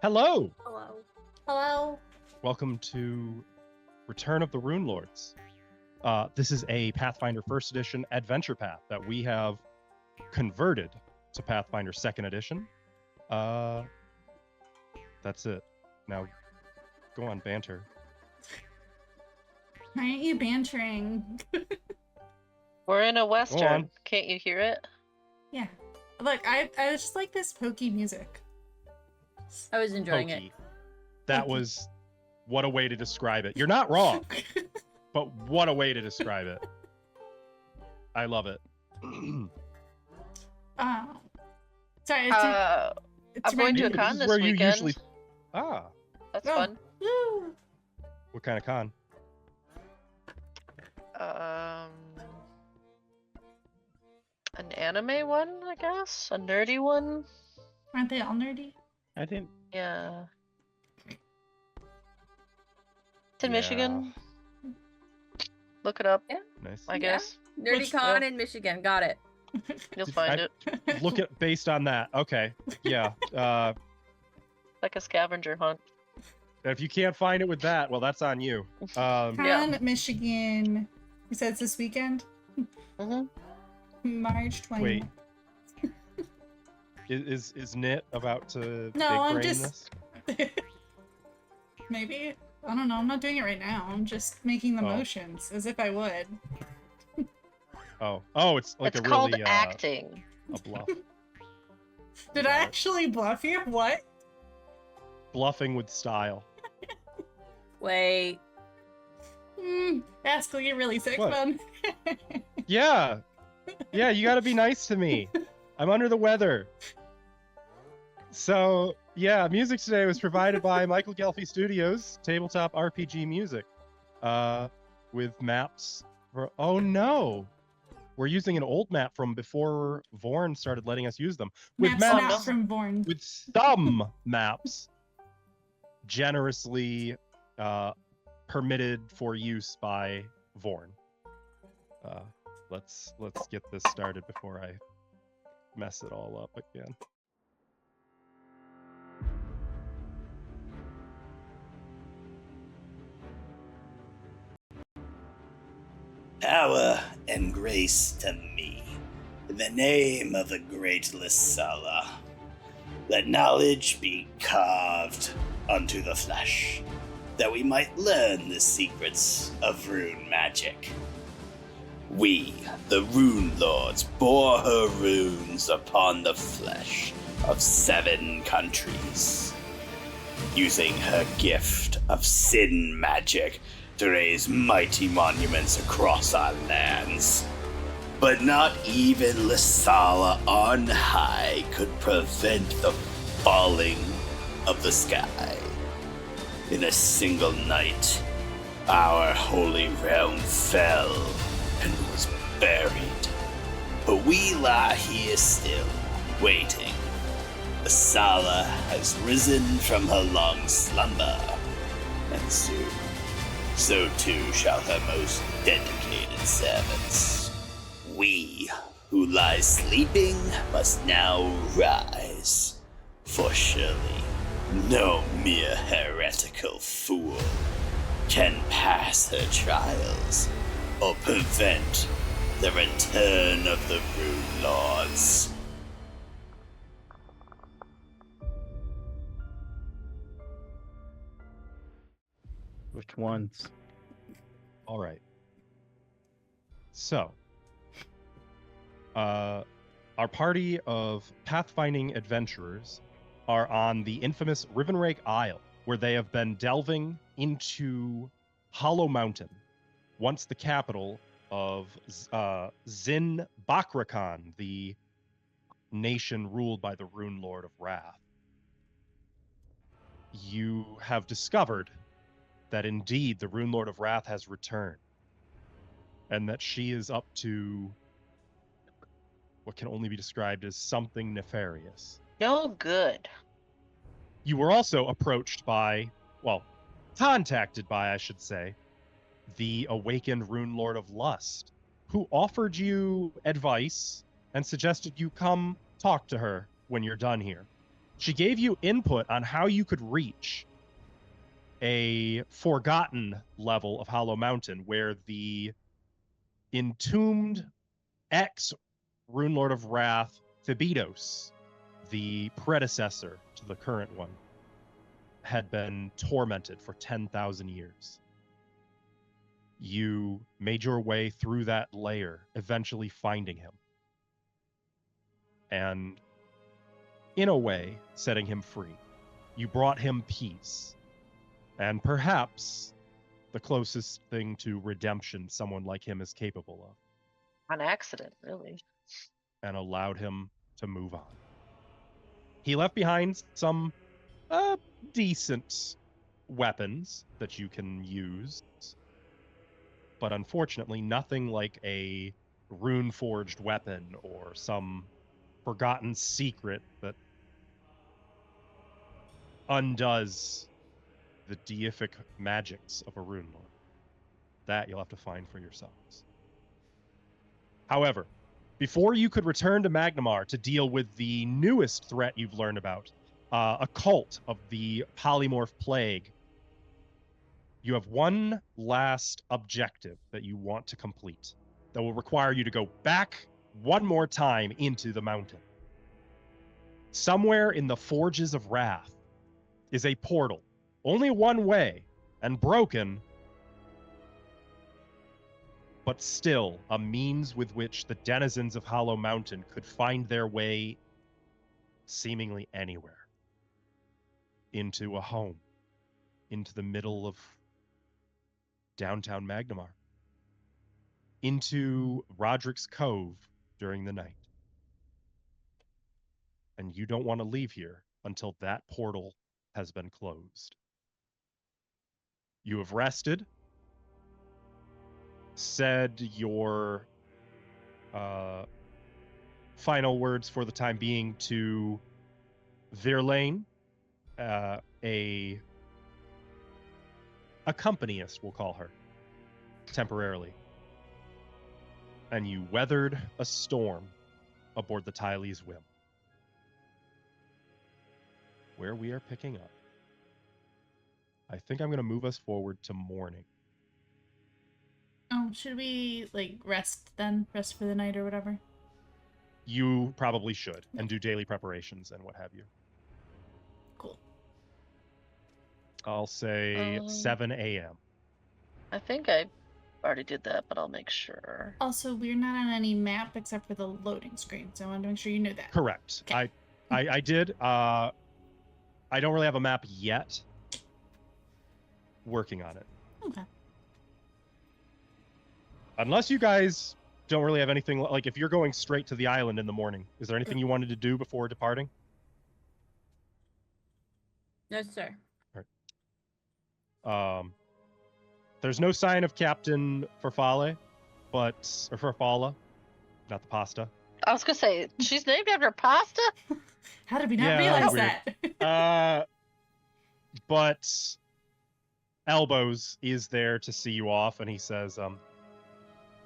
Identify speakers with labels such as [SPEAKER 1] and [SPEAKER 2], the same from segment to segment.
[SPEAKER 1] Hello!
[SPEAKER 2] Hello. Hello.
[SPEAKER 1] Welcome to Return of the Runelords. This is a Pathfinder 1st Edition adventure path that we have converted to Pathfinder 2nd Edition. That's it. Now, go on, banter.
[SPEAKER 3] Why aren't you bantering?
[SPEAKER 4] We're in a western. Can't you hear it?
[SPEAKER 3] Yeah. Look, I just like this pokey music.
[SPEAKER 2] I was enjoying
[SPEAKER 1] Pokey.
[SPEAKER 2] it.
[SPEAKER 1] That was... What a way to describe it. You're not wrong, but what a way to describe it. I love it.
[SPEAKER 3] Sorry.
[SPEAKER 4] I'm going to a con this weekend. That's fun.
[SPEAKER 3] Woo.
[SPEAKER 1] What kind of con?
[SPEAKER 4] An anime one, I guess? A nerdy one?
[SPEAKER 3] Aren't they all nerdy?
[SPEAKER 5] I didn't.
[SPEAKER 4] Yeah. It's in Michigan. Look it up.
[SPEAKER 2] Yeah.
[SPEAKER 1] Nice.
[SPEAKER 4] I guess.
[SPEAKER 2] NerdyCon in Michigan. Got it.
[SPEAKER 4] You'll find it.
[SPEAKER 1] Look at based on that. Okay. Yeah.
[SPEAKER 4] Like a scavenger hunt.
[SPEAKER 1] If you can't find it with that, well, that's on you.
[SPEAKER 3] Con, Michigan. You said it's this weekend?
[SPEAKER 4] Mm-hmm.
[SPEAKER 3] March 20th.
[SPEAKER 1] Wait. Is Knit about to
[SPEAKER 3] No,
[SPEAKER 1] big
[SPEAKER 3] I'm
[SPEAKER 1] brain
[SPEAKER 3] just...
[SPEAKER 1] this?
[SPEAKER 3] Maybe. I don't know. I'm not doing it right now. I'm just making the motions as if I would.
[SPEAKER 1] Oh, it's like
[SPEAKER 4] it's
[SPEAKER 1] a
[SPEAKER 4] called
[SPEAKER 1] really
[SPEAKER 4] acting.
[SPEAKER 1] a bluff.
[SPEAKER 3] Did I actually bluff you? What?
[SPEAKER 1] Bluffing with style.
[SPEAKER 2] Wait.
[SPEAKER 3] Askel, you're really sick,
[SPEAKER 1] What?
[SPEAKER 3] man.
[SPEAKER 1] Yeah. Yeah, you gotta be nice to me. I'm under the weather. So, yeah, music today was provided by Michael Gelfi Studios, tabletop RPG music, with maps for... Oh, no! We're using an old map from before Vorn started letting us use them. With
[SPEAKER 3] maps from Vorn.
[SPEAKER 1] With some maps generously permitted for use by Vorn. Let's get this started before I mess it all up again.
[SPEAKER 6] Power and grace to me, in the name of the great Thassilon. Let knowledge be carved unto the flesh, that we might learn the secrets of rune magic. We, the Runelords, bore her runes upon the flesh of 7 countries, using her gift of sin magic to raise mighty monuments across our lands. But not even Thassilon on high could prevent the falling of the sky. In a single night, our holy realm fell and was buried. But we lie here still, waiting. Thassilon has risen from her long slumber, and soon, so too shall her most dedicated servants. We, who lie sleeping, must now rise, for surely no mere heretical fool can pass her trials or prevent the return of the Runelords.
[SPEAKER 5] Which ones?
[SPEAKER 1] All right. So, our party of pathfinding adventurers are on the infamous Rivenrake Isle, where they have been delving into Hollow Mountain, once the capital of Zin Bakrakhan, the nation ruled by the Rune Lord of Wrath. You have discovered that indeed the Rune Lord of Wrath has returned, and that she is up to what can only be described as something nefarious.
[SPEAKER 4] No good.
[SPEAKER 1] You were also approached by, well, contacted by, I should say, the awakened Rune Lord of Lust, who offered you advice and suggested you come talk to her when you're done here. She gave you input on how you could reach a forgotten level of Hollow Mountain where the entombed ex-Runelord of Wrath, Thebidos, the predecessor to the current one, had been tormented for 10,000 years. You made your way through that layer, eventually finding him. And, in a way, setting him free. You brought him peace. And perhaps the closest thing to redemption someone like him is capable of.
[SPEAKER 4] On accident, really.
[SPEAKER 1] And allowed him to move on. He left behind some decent weapons that you can use, but unfortunately nothing like a rune-forged weapon or some forgotten secret that undoes the deific magics of a rune lord. That you'll have to find for yourselves. However, before you could return to Magnimar to deal with the newest threat you've learned about, a cult of the polymorph plague, you have one last objective that you want to complete that will require you to go back one more time into the mountain. Somewhere in the Forges of Wrath is a portal, only one way, and broken, but still a means with which the denizens of Hollow Mountain could find their way seemingly anywhere. Into a home. Into the middle of downtown Magnimar. Into Roderick's Cove during the night. And you don't want to leave here until that portal has been closed. You have rested, said your final words for the time being to Virlane, a accompanist, we'll call her, temporarily. And you weathered a storm aboard the Tylee's Whim. Where we are picking up, I think I'm going to move us forward to morning.
[SPEAKER 3] Oh, should we, rest then? Rest for the night or whatever?
[SPEAKER 1] You probably should, and do daily preparations and what have you.
[SPEAKER 3] Cool.
[SPEAKER 1] I'll say 7 a.m.
[SPEAKER 4] I think I already did that, but I'll make sure.
[SPEAKER 3] Also, we're not on any map except for the loading screen, so I wanted to make sure you knew that.
[SPEAKER 1] Correct.
[SPEAKER 3] Okay.
[SPEAKER 1] I did. I don't really have a map yet. Working on it.
[SPEAKER 3] Okay.
[SPEAKER 1] Unless you guys don't really have anything, like if you're going straight to the island in the morning, is there anything you wanted to do before departing?
[SPEAKER 2] No, sir.
[SPEAKER 1] All right. There's no sign of Captain Farfalle, or Farfalla, not the pasta.
[SPEAKER 4] I was gonna say, she's named after pasta?
[SPEAKER 3] How did we not realize that?
[SPEAKER 1] But Elbows is there to see you off, and he says,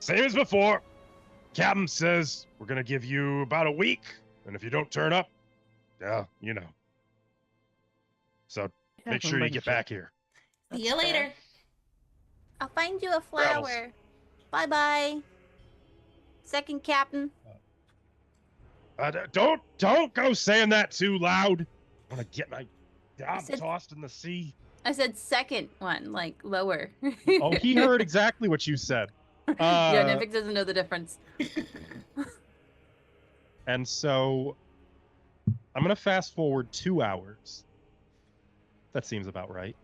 [SPEAKER 1] same as before. Captain says we're gonna give you about a week, and if you don't turn up, you know. So make sure you get back here.
[SPEAKER 3] See you later.
[SPEAKER 2] I'll find you a flower. Bye-bye. Second captain.
[SPEAKER 1] Don't go saying that too loud. I want to get my job tossed in the sea.
[SPEAKER 2] I said second one, like lower.
[SPEAKER 1] Oh, he heard exactly what you said.
[SPEAKER 2] Yeah, Nifix doesn't know the difference.
[SPEAKER 1] And so I'm going to fast forward 2 hours. That seems about right.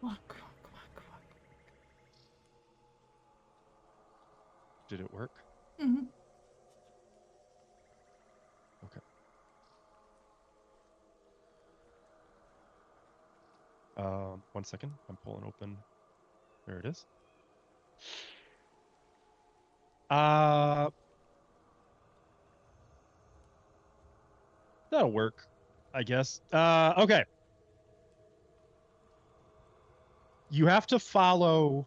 [SPEAKER 3] Walk.
[SPEAKER 1] Did it work?
[SPEAKER 3] Mm-hmm.
[SPEAKER 1] Okay. One second. I'm pulling open. There it is. That'll work, I guess. Okay. You have to follow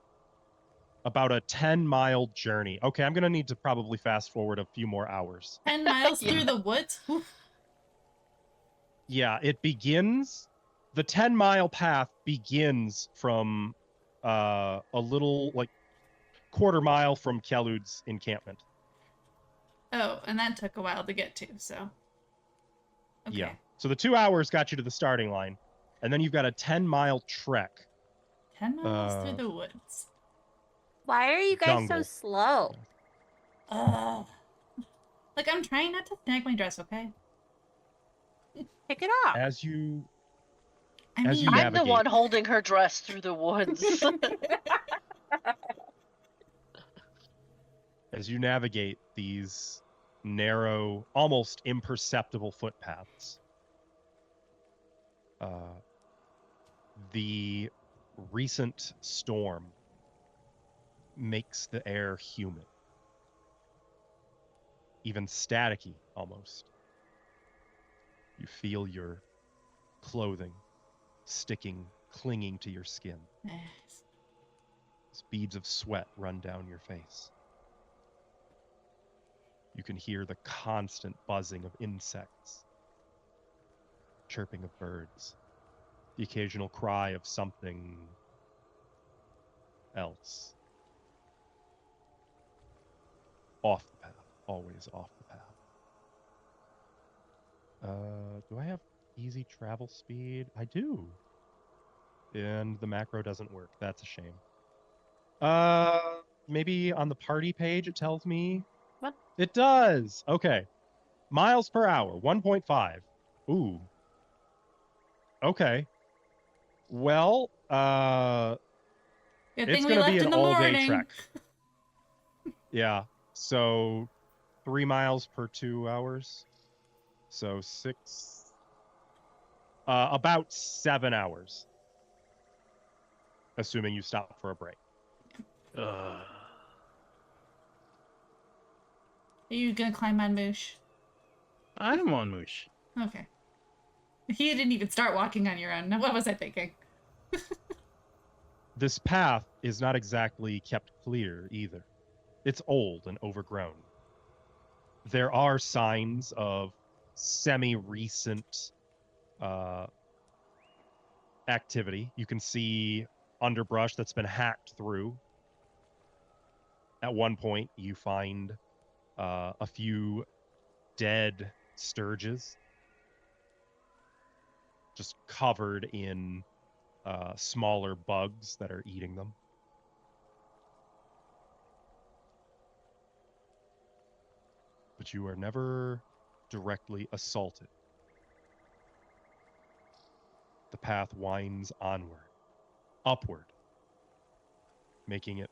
[SPEAKER 1] about a 10-mile journey. Okay, I'm going to need to probably fast forward a few more hours.
[SPEAKER 3] 10 miles through the woods?
[SPEAKER 1] Yeah, it begins... The 10-mile path begins from a little, like, quarter mile from Kelud's encampment.
[SPEAKER 3] Oh, and that took a while to get to, so... Okay.
[SPEAKER 1] Yeah. So the 2 hours got you to the starting line, and then you've got a 10-mile trek.
[SPEAKER 3] 10 miles through the woods.
[SPEAKER 2] Why are you guys so slow?
[SPEAKER 3] Like, I'm trying not to snag my dress, okay?
[SPEAKER 2] Pick it up.
[SPEAKER 1] As you
[SPEAKER 3] I mean,
[SPEAKER 4] I'm the one holding her dress through the woods.
[SPEAKER 1] As you navigate these narrow, almost imperceptible footpaths, the recent storm makes the air humid, even staticky almost. You feel your clothing clinging to your skin.
[SPEAKER 3] Nice.
[SPEAKER 1] As beads of sweat run down your face. You can hear the constant buzzing of insects, chirping of birds, the occasional cry of something else. Off the path, always off the path. Do I have easy travel speed? I do. And the macro doesn't work. That's a shame. Maybe on the party page it tells me.
[SPEAKER 2] What?
[SPEAKER 1] It does. Okay. Miles per hour, 1.5. Ooh. Okay. Well, it's going to be an all-day trek. Yeah. So 3 miles per 2 hours. So 6. About 7 hours. Assuming you stop for a break.
[SPEAKER 3] Are you gonna climb on Moosh?
[SPEAKER 5] I'm on Moosh.
[SPEAKER 3] Okay. You didn't even start walking on your own. What was I thinking?
[SPEAKER 1] This path is not exactly kept clear either. It's old and overgrown. There are signs of semi-recent activity. You can see underbrush that's been hacked through. At one point, you find a few dead sturges just covered in smaller bugs that are eating them. But you are never directly assaulted. The path winds onward, upward, making it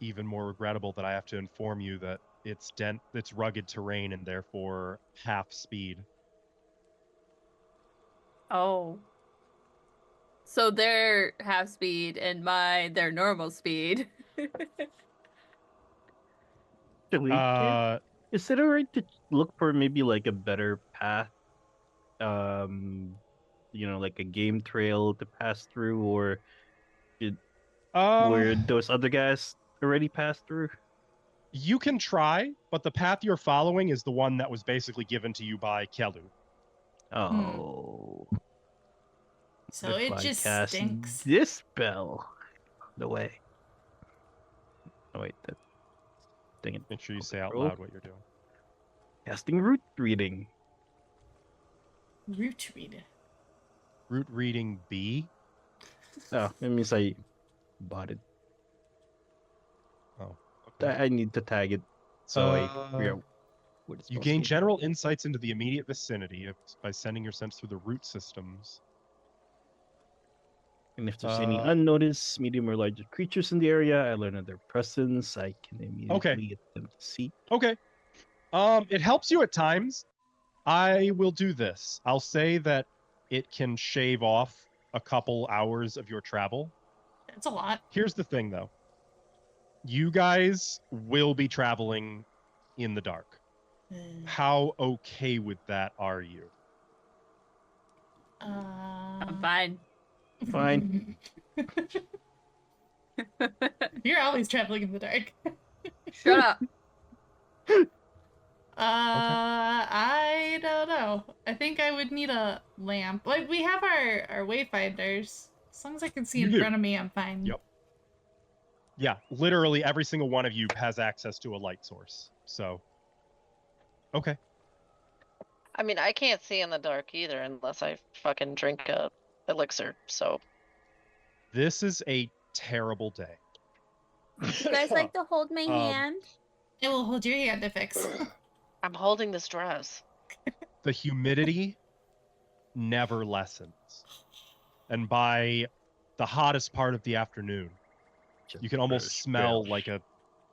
[SPEAKER 1] even more regrettable that I have to inform you that it's rugged terrain and therefore half speed.
[SPEAKER 2] Oh. So they're half speed and they're normal speed.
[SPEAKER 5] Is it alright to look for maybe like a better path? Like a game trail to pass through, or where those other guys already passed through?
[SPEAKER 1] You can try, but the path you're following is the one that was basically given to you by Kelu.
[SPEAKER 5] Oh.
[SPEAKER 3] So it just stinks.
[SPEAKER 5] This spell. No way. Oh wait, dang it.
[SPEAKER 1] Make sure you say out loud what you're doing.
[SPEAKER 5] Casting root reading.
[SPEAKER 3] Root reading.
[SPEAKER 1] Root reading B?
[SPEAKER 5] Oh, that means I bought it.
[SPEAKER 1] Oh. Okay.
[SPEAKER 5] I need to tag it so I figure out what it's
[SPEAKER 1] You gain general insights into the immediate vicinity by sending your sense through the root systems.
[SPEAKER 5] And if there's any unnoticed, medium or larger creatures in the area, I learn of their presence. I can immediately get them to see.
[SPEAKER 1] Okay. It helps you at times. I will do this. I'll say that it can shave off a couple hours of your travel.
[SPEAKER 3] That's a lot.
[SPEAKER 1] Here's the thing, though. You guys will be traveling in the dark. How okay with that are you?
[SPEAKER 2] I'm fine.
[SPEAKER 5] Fine.
[SPEAKER 3] You're always traveling in the dark.
[SPEAKER 2] Shut up.
[SPEAKER 3] I don't know. I think I would need a lamp. Like, we have our wayfinders. As long as I can see in front of me, I'm fine.
[SPEAKER 1] Yep. Yeah, literally every single one of you has access to a light source. So, okay.
[SPEAKER 4] I mean, I can't see in the dark either unless I fucking drink a elixir, so.
[SPEAKER 1] This is a terrible day.
[SPEAKER 2] You guys like to hold my hand?
[SPEAKER 3] It will hold your hand to fix.
[SPEAKER 4] I'm holding this dress.
[SPEAKER 1] The humidity never lessens. And by the hottest part of the afternoon, you can almost smell like a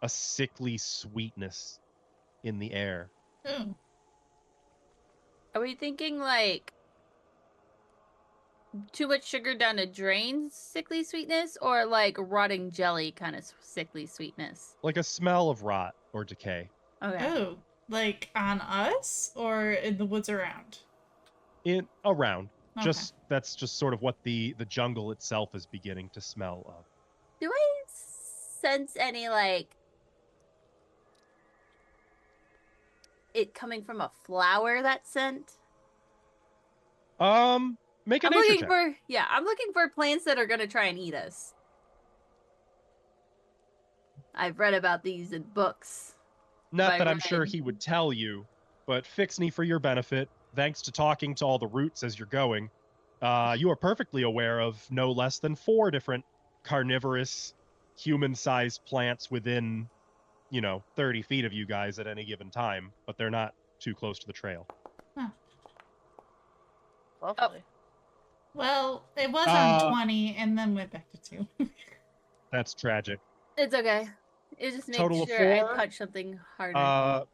[SPEAKER 1] sickly sweetness in the air.
[SPEAKER 3] Ooh.
[SPEAKER 2] Are we thinking like too much sugar down a drain sickly sweetness, or like rotting jelly kind of sickly sweetness?
[SPEAKER 1] Like a smell of rot or decay.
[SPEAKER 2] Okay.
[SPEAKER 3] Oh, like on us or in the woods around?
[SPEAKER 1] Around.
[SPEAKER 3] Okay.
[SPEAKER 1] That's just sort of what the jungle itself is beginning to smell of.
[SPEAKER 2] Do I sense any like it coming from a flower, that scent?
[SPEAKER 1] Make a nature check.
[SPEAKER 2] I'm looking for plants that are gonna try and eat us. I've read about these in books.
[SPEAKER 1] Not that I'm sure he would tell you, but Fixney, for your benefit, thanks to talking to all the roots as you're going, you are perfectly aware of no less than 4 different carnivorous, human-sized plants within, 30 feet of you guys at any given time, but they're not too close to the trail.
[SPEAKER 3] Huh.
[SPEAKER 4] Lovely.
[SPEAKER 3] Well, it was on 20 and then went back to 2.
[SPEAKER 1] That's tragic.
[SPEAKER 2] It's okay. It just makes
[SPEAKER 1] Total of
[SPEAKER 2] sure
[SPEAKER 1] 4.
[SPEAKER 2] I punch something harder.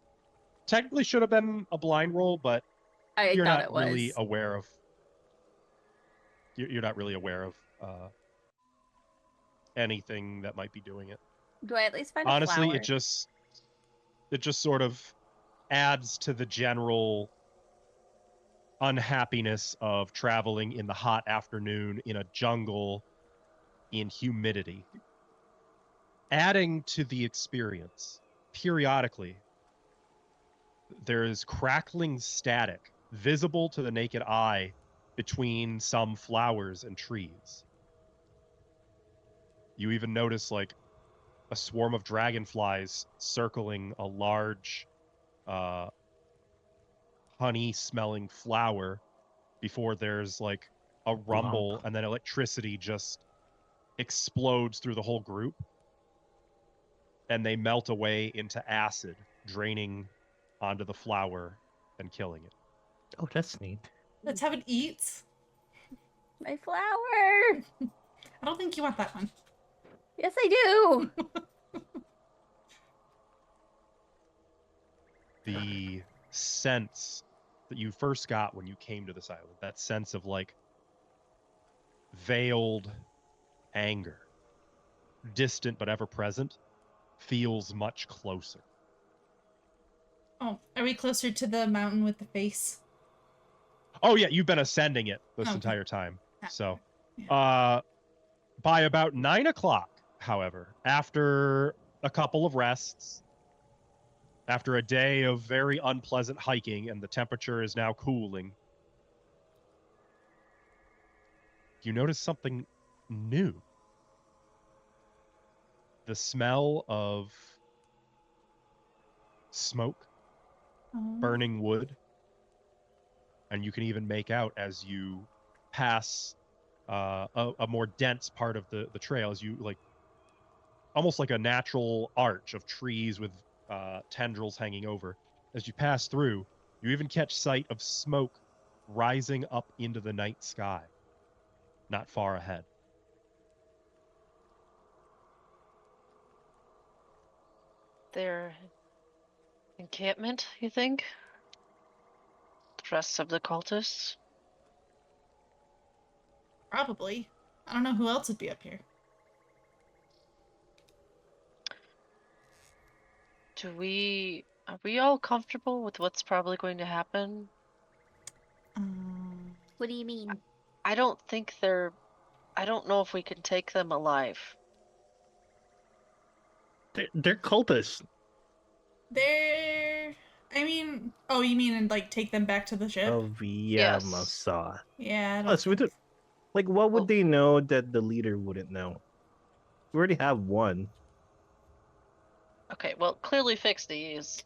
[SPEAKER 1] Technically should have been a blind roll, but you're not really aware of. You're not really aware of anything that might be doing it.
[SPEAKER 2] Do I at least find
[SPEAKER 1] Honestly,
[SPEAKER 2] a flower?
[SPEAKER 1] it just sort of adds to the general unhappiness of traveling in the hot afternoon in a jungle in humidity. Adding to the experience, periodically, there is crackling static visible to the naked eye between some flowers and trees. You even notice like a swarm of dragonflies circling a large honey-smelling flower before there's like a rumble and then electricity just explodes through the whole group and they melt away into acid, draining onto the flower and killing it.
[SPEAKER 5] Oh, that's neat.
[SPEAKER 3] Let's have it eat.
[SPEAKER 2] My flower!
[SPEAKER 3] I don't think you want that one.
[SPEAKER 2] Yes, I do!
[SPEAKER 1] The sense that you first got when you came to this island, that sense of like veiled anger, distant but ever present, feels much closer.
[SPEAKER 3] Oh, are we closer to the mountain with the face?
[SPEAKER 1] Oh yeah, you've been ascending it this entire time. So, by about 9 o'clock, however, after a couple of rests, after a day of very unpleasant hiking and the temperature is now cooling, you notice something new. The smell of smoke, burning wood, and you can even make out as you pass a more dense part of the trail, as you like almost like a natural arch of trees with tendrils hanging over. As you pass through, you even catch sight of smoke rising up into the night sky, not far ahead.
[SPEAKER 4] Their encampment, you think? The rest of the cultists?
[SPEAKER 3] Probably. I don't know who else would be up here.
[SPEAKER 4] Are we all comfortable with what's probably going to happen?
[SPEAKER 2] What do you mean?
[SPEAKER 4] I don't know if we can take them alive.
[SPEAKER 5] They're cultists.
[SPEAKER 3] I mean, oh, you mean like take them back to the ship?
[SPEAKER 5] Of
[SPEAKER 4] Yes.
[SPEAKER 5] Yamasa.
[SPEAKER 3] Yeah. I don't
[SPEAKER 5] Plus,
[SPEAKER 3] think-
[SPEAKER 5] like, what would
[SPEAKER 4] Well-
[SPEAKER 5] they know that the leader wouldn't know? We already have one.
[SPEAKER 4] Okay, well, clearly fix these.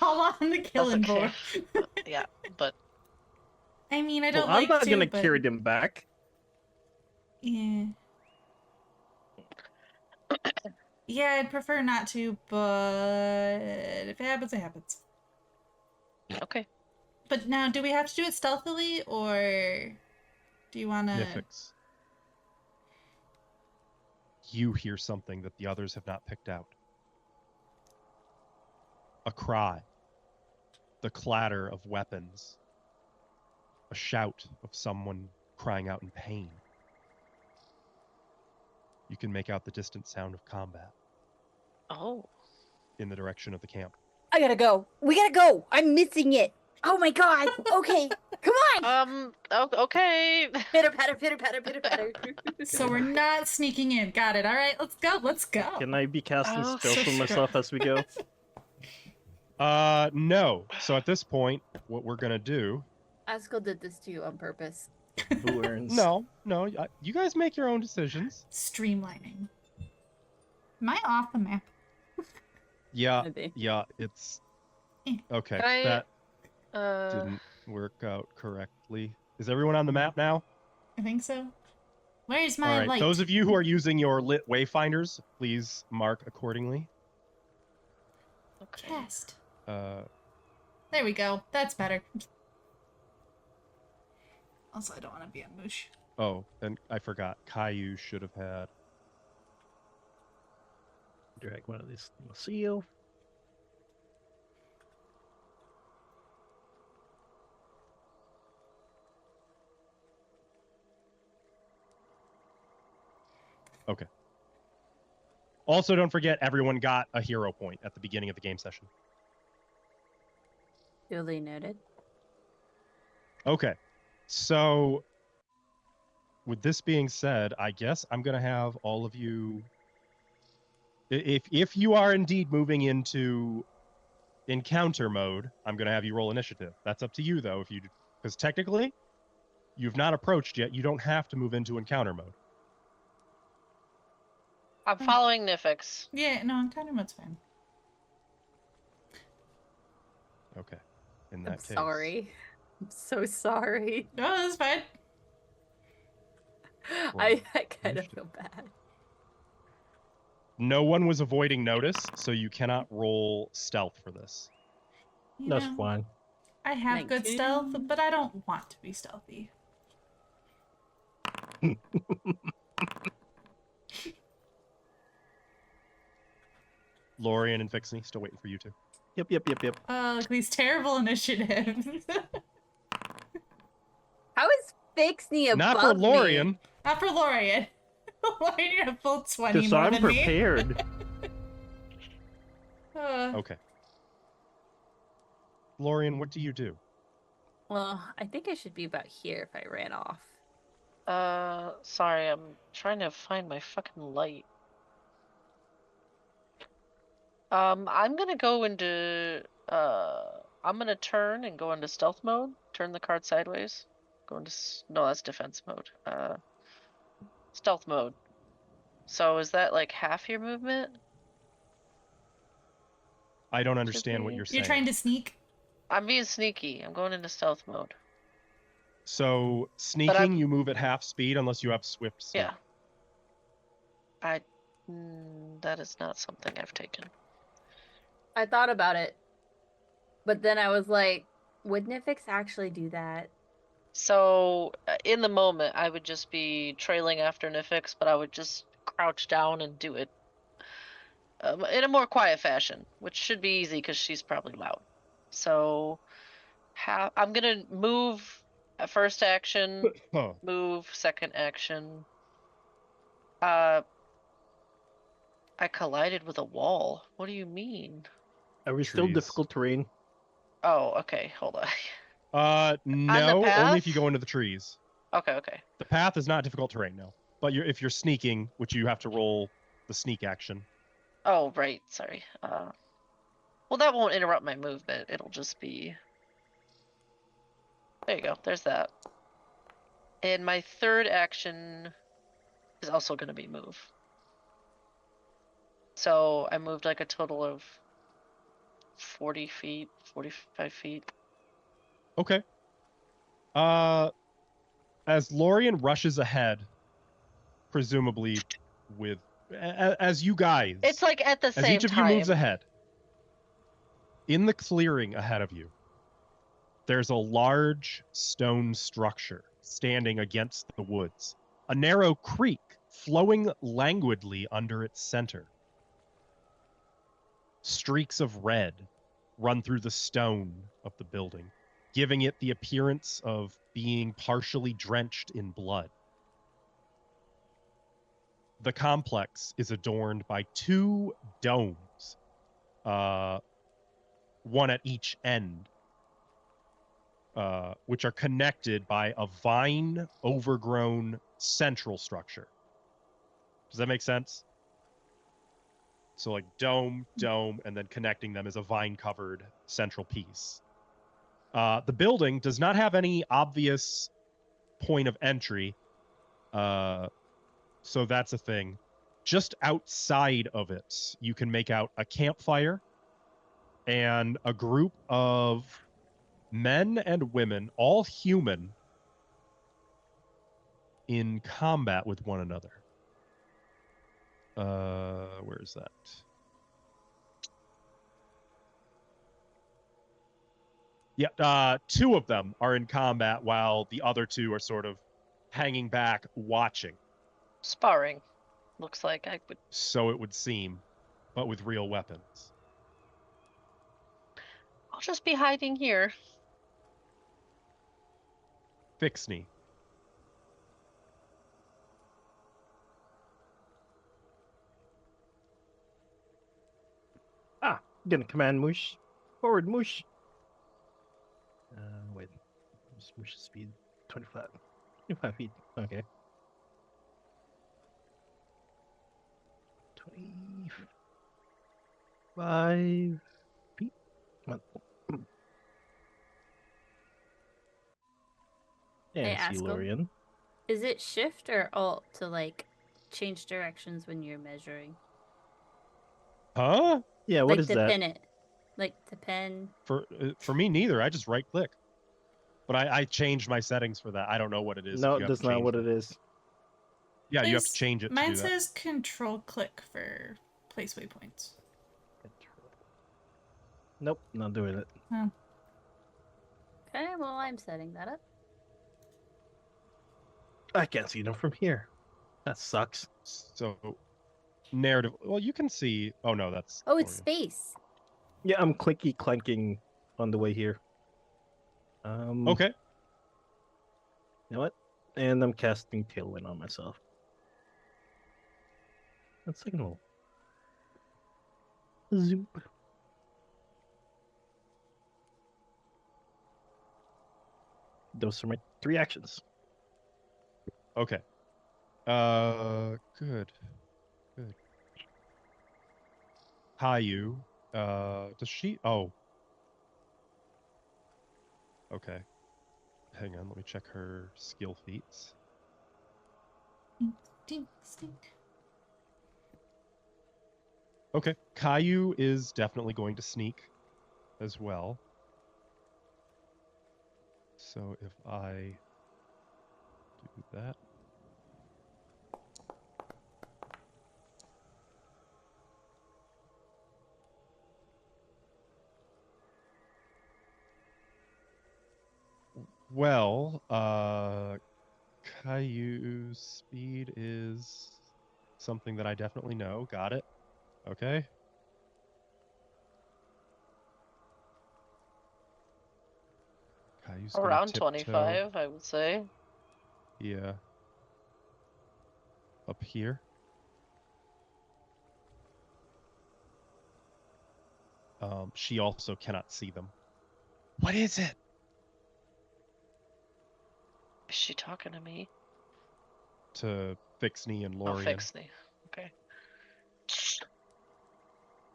[SPEAKER 3] All on the killing
[SPEAKER 4] okay.
[SPEAKER 3] board.
[SPEAKER 4] Yeah, but
[SPEAKER 3] I mean, I
[SPEAKER 5] Well,
[SPEAKER 3] don't
[SPEAKER 5] I'm
[SPEAKER 3] like
[SPEAKER 5] not
[SPEAKER 3] to,
[SPEAKER 5] gonna
[SPEAKER 3] but...
[SPEAKER 5] carry them back.
[SPEAKER 3] Yeah. Yeah, I'd prefer not to, but if it happens, it happens.
[SPEAKER 4] okay.
[SPEAKER 3] But now, do we have to do it stealthily, or do you want to...
[SPEAKER 1] Nifix. You hear something that the others have not picked out. A cry. The clatter of weapons. A shout of someone crying out in pain. You can make out the distant sound of combat
[SPEAKER 4] Oh.
[SPEAKER 1] in the direction of the camp.
[SPEAKER 2] I gotta go. We gotta go. I'm missing it. Oh my god. Okay. Come on.
[SPEAKER 4] Okay.
[SPEAKER 2] Pitter patter, pitter patter, pitter patter.
[SPEAKER 3] So we're not sneaking in. Got it. All right, let's go. Let's go.
[SPEAKER 5] Can I be casting
[SPEAKER 4] Oh,
[SPEAKER 5] spells
[SPEAKER 3] so
[SPEAKER 5] for myself as we go?
[SPEAKER 1] No. So at this point, what we're gonna do...
[SPEAKER 2] Askell did this to you on purpose.
[SPEAKER 5] Who earns?
[SPEAKER 1] No. You guys make your own decisions.
[SPEAKER 3] Streamlining. Am I off the map?
[SPEAKER 1] Yeah,
[SPEAKER 2] Maybe.
[SPEAKER 1] yeah, it's... Okay,
[SPEAKER 4] Can I,
[SPEAKER 1] that
[SPEAKER 4] Uh,
[SPEAKER 1] didn't work out correctly. Is everyone on the map now?
[SPEAKER 3] I think so. Where's my
[SPEAKER 1] All right,
[SPEAKER 3] light?
[SPEAKER 1] those of you who are using your lit wayfinders, please mark accordingly.
[SPEAKER 4] okay.
[SPEAKER 3] Cast.
[SPEAKER 1] Uh,
[SPEAKER 3] There we go. That's better. Also, I don't want to be a moosh.
[SPEAKER 1] oh, and I forgot. Caillou should have had...
[SPEAKER 5] Drag one of these. See you.
[SPEAKER 1] Okay. Also, don't forget, everyone got a hero point at the beginning of the game session.
[SPEAKER 2] Duly noted.
[SPEAKER 1] Okay. So, with this being said, I guess I'm going to have all of you... If you are indeed moving into encounter mode, I'm going to have you roll initiative. That's up to you, though, if you... Because technically, you've not approached yet. You don't have to move into encounter mode.
[SPEAKER 4] I'm following Nifix.
[SPEAKER 3] Yeah, no, encounter mode's fine.
[SPEAKER 1] Okay. In that
[SPEAKER 2] I'm
[SPEAKER 1] case...
[SPEAKER 2] sorry. I'm so sorry.
[SPEAKER 3] No, that's fine.
[SPEAKER 2] I kind of
[SPEAKER 1] initiative.
[SPEAKER 2] feel bad.
[SPEAKER 1] No one was avoiding notice, so you cannot roll stealth for this.
[SPEAKER 3] You
[SPEAKER 5] That's
[SPEAKER 3] know,
[SPEAKER 5] fine.
[SPEAKER 3] I have good
[SPEAKER 2] 19.
[SPEAKER 3] stealth, but I don't want to be stealthy.
[SPEAKER 1] Lorian and Fixney, still waiting for you two.
[SPEAKER 5] Yep.
[SPEAKER 3] Oh, look at these terrible initiatives.
[SPEAKER 2] How is Fixney above
[SPEAKER 1] Not for
[SPEAKER 2] me?
[SPEAKER 1] Lorian.
[SPEAKER 3] Not for Lorian. Lorian, you have full 20
[SPEAKER 5] Because
[SPEAKER 3] more
[SPEAKER 5] I'm
[SPEAKER 3] than me.
[SPEAKER 5] prepared.
[SPEAKER 1] Okay. Lorian, what do you do?
[SPEAKER 2] Well, I think I should be about here if I ran off.
[SPEAKER 4] Sorry, I'm trying to find my fucking light. I'm gonna go into, I'm gonna turn and go into stealth mode. Turn the card sideways. Go into, no, that's defense mode. Stealth mode. So is that like half your movement?
[SPEAKER 1] I don't understand what
[SPEAKER 4] be-
[SPEAKER 1] you're saying.
[SPEAKER 3] You're trying to sneak?
[SPEAKER 4] I'm being sneaky. I'm going into stealth mode.
[SPEAKER 1] So sneaking, you move at half speed unless you have swift sneak.
[SPEAKER 4] Yeah. That is not something I've taken.
[SPEAKER 2] I thought about it, but then I was like, would Nifix actually do that?
[SPEAKER 4] So in the moment, I would just be trailing after Nifix, but I would just crouch down and do it in a more quiet fashion, which should be easy because she's probably loud. So I'm gonna move first action,
[SPEAKER 1] Oh,
[SPEAKER 4] move second action. I collided with a wall. What do you mean?
[SPEAKER 5] Are we still
[SPEAKER 1] Trees.
[SPEAKER 5] difficult terrain?
[SPEAKER 4] Oh, okay. Hold on.
[SPEAKER 1] no, only
[SPEAKER 4] path?
[SPEAKER 1] if you go into the trees.
[SPEAKER 4] Okay.
[SPEAKER 1] The path is not difficult terrain, no. But if you're sneaking, which you have to roll the sneak action.
[SPEAKER 4] Oh, right. Sorry. Well, that won't interrupt my movement. It'll just be. There you go. There's that. And my third action is also going to be move. So I moved like a total of 40 feet, 45 feet.
[SPEAKER 1] Okay. As Lorian rushes ahead, presumably with as you guys,
[SPEAKER 4] It's like at the
[SPEAKER 1] as
[SPEAKER 4] same
[SPEAKER 1] each of you
[SPEAKER 4] time.
[SPEAKER 1] moves ahead, in the clearing ahead of you, there's a large stone structure standing against the woods, a narrow creek flowing languidly under its center. Streaks of red run through the stone of the building, giving it the appearance of being partially drenched in blood. The complex is adorned by two domes, one at each end, which are connected by a vine overgrown central structure. Does that make sense? So like dome, and then connecting them is a vine covered central piece. The building does not have any obvious point of entry. So that's a thing. Just outside of it, you can make out a campfire and a group of men and women, all human, in combat with one another. Where is that? Yeah, two of them are in combat while the other two are sort of hanging back, watching.
[SPEAKER 4] Sparring. Looks like I would.
[SPEAKER 1] So it would seem, but with real weapons.
[SPEAKER 4] I'll just be hiding here.
[SPEAKER 1] Fixney.
[SPEAKER 5] Gonna command Moosh. Forward, Moosh. Wait. Moosh's speed 25. 25 feet. Okay. 25 feet. Come on.
[SPEAKER 2] Hey,
[SPEAKER 5] And see
[SPEAKER 2] Askel.
[SPEAKER 5] Lorian.
[SPEAKER 2] Is it shift or alt to like change directions when you're measuring?
[SPEAKER 1] Huh?
[SPEAKER 5] Yeah, what
[SPEAKER 2] like
[SPEAKER 5] is
[SPEAKER 2] to
[SPEAKER 5] that?
[SPEAKER 2] pin it. Like to pin.
[SPEAKER 1] For me, neither. I just right click. But I changed my settings for that. I don't know what it is.
[SPEAKER 5] No,
[SPEAKER 1] if you have
[SPEAKER 5] that's
[SPEAKER 1] to
[SPEAKER 5] not
[SPEAKER 1] change
[SPEAKER 5] what
[SPEAKER 1] them.
[SPEAKER 5] it is.
[SPEAKER 1] Yeah, you have to change it to
[SPEAKER 3] Mine
[SPEAKER 1] do that.
[SPEAKER 3] says control click for place waypoints.
[SPEAKER 5] Nope, not doing it.
[SPEAKER 3] Oh.
[SPEAKER 2] Okay, well I'm setting that up.
[SPEAKER 5] I can't see them from here. That sucks.
[SPEAKER 1] So, narrative. Well, you can see. Oh no, that's.
[SPEAKER 2] Oh, it's
[SPEAKER 1] Lorian.
[SPEAKER 2] space.
[SPEAKER 5] Yeah, I'm clicky clanking on the way here.
[SPEAKER 1] Okay.
[SPEAKER 5] You know what? And I'm casting Tailwind on myself. Let's signal. Zoop. Those are my 3 actions.
[SPEAKER 1] Okay. Good. Caillou. Does she? Oh. Okay. Hang on. Let me check her skill feats.
[SPEAKER 3] Stink, stink.
[SPEAKER 1] Okay. Caillou is definitely going to sneak as well. So if I do that. Well, Caillou's speed is something that I definitely know. Got it. Okay. Caillou's gonna
[SPEAKER 4] Around
[SPEAKER 1] tiptoe.
[SPEAKER 4] 25, I would say.
[SPEAKER 1] Yeah. Up here. She also cannot see them. What is it?
[SPEAKER 4] Is she talking to me?
[SPEAKER 1] To Fixney and
[SPEAKER 4] Oh,
[SPEAKER 1] Lorian.
[SPEAKER 4] Fixney. Okay.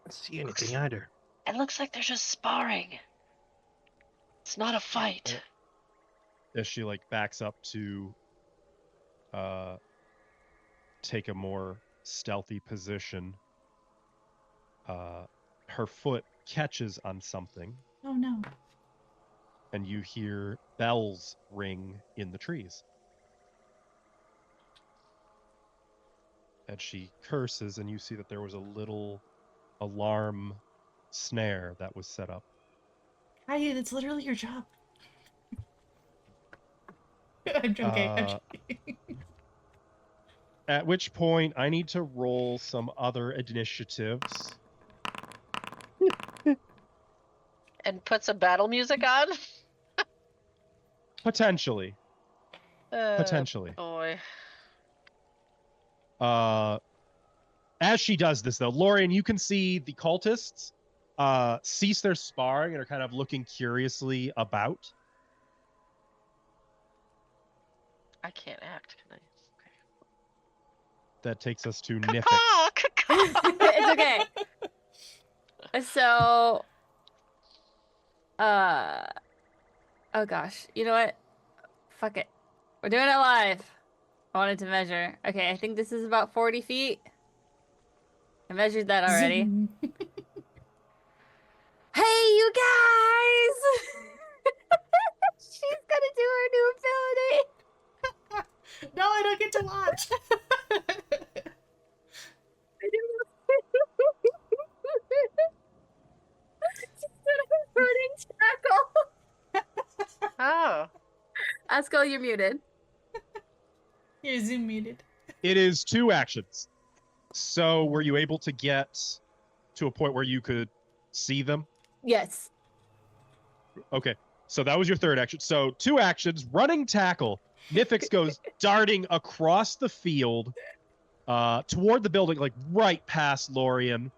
[SPEAKER 5] don't see anything either.
[SPEAKER 4] It looks like they're just sparring. It's not a fight.
[SPEAKER 1] As she like backs up to take a more stealthy position, her foot catches on something.
[SPEAKER 3] Oh no.
[SPEAKER 1] And you hear bells ring in the trees. And she curses, and you see that there was a little alarm snare that was set up.
[SPEAKER 3] Hi, that's literally your job. I'm joking. I'm joking.
[SPEAKER 1] At which point, I need to roll some other initiatives.
[SPEAKER 4] And put some battle music on?
[SPEAKER 1] Potentially. Potentially.
[SPEAKER 4] Boy.
[SPEAKER 1] As she does this, though, Lorian, you can see the cultists cease their sparring and are kind of looking curiously about.
[SPEAKER 4] I can't act, can I? Okay.
[SPEAKER 1] That takes us to Nifix.
[SPEAKER 2] It's okay. So, oh gosh, you know what? Fuck it. We're doing it live. I wanted to measure. Okay, I think this is about 40 feet. I measured that already. Hey, you guys! She's gonna do her new ability.
[SPEAKER 3] No, I don't get to watch.
[SPEAKER 2] She's gonna burning tackle.
[SPEAKER 4] Oh.
[SPEAKER 2] Asko, you're muted.
[SPEAKER 3] You're Zoom muted.
[SPEAKER 1] It is 2 actions. So, were you able to get to a point where you could see them?
[SPEAKER 2] Yes.
[SPEAKER 1] Okay. So that was your 3rd action. So 2 actions, running tackle. Nifix goes darting across the field toward the building, like right past Lorian.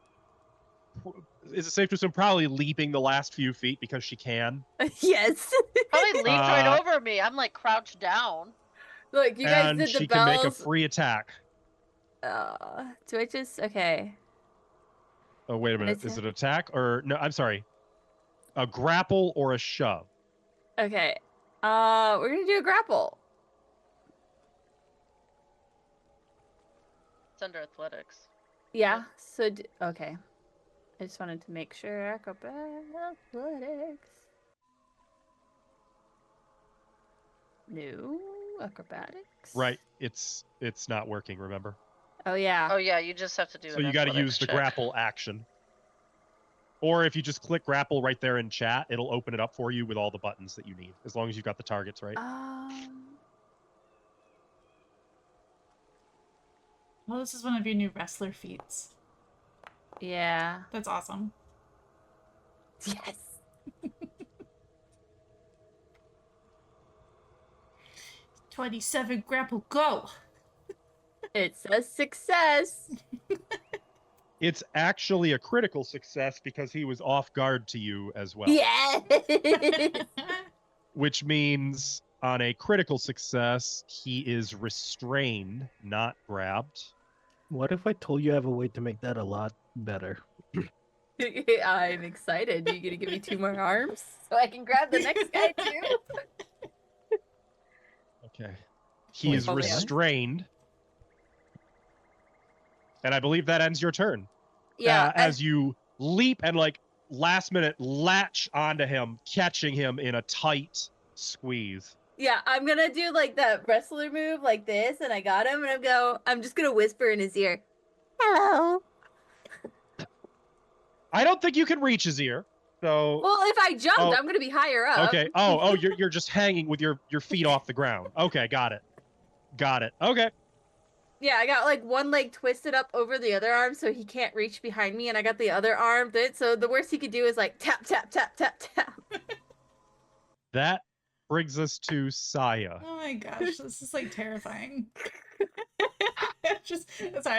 [SPEAKER 1] Is it safe to assume probably leaping the last few feet because she can?
[SPEAKER 2] Yes.
[SPEAKER 4] Probably leaped right over me. I'm like crouched down.
[SPEAKER 2] Look, you guys
[SPEAKER 1] And
[SPEAKER 2] did the
[SPEAKER 1] she
[SPEAKER 2] bells.
[SPEAKER 1] can make a free attack.
[SPEAKER 2] Do I just... Okay.
[SPEAKER 1] Oh, wait a minute. Is it attack or... No, I'm sorry. A grapple or a shove?
[SPEAKER 2] Okay. We're gonna do a grapple.
[SPEAKER 4] It's under athletics.
[SPEAKER 2] Yeah, so... Okay. I just wanted to make sure. Athletics. No. Acrobatics.
[SPEAKER 1] Right. It's not working, remember?
[SPEAKER 2] Oh, yeah.
[SPEAKER 4] Oh yeah, you just have to do
[SPEAKER 1] So
[SPEAKER 4] an
[SPEAKER 1] you got to
[SPEAKER 4] athletics
[SPEAKER 1] use the
[SPEAKER 4] check.
[SPEAKER 1] grapple action. Or if you just click grapple right there in chat, it'll open it up for you with all the buttons that you need, as long as you've got the targets right.
[SPEAKER 3] Well, this is one of your new wrestler feats.
[SPEAKER 2] Yeah.
[SPEAKER 3] That's awesome.
[SPEAKER 2] Yes.
[SPEAKER 3] 27 grapple, go!
[SPEAKER 2] It says success.
[SPEAKER 1] It's actually a critical success because he was off guard to you as well.
[SPEAKER 2] Yes.
[SPEAKER 1] Which means on a critical success, he is restrained, not grabbed.
[SPEAKER 5] What if I told you I have a way to make that a lot better?
[SPEAKER 2] I'm excited. You gonna give me 2 more arms so I can grab the next guy too?
[SPEAKER 1] Okay. He is
[SPEAKER 2] Hold on.
[SPEAKER 1] restrained. And I believe that ends your turn.
[SPEAKER 2] Yeah.
[SPEAKER 1] As you leap and like last minute latch onto him, catching him in a tight squeeze.
[SPEAKER 2] Yeah, I'm gonna do like that wrestler move like this, and I got him, and I'm just gonna whisper in his ear, "Hello."
[SPEAKER 1] I don't think you can reach his ear. So
[SPEAKER 2] Well, if I jumped, I'm gonna be higher up.
[SPEAKER 1] okay. Oh, you're just hanging with your feet off the ground. Okay, got it. Okay.
[SPEAKER 2] Yeah, I got like one leg twisted up over the other arm so he can't reach behind me, and I got the other arm. So the worst he could do is like tap, tap, tap, tap, tap.
[SPEAKER 1] That brings us to Saya.
[SPEAKER 3] Oh my gosh, this is like terrifying. I'm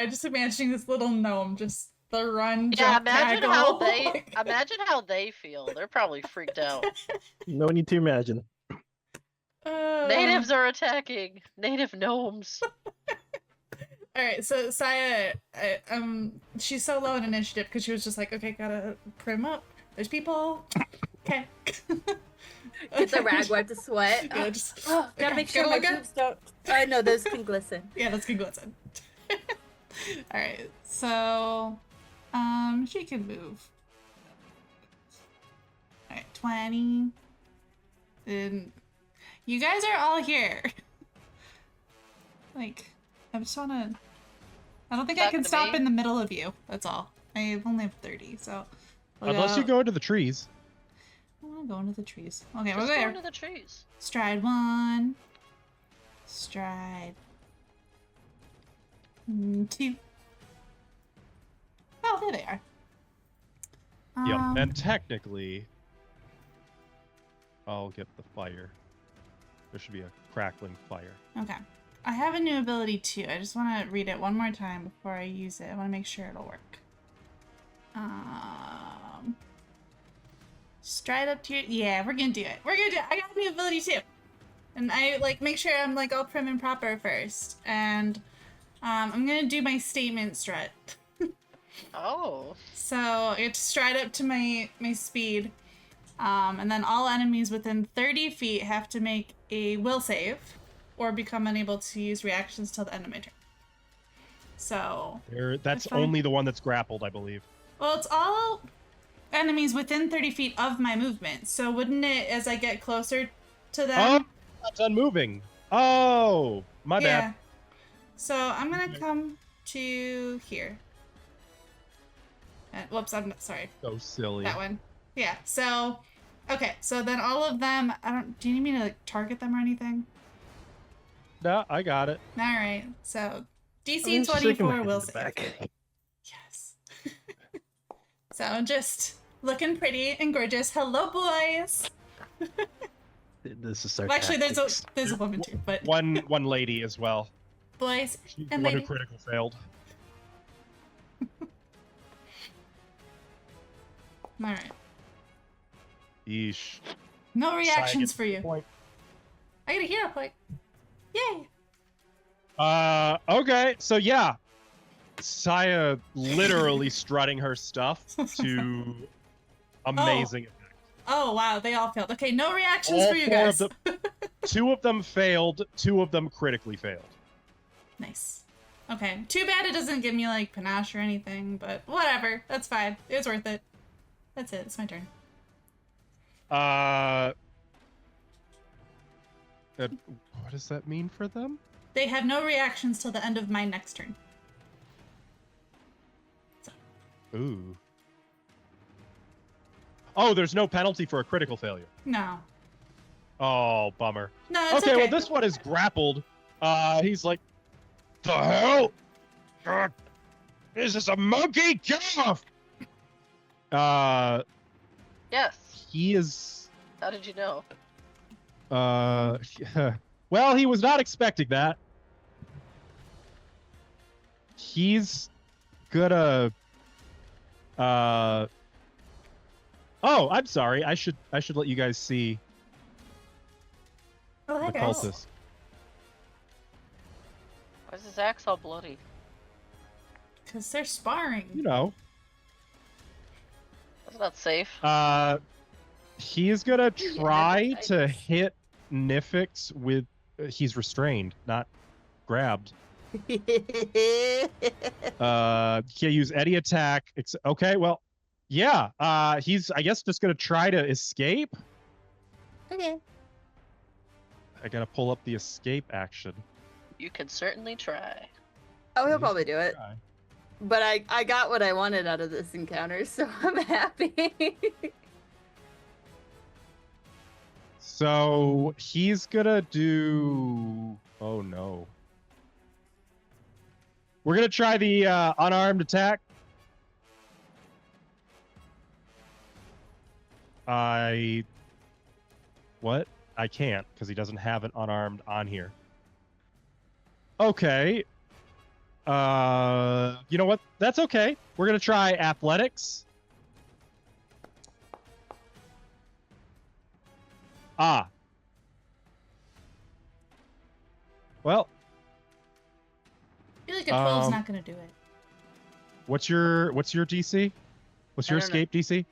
[SPEAKER 3] just imagining this little gnome just the run.
[SPEAKER 4] Yeah,
[SPEAKER 3] jump,
[SPEAKER 4] imagine
[SPEAKER 3] tackle.
[SPEAKER 4] how they feel. They're probably freaked out.
[SPEAKER 5] No need to imagine.
[SPEAKER 4] Natives are attacking. Native gnomes.
[SPEAKER 3] All right, so Saya, she's so low in initiative because she was just like, okay, gotta prim up. There's people. Okay.
[SPEAKER 2] Get the rag wipe to sweat.
[SPEAKER 3] Yeah, just,
[SPEAKER 2] Gotta
[SPEAKER 3] okay,
[SPEAKER 2] make sure
[SPEAKER 3] gotta
[SPEAKER 2] my
[SPEAKER 3] look good.
[SPEAKER 2] boobs don't. I know those can glisten.
[SPEAKER 3] Yeah, that's good glisten. All right, so, she can move. All right, 20. And you guys are all here. Like, I just wanna. I don't think I can stop in the middle of you. That's all. I only have 30, so.
[SPEAKER 1] Unless you go into the trees.
[SPEAKER 3] I want to go into the trees. Okay,
[SPEAKER 4] Just
[SPEAKER 3] we're
[SPEAKER 4] go
[SPEAKER 3] there.
[SPEAKER 4] into the trees.
[SPEAKER 3] Stride 1. Stride 2. Oh, there they are.
[SPEAKER 1] Yeah, and technically, I'll get the fire. There should be a crackling fire.
[SPEAKER 3] Okay. I have a new ability too. I just want to read it one more time before I use it. I want to make sure it'll work. Stride up to your... Yeah, we're gonna do it. We're gonna do it. I got a new ability too. And I, like, make sure I'm, like, all prim and proper first. And, I'm gonna do my statement strut.
[SPEAKER 4] Oh.
[SPEAKER 3] So, I get to stride up to my speed. And then all enemies within 30 feet have to make a will save. Or become unable to use reactions till the end of my turn. So...
[SPEAKER 1] That's only the one that's grappled, I believe.
[SPEAKER 3] Well, it's all enemies within 30 feet of my movement. So wouldn't it, as I get closer to them...
[SPEAKER 1] Oh, it's unmoving. Oh, my
[SPEAKER 3] Yeah.
[SPEAKER 1] bad.
[SPEAKER 3] So I'm gonna come to here. And, whoops, I'm not, sorry.
[SPEAKER 1] So silly.
[SPEAKER 3] That one. Yeah, so... Okay, so then all of them... Do you need me to, like, target them or anything?
[SPEAKER 1] No, I got it.
[SPEAKER 3] Alright, so...
[SPEAKER 5] I'm
[SPEAKER 3] DC
[SPEAKER 5] just shaking my
[SPEAKER 3] 24
[SPEAKER 5] head
[SPEAKER 3] will
[SPEAKER 5] in the
[SPEAKER 3] save.
[SPEAKER 5] back.
[SPEAKER 3] Yes. So just looking pretty and gorgeous. Hello, boys.
[SPEAKER 5] This is our
[SPEAKER 3] Well, actually,
[SPEAKER 5] tactics.
[SPEAKER 3] there's a woman too, but
[SPEAKER 1] One lady as well.
[SPEAKER 3] boys
[SPEAKER 1] She's
[SPEAKER 3] and
[SPEAKER 1] the one who
[SPEAKER 3] lady.
[SPEAKER 1] critical failed.
[SPEAKER 3] All right.
[SPEAKER 1] Yeesh.
[SPEAKER 3] No reactions
[SPEAKER 1] Saya
[SPEAKER 3] for you.
[SPEAKER 1] gets the point.
[SPEAKER 3] I get a hero point. Yay.
[SPEAKER 1] Okay, so yeah. Saya literally strutting her stuff to amazing effect.
[SPEAKER 3] Oh wow, they all failed. Okay, no reactions
[SPEAKER 1] All
[SPEAKER 3] for you
[SPEAKER 1] four
[SPEAKER 3] guys.
[SPEAKER 1] of them, 2 of them failed, 2 of them critically failed.
[SPEAKER 3] Nice. Okay, too bad it doesn't give me like panache or anything, but whatever. That's fine. It was worth it. That's it. It's my turn.
[SPEAKER 1] What does that mean for them?
[SPEAKER 3] They have no reactions till the end of my next turn.
[SPEAKER 1] Ooh. Oh, there's no penalty for a critical failure.
[SPEAKER 3] No.
[SPEAKER 1] Oh, bummer.
[SPEAKER 3] No, it's
[SPEAKER 1] Okay, well, this one is grappled. He's like, the hell? Is this a monkey? Get off!
[SPEAKER 4] Yes.
[SPEAKER 1] He is,
[SPEAKER 4] How did you know?
[SPEAKER 1] well, he was not expecting that. He's gonna, oh, I'm sorry. I should let you guys see
[SPEAKER 3] Oh, hi
[SPEAKER 1] the
[SPEAKER 3] guys.
[SPEAKER 1] cultist.
[SPEAKER 4] Why is his axe all bloody?
[SPEAKER 3] Because they're sparring.
[SPEAKER 1] You know.
[SPEAKER 4] That's not safe.
[SPEAKER 1] He's gonna try to hit Nifix with. He's restrained, not grabbed. He use Eddy attack. Okay, well, yeah. He's, I guess, just gonna try to escape.
[SPEAKER 2] Okay.
[SPEAKER 1] I gotta pull up the escape action.
[SPEAKER 4] You can certainly try.
[SPEAKER 2] Oh, he'll probably do it.
[SPEAKER 1] Try.
[SPEAKER 2] But I got what I wanted out of this encounter, so I'm happy.
[SPEAKER 1] So he's gonna do. Oh no. We're gonna try the unarmed attack. What? I can't because he doesn't have an unarmed on here. Okay. You know what? That's okay. We're gonna try athletics. Ah. Well,
[SPEAKER 3] You're like a 12's not gonna do it.
[SPEAKER 1] What's your DC? What's your
[SPEAKER 2] I don't know.
[SPEAKER 1] escape DC?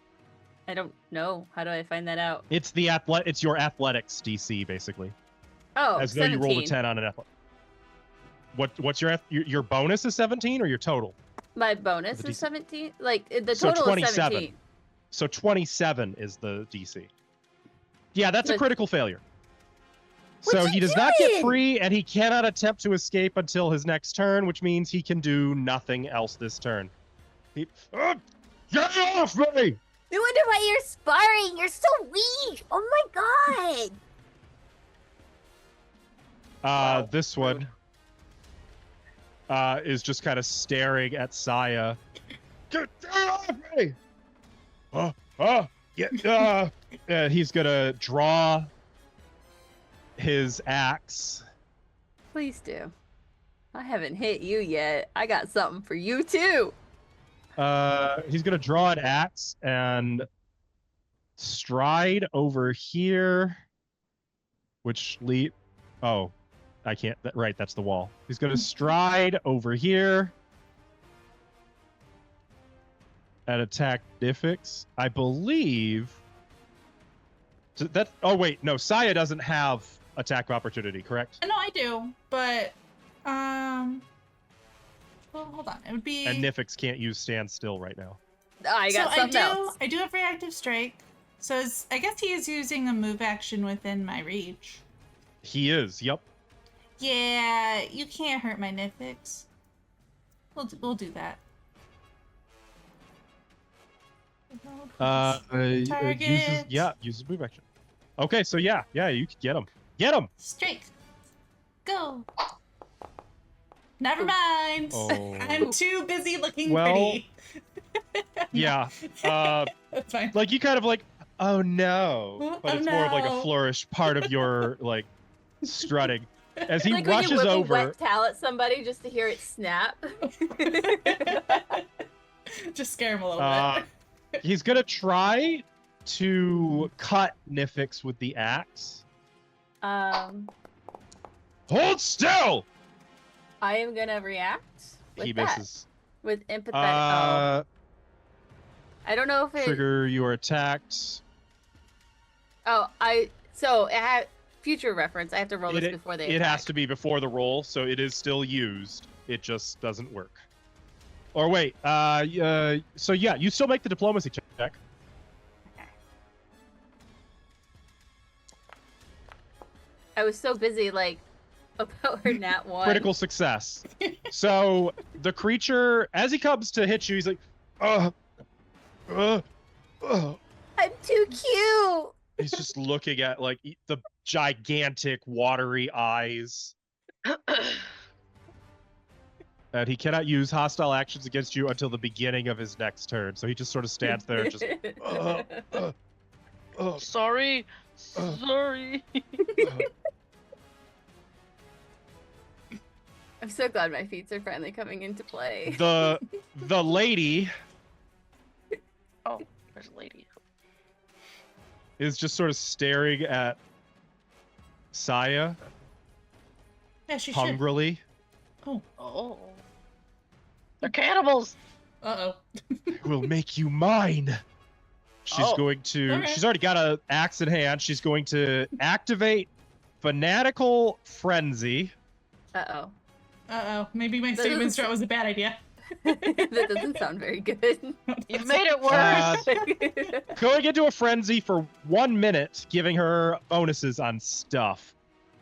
[SPEAKER 2] I don't know. How do I find that out?
[SPEAKER 1] It's it's your athletics DC basically.
[SPEAKER 2] Oh,
[SPEAKER 1] As though you rolled a
[SPEAKER 2] 17.
[SPEAKER 1] 10 on an athletic. What's your bonus is 17 or your total?
[SPEAKER 2] My bonus
[SPEAKER 1] The
[SPEAKER 2] is
[SPEAKER 1] DC.
[SPEAKER 2] 17. Like the
[SPEAKER 1] So
[SPEAKER 2] total is
[SPEAKER 1] 27.
[SPEAKER 2] 17.
[SPEAKER 1] So 27 is the DC. Yeah, that's a
[SPEAKER 2] But-
[SPEAKER 1] critical failure.
[SPEAKER 2] What
[SPEAKER 1] So
[SPEAKER 2] you
[SPEAKER 1] he does not get
[SPEAKER 2] doing?
[SPEAKER 1] free, and he cannot attempt to escape until his next turn, which means he can do nothing else this turn. Get off me!
[SPEAKER 7] No wonder why you're sparring. You're so weak. Oh my god.
[SPEAKER 4] Wow,
[SPEAKER 1] This one is just kind of staring at Saya. Get off me! He's gonna draw his axe.
[SPEAKER 2] Please do. I haven't hit you yet. I got something for you too.
[SPEAKER 1] He's gonna draw an axe and stride over here, which oh, I can't. Right, that's the wall. He's gonna stride over here and attack Nifix. I believe. Oh wait, no. Saya doesn't have attack of opportunity, correct?
[SPEAKER 3] No, I do, but well, hold on. It would be.
[SPEAKER 1] And Nifix can't use stand still right now.
[SPEAKER 2] I got something else.
[SPEAKER 3] I do have reactive strike. So I guess he is using a move action within my reach.
[SPEAKER 1] He is. Yep.
[SPEAKER 3] Yeah, you can't hurt my Nifix. We'll do that.
[SPEAKER 1] Uses move action. Okay, so yeah, you can get him. Get him.
[SPEAKER 3] Strike. Go. Never mind.
[SPEAKER 1] Oh.
[SPEAKER 3] I'm too busy looking
[SPEAKER 1] Well,
[SPEAKER 3] pretty.
[SPEAKER 1] Yeah.
[SPEAKER 3] That's fine.
[SPEAKER 1] Like you kind of like, oh no, but
[SPEAKER 3] Oh,
[SPEAKER 1] it's more of like a
[SPEAKER 3] no.
[SPEAKER 1] flourish, part of your like strutting. As he
[SPEAKER 2] Like when you
[SPEAKER 1] rushes
[SPEAKER 2] whip a
[SPEAKER 1] over,
[SPEAKER 2] wet towel at somebody just to hear it snap.
[SPEAKER 3] Just scare him a little bit.
[SPEAKER 1] he's gonna try to cut Nifix with the axe. Hold still.
[SPEAKER 2] I am gonna react with
[SPEAKER 1] He
[SPEAKER 2] that.
[SPEAKER 1] misses.
[SPEAKER 2] With empathetic. I don't know if it.
[SPEAKER 1] Trigger, you are attacked.
[SPEAKER 2] So it had future reference. I have to roll this before they.
[SPEAKER 1] It
[SPEAKER 2] attack.
[SPEAKER 1] has to be before the roll, so it is still used. It just doesn't work. Or wait, so yeah, you still make the diplomacy check.
[SPEAKER 2] Okay. I was so busy like about her nat 1.
[SPEAKER 1] Critical success. So the creature, as he comes to hit you, he's like,
[SPEAKER 7] I'm too cute.
[SPEAKER 1] He's just looking at like the gigantic watery eyes. And he cannot use hostile actions against you until the beginning of his next turn. So he just sort of stands there and just
[SPEAKER 4] Sorry. Sorry.
[SPEAKER 2] I'm so glad my feats are finally coming into play.
[SPEAKER 1] the lady
[SPEAKER 4] Oh, there's a lady.
[SPEAKER 1] is just sort of staring at Saya
[SPEAKER 3] Yeah, she should.
[SPEAKER 1] hungrily.
[SPEAKER 4] Oh. They're cannibals.
[SPEAKER 3] Uh-oh.
[SPEAKER 1] Will make you mine. She's
[SPEAKER 4] Oh,
[SPEAKER 1] going to.
[SPEAKER 3] okay.
[SPEAKER 1] She's already got an axe in hand. She's going to activate Fanatical Frenzy.
[SPEAKER 2] Uh-oh.
[SPEAKER 3] Uh-oh. Maybe my statement strat was a bad idea.
[SPEAKER 2] That doesn't sound very good.
[SPEAKER 4] You've made it worse.
[SPEAKER 1] Going into a frenzy for 1 minute, giving her bonuses on stuff.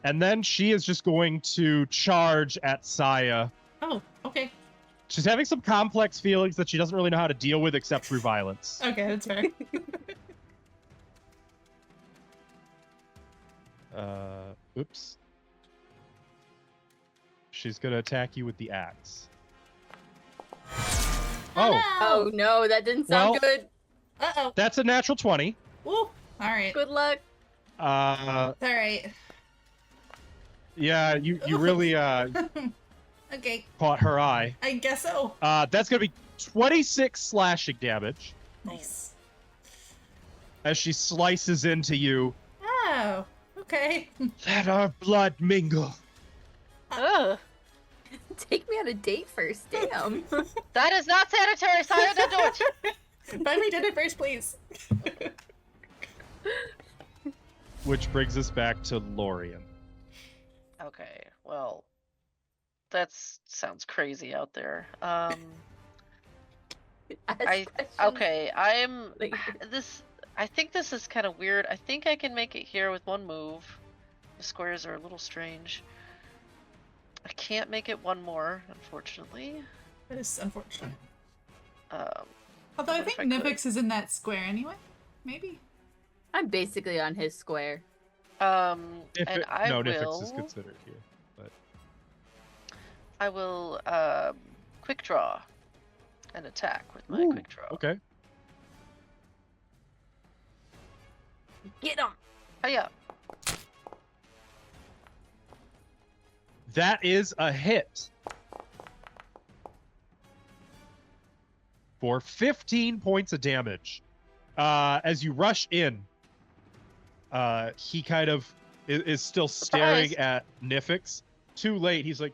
[SPEAKER 1] And then she is just going to charge at Saya.
[SPEAKER 3] Oh, okay.
[SPEAKER 1] She's having some complex feelings that she doesn't really know how to deal with except through violence.
[SPEAKER 3] Okay, that's fair.
[SPEAKER 1] Oops. She's gonna attack you with the axe. Oh,
[SPEAKER 2] Oh no, that didn't sound
[SPEAKER 1] Well-
[SPEAKER 2] good.
[SPEAKER 3] Uh-oh.
[SPEAKER 1] that's a natural 20.
[SPEAKER 3] Woo. All right.
[SPEAKER 2] Good luck.
[SPEAKER 3] All right.
[SPEAKER 1] Yeah, you really
[SPEAKER 3] Okay.
[SPEAKER 1] caught her eye.
[SPEAKER 3] I guess so.
[SPEAKER 1] That's gonna be 26 slashing damage
[SPEAKER 3] Nice.
[SPEAKER 1] as she slices into you.
[SPEAKER 3] Oh, okay.
[SPEAKER 1] Let our blood mingle.
[SPEAKER 4] Ugh.
[SPEAKER 2] Take me on a date first, damn.
[SPEAKER 4] That is not sanitary, Saya. Don't do it.
[SPEAKER 3] Buy me dinner first, please.
[SPEAKER 1] Which brings us back to Lorien.
[SPEAKER 4] Okay, well, that sounds crazy out there.
[SPEAKER 2] Ask questions.
[SPEAKER 4] Okay, I'm
[SPEAKER 2] Like-
[SPEAKER 4] this. I think this is kind of weird. I think I can make it here with one move. The squares are a little strange. I can't make it one more, unfortunately.
[SPEAKER 3] That is unfortunate.
[SPEAKER 4] Um,
[SPEAKER 3] Although I
[SPEAKER 4] what if
[SPEAKER 3] think
[SPEAKER 4] I could?
[SPEAKER 3] Nivix is in that square anyway. Maybe.
[SPEAKER 2] I'm basically on his square.
[SPEAKER 4] and I
[SPEAKER 1] Nifix is
[SPEAKER 4] will.
[SPEAKER 1] considered here, but
[SPEAKER 4] I will quick draw and attack with my
[SPEAKER 1] Ooh,
[SPEAKER 4] quick draw.
[SPEAKER 1] okay.
[SPEAKER 2] Get him!
[SPEAKER 4] Hiya.
[SPEAKER 1] That is a hit. For 15 points of damage. As you rush in, he kind of is still staring
[SPEAKER 4] Surprise.
[SPEAKER 1] at Nifix. Too late. He's like,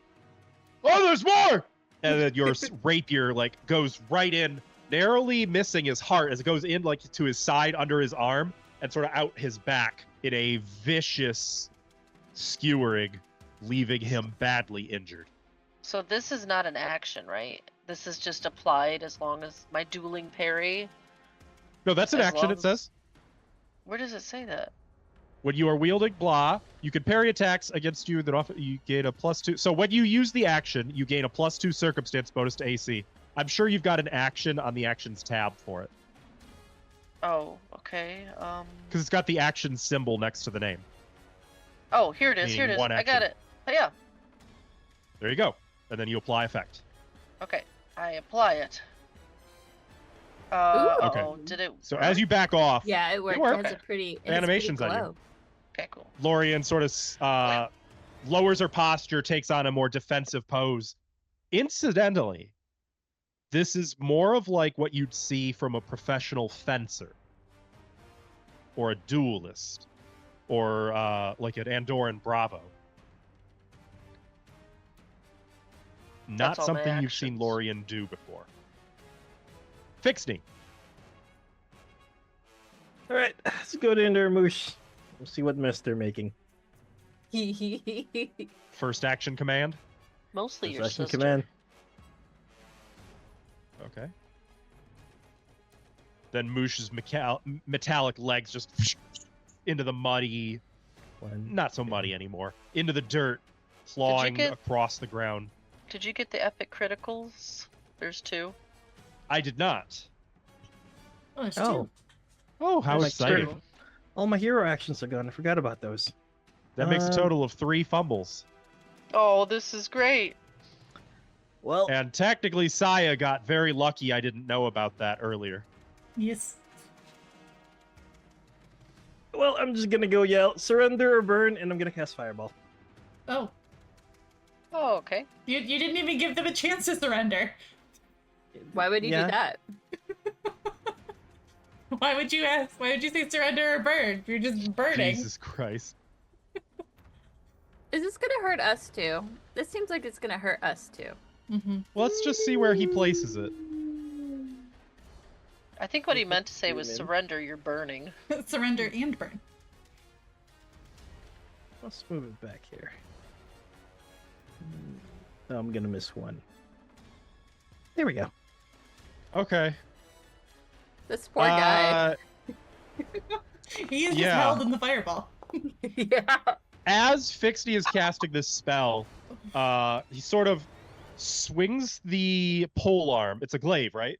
[SPEAKER 1] "Oh, there's more!" And then your rapier like goes right in, narrowly missing his heart as it goes in like to his side under his arm and sort of out his back in a vicious skewering, leaving him badly injured.
[SPEAKER 4] So this is not an action, right? This is just applied as long as my dueling parry.
[SPEAKER 1] No, that's an
[SPEAKER 4] As
[SPEAKER 1] action,
[SPEAKER 4] long
[SPEAKER 1] it says.
[SPEAKER 4] Where does it say that?
[SPEAKER 1] When you are wielding blah, you can parry attacks against you that often you gain a +2. So when you use the action, you gain a +2 circumstance bonus to AC. I'm sure you've got an action on the actions tab for it.
[SPEAKER 4] Oh, okay.
[SPEAKER 1] Because it's got the action symbol next to the name.
[SPEAKER 4] Oh, here it is. Here it
[SPEAKER 1] Meaning
[SPEAKER 4] is.
[SPEAKER 1] one
[SPEAKER 4] I got
[SPEAKER 1] action.
[SPEAKER 4] it. Hiya.
[SPEAKER 1] There you go. And then you apply effect.
[SPEAKER 4] Okay, I apply it.
[SPEAKER 2] Ooh.
[SPEAKER 1] Okay.
[SPEAKER 4] Uh-oh, did it?
[SPEAKER 1] So as you back off,
[SPEAKER 2] Yeah, it worked.
[SPEAKER 1] worked.
[SPEAKER 2] It has a pretty it
[SPEAKER 1] The
[SPEAKER 2] has a
[SPEAKER 1] animation's
[SPEAKER 2] pretty
[SPEAKER 1] on you.
[SPEAKER 2] glow.
[SPEAKER 4] Okay, cool.
[SPEAKER 1] Lorien sort of lowers her posture, takes on a more defensive pose. Incidentally, this is more of like what you'd see from a professional fencer or a duelist or like an Andorran Bravo. Not
[SPEAKER 4] That's all my
[SPEAKER 1] something you've seen
[SPEAKER 4] actions.
[SPEAKER 1] Lorien do before. Fixney.
[SPEAKER 5] All right, let's go to Indermoosh. We'll see what mess they're making.
[SPEAKER 1] First action command.
[SPEAKER 4] Mostly your
[SPEAKER 5] Possession
[SPEAKER 4] sister.
[SPEAKER 5] command.
[SPEAKER 1] Okay. Then Moosh's metallic legs just into the muddy,
[SPEAKER 5] One.
[SPEAKER 1] not so muddy anymore, into the dirt, clawing
[SPEAKER 4] get-
[SPEAKER 1] across the ground.
[SPEAKER 4] Did you get the epic criticals? There's 2.
[SPEAKER 1] I did not.
[SPEAKER 3] Oh, there's
[SPEAKER 5] Oh,
[SPEAKER 3] two.
[SPEAKER 1] Oh, how
[SPEAKER 5] my
[SPEAKER 1] exciting.
[SPEAKER 5] turn. All my hero actions are gone. I forgot about those.
[SPEAKER 1] That makes a total of 3 fumbles.
[SPEAKER 4] Oh, this is great.
[SPEAKER 5] Well,
[SPEAKER 1] And technically, Saya got very lucky I didn't know about that earlier.
[SPEAKER 3] Yes.
[SPEAKER 5] I'm just gonna go yell, surrender or burn, and I'm gonna cast Fireball.
[SPEAKER 3] Oh,
[SPEAKER 4] Oh, okay.
[SPEAKER 3] you didn't even give them a chance to surrender.
[SPEAKER 2] Why would you
[SPEAKER 5] Yeah.
[SPEAKER 2] do that?
[SPEAKER 3] Why would you ask? Why would you say surrender or burn? You're just burning.
[SPEAKER 1] Jesus Christ.
[SPEAKER 2] Is this gonna hurt us too? This seems like it's gonna hurt us too.
[SPEAKER 3] Mm-hmm.
[SPEAKER 1] Let's just see where he places it.
[SPEAKER 4] I think what he meant to say was
[SPEAKER 5] Human.
[SPEAKER 4] surrender, you're burning.
[SPEAKER 3] Surrender and burn.
[SPEAKER 5] Let's move it back here. Oh, I'm gonna miss one. There we go.
[SPEAKER 1] Okay.
[SPEAKER 2] This poor guy.
[SPEAKER 3] He is just
[SPEAKER 1] Yeah.
[SPEAKER 3] held in the fireball.
[SPEAKER 2] Yeah.
[SPEAKER 1] As Fixney is casting this spell, he sort of swings the pole arm. It's a glaive, right?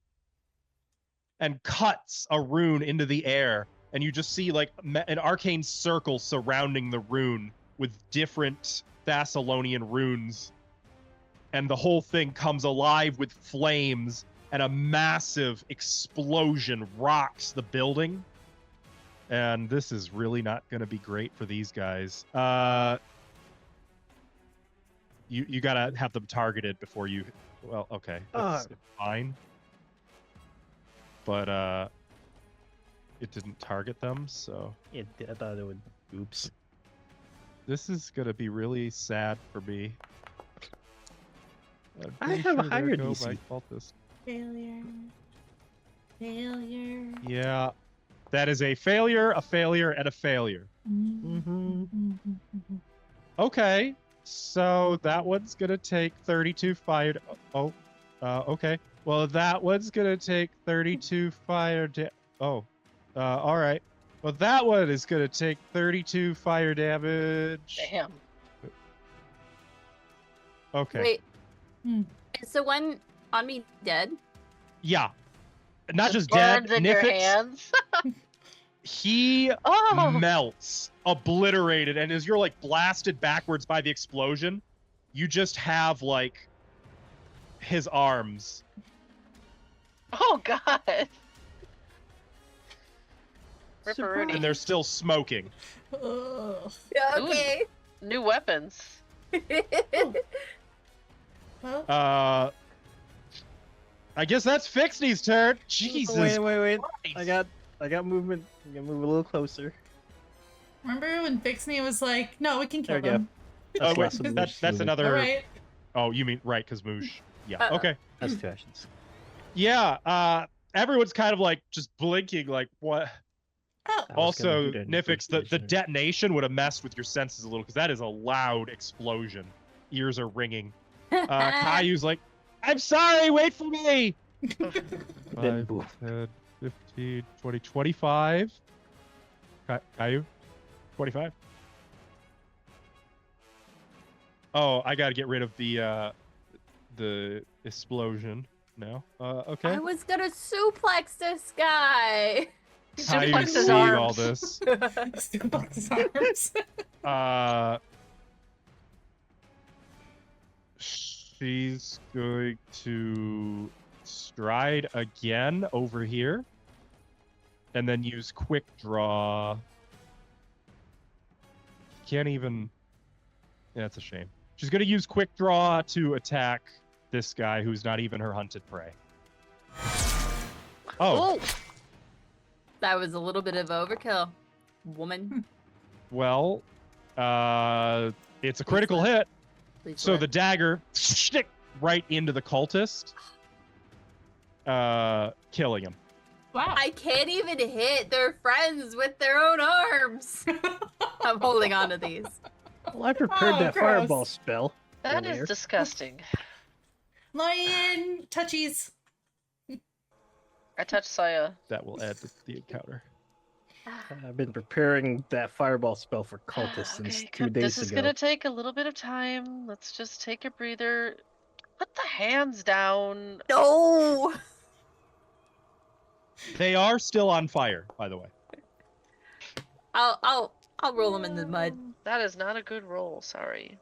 [SPEAKER 1] And cuts a rune into the air, and you just see like an arcane circle surrounding the rune with different Thassilonian runes, and the whole thing comes alive with flames, and a massive explosion rocks the building. And this is really not going to be great for these guys. You gotta have them targeted before you. Well, okay, that's fine. But it didn't target them, so
[SPEAKER 5] I thought it would. Oops.
[SPEAKER 1] this is gonna be really sad for me.
[SPEAKER 5] I have a higher
[SPEAKER 1] there go
[SPEAKER 5] DC.
[SPEAKER 1] my cultist.
[SPEAKER 3] Failure. Failure.
[SPEAKER 1] Yeah, that is a failure, and a failure. Okay, so that one's gonna take 32 fire. Okay. Well, that one's gonna take 32 fire. All right. Well, that one is gonna take 32 fire damage.
[SPEAKER 4] Damn.
[SPEAKER 1] Okay.
[SPEAKER 2] Wait.
[SPEAKER 3] Hmm.
[SPEAKER 2] Is the one on me dead?
[SPEAKER 1] Yeah. Not just dead.
[SPEAKER 4] Burns in your
[SPEAKER 1] Nifix,
[SPEAKER 4] hands.
[SPEAKER 1] he
[SPEAKER 4] Oh.
[SPEAKER 1] melts, obliterated, and as you're like blasted backwards by the explosion, you just have like his arms.
[SPEAKER 4] Oh God. Ripperoonie.
[SPEAKER 1] And they're still smoking.
[SPEAKER 3] Ugh.
[SPEAKER 2] Yeah,
[SPEAKER 4] Ooh.
[SPEAKER 2] okay.
[SPEAKER 4] New weapons.
[SPEAKER 3] Well,
[SPEAKER 1] I guess that's Fixnie's turn. Jesus.
[SPEAKER 5] Wait. I
[SPEAKER 1] Christ.
[SPEAKER 5] got movement. I'm gonna move a little closer.
[SPEAKER 3] remember when Fixney was like, "No, we can kill
[SPEAKER 5] There we go.
[SPEAKER 3] them."
[SPEAKER 1] Oh, wait,
[SPEAKER 5] less than
[SPEAKER 1] that's
[SPEAKER 5] movement.
[SPEAKER 1] another.
[SPEAKER 3] All right.
[SPEAKER 1] Oh, you mean right? Because Moosh. Yeah.
[SPEAKER 2] Uh-oh.
[SPEAKER 1] Okay.
[SPEAKER 5] That's 2 actions.
[SPEAKER 1] Yeah. Everyone's kind of like just blinking, like what?
[SPEAKER 3] Oh,
[SPEAKER 5] I was gonna
[SPEAKER 1] Also,
[SPEAKER 5] do that in
[SPEAKER 1] Nifix, the
[SPEAKER 5] investigation.
[SPEAKER 1] detonation would have messed with your senses a little because that is a loud explosion. Ears are ringing. Caillou's like, I'm sorry, wait for me.
[SPEAKER 5] Then boom.
[SPEAKER 1] 10, 15, 20, 25. Caillou? 25? Oh, I gotta get rid of the explosion now. Okay.
[SPEAKER 2] I was gonna suplex this guy.
[SPEAKER 1] Caillou
[SPEAKER 4] Suplex his
[SPEAKER 1] seeing all
[SPEAKER 4] arms.
[SPEAKER 1] this.
[SPEAKER 3] Suplex his arms.
[SPEAKER 1] She's going to stride again over here, and then use quick draw. Can't even. Yeah, that's a shame. She's going to use quick draw to attack this guy who's not even her hunted prey. Oh,
[SPEAKER 2] That was a little bit of overkill, woman.
[SPEAKER 1] well, it's a critical hit.
[SPEAKER 2] Please
[SPEAKER 1] So
[SPEAKER 2] work.
[SPEAKER 1] the dagger stick right into the cultist, killing him.
[SPEAKER 3] Wow.
[SPEAKER 2] I can't even hit their friends with their own arms. I'm holding on to these.
[SPEAKER 5] Well, I prepared
[SPEAKER 3] Oh,
[SPEAKER 5] that
[SPEAKER 3] gross.
[SPEAKER 5] fireball spell.
[SPEAKER 4] That
[SPEAKER 5] earlier.
[SPEAKER 4] is disgusting.
[SPEAKER 3] Lion touchies.
[SPEAKER 4] I touched Saya.
[SPEAKER 1] That will add to the encounter.
[SPEAKER 5] I've been preparing that fireball spell for cultists since 2 days
[SPEAKER 4] This is
[SPEAKER 5] ago.
[SPEAKER 4] gonna take a little bit of time. Let's just take a breather. Put the hands down.
[SPEAKER 2] No.
[SPEAKER 1] They are still on fire, by the way.
[SPEAKER 2] I'll roll them in the mud.
[SPEAKER 4] That is not a good roll. Sorry.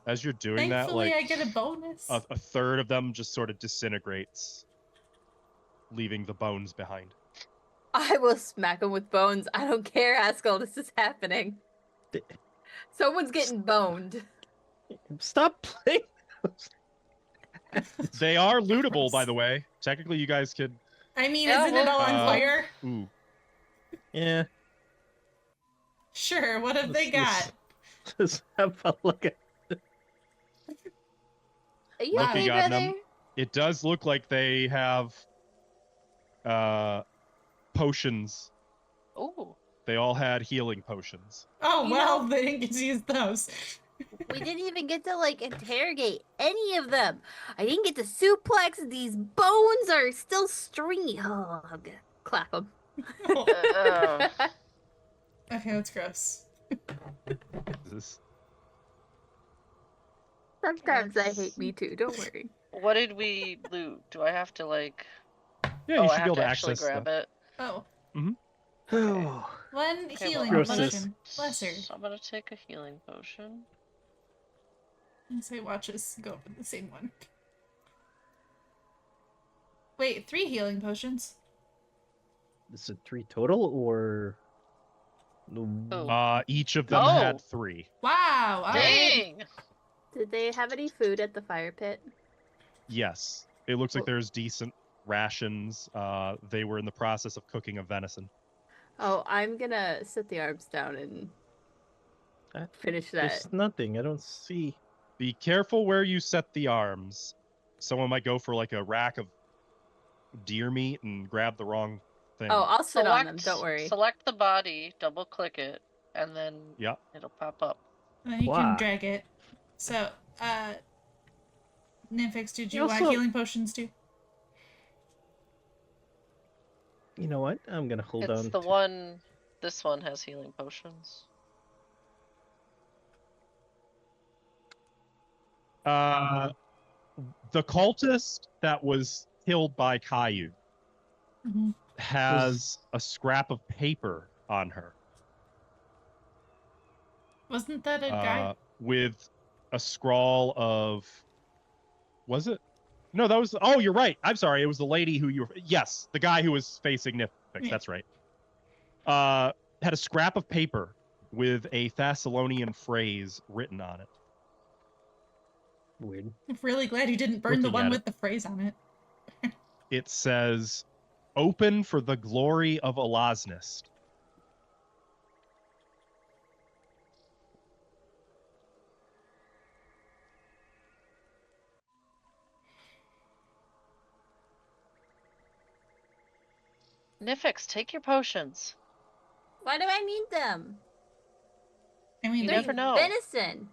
[SPEAKER 1] As you're doing that,
[SPEAKER 3] Thankfully,
[SPEAKER 1] like
[SPEAKER 3] I get a bonus.
[SPEAKER 1] a third of them just sort of disintegrates, leaving the bones behind.
[SPEAKER 2] I will smack them with bones. I don't care, Haskell. This is happening. Someone's getting boned.
[SPEAKER 5] Stop playing.
[SPEAKER 1] They are lootable, by the way. Technically, you guys could.
[SPEAKER 3] I mean,
[SPEAKER 4] Yeah,
[SPEAKER 3] isn't it all on
[SPEAKER 1] well,
[SPEAKER 3] fire?
[SPEAKER 1] Ooh,
[SPEAKER 5] Yeah.
[SPEAKER 3] Sure. What have they got?
[SPEAKER 5] Let's have a look at.
[SPEAKER 2] Are you
[SPEAKER 3] Wow.
[SPEAKER 2] okay,
[SPEAKER 1] Looking on
[SPEAKER 2] brother?
[SPEAKER 1] them. It does look like they have potions.
[SPEAKER 4] Ooh.
[SPEAKER 1] They all had healing potions.
[SPEAKER 3] Oh
[SPEAKER 2] You
[SPEAKER 3] well,
[SPEAKER 2] know-
[SPEAKER 3] they didn't get to use those.
[SPEAKER 2] We didn't even get to like interrogate any of them. I didn't get to suplex. These bones are still stringy. Oh, I'm gonna clap them.
[SPEAKER 4] Uh,
[SPEAKER 3] Okay, that's gross.
[SPEAKER 1] This-
[SPEAKER 2] Sometimes I hate me too. Don't worry.
[SPEAKER 4] what did we loot? Do I have to like?
[SPEAKER 1] Yeah,
[SPEAKER 4] oh,
[SPEAKER 1] you
[SPEAKER 4] I
[SPEAKER 1] should
[SPEAKER 4] have
[SPEAKER 1] be able
[SPEAKER 4] to
[SPEAKER 1] to
[SPEAKER 4] actually
[SPEAKER 1] access
[SPEAKER 4] grab
[SPEAKER 1] them.
[SPEAKER 4] it.
[SPEAKER 3] Oh, one
[SPEAKER 4] Okay,
[SPEAKER 3] healing
[SPEAKER 4] well,
[SPEAKER 5] Gross.
[SPEAKER 3] potion. Lesser.
[SPEAKER 4] So I'm gonna take a healing potion.
[SPEAKER 3] And say, watch us go for the same one. Wait, 3 healing potions.
[SPEAKER 5] Is it 3 total or?
[SPEAKER 4] Oh.
[SPEAKER 1] Each of them
[SPEAKER 4] Oh.
[SPEAKER 1] had 3.
[SPEAKER 3] Wow. All right.
[SPEAKER 4] Dang!
[SPEAKER 2] Did they have any food at the fire pit?
[SPEAKER 1] Yes, it looks like there's decent rations. They were in the process of cooking a venison.
[SPEAKER 2] Oh, I'm gonna set the arms down and finish that.
[SPEAKER 5] There's nothing. I don't see.
[SPEAKER 1] Be careful where you set the arms. someone might go for like a rack of deer meat and grab the wrong thing.
[SPEAKER 2] Oh, I'll sit on them. Don't worry.
[SPEAKER 4] Select the body, double click it, and then it'll pop up.
[SPEAKER 3] And then you can drag it. So, Nymphix, did you want healing potions too?
[SPEAKER 5] You know what? I'm gonna hold on.
[SPEAKER 4] It's the one. This one has healing potions.
[SPEAKER 1] The cultist that was killed by Caillou has a scrap of paper on her.
[SPEAKER 3] Wasn't that a guy?
[SPEAKER 1] With a scrawl of... Was it? No, that was... Oh, you're right. I'm sorry. It was the lady who you were... Yes, the guy who was facing Nifix. Yeah. That's right. Had a scrap of paper with a Thassilonian phrase written on it.
[SPEAKER 5] Weird.
[SPEAKER 3] I'm really glad you didn't burn the one with the phrase on it.
[SPEAKER 1] It says, "Open for the glory of Elosnist."
[SPEAKER 4] Nifix, take your potions.
[SPEAKER 2] Why do I need them?
[SPEAKER 3] I mean,
[SPEAKER 4] you never know.
[SPEAKER 2] Venison.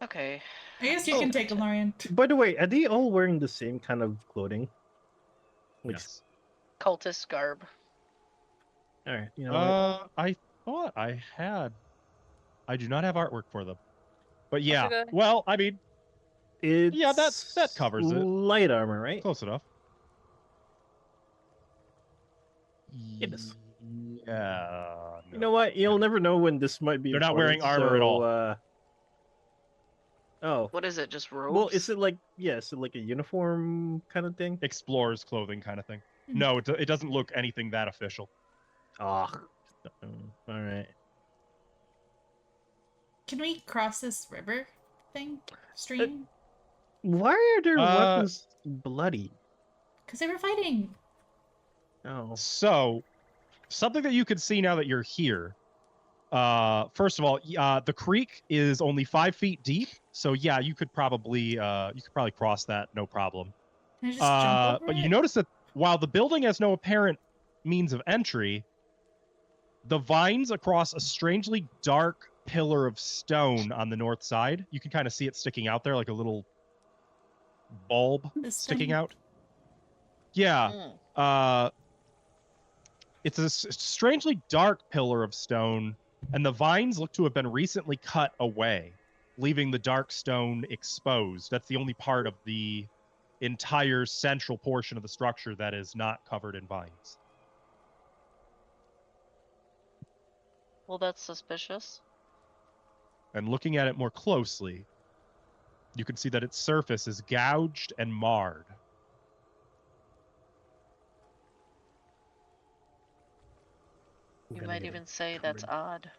[SPEAKER 4] Okay.
[SPEAKER 3] I guess you can take them, Lorian.
[SPEAKER 5] By the way, are they all wearing the same kind of clothing?
[SPEAKER 1] Yes.
[SPEAKER 4] Cultist garb.
[SPEAKER 5] All right. You know
[SPEAKER 1] I thought I had. I do not have artwork for them. But yeah. Well, I mean, that covers it.
[SPEAKER 5] Light armor, right?
[SPEAKER 1] Close enough.
[SPEAKER 5] Yes.
[SPEAKER 1] Yeah. No.
[SPEAKER 5] You know what? You'll never know when this might be.
[SPEAKER 1] They're not wearing armor at all.
[SPEAKER 5] Oh.
[SPEAKER 4] What is it? Just robes?
[SPEAKER 5] Well, is it like is it like a uniform kind of thing?
[SPEAKER 1] Explorer's clothing kind of thing. No, it doesn't look anything that official.
[SPEAKER 5] Ah. All right.
[SPEAKER 3] Can we cross this river stream?
[SPEAKER 5] Why are their weapons bloody?
[SPEAKER 3] Because they were fighting.
[SPEAKER 5] Oh.
[SPEAKER 1] So, something that you can see now that you're here. First of all, the creek is only 5 feet deep, so yeah, you could probably cross that, no problem.
[SPEAKER 3] Can I just jump over
[SPEAKER 1] but
[SPEAKER 3] it?
[SPEAKER 1] you notice that while the building has no apparent means of entry, the vines across a strangely dark pillar of stone on the north side, you can kind of see it sticking out there like a little bulb sticking out. Yeah. It's a strangely dark pillar of stone, and the vines look to have been recently cut away, leaving the dark stone exposed. That's the only part of the entire central portion of the structure that is not covered in vines.
[SPEAKER 4] Well, that's suspicious.
[SPEAKER 1] And looking at it more closely, you can see that its surface is gouged and marred.
[SPEAKER 4] You might even say that's odd.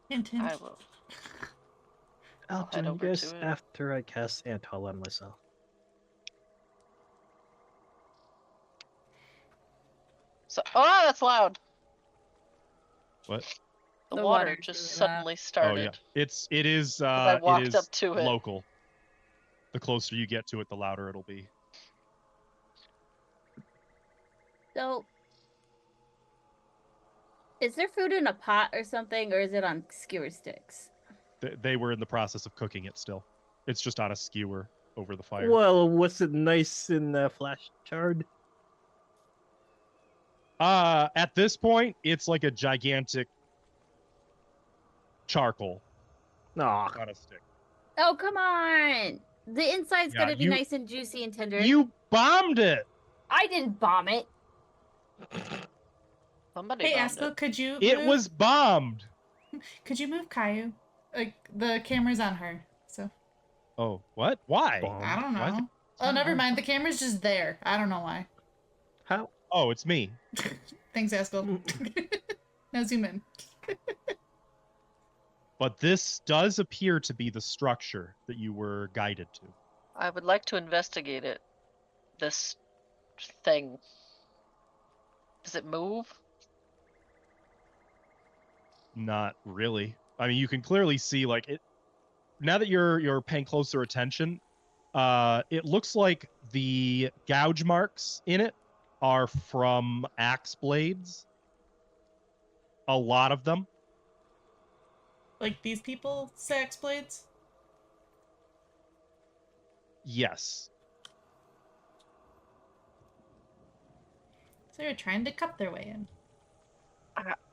[SPEAKER 3] Hint, hint.
[SPEAKER 4] I will.
[SPEAKER 5] I'll
[SPEAKER 4] head
[SPEAKER 5] do
[SPEAKER 4] over
[SPEAKER 5] this
[SPEAKER 4] to it.
[SPEAKER 5] after I cast Antal on myself.
[SPEAKER 4] So, oh, that's loud.
[SPEAKER 1] What?
[SPEAKER 4] The
[SPEAKER 2] The
[SPEAKER 4] water
[SPEAKER 2] water's
[SPEAKER 4] just
[SPEAKER 2] really loud.
[SPEAKER 4] suddenly started.
[SPEAKER 1] Oh yeah, it is.
[SPEAKER 4] I walked
[SPEAKER 1] it is
[SPEAKER 4] up to it.
[SPEAKER 1] local. The closer you get to it, the louder it'll be.
[SPEAKER 2] So, is there food in a pot or something, or is it on skewer sticks?
[SPEAKER 1] They were in the process of cooking it still. It's just on a skewer over the fire.
[SPEAKER 5] Well, was it nice and flash charred?
[SPEAKER 1] At this point, it's like a gigantic charcoal
[SPEAKER 5] Aw.
[SPEAKER 1] on a stick.
[SPEAKER 2] Oh, come on! The inside's
[SPEAKER 1] Yeah,
[SPEAKER 2] gonna be nice and juicy and tender.
[SPEAKER 1] You bombed it!
[SPEAKER 2] I didn't bomb it.
[SPEAKER 4] Somebody
[SPEAKER 3] Hey,
[SPEAKER 4] bombed
[SPEAKER 3] Asko,
[SPEAKER 4] it.
[SPEAKER 3] could you
[SPEAKER 1] It
[SPEAKER 3] move,
[SPEAKER 1] was bombed!
[SPEAKER 3] could you move Caillou? Like, the camera's on her, so.
[SPEAKER 1] Oh, what? Why?
[SPEAKER 3] I don't
[SPEAKER 1] Why is
[SPEAKER 3] know. Oh, never mind. The camera's just there. I don't know why.
[SPEAKER 5] How?
[SPEAKER 1] Oh, it's me.
[SPEAKER 3] Thanks, Asko. Now zoom in.
[SPEAKER 1] But this does appear to be the structure that you were guided to.
[SPEAKER 4] I would like to investigate it. This thing. Does it move?
[SPEAKER 1] Not really. I mean, you can clearly see like it. Now that you're paying closer attention, it looks like the gouge marks in it are from axe blades. A lot of them.
[SPEAKER 3] Like these people, sex blades?
[SPEAKER 1] Yes.
[SPEAKER 3] So they're trying to cut their way in.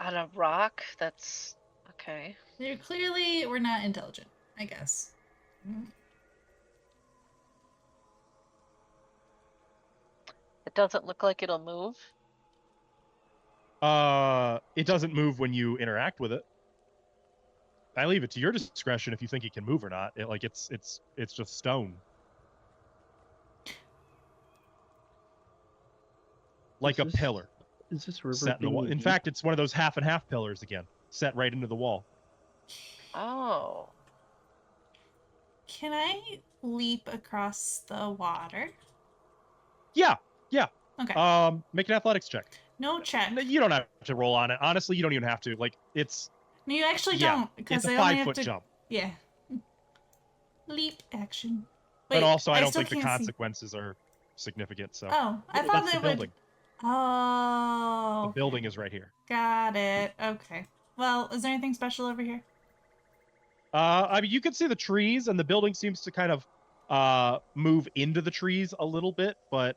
[SPEAKER 4] On a rock? That's okay.
[SPEAKER 3] They clearly were not intelligent, I guess.
[SPEAKER 4] It doesn't look like it'll move.
[SPEAKER 1] It doesn't move when you interact with it. I leave it to your discretion if you think it can move or not. It's just stone. Like a pillar.
[SPEAKER 5] Is this river
[SPEAKER 1] Set in the wall. In fact, it's one of those half and half pillars again, set right into the wall.
[SPEAKER 4] Oh.
[SPEAKER 3] Can I leap across the water?
[SPEAKER 1] Yeah.
[SPEAKER 3] Okay.
[SPEAKER 1] Make an athletics check.
[SPEAKER 3] No check.
[SPEAKER 1] You don't have to roll on it. Honestly, you don't even have to. Like, it's...
[SPEAKER 3] No, you actually
[SPEAKER 1] Yeah,
[SPEAKER 3] don't. Because
[SPEAKER 1] it's a
[SPEAKER 3] I only
[SPEAKER 1] 5
[SPEAKER 3] have
[SPEAKER 1] foot
[SPEAKER 3] to...
[SPEAKER 1] jump.
[SPEAKER 3] Yeah. Leap action.
[SPEAKER 1] But also, I don't
[SPEAKER 3] still
[SPEAKER 1] think the
[SPEAKER 3] can't see.
[SPEAKER 1] consequences are significant, so...
[SPEAKER 3] Oh, I
[SPEAKER 1] Well,
[SPEAKER 3] thought
[SPEAKER 1] that's
[SPEAKER 3] they
[SPEAKER 1] the building.
[SPEAKER 3] would... Oh.
[SPEAKER 1] The building is right here.
[SPEAKER 3] Got it. Okay. Well, is there anything special over here?
[SPEAKER 1] I mean, you can see the trees, and the building seems to kind of move into the trees a little bit, but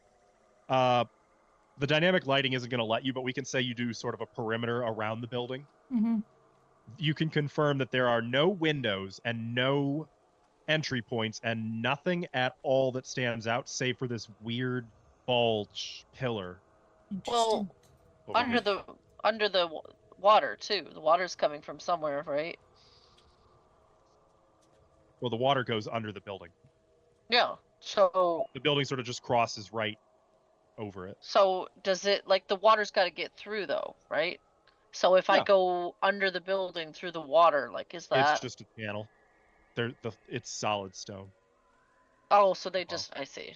[SPEAKER 1] the dynamic lighting isn't going to let you, but we can say you do sort of a perimeter around the building.
[SPEAKER 3] Mm-hmm.
[SPEAKER 1] You can confirm that there are no windows and no entry points and nothing at all that stands out, save for this weird bulge pillar.
[SPEAKER 4] Well, under the water too. The water's coming from somewhere, right?
[SPEAKER 1] Well, the water goes under the building.
[SPEAKER 4] Yeah. So
[SPEAKER 1] The building sort of just crosses right over it.
[SPEAKER 4] So does it, like, the water's got to get through though, right? So if I
[SPEAKER 1] Yeah.
[SPEAKER 4] go under the building through the water, like, is that?
[SPEAKER 1] It's just a channel. It's solid stone.
[SPEAKER 4] Oh, so they just, I see.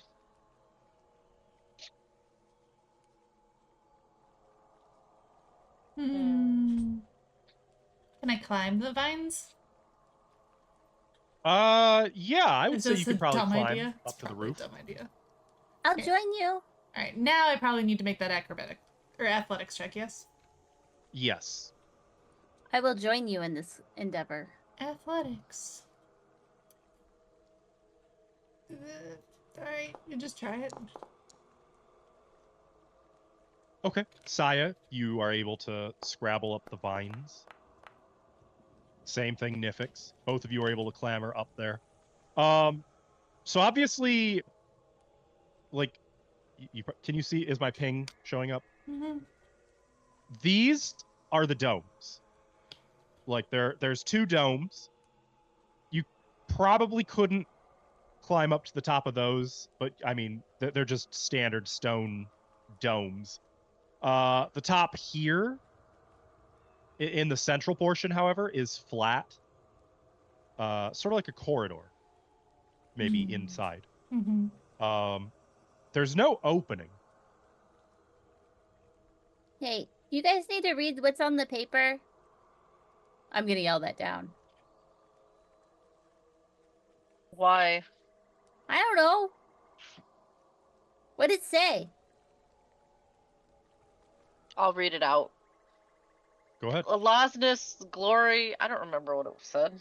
[SPEAKER 3] Hmm. Can I climb the vines?
[SPEAKER 1] Yeah, I would
[SPEAKER 3] Is
[SPEAKER 1] say
[SPEAKER 3] this
[SPEAKER 1] you could
[SPEAKER 3] a
[SPEAKER 1] probably
[SPEAKER 3] dumb
[SPEAKER 1] climb
[SPEAKER 3] idea?
[SPEAKER 1] up
[SPEAKER 3] It's
[SPEAKER 1] to the
[SPEAKER 3] probably a
[SPEAKER 1] roof.
[SPEAKER 3] dumb idea.
[SPEAKER 7] I'll
[SPEAKER 3] Okay.
[SPEAKER 7] join you.
[SPEAKER 3] All right, now I probably need to make that acrobatic or athletics check. Yes.
[SPEAKER 1] Yes.
[SPEAKER 2] I will join you in this endeavor.
[SPEAKER 3] Athletics. All right, you just try it.
[SPEAKER 1] Okay. Saya, you are able to scrabble up the vines. Same thing, Nifix. Both of you are able to clamber up there. So obviously, like, can you see, is my ping showing up?
[SPEAKER 3] Mm-hmm.
[SPEAKER 1] These are the domes. Like, there's 2 domes. You probably couldn't climb up to the top of those, but I mean, they're just standard stone domes. The top here, in the central portion, however, is flat. Sort of like a corridor, maybe inside.
[SPEAKER 3] Mm-hmm.
[SPEAKER 1] There's no opening.
[SPEAKER 2] Hey, you guys need to read what's on the paper. I'm gonna yell that down.
[SPEAKER 4] Why?
[SPEAKER 2] I don't know. What'd it say?
[SPEAKER 4] I'll read it out.
[SPEAKER 1] Go ahead.
[SPEAKER 4] Elosness, glory. I don't remember what it said.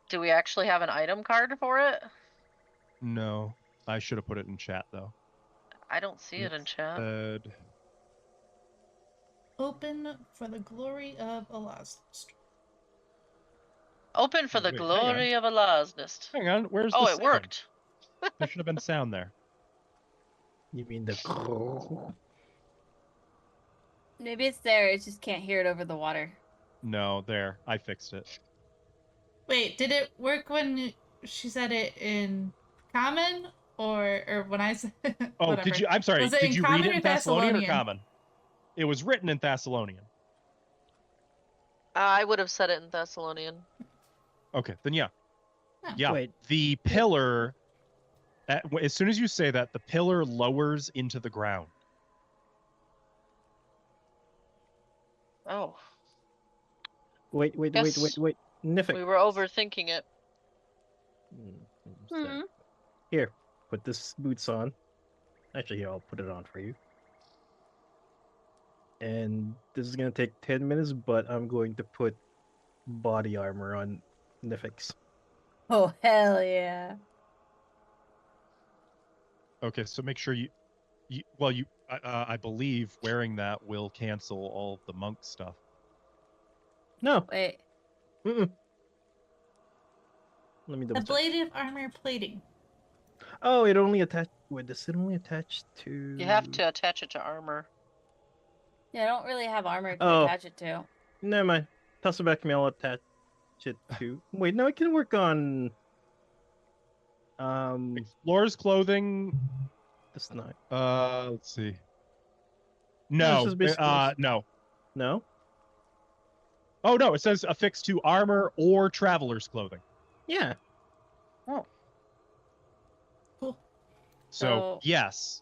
[SPEAKER 4] Do we actually have an item card for it?
[SPEAKER 1] No, I should have put it in chat though.
[SPEAKER 4] I don't see it in chat.
[SPEAKER 3] Open for the glory of Elosness.
[SPEAKER 4] Open for the
[SPEAKER 1] Wait,
[SPEAKER 4] glory of Elosness.
[SPEAKER 1] Hang on, where's
[SPEAKER 4] Oh,
[SPEAKER 1] the
[SPEAKER 4] it
[SPEAKER 1] sound?
[SPEAKER 4] worked.
[SPEAKER 1] There should have been sound there.
[SPEAKER 5] You mean the
[SPEAKER 2] Maybe it's there. It just can't hear it over the water.
[SPEAKER 1] No, there. I fixed it.
[SPEAKER 3] Wait, did it work when she said it in common or when I said?
[SPEAKER 1] Oh,
[SPEAKER 3] whatever.
[SPEAKER 1] did you? I'm sorry.
[SPEAKER 3] Was it
[SPEAKER 1] Did
[SPEAKER 3] in
[SPEAKER 1] you read
[SPEAKER 3] common
[SPEAKER 1] it in
[SPEAKER 3] or
[SPEAKER 1] Thessalonian or
[SPEAKER 3] Thessalonian?
[SPEAKER 1] common? It was written in Thessalonian.
[SPEAKER 4] I would have said it in Thessalonian.
[SPEAKER 1] Okay, then yeah.
[SPEAKER 3] Oh.
[SPEAKER 1] Yeah,
[SPEAKER 5] Wait.
[SPEAKER 1] the pillar, as soon as you say that, the pillar lowers into the ground.
[SPEAKER 4] Oh,
[SPEAKER 5] Wait.
[SPEAKER 4] Guess
[SPEAKER 5] Nifik.
[SPEAKER 4] we were overthinking it.
[SPEAKER 2] Hmm.
[SPEAKER 5] Here, put this boots on. Actually, here, I'll put it on for you. And this is gonna take 10 minutes, but I'm going to put body armor on Nifix.
[SPEAKER 2] Oh, hell yeah.
[SPEAKER 1] Okay, so make sure I believe wearing that will cancel all of the monk stuff.
[SPEAKER 5] No.
[SPEAKER 2] Wait.
[SPEAKER 5] Mm-mm. Let me double check.
[SPEAKER 3] Ablative armor plating.
[SPEAKER 5] Oh, it only attached. Wait, does it only attach to?
[SPEAKER 4] You have to attach it to armor.
[SPEAKER 2] Yeah, I don't really have armor to
[SPEAKER 5] Oh.
[SPEAKER 2] attach it to.
[SPEAKER 5] Never mind. Toss it back to me. I'll attach it to. Wait, no, it can work on.
[SPEAKER 1] Explorer's clothing.
[SPEAKER 5] That's not.
[SPEAKER 1] Let's see.
[SPEAKER 5] No, it's
[SPEAKER 1] No,
[SPEAKER 5] just basically-
[SPEAKER 1] no.
[SPEAKER 5] No.
[SPEAKER 1] Oh no, it says affixed to armor or traveler's clothing.
[SPEAKER 5] Yeah.
[SPEAKER 3] Cool.
[SPEAKER 1] So yes.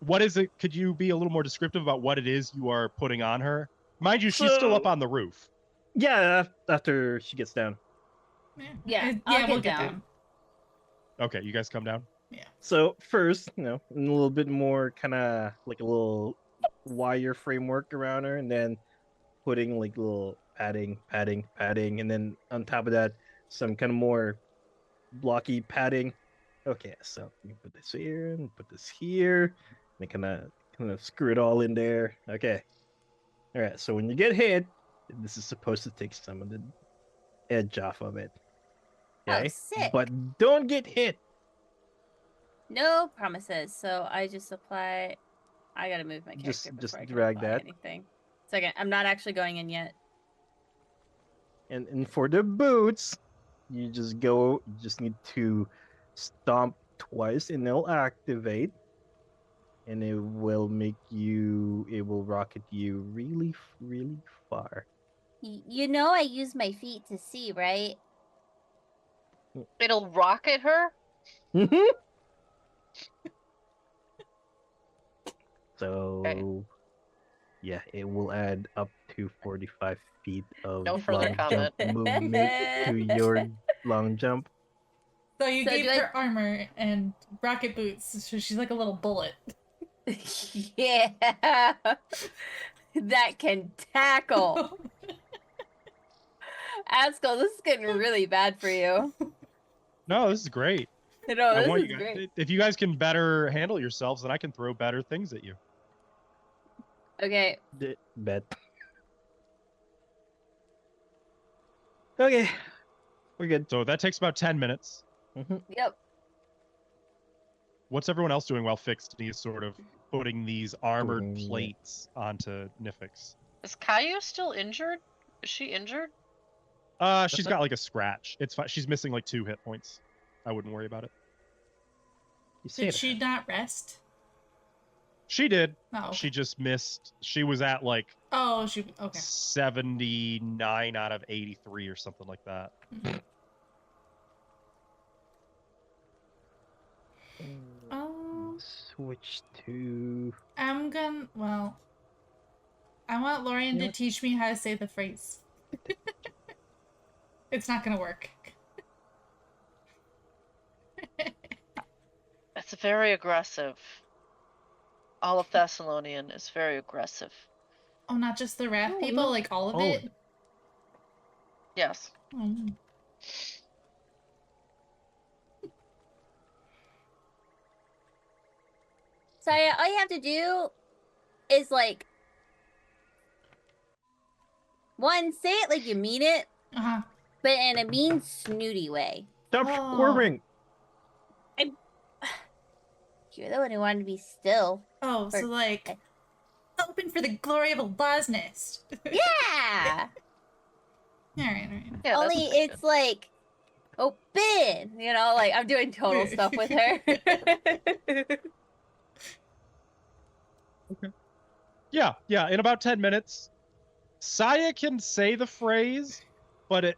[SPEAKER 1] What is it? Could you be a little more descriptive about what it is you are putting on her? Mind you, she's still up on the roof.
[SPEAKER 5] Yeah. After she gets down.
[SPEAKER 2] Yeah, I'll
[SPEAKER 3] we'll
[SPEAKER 2] get
[SPEAKER 3] get
[SPEAKER 2] down.
[SPEAKER 3] down.
[SPEAKER 1] Okay, you guys come down.
[SPEAKER 5] So first, a little bit more kind of like a little wire framework around her, and then putting like little padding, and then on top of that, some kind of more blocky padding. Okay, so you put this here and put this here, and kind of screw it all in there. Okay, all right. So when you get hit, this is supposed to take some of the edge off of it. Okay,
[SPEAKER 2] sick.
[SPEAKER 5] but don't get hit.
[SPEAKER 2] No promises. So I just apply. I gotta move my character
[SPEAKER 5] Just
[SPEAKER 2] before I can
[SPEAKER 5] drag
[SPEAKER 2] apply
[SPEAKER 5] that.
[SPEAKER 2] anything. Second, I'm not actually going in yet.
[SPEAKER 5] And for the boots, you just need to stomp twice and they'll activate. And it will rocket you really, really far.
[SPEAKER 7] You know I use my feet to see, right?
[SPEAKER 4] It'll rocket her?
[SPEAKER 5] So,
[SPEAKER 4] Okay.
[SPEAKER 5] yeah, it will add up to 45 feet of
[SPEAKER 4] No further
[SPEAKER 5] long
[SPEAKER 4] comment.
[SPEAKER 5] jump movement to your long jump.
[SPEAKER 3] So you
[SPEAKER 2] So
[SPEAKER 3] gave
[SPEAKER 2] do I-
[SPEAKER 3] her armor and rocket boots, so she's like a little bullet.
[SPEAKER 2] Yeah. That can tackle. Askel, this is getting really bad for you.
[SPEAKER 1] No, this is great.
[SPEAKER 2] No,
[SPEAKER 1] I
[SPEAKER 2] this
[SPEAKER 1] want
[SPEAKER 2] is
[SPEAKER 1] you guys,
[SPEAKER 2] great.
[SPEAKER 1] if you guys can better handle yourselves, then I can throw better things at you.
[SPEAKER 2] Okay,
[SPEAKER 5] Bet. Okay, we're good.
[SPEAKER 1] So that takes about 10 minutes.
[SPEAKER 2] yep.
[SPEAKER 1] What's everyone else doing while Fixed is sort of putting these armored
[SPEAKER 5] Putting it-
[SPEAKER 1] plates onto Nifix?
[SPEAKER 4] Is Caillou still injured? Is she injured?
[SPEAKER 1] She's got like a scratch. It's fine. She's missing like 2 hit points. I wouldn't worry about it.
[SPEAKER 5] You say
[SPEAKER 3] Did
[SPEAKER 5] it.
[SPEAKER 3] she not rest?
[SPEAKER 1] She did.
[SPEAKER 3] Oh.
[SPEAKER 1] She just missed. She was at like
[SPEAKER 3] Oh, she. Okay.
[SPEAKER 1] 79 out of 83 or something like that.
[SPEAKER 5] Switch to.
[SPEAKER 3] Well, I want Lorian
[SPEAKER 5] You know
[SPEAKER 3] to
[SPEAKER 5] what?
[SPEAKER 3] teach me how to say the phrase. It's not gonna work.
[SPEAKER 4] It's very aggressive. All of Thassilonian is very aggressive.
[SPEAKER 3] Oh, not just the rat
[SPEAKER 5] No,
[SPEAKER 3] people,
[SPEAKER 5] no,
[SPEAKER 3] like all of
[SPEAKER 5] all of
[SPEAKER 3] it?
[SPEAKER 5] it.
[SPEAKER 4] Yes.
[SPEAKER 3] Mm.
[SPEAKER 7] So yeah, all you have to do is like one, say it like you mean it,
[SPEAKER 3] Uh-huh.
[SPEAKER 7] but in a mean, snooty way.
[SPEAKER 5] Stop
[SPEAKER 3] Oh.
[SPEAKER 5] squirming!
[SPEAKER 7] You're the one who wanted to be still.
[SPEAKER 3] Oh, so
[SPEAKER 7] Or-
[SPEAKER 3] like, open for the glory of a law's nest.
[SPEAKER 7] Yeah.
[SPEAKER 3] Alright.
[SPEAKER 4] Yeah,
[SPEAKER 7] Only
[SPEAKER 4] that's pretty
[SPEAKER 7] it's like open. You know, like I'm doing total stuff with her.
[SPEAKER 1] Yeah. In about 10 minutes, Saya can say the phrase, but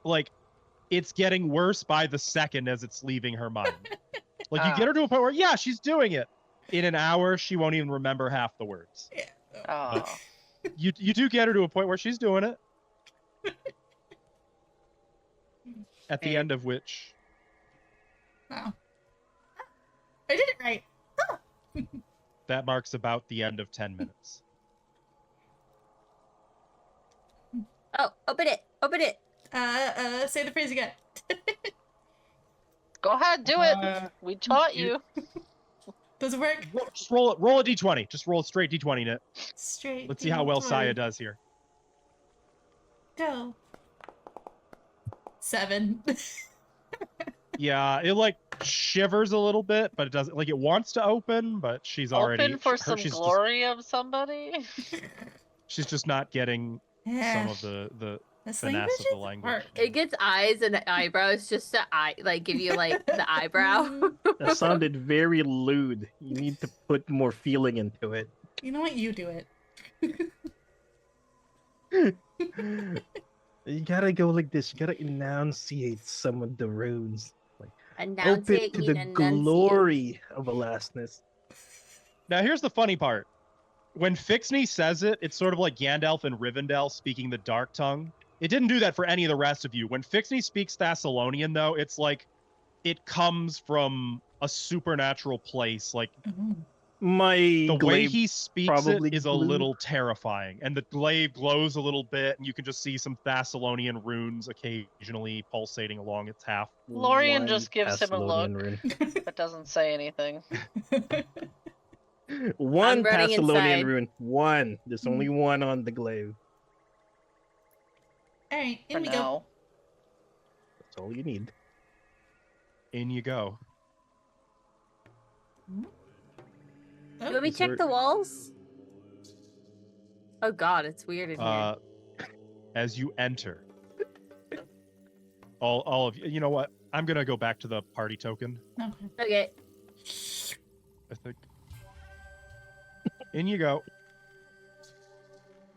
[SPEAKER 1] it's getting worse by the second as it's leaving her mind. Like you get her to a point where, yeah, she's doing it. In an hour, she won't even remember half the words.
[SPEAKER 4] Oh.
[SPEAKER 1] You do get her to a point where she's doing it. At the end of which,
[SPEAKER 3] No. I did it right.
[SPEAKER 1] that marks about the end of 10 minutes.
[SPEAKER 2] Oh, open it. Open it.
[SPEAKER 3] Say the phrase again.
[SPEAKER 4] Go ahead, do it. We taught you.
[SPEAKER 3] Does it work?
[SPEAKER 1] Just roll a d20. Just roll a straight d20, Nit.
[SPEAKER 3] Straight.
[SPEAKER 1] Let's see how well
[SPEAKER 3] D20.
[SPEAKER 1] Saya does here.
[SPEAKER 3] Go. 7.
[SPEAKER 1] Yeah, it like shivers a little bit, but it doesn't like it wants to open, but she's already
[SPEAKER 4] Open for some
[SPEAKER 1] she's
[SPEAKER 4] glory of somebody.
[SPEAKER 1] Just, she's just not getting some of the finesse of the language.
[SPEAKER 2] It gets eyes and eyebrows just to give you like the eyebrow.
[SPEAKER 5] That sounded very lewd. You need to put more feeling into it.
[SPEAKER 3] You know what? You do
[SPEAKER 5] You gotta go like this. You gotta enunciate some of the runes. Like, open
[SPEAKER 2] Enunciate,
[SPEAKER 5] to
[SPEAKER 2] you
[SPEAKER 5] the
[SPEAKER 2] enunciate.
[SPEAKER 5] glory of Alasness.
[SPEAKER 1] Now here's the funny part. When Fixney says it, it's sort of like Gandalf and Rivendell speaking the Dark Tongue. It didn't do that for any of the rest of you. When Fixney speaks Thassilonian, though, it's like it comes from a supernatural place. Like
[SPEAKER 5] My
[SPEAKER 1] the way
[SPEAKER 5] glaive
[SPEAKER 1] he speaks
[SPEAKER 5] probably
[SPEAKER 1] it is a
[SPEAKER 5] glue.
[SPEAKER 1] little terrifying, and the glaive glows a little bit, and you can just see some Thassilonian runes occasionally pulsating along its half.
[SPEAKER 4] Lorian
[SPEAKER 5] one
[SPEAKER 4] just gives him a
[SPEAKER 5] Thessalonian
[SPEAKER 4] look,
[SPEAKER 5] rune.
[SPEAKER 4] but doesn't say anything.
[SPEAKER 5] One
[SPEAKER 2] I'm running
[SPEAKER 5] Thessalonian
[SPEAKER 2] inside.
[SPEAKER 5] rune. One. There's only one on the glaive.
[SPEAKER 3] Alright,
[SPEAKER 4] For
[SPEAKER 3] in we go.
[SPEAKER 4] now.
[SPEAKER 5] That's all you need.
[SPEAKER 1] In you go.
[SPEAKER 2] Let me
[SPEAKER 5] Is
[SPEAKER 2] check
[SPEAKER 5] there-
[SPEAKER 2] the walls. Oh god, it's weird in here.
[SPEAKER 1] As you enter, all of you. You know what? I'm gonna go back to the party token.
[SPEAKER 3] Okay.
[SPEAKER 2] Okay.
[SPEAKER 1] I think. In you go.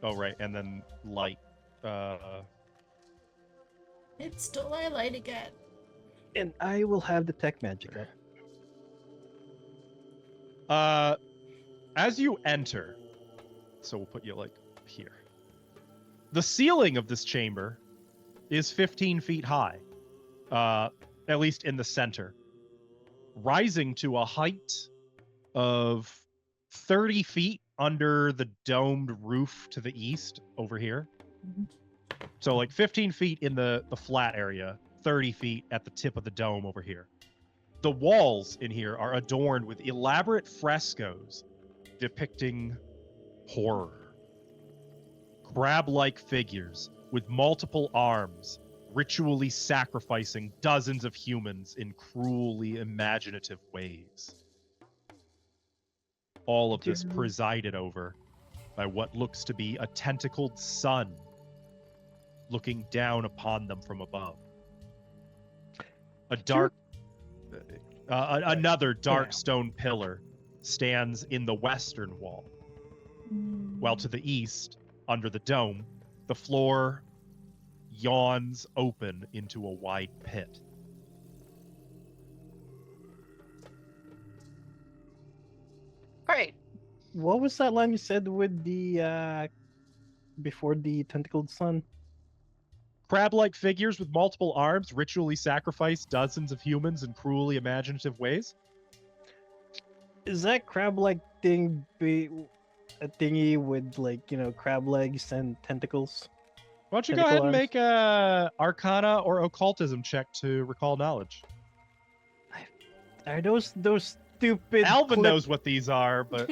[SPEAKER 1] Oh right, and then light.
[SPEAKER 3] It's Delight again.
[SPEAKER 5] And I will have detect magic up.
[SPEAKER 1] As you enter, so we'll put you like here. The ceiling of this chamber is 15 feet high, at least in the center, rising to a height of 30 feet under the domed roof to the east over here. So like 15 feet in the flat area, 30 feet at the tip of the dome over here. The walls in here are adorned with elaborate frescoes depicting horror. Crab-like figures with multiple arms, ritually sacrificing dozens of humans in cruelly imaginative ways. All of this presided over by what looks to be a tentacled sun looking down upon them from above. A dark, another dark stone pillar stands in the western wall, while to the east, under the dome, the floor yawns open into a wide pit.
[SPEAKER 4] Great.
[SPEAKER 5] What was that line you said with the before the tentacled sun?
[SPEAKER 1] Crab-like figures with multiple arms ritually sacrifice dozens of humans in cruelly imaginative ways.
[SPEAKER 5] Is that crab-like thing be a thingy with like, you know, crab legs and tentacles?
[SPEAKER 1] Why don't you go
[SPEAKER 5] Tentacle
[SPEAKER 1] ahead and
[SPEAKER 5] arms?
[SPEAKER 1] make a Arcana or Occultism check to recall knowledge?
[SPEAKER 5] Are those stupid?
[SPEAKER 1] Alvin
[SPEAKER 5] clip-
[SPEAKER 1] knows what these are, but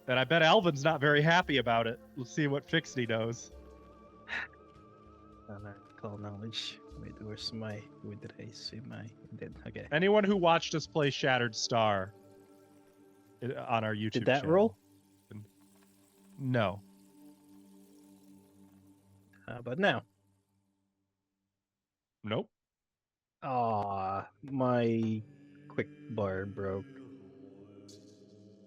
[SPEAKER 1] and I bet Alvin's not very happy about it. Let's see what Fixie knows.
[SPEAKER 5] Recall knowledge. Wait, where's my? Where did I see my? Did okay?
[SPEAKER 1] Anyone who watched us play Shattered Star on our YouTube
[SPEAKER 5] Did that
[SPEAKER 1] channel.
[SPEAKER 5] roll?
[SPEAKER 1] No.
[SPEAKER 5] But now.
[SPEAKER 1] Nope.
[SPEAKER 5] Aw, my quick bar broke.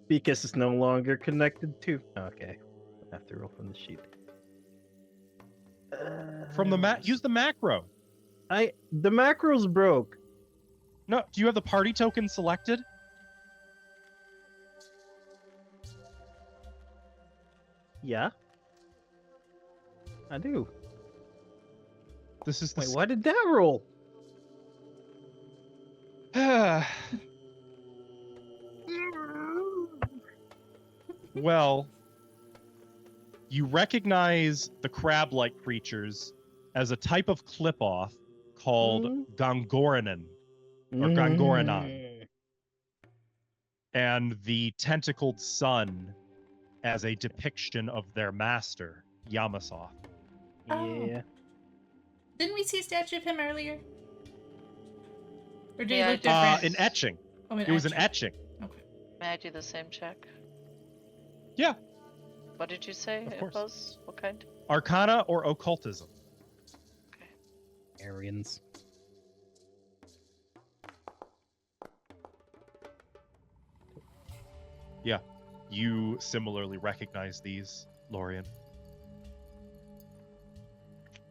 [SPEAKER 5] Because it's no longer connected to. Okay, I have to roll from the sheet.
[SPEAKER 1] From the use the macro.
[SPEAKER 5] The macros broke.
[SPEAKER 1] No, do you have the party token selected?
[SPEAKER 5] Yeah. I do.
[SPEAKER 1] This is the
[SPEAKER 5] Wait, why did that roll?
[SPEAKER 1] Well, you recognize the crab-like creatures as a type of clip-off called Gangorinan, or Gangorinan, and the tentacled sun as a depiction of their master, Yamasoth.
[SPEAKER 5] Yeah.
[SPEAKER 3] Didn't we see a statue of him earlier? Or did
[SPEAKER 4] Yeah,
[SPEAKER 3] he look different?
[SPEAKER 1] An etching.
[SPEAKER 3] Oh,
[SPEAKER 1] It was an etching.
[SPEAKER 3] Okay.
[SPEAKER 4] May I do the same check?
[SPEAKER 1] Yeah.
[SPEAKER 4] What did you say
[SPEAKER 1] Of
[SPEAKER 4] it
[SPEAKER 1] course.
[SPEAKER 4] was? What kind?
[SPEAKER 1] Arcana or occultism.
[SPEAKER 5] Aryans.
[SPEAKER 1] Yeah. You similarly recognize these, Lorian.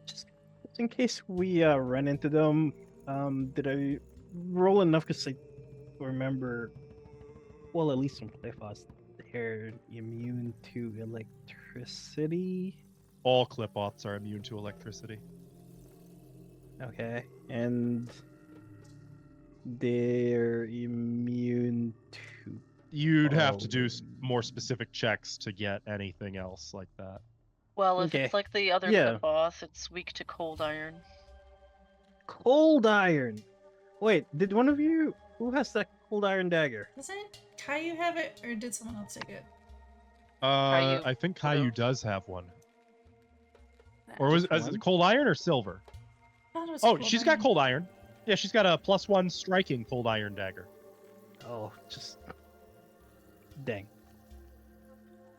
[SPEAKER 5] Just in case we run into them, did I roll enough? Because I remember, well, at least some Playfos, they're immune to electricity.
[SPEAKER 1] All clip-offs are immune to electricity.
[SPEAKER 5] Okay, and they're immune to.
[SPEAKER 1] You'd have to do more specific checks to get anything else like that.
[SPEAKER 4] Well, if
[SPEAKER 5] Okay.
[SPEAKER 4] it's like the other
[SPEAKER 5] Yeah.
[SPEAKER 4] clip-off, it's weak to cold iron.
[SPEAKER 5] Cold iron. Wait, did one of you? Who has that cold iron dagger?
[SPEAKER 3] Doesn't Caillou have it, or did someone else take it?
[SPEAKER 4] Caillou
[SPEAKER 1] I think
[SPEAKER 4] would've-
[SPEAKER 1] Caillou does have one. Or was
[SPEAKER 5] Just
[SPEAKER 1] is
[SPEAKER 5] one?
[SPEAKER 1] it cold iron or silver?
[SPEAKER 3] I thought it was
[SPEAKER 1] Oh,
[SPEAKER 3] cold
[SPEAKER 1] she's got
[SPEAKER 3] iron.
[SPEAKER 1] cold iron. Yeah, she's got a +1 striking cold iron dagger.
[SPEAKER 5] Oh, just dang.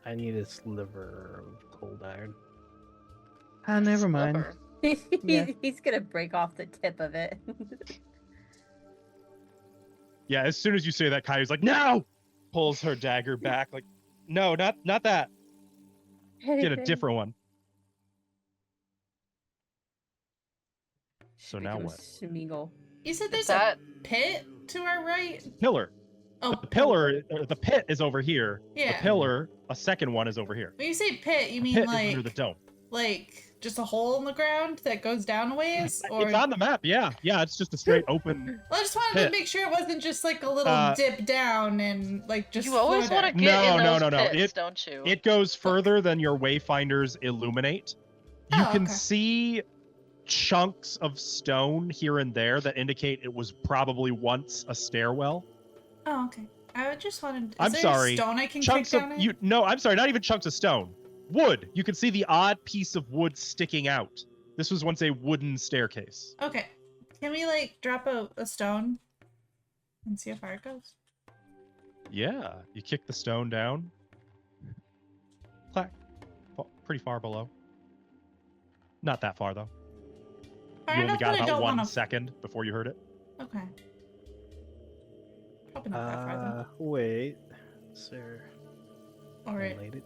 [SPEAKER 5] I need a sliver of cold iron. Ah, never mind.
[SPEAKER 4] Sliver.
[SPEAKER 5] Yeah.
[SPEAKER 2] He's gonna break off the tip of it.
[SPEAKER 1] Yeah, as soon as you say that, Caillou's like, "No!" Pulls her dagger back, like, "No, not that. Get a different one." So now what?
[SPEAKER 2] Schmeagle.
[SPEAKER 3] You said
[SPEAKER 4] Is
[SPEAKER 3] there's
[SPEAKER 4] that
[SPEAKER 3] a pit to our right?
[SPEAKER 1] Pillar.
[SPEAKER 3] Oh,
[SPEAKER 1] The pillar, the pit is over here.
[SPEAKER 3] Yeah.
[SPEAKER 1] The pillar, a second one, is over here.
[SPEAKER 3] When you say pit, you mean
[SPEAKER 1] Pit is
[SPEAKER 3] like
[SPEAKER 1] under the dome.
[SPEAKER 3] just a hole in the ground that goes down a ways? Or
[SPEAKER 1] It's on the map. Yeah, it's just a straight open.
[SPEAKER 3] well, I just wanted
[SPEAKER 1] pit.
[SPEAKER 3] to make sure it wasn't just like a little dip down and just.
[SPEAKER 4] you always
[SPEAKER 3] floor
[SPEAKER 4] want to
[SPEAKER 3] there.
[SPEAKER 4] get
[SPEAKER 1] No,
[SPEAKER 4] in those
[SPEAKER 1] no.
[SPEAKER 4] pits, don't you?
[SPEAKER 1] It goes further than your wayfinders illuminate. You
[SPEAKER 3] Oh,
[SPEAKER 1] can
[SPEAKER 3] okay.
[SPEAKER 1] see chunks of stone here and there that indicate it was probably once a stairwell.
[SPEAKER 3] Oh, okay. I just wanted. Is
[SPEAKER 1] I'm
[SPEAKER 3] there
[SPEAKER 1] sorry.
[SPEAKER 3] A stone I can
[SPEAKER 1] Chunks
[SPEAKER 3] kick
[SPEAKER 1] of
[SPEAKER 3] down
[SPEAKER 1] you.
[SPEAKER 3] it?
[SPEAKER 1] No, I'm sorry. Not even chunks of stone. Wood. You can see the odd piece of wood sticking out. This was once a wooden staircase.
[SPEAKER 3] Okay. Can we drop a stone and see how far it goes?
[SPEAKER 1] Yeah. You kick the stone down. Clack. Pretty far below. Not that far though.
[SPEAKER 3] Far
[SPEAKER 1] You only
[SPEAKER 3] enough
[SPEAKER 1] got
[SPEAKER 3] that I
[SPEAKER 1] about
[SPEAKER 3] don't
[SPEAKER 1] 1
[SPEAKER 3] wanna...
[SPEAKER 1] second before you heard it.
[SPEAKER 3] Okay. Probably not that far
[SPEAKER 5] Wait. Sir.
[SPEAKER 3] though. All right.
[SPEAKER 5] related?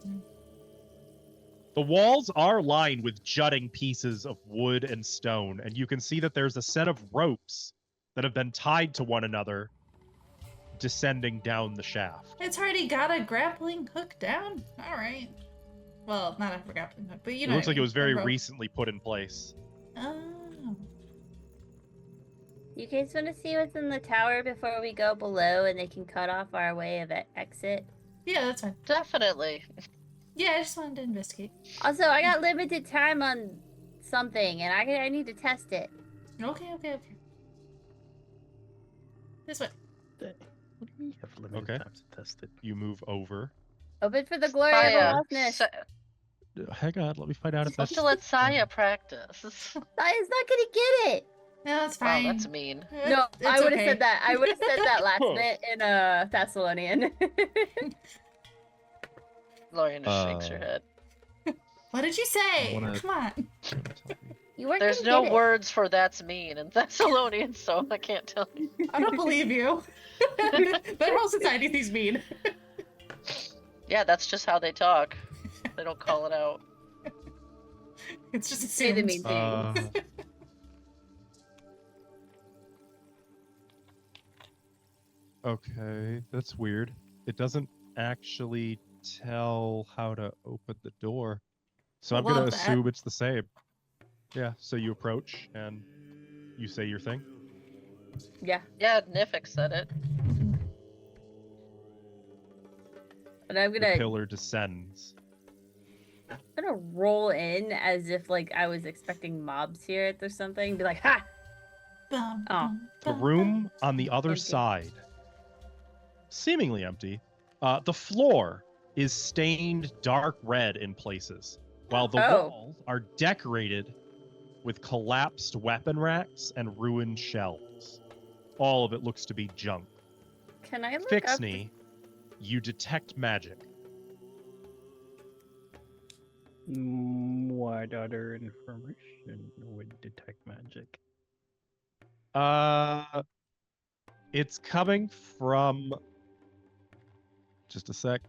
[SPEAKER 1] The walls are lined with jutting pieces of wood and stone, and you can see that there's a set of ropes that have been tied to one another, descending down the shaft.
[SPEAKER 3] It's already got a grappling hook down. All right. Well, not a grappling hook, but you
[SPEAKER 1] It
[SPEAKER 3] know.
[SPEAKER 1] looks like it was very
[SPEAKER 3] a rope.
[SPEAKER 1] recently put in place.
[SPEAKER 3] Oh.
[SPEAKER 2] You guys want to see what's in the tower before we go below and they can cut off our way of exit?
[SPEAKER 3] Yeah, that's fine.
[SPEAKER 4] Definitely.
[SPEAKER 3] Yeah, I just wanted to investigate.
[SPEAKER 2] Also, I got limited time on something and I need to test it.
[SPEAKER 3] Okay. This way.
[SPEAKER 5] What do you have limited
[SPEAKER 1] Okay.
[SPEAKER 5] time to test it?
[SPEAKER 1] You move over.
[SPEAKER 2] Open for the glory
[SPEAKER 4] Saya,
[SPEAKER 2] of the Lost
[SPEAKER 4] Sa-
[SPEAKER 1] Hang on, let me find out if
[SPEAKER 4] supposed
[SPEAKER 1] that's.
[SPEAKER 4] to let Saya practice.
[SPEAKER 2] Saya's not gonna get it.
[SPEAKER 3] No, it's
[SPEAKER 4] Wow,
[SPEAKER 3] fine.
[SPEAKER 4] that's mean.
[SPEAKER 2] No,
[SPEAKER 3] It's
[SPEAKER 2] I would have
[SPEAKER 3] okay.
[SPEAKER 2] said that. I would have said that last bit in Thassilonian.
[SPEAKER 4] Lorian just shakes her head.
[SPEAKER 3] What did you say?
[SPEAKER 1] wanna-
[SPEAKER 3] Come on.
[SPEAKER 2] You weren't
[SPEAKER 4] There's
[SPEAKER 2] gonna
[SPEAKER 4] no
[SPEAKER 2] get it.
[SPEAKER 4] words for that's mean in Thessalonian, so I can't tell you.
[SPEAKER 3] I don't believe you. Their whole society thinks mean.
[SPEAKER 4] Yeah, that's just how they talk. They don't call it out.
[SPEAKER 3] It's just
[SPEAKER 2] Say the
[SPEAKER 3] assumed.
[SPEAKER 2] mean things.
[SPEAKER 1] Okay, that's weird. It doesn't actually tell how to open the door. So
[SPEAKER 3] I
[SPEAKER 1] I'm gonna
[SPEAKER 3] love that.
[SPEAKER 1] assume it's the same. Yeah, so you approach and you say your thing.
[SPEAKER 2] Yeah.
[SPEAKER 4] Yeah, Nifix said it.
[SPEAKER 2] And I'm
[SPEAKER 1] The
[SPEAKER 2] gonna
[SPEAKER 1] pillar descends.
[SPEAKER 2] roll in as if like I was expecting mobs here or something. Be like, ha!
[SPEAKER 3] Bum,
[SPEAKER 2] Oh.
[SPEAKER 3] bum,
[SPEAKER 1] The
[SPEAKER 3] bum,
[SPEAKER 1] room
[SPEAKER 3] bum.
[SPEAKER 1] on the other
[SPEAKER 2] Empty.
[SPEAKER 1] side, seemingly empty. The floor is stained dark red in places, while the
[SPEAKER 2] Oh.
[SPEAKER 1] walls are decorated with collapsed weapon racks and ruined shelves. All of it looks to be junk.
[SPEAKER 2] Can I look up?
[SPEAKER 1] Fixney, you detect magic.
[SPEAKER 5] What other information would detect magic?
[SPEAKER 1] It's coming from. Just a sec.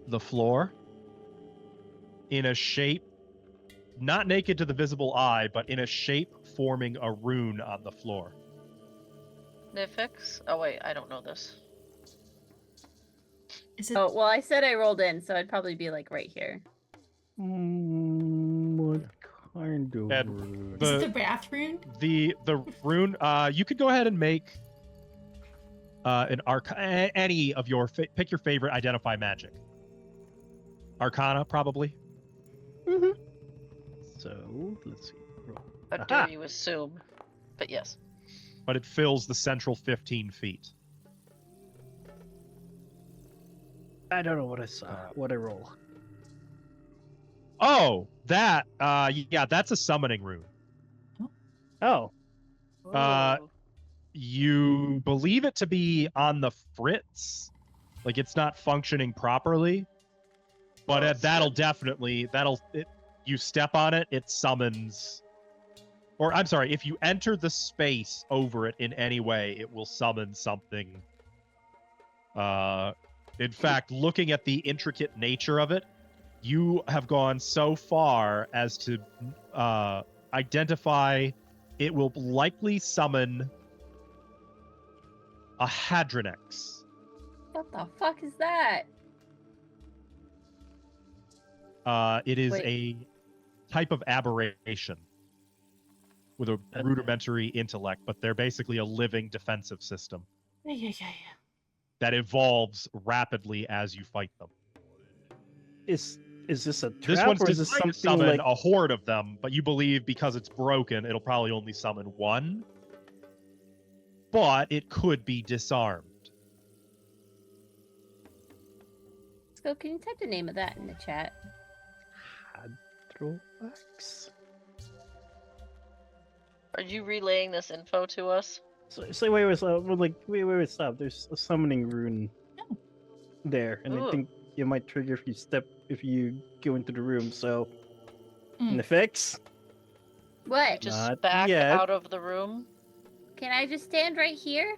[SPEAKER 1] The floor, in a shape, not naked to the visible eye, but in a shape forming a rune on the floor.
[SPEAKER 4] Nifix? Oh wait, I don't know this.
[SPEAKER 3] Is it?
[SPEAKER 2] Oh, well, I said I rolled in, so I'd probably be like right here.
[SPEAKER 5] What kind of
[SPEAKER 1] And
[SPEAKER 5] rune?
[SPEAKER 3] Is it
[SPEAKER 1] the-
[SPEAKER 3] the Wrath rune?
[SPEAKER 1] The rune. You could go ahead and make an any of your pick your favorite identify magic. Arcana, probably.
[SPEAKER 5] So let's see. Roll.
[SPEAKER 4] How
[SPEAKER 5] Aha!
[SPEAKER 4] dare you assume? But yes.
[SPEAKER 1] But it fills the central 15 feet.
[SPEAKER 5] I don't know what I saw. What I roll.
[SPEAKER 1] Oh, that. Yeah, that's a summoning rune.
[SPEAKER 5] Oh,
[SPEAKER 4] Ooh.
[SPEAKER 1] You believe it to be on the fritz, like it's not functioning properly. But
[SPEAKER 4] Well,
[SPEAKER 1] that'll definitely you step on it, it summons. Or I'm sorry, if you enter the space over it in any way, it will summon something. In fact, looking at the intricate nature of it, you have gone so far as to identify it will likely summon a Hadronex.
[SPEAKER 2] What the fuck is that?
[SPEAKER 1] It is
[SPEAKER 2] Wait.
[SPEAKER 1] a type of aberration with a rudimentary intellect, but they're basically a living defensive system
[SPEAKER 3] Yeah.
[SPEAKER 1] that evolves rapidly as you fight them.
[SPEAKER 5] is this a trap
[SPEAKER 1] This one's
[SPEAKER 5] or is this
[SPEAKER 1] designed to
[SPEAKER 5] something
[SPEAKER 1] summon
[SPEAKER 5] like?
[SPEAKER 1] a horde of them, but you believe because it's broken, it'll probably only summon one. But it could be disarmed.
[SPEAKER 2] So can you type the name of that in the chat?
[SPEAKER 5] Hadronex?
[SPEAKER 4] Are you relaying this info to us?
[SPEAKER 5] So wait, stop. There's a summoning rune there, and
[SPEAKER 4] Ooh.
[SPEAKER 5] I think it might trigger if you go into the room. So,
[SPEAKER 3] Mm.
[SPEAKER 5] Nifix?
[SPEAKER 2] What?
[SPEAKER 4] Just
[SPEAKER 5] Not
[SPEAKER 4] back
[SPEAKER 5] yet.
[SPEAKER 4] out of the room?
[SPEAKER 2] Can I just stand right here?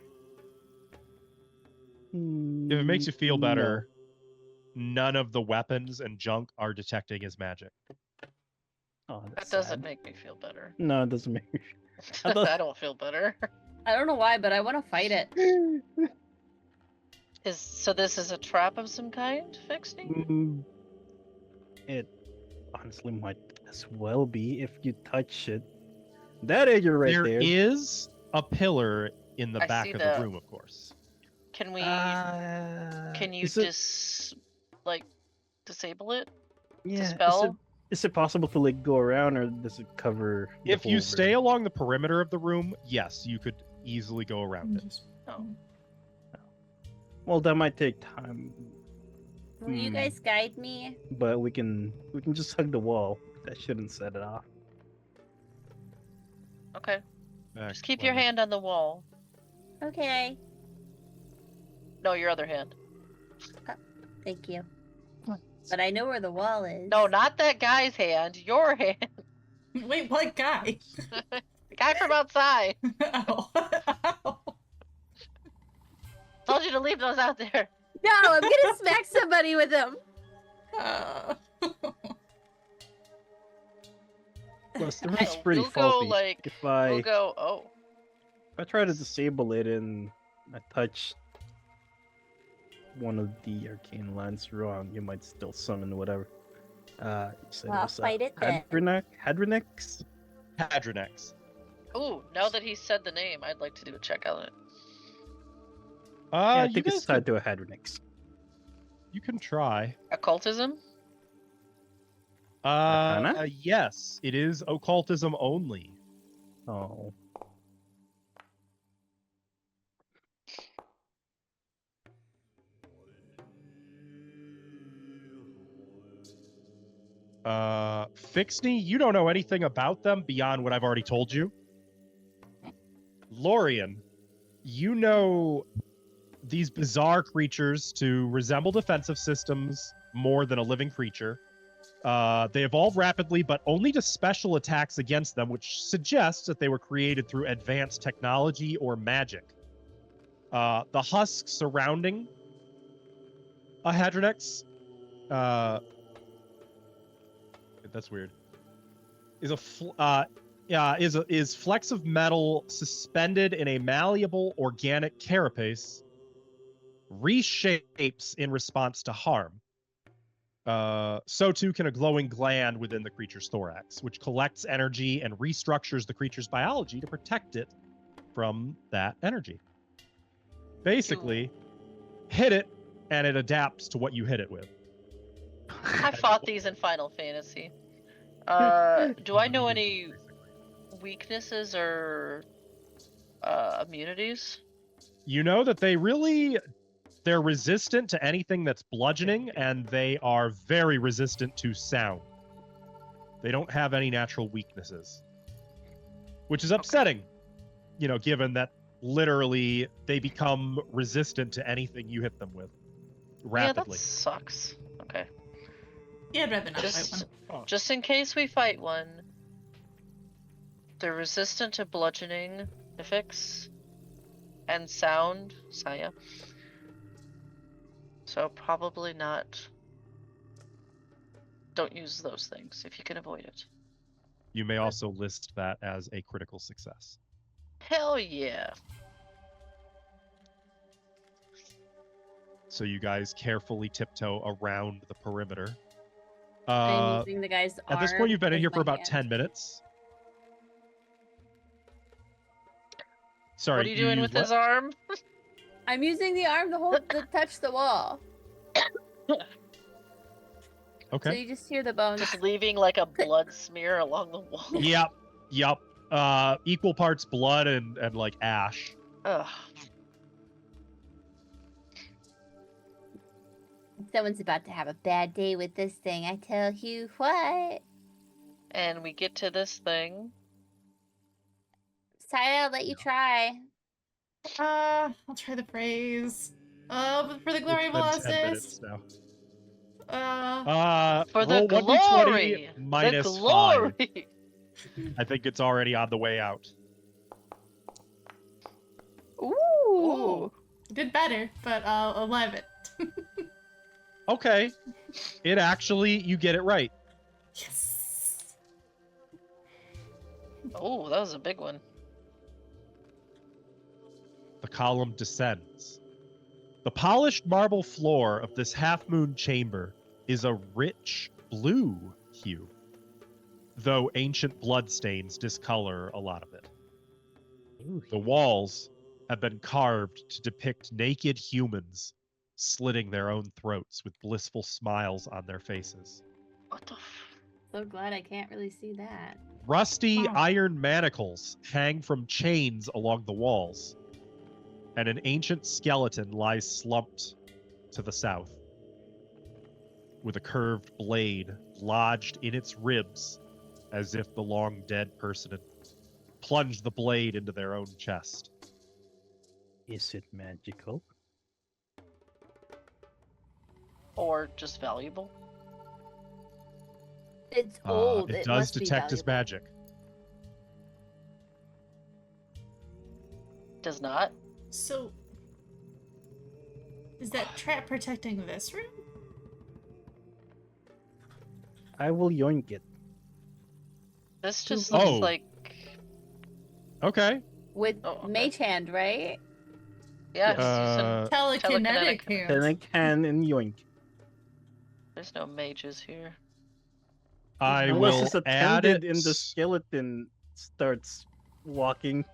[SPEAKER 1] If it makes you feel better, none of the weapons and junk are detecting as magic.
[SPEAKER 5] Oh,
[SPEAKER 4] That
[SPEAKER 5] that's
[SPEAKER 4] doesn't
[SPEAKER 5] sad.
[SPEAKER 4] make me feel better.
[SPEAKER 5] No, it doesn't make me. I thought-
[SPEAKER 4] I don't feel better.
[SPEAKER 2] I don't know why, but I want to fight it.
[SPEAKER 4] So this is a trap of some kind, Fixney?
[SPEAKER 5] It honestly might as well be if you touch it. That you're right
[SPEAKER 1] There
[SPEAKER 5] there.
[SPEAKER 1] is a pillar in the
[SPEAKER 4] I
[SPEAKER 1] back
[SPEAKER 4] see
[SPEAKER 1] of
[SPEAKER 4] that.
[SPEAKER 1] the room, of course.
[SPEAKER 4] Can we?
[SPEAKER 5] Uh,
[SPEAKER 4] Can you
[SPEAKER 5] is it-
[SPEAKER 4] disable it?
[SPEAKER 5] yeah,
[SPEAKER 4] Dispel?
[SPEAKER 5] Is it possible to like go around, or does it cover? the
[SPEAKER 1] If you
[SPEAKER 5] whole
[SPEAKER 1] stay
[SPEAKER 5] room?
[SPEAKER 1] along the perimeter of the room, yes, you could easily go around it.
[SPEAKER 4] Oh.
[SPEAKER 5] Well, that might take time,
[SPEAKER 2] Will you guys guide me?
[SPEAKER 5] but we can just hug the wall. That shouldn't set it off.
[SPEAKER 4] Okay.
[SPEAKER 1] Back
[SPEAKER 4] Just keep your
[SPEAKER 1] left.
[SPEAKER 4] hand on the wall.
[SPEAKER 2] Okay.
[SPEAKER 4] No, your other hand.
[SPEAKER 2] Thank you. But I know where the wall is.
[SPEAKER 4] No, not that guy's hand. Your hand.
[SPEAKER 3] Wait, what guy?
[SPEAKER 4] The guy from outside.
[SPEAKER 3] Oh.
[SPEAKER 4] Told you to leave those out there.
[SPEAKER 2] No, I'm gonna smack somebody with them.
[SPEAKER 5] Plus, the
[SPEAKER 4] Hey,
[SPEAKER 5] room's pretty
[SPEAKER 4] we'll go,
[SPEAKER 5] faulty. If I
[SPEAKER 4] We'll go. Oh.
[SPEAKER 5] try to disable it and I touch one of the arcane lands wrong, you might still summon whatever. You said
[SPEAKER 7] Well,
[SPEAKER 5] it was
[SPEAKER 7] fight it then.
[SPEAKER 5] Hadronex?
[SPEAKER 1] Hadronex.
[SPEAKER 4] Ooh, now that he said the name, I'd like to do a check on it.
[SPEAKER 5] Yeah, I
[SPEAKER 1] You
[SPEAKER 5] think it's
[SPEAKER 1] guys
[SPEAKER 5] tied to a Hadronex.
[SPEAKER 1] you can try.
[SPEAKER 4] Occultism?
[SPEAKER 5] Arcana?
[SPEAKER 1] Yes, it is occultism only.
[SPEAKER 5] Oh.
[SPEAKER 1] Fixney, you don't know anything about them beyond what I've already told you. Lorian, you know these bizarre creatures to resemble defensive systems more than a living creature. They evolve rapidly, but only to special attacks against them, which suggests that they were created through advanced technology or magic. The husk surrounding a Hadronex, that's weird, is flecks of metal suspended in a malleable organic carapace, reshapes in response to harm. So too can a glowing gland within the creature's thorax, which collects energy and restructures the creature's biology to protect it from that energy. Basically, hit it, and it adapts to what you hit it with.
[SPEAKER 4] I fought these in Final Fantasy. Do I know any weaknesses or immunities?
[SPEAKER 1] You know that they're resistant to anything that's bludgeoning, and they are very resistant to sound. They don't have any natural weaknesses, which is upsetting, given that literally they become resistant to anything you hit them with rapidly.
[SPEAKER 4] Yeah, that sucks. Okay.
[SPEAKER 3] Yeah, I'd rather not fight one.
[SPEAKER 4] Just in case we fight one, they're resistant to bludgeoning, Nifix, and sound, Saya. So probably not. Don't use those things if you can avoid it.
[SPEAKER 1] You may also list that as a critical success.
[SPEAKER 4] Hell yeah.
[SPEAKER 1] So you guys carefully tiptoe around the perimeter.
[SPEAKER 2] I'm using the guy's
[SPEAKER 1] At this point, you've been in
[SPEAKER 2] arm
[SPEAKER 1] here
[SPEAKER 2] as
[SPEAKER 1] for
[SPEAKER 2] my
[SPEAKER 1] about
[SPEAKER 2] hand.
[SPEAKER 1] 10 minutes. Sorry.
[SPEAKER 4] What are you doing with his arm?
[SPEAKER 2] I'm using the arm to touch the wall.
[SPEAKER 1] Okay.
[SPEAKER 2] So you just hear the bones.
[SPEAKER 4] Just leaving like a blood smear along the wall.
[SPEAKER 1] Yep. Equal parts blood and like ash.
[SPEAKER 4] Ugh.
[SPEAKER 7] Someone's about to have a bad day with this thing, I tell you what.
[SPEAKER 4] And we get to this thing.
[SPEAKER 7] Saya, I'll let you try.
[SPEAKER 3] I'll try the phrase. For the glory of
[SPEAKER 1] It's been 10
[SPEAKER 3] Oasis.
[SPEAKER 1] minutes now.
[SPEAKER 4] For the
[SPEAKER 1] roll 1d20
[SPEAKER 4] glory!
[SPEAKER 1] minus
[SPEAKER 4] the glory!
[SPEAKER 1] 5. I think it's already on the way out.
[SPEAKER 2] Ooh.
[SPEAKER 3] Did better, but 11.
[SPEAKER 1] Okay. It actually, you get it right.
[SPEAKER 3] Yes.
[SPEAKER 4] Oh, that was a big one.
[SPEAKER 1] The column descends. The polished marble floor of this half-moon chamber is a rich blue hue, though ancient bloodstains discolor a lot of it. The walls have been carved to depict naked humans slitting their own throats with blissful smiles on their faces.
[SPEAKER 4] What the
[SPEAKER 2] So glad I can't really see that.
[SPEAKER 1] Rusty
[SPEAKER 3] Oh.
[SPEAKER 1] iron manacles hang from chains along the walls, and an ancient skeleton lies slumped to the south, with a curved blade lodged in its ribs, as if the long-dead person had plunged the blade into their own chest.
[SPEAKER 5] Is it magical?
[SPEAKER 4] Or just valuable?
[SPEAKER 7] It's old.
[SPEAKER 1] It
[SPEAKER 7] It
[SPEAKER 1] does
[SPEAKER 7] must be
[SPEAKER 1] detect as
[SPEAKER 7] valuable.
[SPEAKER 1] magic.
[SPEAKER 4] Does not?
[SPEAKER 3] So, is that trap protecting this room?
[SPEAKER 5] I will yoink it.
[SPEAKER 4] This just
[SPEAKER 1] Oh.
[SPEAKER 4] looks like...
[SPEAKER 1] Okay.
[SPEAKER 2] With
[SPEAKER 4] Oh, okay.
[SPEAKER 2] mage hand, right?
[SPEAKER 4] Yeah,
[SPEAKER 5] Yes.
[SPEAKER 4] he's using
[SPEAKER 3] Telekinetic
[SPEAKER 4] telekinetic.
[SPEAKER 3] hands.
[SPEAKER 5] Then I can and yoink.
[SPEAKER 4] There's no mages here.
[SPEAKER 1] I
[SPEAKER 5] Unless
[SPEAKER 1] will
[SPEAKER 5] it's
[SPEAKER 1] add it.
[SPEAKER 5] attended and the skeleton starts walking.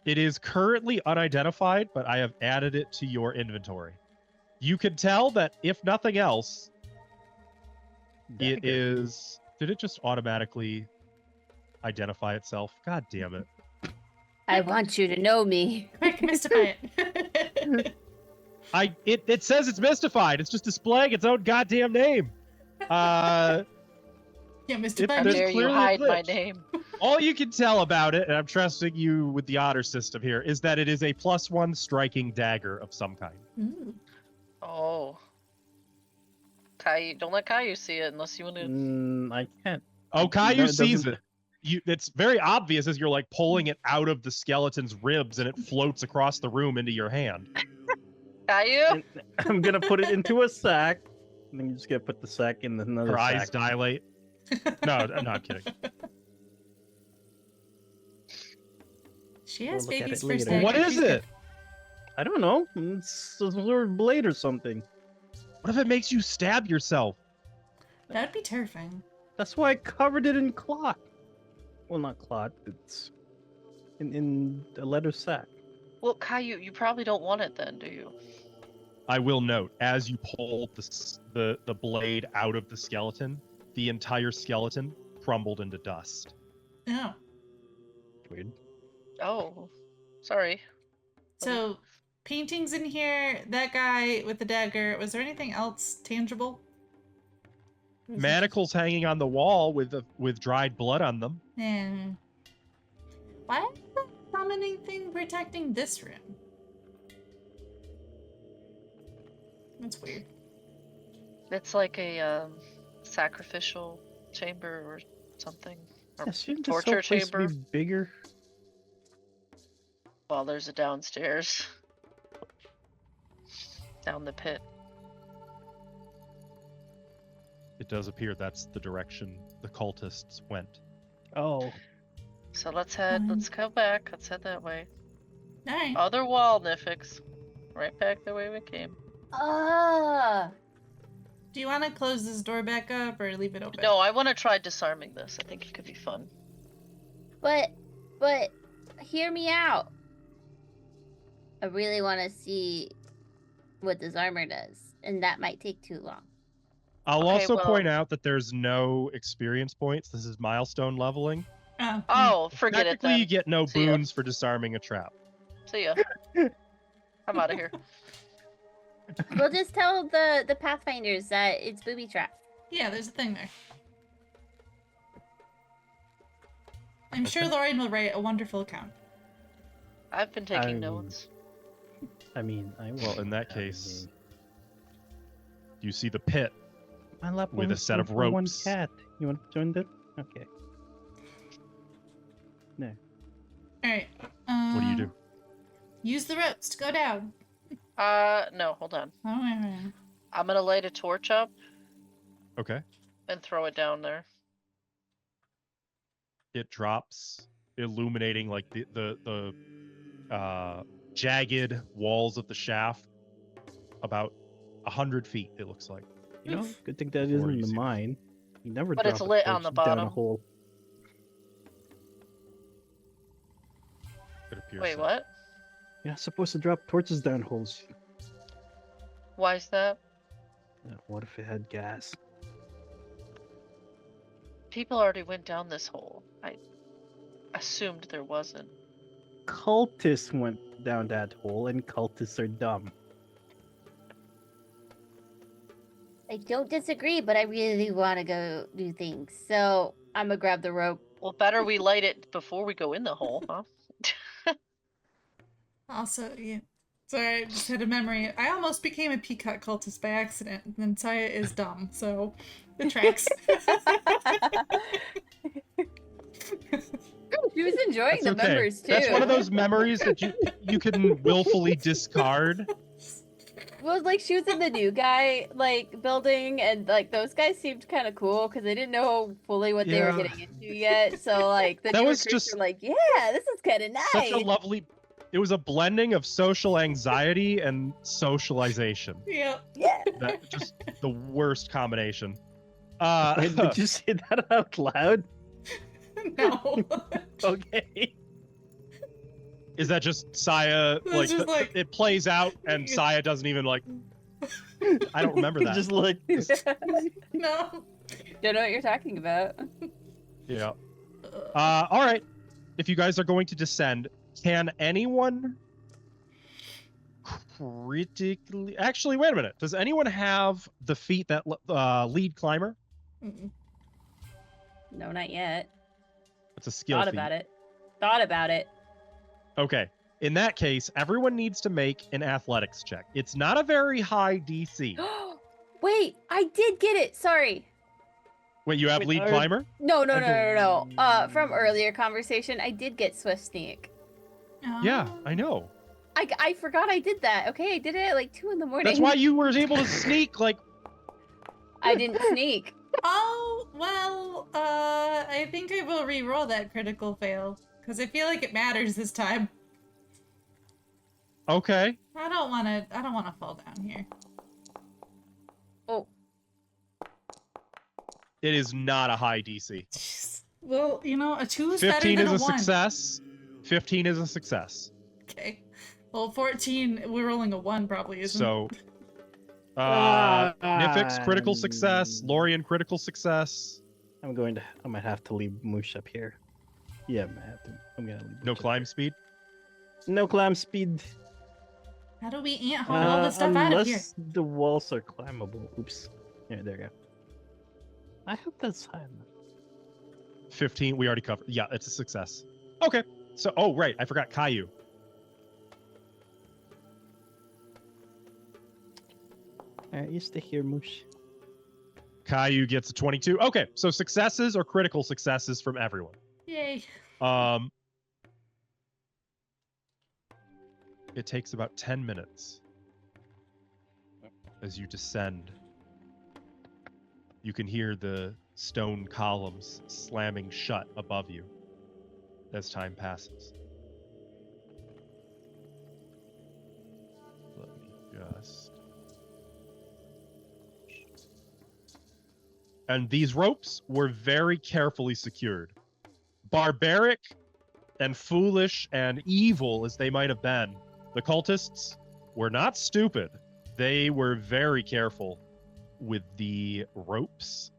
[SPEAKER 1] It is currently unidentified, but I have added it to your inventory. You can tell that if nothing else, it
[SPEAKER 5] Dagger.
[SPEAKER 1] is. Did it just automatically identify itself? God damn it.
[SPEAKER 2] I want you to know me.
[SPEAKER 3] Quick, mystify it.
[SPEAKER 1] It says it's mystified. It's just displaying its own goddamn name.
[SPEAKER 3] Yeah, mystify
[SPEAKER 4] How
[SPEAKER 1] there's
[SPEAKER 3] me.
[SPEAKER 4] dare you
[SPEAKER 1] clearly a
[SPEAKER 4] hide my
[SPEAKER 1] glitch.
[SPEAKER 4] name?
[SPEAKER 1] All you can tell about it, and I'm trusting you with the honor system here, is that it is a +1 striking dagger of some kind.
[SPEAKER 3] Ooh.
[SPEAKER 4] Oh. Caillou, don't let Caillou see it unless you want to.
[SPEAKER 5] I can't.
[SPEAKER 1] Oh, Caillou
[SPEAKER 5] No, it
[SPEAKER 1] sees
[SPEAKER 5] doesn't-
[SPEAKER 1] it. It's very obvious as you're like pulling it out of the skeleton's ribs and it floats across the room into your hand.
[SPEAKER 4] Caillou?
[SPEAKER 5] And I'm gonna put it into a sack. And then you're just gonna put the sack in another
[SPEAKER 1] Her eyes
[SPEAKER 5] sack.
[SPEAKER 1] dilate. No, I'm not kidding.
[SPEAKER 3] She has
[SPEAKER 5] We'll look at
[SPEAKER 3] babies
[SPEAKER 5] it
[SPEAKER 3] first.
[SPEAKER 5] later.
[SPEAKER 1] What is it?
[SPEAKER 5] I don't know. It's a sort of blade or something.
[SPEAKER 1] What if it makes you stab yourself?
[SPEAKER 3] That would be terrifying.
[SPEAKER 5] That's why I covered it in cloth. Well, not cloth. It's in a leather sack.
[SPEAKER 4] Well, Caillou, you probably don't want it then, do you?
[SPEAKER 1] I will note, as you pull the blade out of the skeleton, the entire skeleton crumbled into dust.
[SPEAKER 3] Oh.
[SPEAKER 5] Weird.
[SPEAKER 4] Oh, sorry.
[SPEAKER 3] So, paintings in here, that guy with the dagger. Was there anything else tangible? Was it-
[SPEAKER 1] Manacles hanging on the wall with dried blood on them.
[SPEAKER 3] Yeah. Why is the summoning thing protecting this room? That's weird.
[SPEAKER 4] It's like a sacrificial chamber or something. Or
[SPEAKER 5] Yeah, shouldn't this
[SPEAKER 4] torture
[SPEAKER 5] whole place
[SPEAKER 4] chamber.
[SPEAKER 5] be bigger?
[SPEAKER 4] Well, there's a downstairs. Down the pit.
[SPEAKER 1] It does appear that's the direction the cultists went.
[SPEAKER 5] Oh,
[SPEAKER 4] So let's go back. Let's head that way.
[SPEAKER 3] Alright.
[SPEAKER 4] Other wall, Nifix. Right back the way we came.
[SPEAKER 3] Do you want to close this door back up or leave it open?
[SPEAKER 4] No, I want to try disarming this. I think it could be fun.
[SPEAKER 7] But hear me out. I really want to see what this armor does, and that might take too long.
[SPEAKER 1] I'll
[SPEAKER 4] Okay,
[SPEAKER 1] also
[SPEAKER 4] well-
[SPEAKER 1] point out that there's no experience points. This is milestone leveling.
[SPEAKER 3] Oh.
[SPEAKER 4] Oh, forget it
[SPEAKER 1] Technically, you
[SPEAKER 4] then.
[SPEAKER 1] get no
[SPEAKER 4] See ya.
[SPEAKER 1] boons for disarming a trap.
[SPEAKER 4] See ya. I'm out of here.
[SPEAKER 7] We'll just tell the Pathfinders that it's booby trap.
[SPEAKER 3] Yeah, there's a thing there. I'm sure Lorraine will write a wonderful account.
[SPEAKER 4] I've been taking
[SPEAKER 5] I'm-
[SPEAKER 4] notes.
[SPEAKER 5] I mean, I
[SPEAKER 1] Well, in that
[SPEAKER 5] I
[SPEAKER 1] case,
[SPEAKER 5] mean,
[SPEAKER 1] you see the pit.
[SPEAKER 5] my lap
[SPEAKER 1] with a
[SPEAKER 5] only
[SPEAKER 1] set of
[SPEAKER 5] for one
[SPEAKER 1] ropes.
[SPEAKER 5] cat. You want to join that? Okay.
[SPEAKER 3] Alright.
[SPEAKER 1] What do you do?
[SPEAKER 3] Use the ropes to go down.
[SPEAKER 4] No, hold on.
[SPEAKER 3] Oh, wait.
[SPEAKER 4] I'm gonna light a torch up
[SPEAKER 1] Okay.
[SPEAKER 4] and throw it down there.
[SPEAKER 1] It drops, illuminating like the jagged walls of the shaft, about 100 feet. It looks like.
[SPEAKER 5] You know,
[SPEAKER 3] Oof.
[SPEAKER 5] good thing that
[SPEAKER 1] Or
[SPEAKER 5] isn't
[SPEAKER 1] you
[SPEAKER 5] the
[SPEAKER 1] see-
[SPEAKER 5] mine. You never
[SPEAKER 4] But it's
[SPEAKER 5] drop a
[SPEAKER 4] lit on
[SPEAKER 5] torch
[SPEAKER 4] the
[SPEAKER 5] down a
[SPEAKER 4] bottom.
[SPEAKER 5] hole.
[SPEAKER 1] It appears.
[SPEAKER 4] Wait,
[SPEAKER 1] so.
[SPEAKER 4] what?
[SPEAKER 5] You're not supposed to drop torches down holes.
[SPEAKER 4] Why is that?
[SPEAKER 5] What if it had gas?
[SPEAKER 4] People already went down this hole. I assumed there wasn't.
[SPEAKER 5] Cultists went down that hole, and cultists are dumb.
[SPEAKER 7] I don't disagree, but I really want to go do things. So I'm gonna grab the rope.
[SPEAKER 4] Well, better we light it before we go in the hole, huh?
[SPEAKER 3] Also, yeah. Sorry, I just had a memory. I almost became a peacock cultist by accident, and then Saya is dumb, so the tracks.
[SPEAKER 2] She was enjoying
[SPEAKER 1] That's
[SPEAKER 2] the
[SPEAKER 1] okay.
[SPEAKER 2] members too.
[SPEAKER 1] That's one of those memories that you can willfully discard.
[SPEAKER 2] Well, like she was in the new guy like building, and like those guys seemed kind of cool because they didn't know fully what they were
[SPEAKER 1] Yeah.
[SPEAKER 2] getting into yet. So like the
[SPEAKER 1] That
[SPEAKER 2] new
[SPEAKER 1] was
[SPEAKER 2] recruits
[SPEAKER 1] just
[SPEAKER 2] were like, yeah, this is kind of
[SPEAKER 1] Such a
[SPEAKER 2] nice.
[SPEAKER 1] lovely. It was a blending of social anxiety and socialization.
[SPEAKER 3] Yep.
[SPEAKER 1] That just the worst combination.
[SPEAKER 5] Wait, did you say that out loud?
[SPEAKER 3] No.
[SPEAKER 5] Okay.
[SPEAKER 1] Is that just Saya?
[SPEAKER 3] It's just like-
[SPEAKER 1] it plays out, and Saya doesn't even like. I don't remember that.
[SPEAKER 5] Just like
[SPEAKER 3] No.
[SPEAKER 2] Don't know what you're talking about.
[SPEAKER 1] Yeah. All right. If you guys are going to descend, can anyone critically? Actually, wait a minute. Does anyone have the feat that lead climber?
[SPEAKER 3] Mm-mm.
[SPEAKER 2] No, not yet.
[SPEAKER 1] It's a skill
[SPEAKER 2] Thought
[SPEAKER 1] feat.
[SPEAKER 2] about it. Thought about it.
[SPEAKER 1] Okay. In that case, everyone needs to make an athletics check. It's not a very high DC.
[SPEAKER 2] Wait, I did get it. Sorry.
[SPEAKER 1] Wait, you have
[SPEAKER 5] Wait,
[SPEAKER 1] lead
[SPEAKER 5] are-
[SPEAKER 1] climber?
[SPEAKER 2] No. From earlier conversation, I did get swift sneak.
[SPEAKER 1] Yeah,
[SPEAKER 3] Oh.
[SPEAKER 1] I know.
[SPEAKER 2] I forgot I did that. Okay, I did it at like 2 a.m.
[SPEAKER 1] That's why you were able to sneak. Like,
[SPEAKER 2] I didn't sneak.
[SPEAKER 3] Oh, well, I think I will re-roll that critical fail. Because I feel like it matters this time.
[SPEAKER 1] okay.
[SPEAKER 3] I don't wanna fall down here.
[SPEAKER 2] Oh,
[SPEAKER 1] It is not a high DC.
[SPEAKER 3] Jeez. Well, you know, a 2 is better
[SPEAKER 1] 15
[SPEAKER 3] than
[SPEAKER 1] is
[SPEAKER 3] a
[SPEAKER 1] a
[SPEAKER 3] 1.
[SPEAKER 1] success. 15 is a success.
[SPEAKER 3] Okay. Well, 14, we're rolling a 1 probably, isn't it?
[SPEAKER 1] So, Nifix critical success. Lorian critical success.
[SPEAKER 5] I might have to leave Moosh up here. Yeah, I'm gonna leave.
[SPEAKER 1] No
[SPEAKER 5] Moosh up
[SPEAKER 1] climb
[SPEAKER 5] here.
[SPEAKER 1] speed.
[SPEAKER 5] No climb speed.
[SPEAKER 3] How do we ant haul all this stuff out of here?
[SPEAKER 5] Unless the walls are climbable. Oops. Yeah, there you go. I hope that's high enough.
[SPEAKER 1] 15, we already covered. Yeah, it's a success. Okay. So, oh, right. I forgot Caillou.
[SPEAKER 5] Alright, you stay here, Moosh.
[SPEAKER 1] Caillou gets a 22. Okay. So successes or critical successes from everyone.
[SPEAKER 3] Yay.
[SPEAKER 1] It takes about 10 minutes as you descend. You can hear the stone columns slamming shut above you as time passes. Let me just... And these ropes were very carefully secured. Barbaric and foolish and evil as they might have been, the cultists were not stupid. They were very careful with the ropes.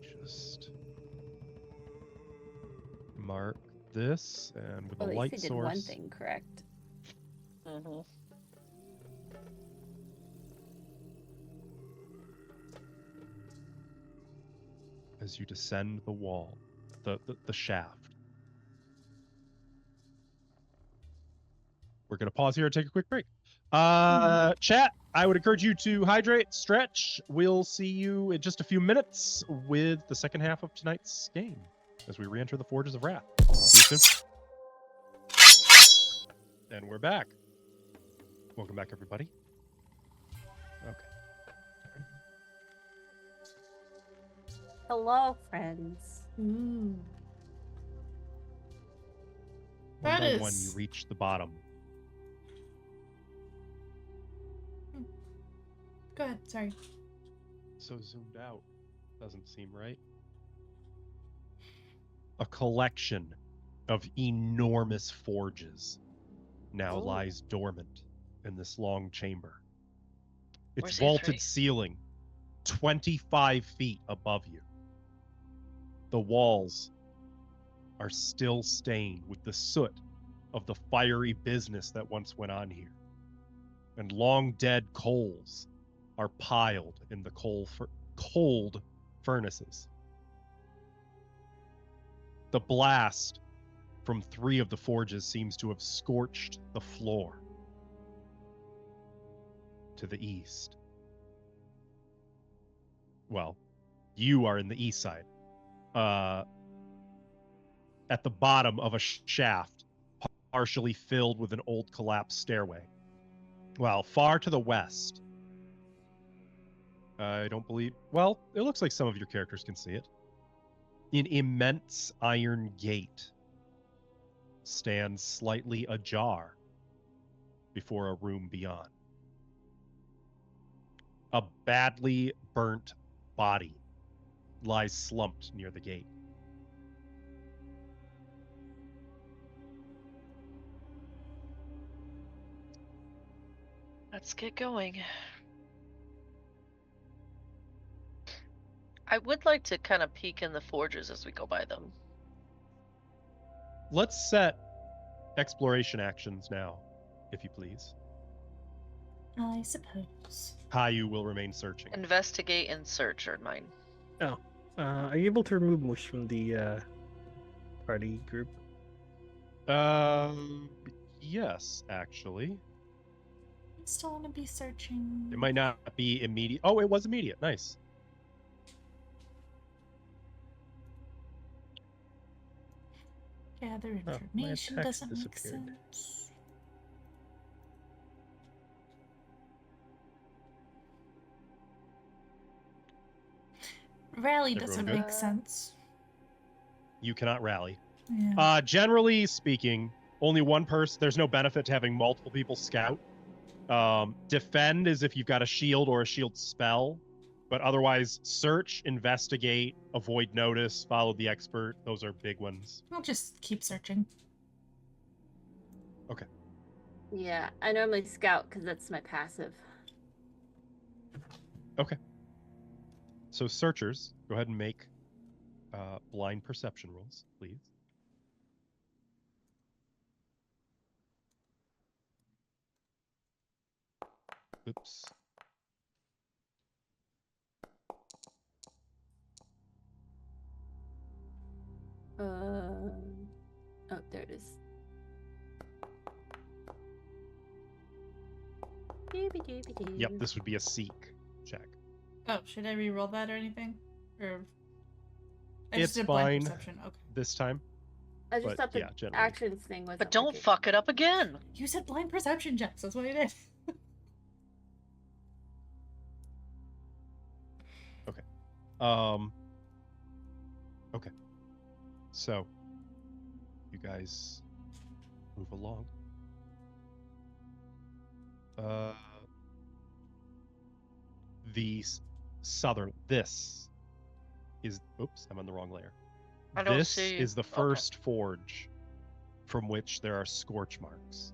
[SPEAKER 1] Just mark this, and with
[SPEAKER 2] well,
[SPEAKER 1] a
[SPEAKER 2] at least
[SPEAKER 1] light
[SPEAKER 2] they did
[SPEAKER 1] source.
[SPEAKER 2] one thing correct.
[SPEAKER 4] Mm-hmm.
[SPEAKER 1] As you descend the wall, the shaft. We're going to pause here and take a quick break. Chat, I would encourage you to hydrate, stretch. We'll see you in just a few minutes with the second half of tonight's game as we re-enter the Forges of Wrath. See you soon. And we're back. Welcome back, everybody. Okay.
[SPEAKER 2] Hello, friends.
[SPEAKER 3] Ooh.
[SPEAKER 1] One
[SPEAKER 3] That
[SPEAKER 1] by one,
[SPEAKER 3] is-
[SPEAKER 1] you reach the bottom.
[SPEAKER 3] Go ahead, sorry.
[SPEAKER 1] So zoomed out. Doesn't seem right. A collection of enormous forges now
[SPEAKER 4] Oh.
[SPEAKER 1] lies dormant in this long chamber. Its
[SPEAKER 4] Where's
[SPEAKER 1] vaulted
[SPEAKER 4] A3?
[SPEAKER 1] ceiling 25 feet above you. The walls are still stained with the soot of the fiery business that once went on here. And long dead coals are piled in the cold furnaces. The blast from 3 of the forges seems to have scorched the floor to the east. Well, you are in the east side. At the bottom of a shaft, partially filled with an old collapsed stairway. Well, far to the west, I don't believe... Well, it looks like some of your characters can see it. An immense iron gate stands slightly ajar before a room beyond. A badly burnt body lies slumped near the gate.
[SPEAKER 4] Let's get going. I would like to kind of peek in the forges as we go by them.
[SPEAKER 1] Let's set exploration actions now, if you please.
[SPEAKER 3] I suppose.
[SPEAKER 1] Caillou will remain searching.
[SPEAKER 4] Investigate and search are mine.
[SPEAKER 5] Are you able to remove Mush from the party group?
[SPEAKER 1] Yes, actually.
[SPEAKER 3] I still want to be searching.
[SPEAKER 1] It might not be immediate. Oh, it was immediate. Nice.
[SPEAKER 3] Gather
[SPEAKER 5] my
[SPEAKER 3] information
[SPEAKER 5] text
[SPEAKER 3] doesn't make
[SPEAKER 5] disappeared.
[SPEAKER 3] sense. Rally
[SPEAKER 1] Everyone
[SPEAKER 3] doesn't
[SPEAKER 1] good?
[SPEAKER 3] make sense.
[SPEAKER 1] You cannot rally.
[SPEAKER 3] Yeah.
[SPEAKER 1] Generally speaking, only one person. There's no benefit to having multiple people scout. Defend is if you've got a shield or a shield spell, but otherwise search, investigate, avoid notice, follow the expert. Those are big ones.
[SPEAKER 3] I'll just keep searching.
[SPEAKER 2] Yeah, I normally scout because that's my passive.
[SPEAKER 1] Okay. So searchers, go ahead and make blind perception rolls, please. Oops.
[SPEAKER 2] Oh, there it is.
[SPEAKER 1] Yep, this would be a seek check.
[SPEAKER 3] Oh, should I re-roll that or anything? Or I
[SPEAKER 1] It's
[SPEAKER 3] just did blind
[SPEAKER 1] fine.
[SPEAKER 3] perception. Okay.
[SPEAKER 1] This time.
[SPEAKER 2] I just
[SPEAKER 1] But,
[SPEAKER 2] thought the
[SPEAKER 1] yeah, generally.
[SPEAKER 2] actions thing was.
[SPEAKER 4] But don't fuck it up again.
[SPEAKER 3] You said blind perception, Jax. That's what I did.
[SPEAKER 1] Okay. So, you guys move along. The southern. This is. Oops, I'm on the wrong layer.
[SPEAKER 4] I don't
[SPEAKER 1] This
[SPEAKER 4] see.
[SPEAKER 1] is the
[SPEAKER 4] Okay.
[SPEAKER 1] first forge from which there are scorch marks.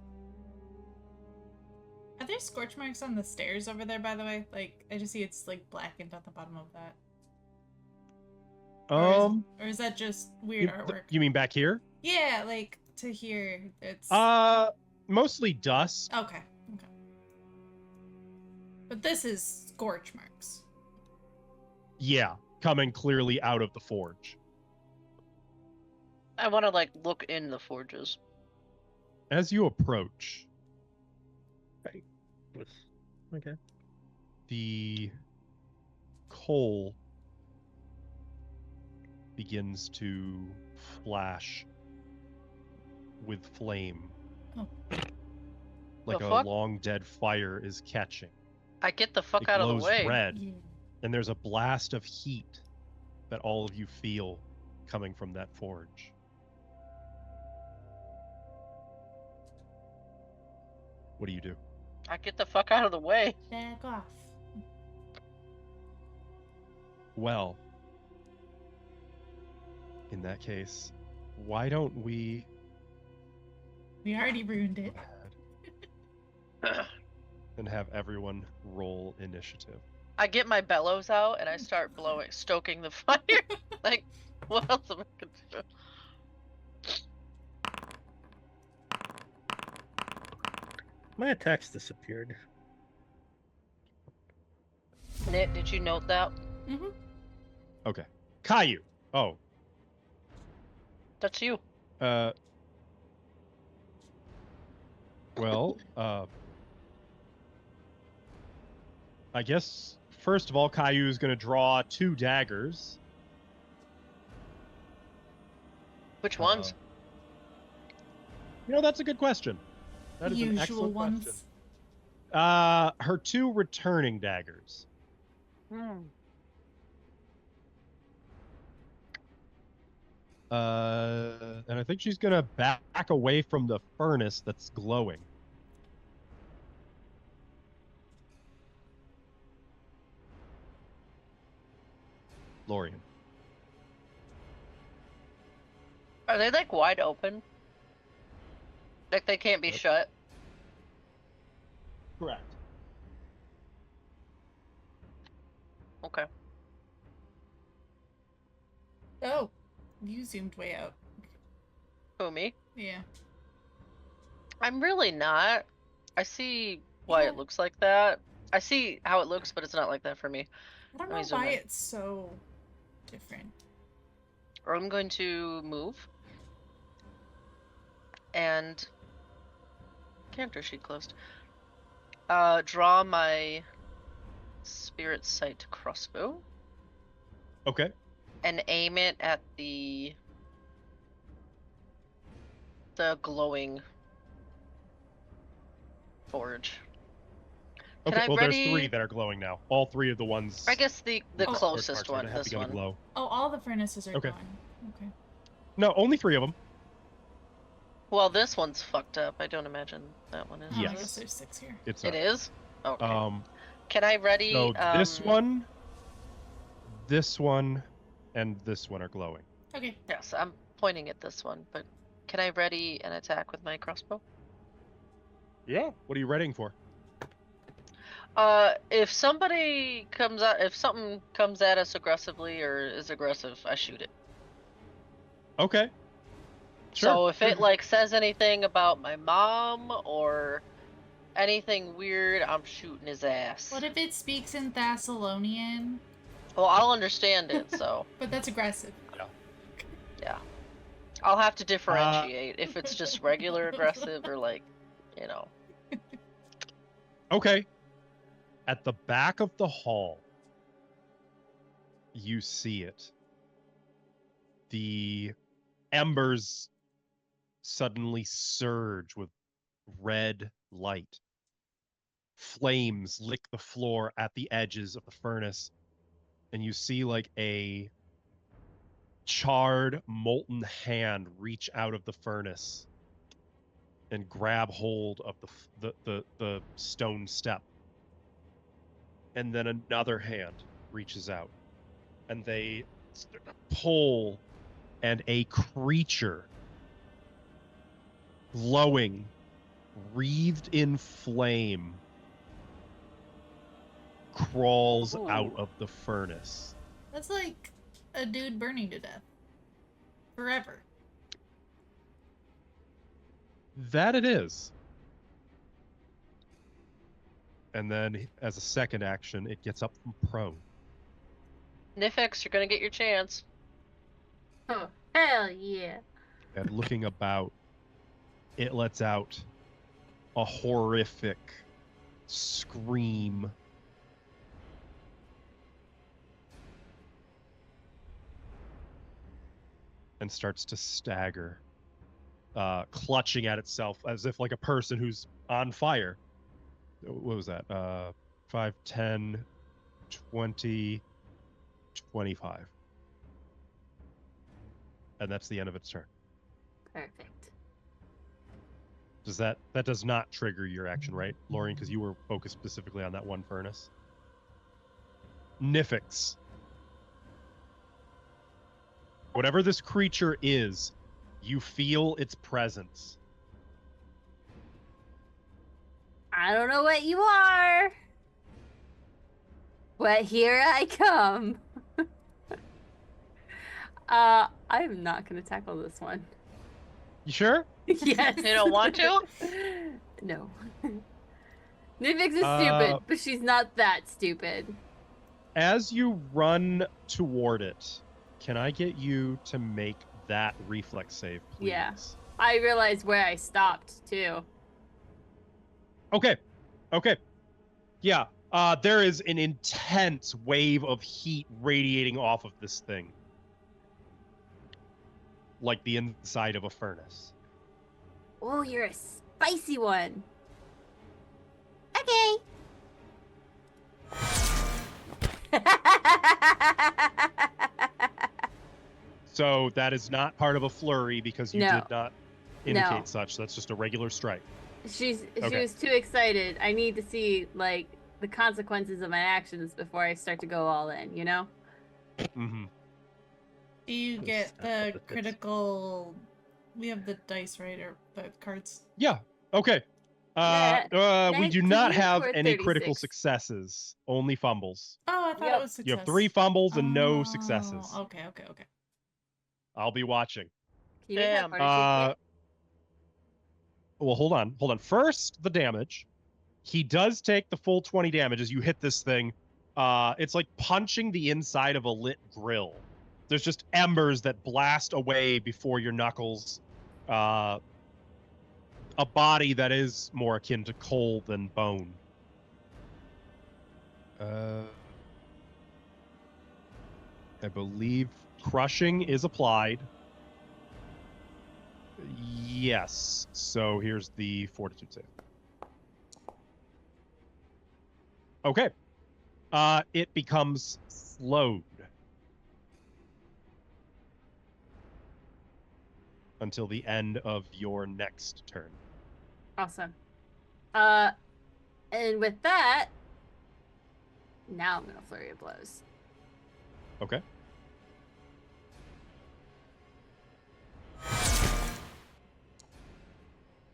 [SPEAKER 3] Are there scorch marks on the stairs over there, by the way? Like, I just see it's like blackened at the bottom of that. Or is that just weird artwork?
[SPEAKER 1] You mean back here?
[SPEAKER 3] Yeah, like to here. It's
[SPEAKER 1] Mostly dust.
[SPEAKER 3] okay. Okay. But this is scorch marks.
[SPEAKER 1] Yeah, coming clearly out of the forge.
[SPEAKER 4] I want to like look in the forges.
[SPEAKER 1] As you approach,
[SPEAKER 5] Okay.
[SPEAKER 1] the coal begins to flash with flame.
[SPEAKER 3] Oh.
[SPEAKER 1] Like
[SPEAKER 4] The
[SPEAKER 1] a
[SPEAKER 4] fuck?
[SPEAKER 1] long dead fire is catching.
[SPEAKER 4] I get the fuck
[SPEAKER 1] It
[SPEAKER 4] out of the
[SPEAKER 1] glows
[SPEAKER 4] way.
[SPEAKER 1] red,
[SPEAKER 3] Yeah.
[SPEAKER 1] and there's a blast of heat that all of you feel coming from that forge. What do you do?
[SPEAKER 4] I get the fuck out of the way.
[SPEAKER 3] Back off.
[SPEAKER 1] Well, in that case, why don't we
[SPEAKER 3] We already ruined it.
[SPEAKER 1] go ahead and have everyone roll initiative?
[SPEAKER 4] I get my bellows out and I start blowing, stoking the fire. Like, what else am I gonna do?
[SPEAKER 5] My attacks disappeared.
[SPEAKER 4] Nick, did you note that?
[SPEAKER 3] Mm-hmm.
[SPEAKER 1] Okay. Caillou. Oh.
[SPEAKER 4] That's you.
[SPEAKER 1] Well, I guess first of all, Caillou is going to draw 2 daggers.
[SPEAKER 4] Which ones?
[SPEAKER 1] You know, that's a good question. That is an
[SPEAKER 3] Usual
[SPEAKER 1] excellent
[SPEAKER 3] ones.
[SPEAKER 1] question. Her 2 returning daggers. And I I think she's gonna back away from the furnace that's glowing. Lorian.
[SPEAKER 4] Are they like wide open? Like they can't be
[SPEAKER 1] Yep.
[SPEAKER 4] shut?
[SPEAKER 1] Correct.
[SPEAKER 4] Okay.
[SPEAKER 3] Oh, you zoomed way out.
[SPEAKER 4] Who, me?
[SPEAKER 3] Yeah.
[SPEAKER 4] I'm really not. I see why
[SPEAKER 3] Yeah.
[SPEAKER 4] it looks like that. I see how it looks, but it's not like that for me.
[SPEAKER 3] I don't
[SPEAKER 4] Let me
[SPEAKER 3] know
[SPEAKER 4] zoom
[SPEAKER 3] why
[SPEAKER 4] in.
[SPEAKER 3] it's so different.
[SPEAKER 4] Or I'm going to move. And character sheet closed. Draw my spirit sight crossbow
[SPEAKER 1] Okay.
[SPEAKER 4] and aim it at the glowing forge. Can
[SPEAKER 1] Okay.
[SPEAKER 4] I
[SPEAKER 1] Well, there's
[SPEAKER 4] ready-
[SPEAKER 1] 3 that are glowing now. All 3 of the ones.
[SPEAKER 4] I guess the
[SPEAKER 3] Oh.
[SPEAKER 4] closest
[SPEAKER 1] Marks are
[SPEAKER 4] one,
[SPEAKER 1] gonna have
[SPEAKER 4] this
[SPEAKER 1] to
[SPEAKER 4] one.
[SPEAKER 1] glow.
[SPEAKER 3] Oh, all the furnaces are
[SPEAKER 1] Okay.
[SPEAKER 3] glowing. Okay.
[SPEAKER 1] No, only 3 of them.
[SPEAKER 4] Well, this one's fucked up. I don't imagine that one is.
[SPEAKER 3] Oh, I
[SPEAKER 1] Yes.
[SPEAKER 3] guess there's 6 here.
[SPEAKER 1] It's
[SPEAKER 4] It is? Okay.
[SPEAKER 1] Um.
[SPEAKER 4] Can I ready?
[SPEAKER 1] So this one, and this one are glowing.
[SPEAKER 3] Okay.
[SPEAKER 4] Yes, I'm pointing at this one, but can I ready an attack with my crossbow?
[SPEAKER 1] Yeah. What are you readying for?
[SPEAKER 4] If something comes at us aggressively or is aggressive, I shoot it.
[SPEAKER 1] Okay. Sure.
[SPEAKER 4] So if it like says anything about my mom or anything weird, I'm shooting his ass.
[SPEAKER 3] What if it speaks in Thassilonian?
[SPEAKER 4] Well, I'll understand it, so
[SPEAKER 3] But that's aggressive.
[SPEAKER 4] yeah. I'll have to differentiate if it's just regular aggressive or like, you know.
[SPEAKER 1] Okay. At the back of the hall, you see it. The embers suddenly surge with red light. Flames lick the floor at the edges of the furnace, and you see like a charred, molten hand reach out of the furnace and grab hold of the stone step. And then another hand reaches out, and they pull, and a creature, glowing, wreathed in flame, crawls out
[SPEAKER 4] Ooh.
[SPEAKER 1] of the furnace.
[SPEAKER 3] That's like a dude burning to death. Forever.
[SPEAKER 1] That it is. And then, as a second action, it gets up from prone.
[SPEAKER 4] Nifix, you're gonna get your chance.
[SPEAKER 7] Oh, hell yeah.
[SPEAKER 1] And looking about, it lets out a horrific scream. And starts to stagger, clutching at itself as if like a person who's on fire. What was that? 5, 10, 20, 25. And that's the end of its turn.
[SPEAKER 7] Perfect.
[SPEAKER 1] That does not trigger your action, right, Lorian? Because you were focused specifically on that one furnace. Nifix. Whatever this creature is, you feel its presence.
[SPEAKER 7] I don't know what you are, but here I come. I'm not gonna tackle this one.
[SPEAKER 1] You sure?
[SPEAKER 7] Yes.
[SPEAKER 4] You don't want to?
[SPEAKER 7] No. Nifix is stupid, but she's not that stupid.
[SPEAKER 1] As you run toward it, can I get you to make that reflex save, please?
[SPEAKER 7] Yeah. I realized where I stopped too.
[SPEAKER 1] Okay. Yeah. There is an intense wave of heat radiating off of this thing. Like the inside of a furnace.
[SPEAKER 7] Oh, you're a spicy one. Okay.
[SPEAKER 1] So that is not part of a flurry because you
[SPEAKER 2] No.
[SPEAKER 1] did not indicate
[SPEAKER 2] No.
[SPEAKER 1] such. That's just a regular strike.
[SPEAKER 2] She
[SPEAKER 1] Okay.
[SPEAKER 2] was too excited. I need to see like the consequences of my actions before I start to go all in, you know?
[SPEAKER 1] Mm-hmm.
[SPEAKER 3] Do you
[SPEAKER 5] Just
[SPEAKER 3] get
[SPEAKER 5] snap
[SPEAKER 3] the
[SPEAKER 5] up the fist.
[SPEAKER 3] critical? We have the dice, right, or the cards?
[SPEAKER 1] Yeah. Okay. We do
[SPEAKER 2] 19
[SPEAKER 1] not have
[SPEAKER 2] or
[SPEAKER 1] any critical
[SPEAKER 2] 36?
[SPEAKER 1] successes. Only fumbles.
[SPEAKER 3] Oh, I thought
[SPEAKER 2] Yep.
[SPEAKER 3] it was success.
[SPEAKER 1] You have 3 fumbles and no
[SPEAKER 3] Oh,
[SPEAKER 1] successes.
[SPEAKER 3] Okay.
[SPEAKER 1] I'll be watching.
[SPEAKER 2] Can you make that
[SPEAKER 4] Damn.
[SPEAKER 2] fortitude
[SPEAKER 1] Well, hold on. First, the damage. He does take the full 20 damage as you hit this thing. It's like punching the inside of a lit grill. There's just embers that blast away before your knuckles. A body that is more akin to coal than bone. I believe crushing is applied. Yes. So here's the fortitude save. Okay. It becomes slowed until the end of your next turn.
[SPEAKER 2] Awesome. And with that, now I'm gonna flurry of blows.
[SPEAKER 1] Okay.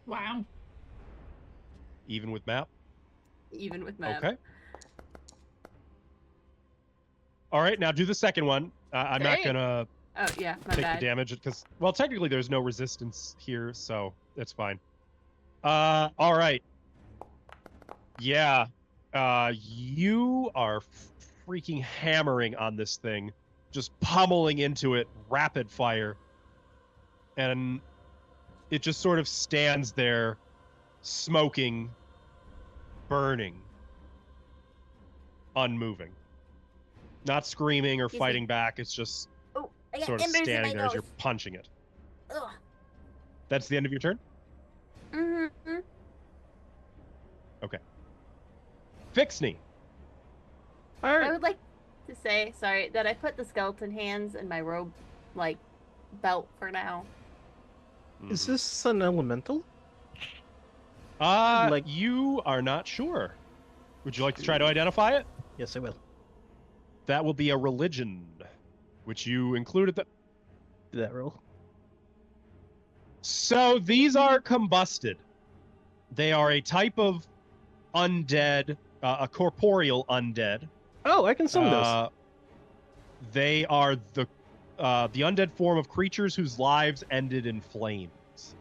[SPEAKER 3] Wow.
[SPEAKER 1] Even with map.
[SPEAKER 2] Even with my
[SPEAKER 1] Okay. All right. Now do the second one. I'm not
[SPEAKER 4] Dang.
[SPEAKER 1] gonna
[SPEAKER 2] Oh yeah, my
[SPEAKER 1] take
[SPEAKER 2] bad.
[SPEAKER 1] the damage because, well, technically there's no resistance here, so that's fine. All right. Yeah. You are freaking hammering on this thing, just pummeling into it, rapid fire, and it just sort of stands there, smoking, burning, unmoving, not screaming or
[SPEAKER 2] Excuse
[SPEAKER 1] fighting
[SPEAKER 2] me.
[SPEAKER 1] back. It's just
[SPEAKER 2] Oh, I got
[SPEAKER 1] sort of
[SPEAKER 2] embers in
[SPEAKER 1] standing
[SPEAKER 2] my
[SPEAKER 1] there as
[SPEAKER 2] nose.
[SPEAKER 1] you're punching it.
[SPEAKER 2] Ugh.
[SPEAKER 1] That's the end of your turn?
[SPEAKER 2] Mm-hmm.
[SPEAKER 1] Fixney.
[SPEAKER 5] All
[SPEAKER 2] I
[SPEAKER 5] right.
[SPEAKER 2] would like to say, sorry, that I put the skeleton hands in my robe, like, belt for now.
[SPEAKER 5] Is this an elemental? like-
[SPEAKER 1] You are not sure. Would you like to try to identify it?
[SPEAKER 5] Yes, I will.
[SPEAKER 1] That will be a religion, which you included.
[SPEAKER 5] Do that roll.
[SPEAKER 1] So these are combusted. They are a type of undead, a corporeal undead.
[SPEAKER 5] Oh, I can summon those.
[SPEAKER 1] They are the undead form of creatures whose lives ended in flames,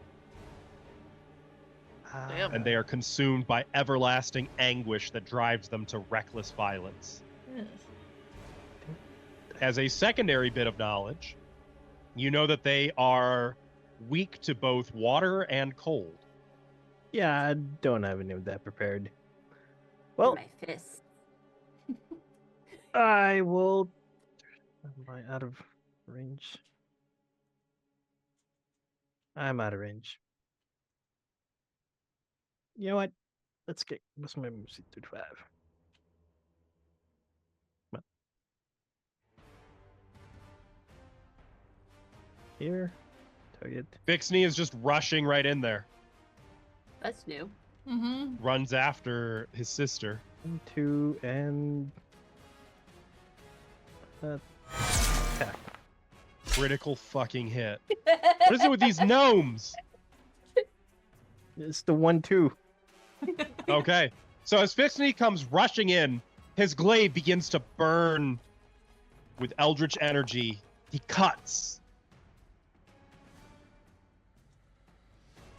[SPEAKER 4] Damn.
[SPEAKER 1] and they are consumed by everlasting anguish that drives them to reckless violence.
[SPEAKER 3] Ugh.
[SPEAKER 1] As a secondary bit of knowledge, you know that they are weak to both water and cold.
[SPEAKER 5] Yeah, I don't have any of that prepared. Well,
[SPEAKER 2] My fist.
[SPEAKER 5] I will. Am I out of range? I'm out of range. You know what? Let's get. What's my mercy? 35. Come on. Here. Target.
[SPEAKER 1] Fixney is just rushing right in there,
[SPEAKER 2] That's new.
[SPEAKER 3] Mm-hmm.
[SPEAKER 1] runs after his sister.
[SPEAKER 5] 1, 2, and. Attack.
[SPEAKER 1] Critical fucking hit. What is it with these gnomes?
[SPEAKER 5] It's the 1, 2.
[SPEAKER 1] Okay. So as Fixney comes rushing in, his glaive begins to burn with eldritch energy. He cuts.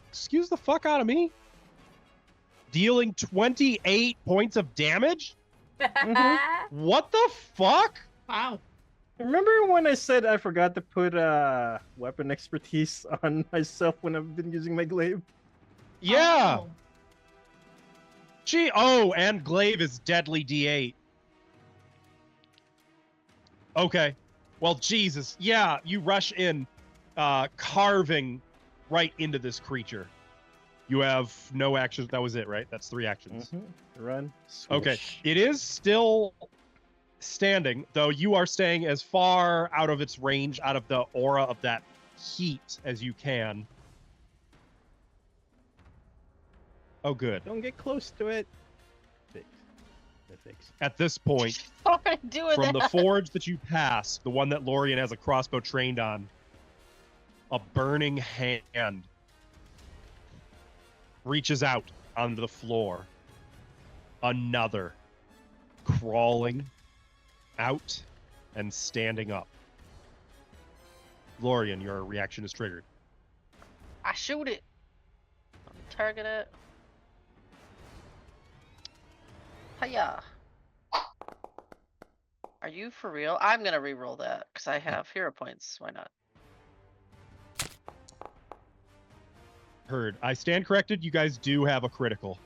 [SPEAKER 1] Excuse the fuck out of me? Dealing 28 points of damage? What the fuck?
[SPEAKER 3] Wow.
[SPEAKER 5] Remember when I said I forgot to put weapon expertise on myself when I've been using my glaive?
[SPEAKER 1] Yeah.
[SPEAKER 3] Oh.
[SPEAKER 1] And glaive is deadly D8. Okay. Well, Jesus. Yeah, you rush in, carving right into this creature. You have no actions. That was it, right? That's 3 actions.
[SPEAKER 5] Run.
[SPEAKER 1] Okay.
[SPEAKER 5] Swoosh.
[SPEAKER 1] It is still standing, though you are staying as far out of its range, out of the aura of that heat as you can. Oh, good.
[SPEAKER 5] Don't get close to it.
[SPEAKER 1] At this point,
[SPEAKER 4] Doing
[SPEAKER 1] from the
[SPEAKER 4] that.
[SPEAKER 1] forge that you pass, the one that Lorien has a crossbow trained on, a burning hand reaches out onto the floor. Another crawling out and standing up. Lorien, your reaction is triggered.
[SPEAKER 4] I shoot it. Target it. Hiya. Are you for real? I'm gonna re-roll that because I have hero points. Why not?
[SPEAKER 1] Heard. I stand corrected. You guys do have a critical.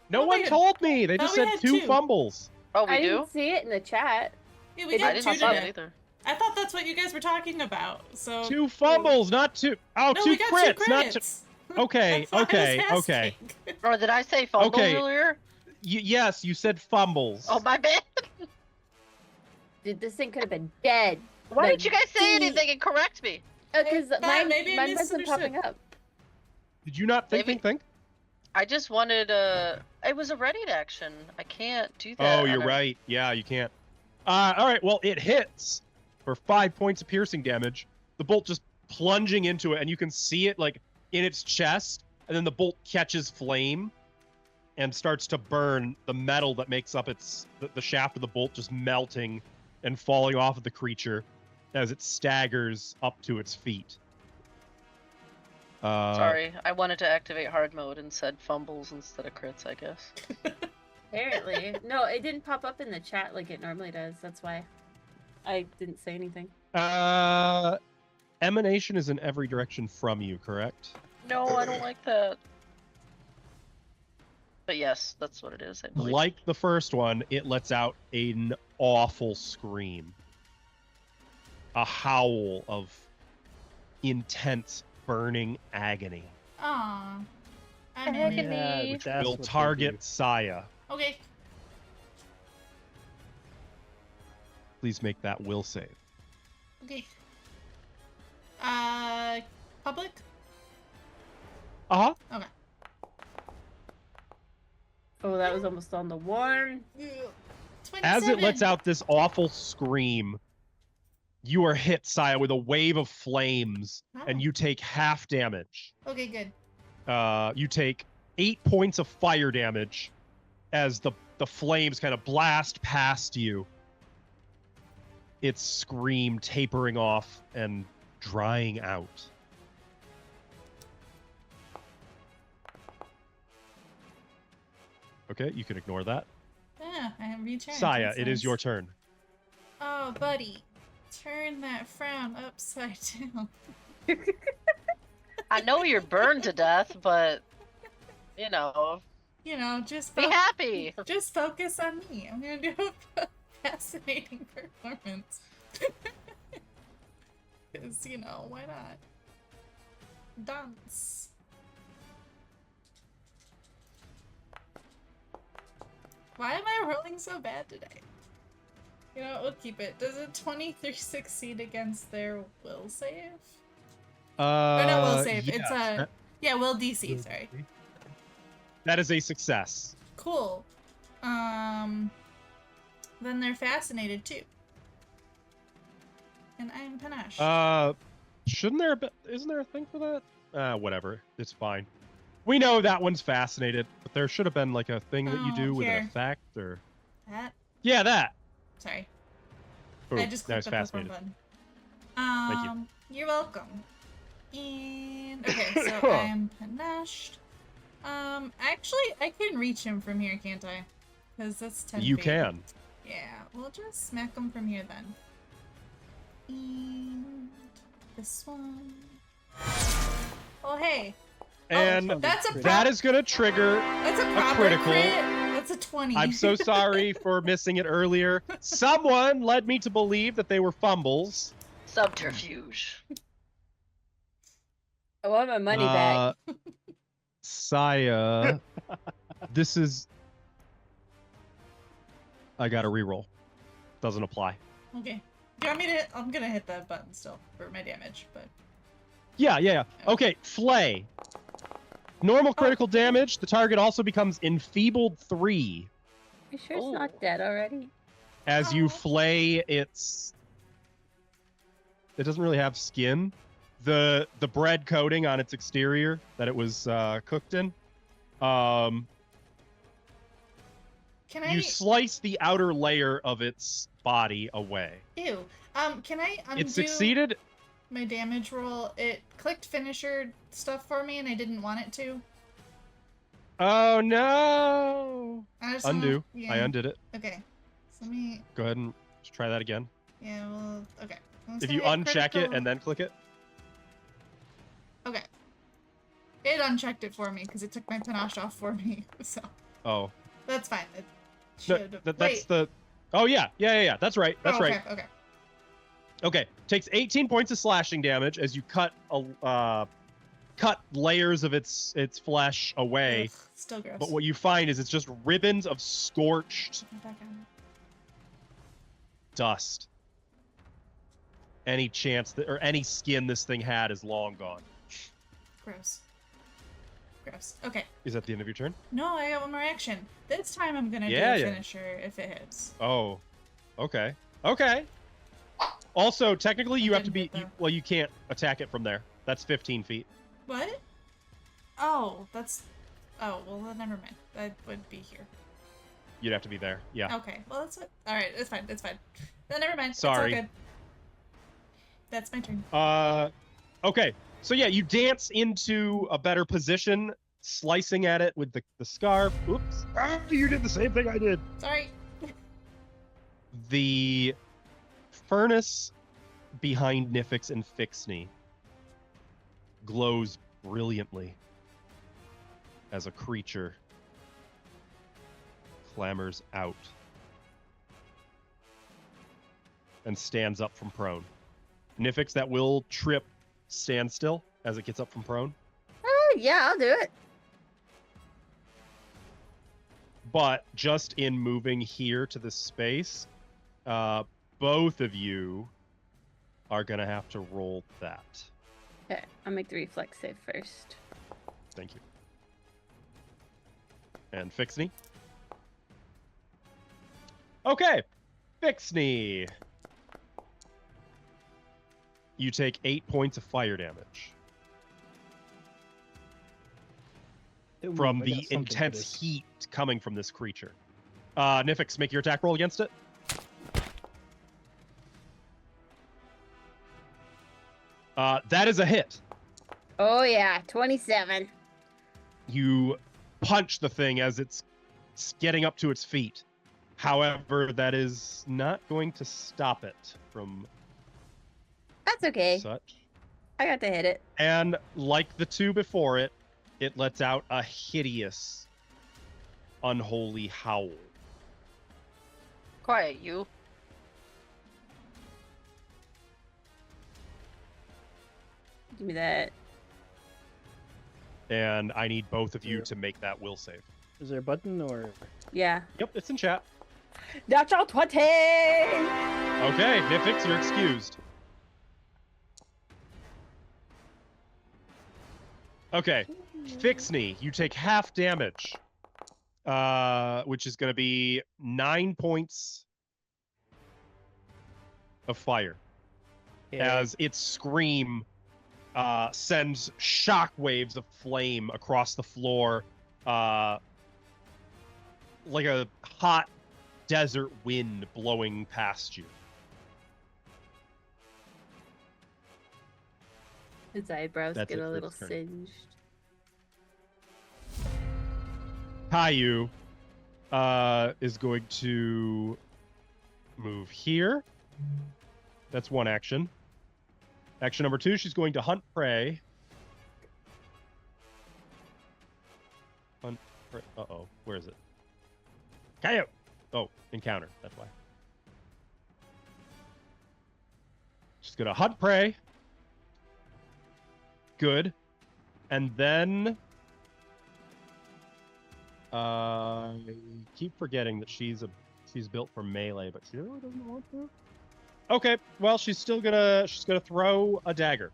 [SPEAKER 1] No
[SPEAKER 3] Oh,
[SPEAKER 1] one
[SPEAKER 3] we had-
[SPEAKER 1] told me. They just
[SPEAKER 3] we
[SPEAKER 1] said
[SPEAKER 3] had
[SPEAKER 1] 2
[SPEAKER 3] two.
[SPEAKER 1] fumbles.
[SPEAKER 4] Oh, we
[SPEAKER 2] I
[SPEAKER 4] do?
[SPEAKER 2] didn't see it in the chat.
[SPEAKER 3] Yeah, we
[SPEAKER 2] It
[SPEAKER 3] got
[SPEAKER 4] I
[SPEAKER 3] two
[SPEAKER 4] didn't see that
[SPEAKER 3] today.
[SPEAKER 4] either.
[SPEAKER 3] I thought that's what you guys were talking about. So
[SPEAKER 1] 2 fumbles, not 2. Oh,
[SPEAKER 3] no,
[SPEAKER 1] 2
[SPEAKER 3] we got
[SPEAKER 1] crits,
[SPEAKER 3] two
[SPEAKER 1] not 2.
[SPEAKER 3] crits.
[SPEAKER 1] Okay,
[SPEAKER 3] That's why I was
[SPEAKER 1] okay, okay.
[SPEAKER 3] asking.
[SPEAKER 4] Or did I say fumble
[SPEAKER 1] Okay.
[SPEAKER 4] earlier?
[SPEAKER 1] Yes, you said fumbles.
[SPEAKER 4] Oh, my bad.
[SPEAKER 2] Dude, this thing could have been dead.
[SPEAKER 4] Why
[SPEAKER 2] Like,
[SPEAKER 4] didn't you guys say
[SPEAKER 2] deep.
[SPEAKER 4] anything and correct me?
[SPEAKER 2] Because mine
[SPEAKER 3] maybe I
[SPEAKER 2] wasn't popping
[SPEAKER 3] misunderstood.
[SPEAKER 2] up.
[SPEAKER 1] Did you not think?
[SPEAKER 4] I just wanted it was a readied action. I can't do that.
[SPEAKER 1] Oh, you're right. Yeah, you can't. All right, well, it hits for 5 points of piercing damage. The bolt just plunging into it, and you can see it like in its chest, and then the bolt catches flame and starts to burn the metal that makes up the shaft of the bolt, just melting and falling off of the creature as it staggers up to its feet.
[SPEAKER 4] Sorry, I wanted to activate hard mode and said fumbles instead of crits, I guess.
[SPEAKER 2] Apparently. No, it didn't pop up in the chat like it normally does. That's why I didn't say anything.
[SPEAKER 1] Emanation is in every direction from you, correct?
[SPEAKER 4] No, I don't like that. But yes, that's what it is, I believe.
[SPEAKER 1] Like the first one, it lets out an awful scream. A howl of intense, burning agony.
[SPEAKER 3] Aw. I'm
[SPEAKER 4] Agony.
[SPEAKER 3] in.
[SPEAKER 5] Yeah, but that's
[SPEAKER 1] Will
[SPEAKER 5] what they
[SPEAKER 1] target
[SPEAKER 5] do.
[SPEAKER 1] Saya.
[SPEAKER 3] Okay.
[SPEAKER 1] Please make that will save.
[SPEAKER 3] Okay. Public?
[SPEAKER 1] Uh-huh.
[SPEAKER 3] Okay.
[SPEAKER 2] Oh, that was almost on the 1.
[SPEAKER 3] 27.
[SPEAKER 1] As it lets out this awful scream, you are hit, Saya, with a wave of flames, and
[SPEAKER 3] Oh.
[SPEAKER 1] you take half damage.
[SPEAKER 3] Okay, good.
[SPEAKER 1] You take 8 points of fire damage as the flames kind of blast past you. Its scream tapering off and drying out. Okay, you can ignore that.
[SPEAKER 3] Yeah, I have returned.
[SPEAKER 1] Saya,
[SPEAKER 3] That's
[SPEAKER 1] it is
[SPEAKER 3] nice.
[SPEAKER 1] your turn.
[SPEAKER 3] Oh, buddy. Turn that frown upside down.
[SPEAKER 4] I know you're burned to death, but you know,
[SPEAKER 3] You know, just
[SPEAKER 4] be happy.
[SPEAKER 3] just focus on me. I'm gonna do a fascinating performance. Because, you know, why not? Dance. Why am I rolling so bad today? You know, we'll keep it. Does a 23 succeed against their will save? Or not will save.
[SPEAKER 1] yes,
[SPEAKER 3] It's a yeah, will DC. Sorry.
[SPEAKER 1] that is a success.
[SPEAKER 3] Cool. Then they're fascinated too. And I'm panache.
[SPEAKER 1] Shouldn't there isn't there a thing for that? Whatever. It's fine. We know that one's fascinated, but there should have been like a thing that you
[SPEAKER 3] Oh,
[SPEAKER 1] do with an
[SPEAKER 3] here.
[SPEAKER 1] effect or
[SPEAKER 3] That.
[SPEAKER 1] yeah, that.
[SPEAKER 3] Sorry.
[SPEAKER 1] Ooh,
[SPEAKER 3] I just
[SPEAKER 1] now
[SPEAKER 3] clicked
[SPEAKER 1] it's
[SPEAKER 3] the perform
[SPEAKER 1] fascinated.
[SPEAKER 3] button.
[SPEAKER 1] Thank you.
[SPEAKER 3] You're welcome. And okay, so I'm panached. Actually, I can reach him from here, can't I? Because that's 10
[SPEAKER 1] You
[SPEAKER 3] feet.
[SPEAKER 1] can.
[SPEAKER 3] Yeah, we'll just smack him from here then. And this one. Oh, hey.
[SPEAKER 1] And
[SPEAKER 3] That's a
[SPEAKER 1] that is gonna trigger.
[SPEAKER 3] That's a proper
[SPEAKER 1] critical.
[SPEAKER 3] crit. That's a 20.
[SPEAKER 1] I'm so sorry for missing it earlier. Someone led me to believe that they were fumbles.
[SPEAKER 4] Subterfuge.
[SPEAKER 2] I want my money back.
[SPEAKER 1] Saya, this is. I got to reroll. Doesn't apply.
[SPEAKER 3] Okay. Do you want me to? I'm gonna hit the button still for my damage, but.
[SPEAKER 1] Yeah. Okay, flay. Normal critical damage. The target also becomes enfeebled 3
[SPEAKER 7] You sure it's
[SPEAKER 4] Ooh.
[SPEAKER 7] not dead already?
[SPEAKER 1] as you
[SPEAKER 3] Oh.
[SPEAKER 1] flay its. It doesn't really have skin. The bread coating on its exterior that it was cooked in.
[SPEAKER 3] Can I?
[SPEAKER 1] You slice the outer layer of its body away.
[SPEAKER 3] Ew. Can I undo
[SPEAKER 1] It succeeded.
[SPEAKER 3] my damage roll? It clicked finisher stuff for me, and I didn't want it to.
[SPEAKER 1] Oh no!
[SPEAKER 3] I just
[SPEAKER 1] Undo.
[SPEAKER 3] Yeah.
[SPEAKER 1] I undid it.
[SPEAKER 3] Okay. So let me.
[SPEAKER 1] Go ahead and try that again.
[SPEAKER 3] Yeah. Well. Okay. Let's
[SPEAKER 1] If
[SPEAKER 3] say
[SPEAKER 1] you uncheck it
[SPEAKER 3] critical-
[SPEAKER 1] and then click it.
[SPEAKER 3] Okay. It unchecked it for me because it took my panache off for me. So
[SPEAKER 1] Oh.
[SPEAKER 3] that's fine. It
[SPEAKER 1] No,
[SPEAKER 3] should.
[SPEAKER 1] that's
[SPEAKER 3] Wait.
[SPEAKER 1] the. Oh yeah. That's right. That's
[SPEAKER 3] Oh, okay,
[SPEAKER 1] right.
[SPEAKER 3] Okay.
[SPEAKER 1] Okay. Takes 18 points of slashing damage as you cut layers of its flesh away.
[SPEAKER 3] Ugh, still gross.
[SPEAKER 1] But what you find is it's just ribbons of scorched
[SPEAKER 3] Put it back on.
[SPEAKER 1] dust. Any chance that or any skin this thing had is long gone.
[SPEAKER 3] Gross. Gross. Okay.
[SPEAKER 1] Is that the end of your turn?
[SPEAKER 3] No, I got one more action. This time I'm gonna do
[SPEAKER 1] Yeah,
[SPEAKER 3] a
[SPEAKER 1] yeah.
[SPEAKER 3] finisher if it hits.
[SPEAKER 1] Oh. Okay. Also, technically, you have to
[SPEAKER 3] didn't
[SPEAKER 1] be.
[SPEAKER 3] hit, though.
[SPEAKER 1] You can't attack it from there. That's 15 feet.
[SPEAKER 3] What? Oh, that's. Oh, well, then never mind. That would be here.
[SPEAKER 1] You'd have to be there. Yeah.
[SPEAKER 3] Okay. Well, that's it. All right. It's fine. It's fine. Then never mind.
[SPEAKER 1] Sorry.
[SPEAKER 3] It's all good. That's my turn.
[SPEAKER 1] Okay. So yeah, you dance into a better position, slicing at it with the scarf. Oops. Ah, you did the same thing I did.
[SPEAKER 3] Sorry.
[SPEAKER 1] The furnace behind Nifix and Fixney glows brilliantly as a creature clambers out and stands up from prone. Nifix, that will trip stand still as it gets up from prone.
[SPEAKER 7] Oh, yeah, I'll do it.
[SPEAKER 1] But just in moving here to this space, both of you are going to have to roll that.
[SPEAKER 7] Okay, I'll make the reflex save first.
[SPEAKER 1] Thank you. And Fixney. Okay, Fixney. You take 8 points of fire damage
[SPEAKER 5] Ooh,
[SPEAKER 1] from
[SPEAKER 5] I
[SPEAKER 1] the
[SPEAKER 5] got something for
[SPEAKER 1] intense
[SPEAKER 5] this.
[SPEAKER 1] heat coming from this creature. Nifix, make your attack roll against it. That is a hit.
[SPEAKER 7] Oh, yeah, 27.
[SPEAKER 1] You punch the thing as it's getting up to its feet. However, that is not going to stop it from
[SPEAKER 7] That's okay.
[SPEAKER 1] such.
[SPEAKER 7] I got to hit it.
[SPEAKER 1] And like the two before it, it lets out a hideous, unholy howl.
[SPEAKER 4] Quiet, you.
[SPEAKER 7] Give me that.
[SPEAKER 1] And I need both of you to make that will save.
[SPEAKER 5] Is there a button or?
[SPEAKER 7] Yeah.
[SPEAKER 1] Yep, it's in chat.
[SPEAKER 7] Natural 20!
[SPEAKER 1] Okay, Nifix, you're excused. Okay, Fixney, you take half damage, which is going to be 9 points of fire. As its scream sends shock waves of flame across the floor, like a hot desert wind blowing past you.
[SPEAKER 7] His eyebrows
[SPEAKER 1] That's
[SPEAKER 7] get
[SPEAKER 1] it
[SPEAKER 7] a
[SPEAKER 1] for
[SPEAKER 7] little
[SPEAKER 1] its turn.
[SPEAKER 7] singed.
[SPEAKER 1] Caillou is going to move here. That's one action. Action number 2, she's going to hunt prey. Hunt prey. Uh-oh, where is it? Caillou! Oh, encounter, that's why. She's going to hunt prey. Good. And then I keep forgetting that she's a She's built for melee, but she really doesn't want to. Okay, well, she's gonna throw a dagger.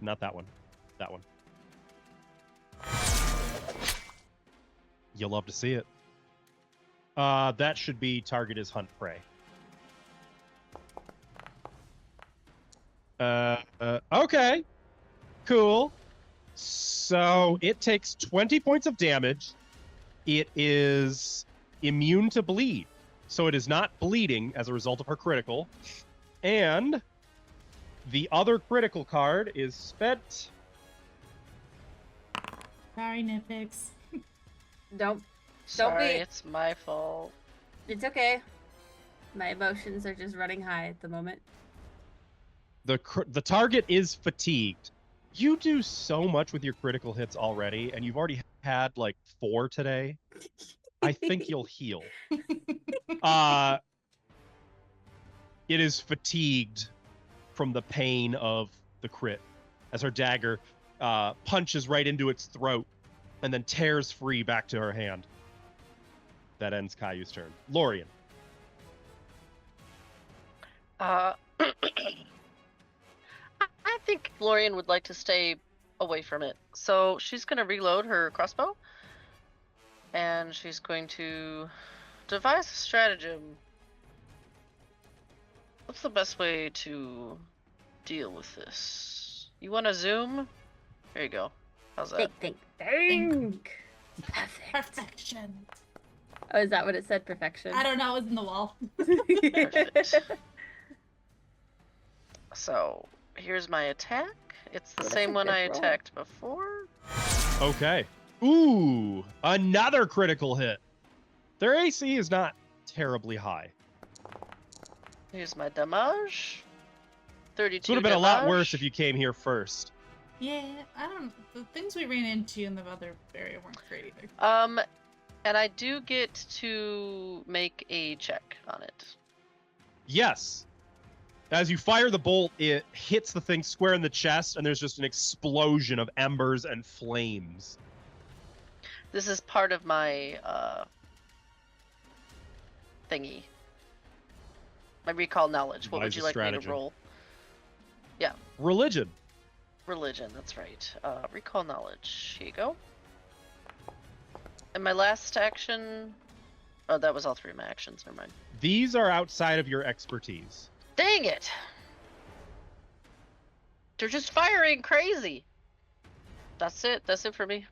[SPEAKER 1] Not that one. That one. You'll love to see it. That should be target is hunt prey. Okay. Cool. So it takes 20 points of damage. It is immune to bleed. So it is not bleeding as a result of her critical. And the other critical card is spent.
[SPEAKER 3] Sorry, Nifix.
[SPEAKER 2] Don't
[SPEAKER 4] Sorry,
[SPEAKER 2] be.
[SPEAKER 4] it's my fault.
[SPEAKER 2] It's okay. My emotions are just running high at the moment.
[SPEAKER 1] The target is fatigued. You do so much with your critical hits already, and you've already had like 4 today. I think you'll heal. It is fatigued from the pain of the crit as her dagger punches right into its throat and then tears free back to her hand. That ends Kayu's turn. Lorien.
[SPEAKER 4] I think Lorien would like to stay away from it. So she's going to reload her crossbow. And she's going to devise a stratagem. What's the best way to deal with this? You want to zoom? There you go. How's that?
[SPEAKER 2] Think. Perfect.
[SPEAKER 3] Perfection.
[SPEAKER 2] Oh, is that what it said? Perfection.
[SPEAKER 3] I don't know. It was in the wall.
[SPEAKER 4] Perfect. So, here's my attack. It's the
[SPEAKER 2] Well, that's
[SPEAKER 4] same
[SPEAKER 2] a
[SPEAKER 4] one
[SPEAKER 2] good
[SPEAKER 4] I
[SPEAKER 2] roll.
[SPEAKER 4] attacked before.
[SPEAKER 1] Okay. Ooh, another critical hit. Their AC is not terribly high.
[SPEAKER 4] Here's my damage. 32
[SPEAKER 1] This would have been a lot
[SPEAKER 4] damage.
[SPEAKER 1] worse if you came here first.
[SPEAKER 3] Yeah, I don't. The things we ran into in the other area weren't great either.
[SPEAKER 4] And I do get to make a check on it.
[SPEAKER 1] Yes. As you fire the bolt, it hits the thing square in the chest, and there's just an explosion of embers and flames.
[SPEAKER 4] This is part of my thingy. My recall knowledge. What would
[SPEAKER 1] Devise
[SPEAKER 4] you
[SPEAKER 1] a
[SPEAKER 4] like me to
[SPEAKER 1] stratagem.
[SPEAKER 4] roll?
[SPEAKER 1] Religion.
[SPEAKER 4] Religion, that's right. Recall knowledge. Here you go. And my last action... Oh, that was all 3 of my actions. Never mind.
[SPEAKER 1] These are outside of your expertise.
[SPEAKER 4] Dang it! They're just firing crazy! That's it. That's it for me.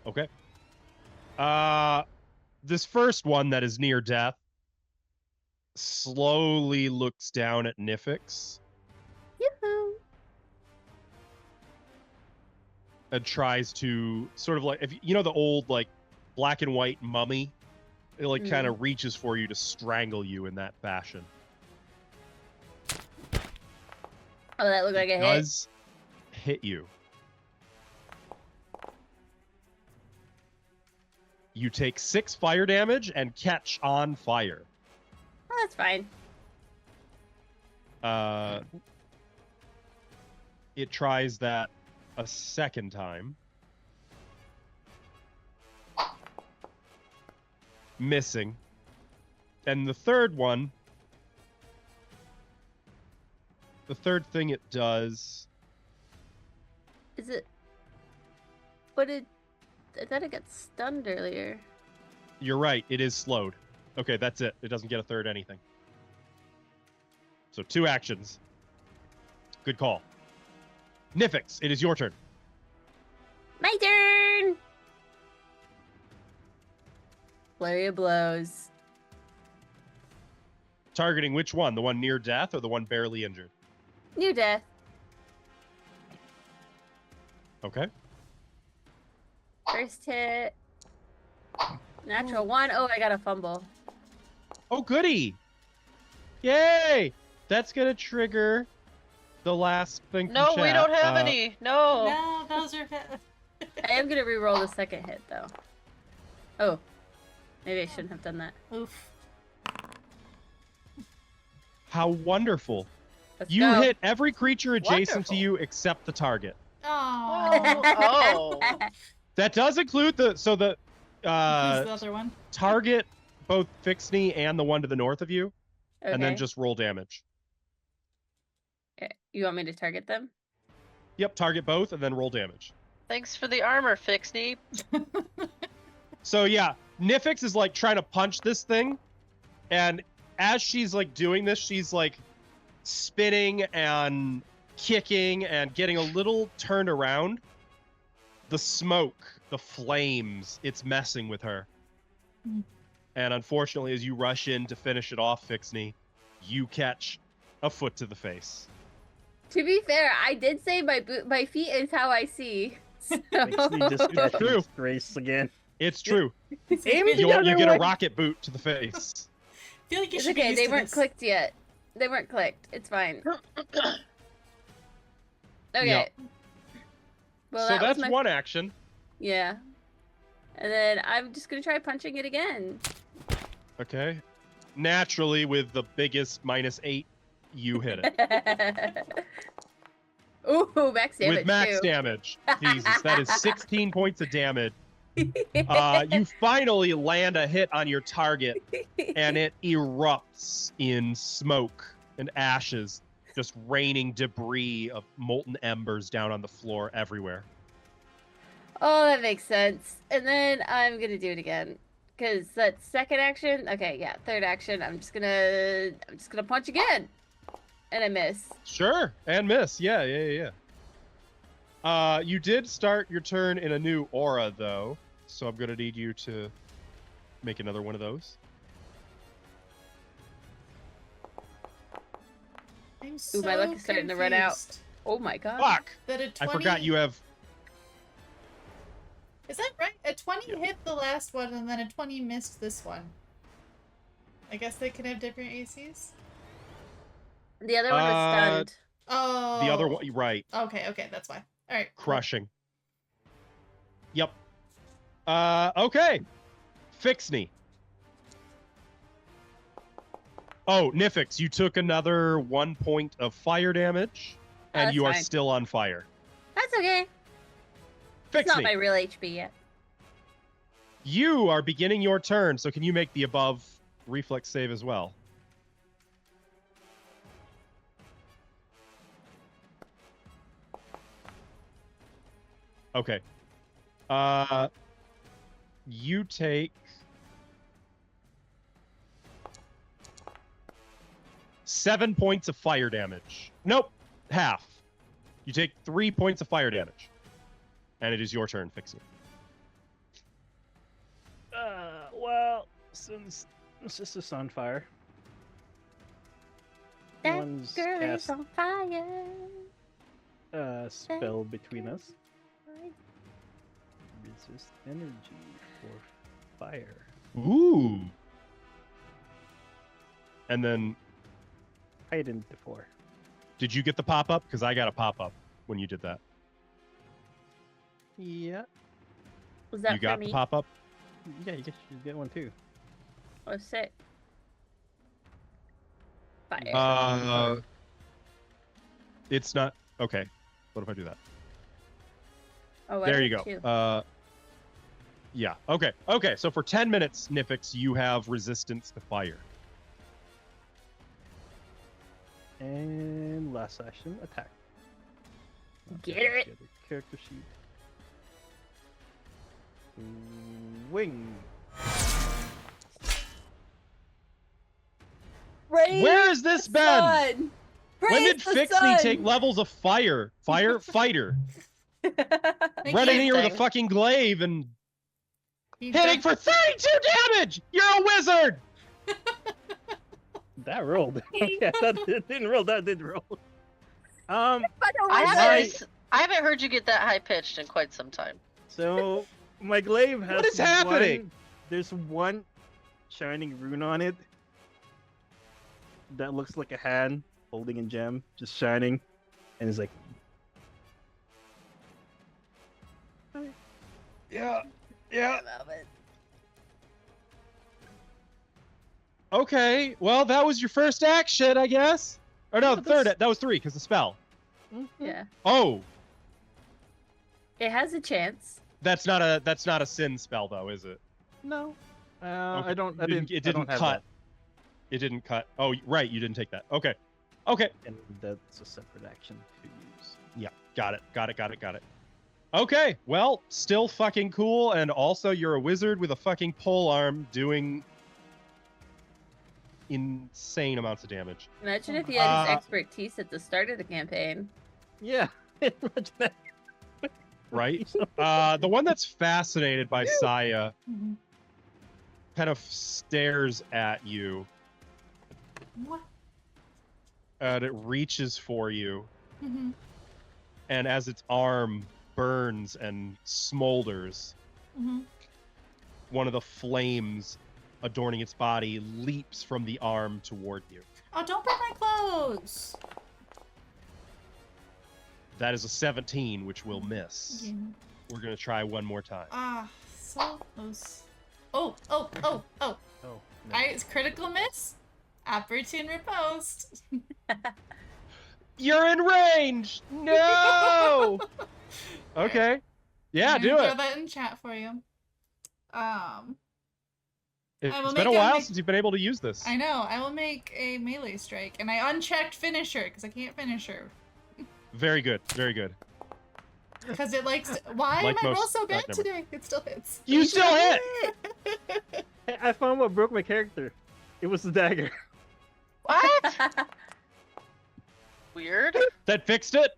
[SPEAKER 1] Okay. This first one that is near death slowly looks down at Nifix
[SPEAKER 2] Yoo-hoo.
[SPEAKER 1] and tries to sort of like, if you know the old like black and white mummy, it like kind of reaches for you to strangle you in that fashion.
[SPEAKER 2] Oh, that looked like a hit.
[SPEAKER 1] Does hit you. You take 6 fire damage and catch on fire.
[SPEAKER 2] Oh, that's fine.
[SPEAKER 1] It tries that a second time. Missing. And the third one, the third thing it does,
[SPEAKER 2] Is it? What did? I thought it got stunned earlier.
[SPEAKER 1] you're right, it is slowed. Okay, that's it. It doesn't get a third anything. So 2 actions. Good call. Nifix, it is your turn.
[SPEAKER 2] My turn. Flurry of blows.
[SPEAKER 1] Targeting which one? The one near death or the one barely injured?
[SPEAKER 2] Near death.
[SPEAKER 1] Okay.
[SPEAKER 2] First hit. Natural 1. Oh, I got a fumble.
[SPEAKER 1] Oh, goody! Yay! That's gonna trigger the last thing from
[SPEAKER 4] No, we
[SPEAKER 1] chat.
[SPEAKER 4] don't have any. No.
[SPEAKER 3] No, those are.
[SPEAKER 2] I am gonna re-roll the second hit though. Oh, maybe I shouldn't have done that.
[SPEAKER 3] Oof.
[SPEAKER 1] How wonderful.
[SPEAKER 2] Let's
[SPEAKER 1] You
[SPEAKER 2] go.
[SPEAKER 1] hit every creature adjacent to
[SPEAKER 4] Wonderful.
[SPEAKER 1] you except the target.
[SPEAKER 3] Oh.
[SPEAKER 4] Oh.
[SPEAKER 1] That does include the
[SPEAKER 3] Who's the other one?
[SPEAKER 1] target both Fixney and the one to the north of you,
[SPEAKER 2] Okay.
[SPEAKER 1] and then just roll damage.
[SPEAKER 2] You want me to target them?
[SPEAKER 1] Yep, target both and then roll damage.
[SPEAKER 4] Thanks for the armor, Fixney.
[SPEAKER 1] So yeah, Nifix is like trying to punch this thing, and as she's like doing this, she's like spinning and kicking and getting a little turned around. The smoke, the flames, it's messing with her.
[SPEAKER 3] Mm.
[SPEAKER 1] And unfortunately, as you rush in to finish it off, Fixney, you catch a foot to the face.
[SPEAKER 2] To be fair, I did say my feet is how I see. So...
[SPEAKER 5] Fixney just
[SPEAKER 1] It's true.
[SPEAKER 5] catches Grace again.
[SPEAKER 1] It's true.
[SPEAKER 5] Aim the
[SPEAKER 1] You
[SPEAKER 5] other
[SPEAKER 1] get a
[SPEAKER 5] way.
[SPEAKER 1] rocket boot to the face.
[SPEAKER 3] I feel like you
[SPEAKER 2] It's
[SPEAKER 3] should
[SPEAKER 2] okay,
[SPEAKER 3] get
[SPEAKER 2] they
[SPEAKER 3] used to
[SPEAKER 2] weren't
[SPEAKER 3] this.
[SPEAKER 2] clicked yet. They weren't clicked. It's fine. Okay.
[SPEAKER 1] Yep.
[SPEAKER 2] Well,
[SPEAKER 1] So
[SPEAKER 2] that was
[SPEAKER 1] that's
[SPEAKER 2] my...
[SPEAKER 1] one action.
[SPEAKER 2] Yeah. And then I'm just gonna try punching it again.
[SPEAKER 1] Okay. Naturally, with the biggest -8, you hit it.
[SPEAKER 2] Ooh, max damage
[SPEAKER 1] With max
[SPEAKER 2] too.
[SPEAKER 1] damage. Jesus, that is 16 points of damage. You finally land a hit on your target, and it erupts in smoke and ashes, just raining debris of molten embers down on the floor everywhere.
[SPEAKER 2] Oh, that makes sense. And then I'm gonna do it again. Cause that's second action. Okay, yeah, third action. I'm just gonna punch again. And I miss.
[SPEAKER 1] Sure, and miss. Yeah. You did start your turn in a new aura, though, so I'm gonna need you to make another one of those.
[SPEAKER 3] I'm so
[SPEAKER 2] my luck is starting to run out.
[SPEAKER 3] confused
[SPEAKER 2] Oh my god.
[SPEAKER 1] Fuck!
[SPEAKER 3] That a 20...
[SPEAKER 1] I forgot you have.
[SPEAKER 3] Is that right? A 20 hit the last one, and then a 20 missed this one. I guess they can have different ACs?
[SPEAKER 2] The other one was stunned.
[SPEAKER 3] Oh.
[SPEAKER 1] The other one, right?
[SPEAKER 3] Okay, that's why. Alright. cool.
[SPEAKER 1] Crushing. Yep. Okay. Fixney. Oh, Nifix, you took another 1 point of fire damage, and
[SPEAKER 2] that's
[SPEAKER 1] you are
[SPEAKER 2] fine.
[SPEAKER 1] still on fire.
[SPEAKER 2] That's okay. It's not my
[SPEAKER 1] Fixney,
[SPEAKER 2] real HP yet.
[SPEAKER 1] you are beginning your turn, so can you make the above reflex save as well? Okay. You take 7 points of fire damage. Nope, half. You take 3 points of fire damage. And it is your turn, Fixie.
[SPEAKER 5] Well, since this is on fire,
[SPEAKER 2] That
[SPEAKER 5] one's
[SPEAKER 2] girl is
[SPEAKER 5] cast
[SPEAKER 2] on fire.
[SPEAKER 5] spell between us. Resist energy for fire.
[SPEAKER 1] Ooh. And then,
[SPEAKER 5] Heightened to 4.
[SPEAKER 1] did you get the pop-up? Because I got a pop-up when you did that.
[SPEAKER 5] Yeah.
[SPEAKER 2] Was that
[SPEAKER 1] You got
[SPEAKER 2] for
[SPEAKER 1] the
[SPEAKER 2] me?
[SPEAKER 1] pop-up?
[SPEAKER 5] Yeah, you get one too.
[SPEAKER 2] Oh, sick. Fire.
[SPEAKER 1] It's not... Okay. What if I do that?
[SPEAKER 2] Oh, I
[SPEAKER 1] There
[SPEAKER 2] did
[SPEAKER 1] you
[SPEAKER 2] too.
[SPEAKER 1] go. Yeah. Okay. Okay. So for 10 minutes, Nifix, you have resistance to fire.
[SPEAKER 5] And last action, attack.
[SPEAKER 2] Get it.
[SPEAKER 5] Get a character sheet. Wing.
[SPEAKER 2] Praise
[SPEAKER 1] Where has this
[SPEAKER 2] the
[SPEAKER 1] been?
[SPEAKER 2] sun!
[SPEAKER 1] When
[SPEAKER 2] Praise
[SPEAKER 1] did
[SPEAKER 2] the
[SPEAKER 1] Fixie
[SPEAKER 2] sun!
[SPEAKER 1] take levels of fire? Fighter.
[SPEAKER 3] Thank
[SPEAKER 1] Running
[SPEAKER 3] you.
[SPEAKER 1] in here with a
[SPEAKER 4] thing.
[SPEAKER 1] fucking glaive and
[SPEAKER 3] He
[SPEAKER 1] hitting
[SPEAKER 3] did-
[SPEAKER 1] for 32 damage! You're a wizard!
[SPEAKER 5] That rolled. Yeah, that didn't roll. That did roll.
[SPEAKER 4] I haven't heard you get that high pitched in quite some time.
[SPEAKER 5] So my glaive has
[SPEAKER 1] What is happening?
[SPEAKER 5] There's one shining rune on it that looks like a hand holding a gem, just shining, and it's like,
[SPEAKER 1] Yeah.
[SPEAKER 2] I love it.
[SPEAKER 1] Okay. Well, that was your first action, I guess. Or no,
[SPEAKER 5] Yeah,
[SPEAKER 1] third.
[SPEAKER 5] that's-
[SPEAKER 1] That was 3 because the spell.
[SPEAKER 2] Yeah.
[SPEAKER 1] Oh,
[SPEAKER 2] It has a chance.
[SPEAKER 1] that's not a sin spell though, is it?
[SPEAKER 5] No.
[SPEAKER 1] Okay.
[SPEAKER 5] I don't. I
[SPEAKER 1] It
[SPEAKER 5] didn't.
[SPEAKER 1] didn't
[SPEAKER 5] I don't have
[SPEAKER 1] cut. It didn't cut. Oh, right. You didn't take that. Okay. Okay.
[SPEAKER 5] that. And that's a separate action to use.
[SPEAKER 1] Yeah. Got it. Okay. Well, still fucking cool. And also, you're a wizard with a fucking pole arm doing insane amounts of damage.
[SPEAKER 2] Imagine if he had his expertise at the start of the campaign.
[SPEAKER 5] Yeah. Imagine that.
[SPEAKER 1] Right? The one that's fascinated by Saya
[SPEAKER 3] Mm-hmm.
[SPEAKER 1] kind of stares at you,
[SPEAKER 3] What?
[SPEAKER 1] and it reaches for you,
[SPEAKER 3] Mm-hmm.
[SPEAKER 1] and as its arm burns and smolders,
[SPEAKER 3] Mm-hmm.
[SPEAKER 1] one of the flames adorning its body leaps from the arm toward you.
[SPEAKER 3] Oh, don't burn my clothes.
[SPEAKER 1] That is a 17, which will miss.
[SPEAKER 3] Yeah.
[SPEAKER 1] We're going to try one more time.
[SPEAKER 3] Ah, so close. Oh.
[SPEAKER 5] Oh. No.
[SPEAKER 3] It's critical miss. Opportune riposte.
[SPEAKER 1] You're in range! No! Okay. Yeah,
[SPEAKER 3] I'm
[SPEAKER 1] do
[SPEAKER 3] gonna
[SPEAKER 1] it.
[SPEAKER 3] Throw that in chat for you. I will
[SPEAKER 1] It's been a
[SPEAKER 3] make
[SPEAKER 1] while since you've been able to use this.
[SPEAKER 3] I know. I will make a melee strike, and I unchecked finisher because I can't finish her.
[SPEAKER 1] Very good. Very good.
[SPEAKER 3] Because it likes. Why
[SPEAKER 1] Like
[SPEAKER 3] am I roll
[SPEAKER 1] most
[SPEAKER 3] so bad
[SPEAKER 1] Magnimar.
[SPEAKER 3] today? It still hits.
[SPEAKER 1] You still hit!
[SPEAKER 5] Hey, I found what broke my character. It was the dagger.
[SPEAKER 4] What? Weird.
[SPEAKER 1] That fixed it?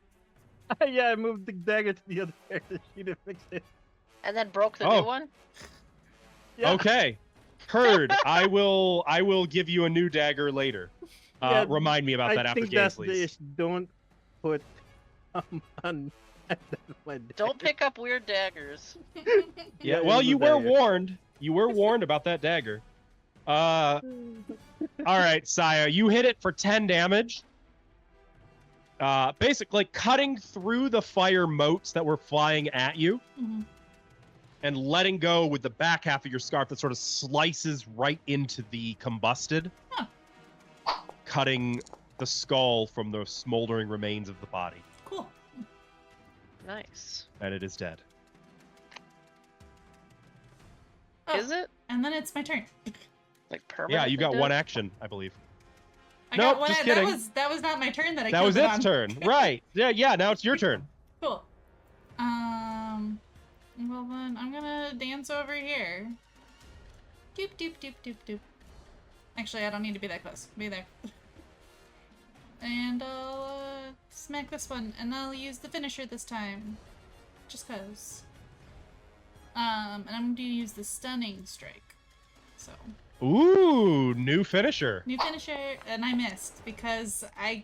[SPEAKER 5] Yeah, I moved the dagger to the other character. She didn't fix it.
[SPEAKER 4] And then broke the
[SPEAKER 1] Oh.
[SPEAKER 4] new one.
[SPEAKER 5] Yeah.
[SPEAKER 1] Okay. Heard. I will give you a new dagger later.
[SPEAKER 5] Yeah,
[SPEAKER 1] Remind me about that
[SPEAKER 5] I
[SPEAKER 1] after
[SPEAKER 5] think
[SPEAKER 1] game,
[SPEAKER 5] that's the
[SPEAKER 1] please.
[SPEAKER 5] issue. Don't put on my
[SPEAKER 4] Don't
[SPEAKER 5] dagger.
[SPEAKER 4] pick up weird daggers.
[SPEAKER 1] Yeah,
[SPEAKER 5] it
[SPEAKER 1] well,
[SPEAKER 5] was
[SPEAKER 1] you
[SPEAKER 5] a
[SPEAKER 1] were
[SPEAKER 5] dagger.
[SPEAKER 1] warned. You were warned about that dagger. All right, Saya, you hit it for 10 damage. Basically cutting through the fire motes that were flying at you
[SPEAKER 3] Mhm.
[SPEAKER 1] and letting go with the back half of your scarf that sort of slices right into the combusted,
[SPEAKER 3] Huh.
[SPEAKER 1] cutting the skull from the smoldering remains of the body,
[SPEAKER 3] Cool.
[SPEAKER 4] Nice.
[SPEAKER 1] and it is dead.
[SPEAKER 3] Oh,
[SPEAKER 4] Is it
[SPEAKER 3] And then it's my turn.
[SPEAKER 4] like permanent?
[SPEAKER 1] Yeah, you got one action, I believe.
[SPEAKER 3] I
[SPEAKER 1] Nope,
[SPEAKER 3] got one.
[SPEAKER 1] just
[SPEAKER 3] That
[SPEAKER 1] kidding.
[SPEAKER 3] was not my turn that I
[SPEAKER 1] That
[SPEAKER 3] killed
[SPEAKER 1] was
[SPEAKER 3] it
[SPEAKER 1] its
[SPEAKER 3] on.
[SPEAKER 1] turn. Right. Yeah, now it's your turn.
[SPEAKER 3] Cool. Well then, I'm gonna dance over here. Doop doop doop doop doop. Actually, I don't need to be that close. Be there. And I'll smack this one, and I'll use the finisher this time, just cause. And I'm gonna use the stunning strike. So
[SPEAKER 1] Ooh, new finisher.
[SPEAKER 3] new finisher, and I missed because I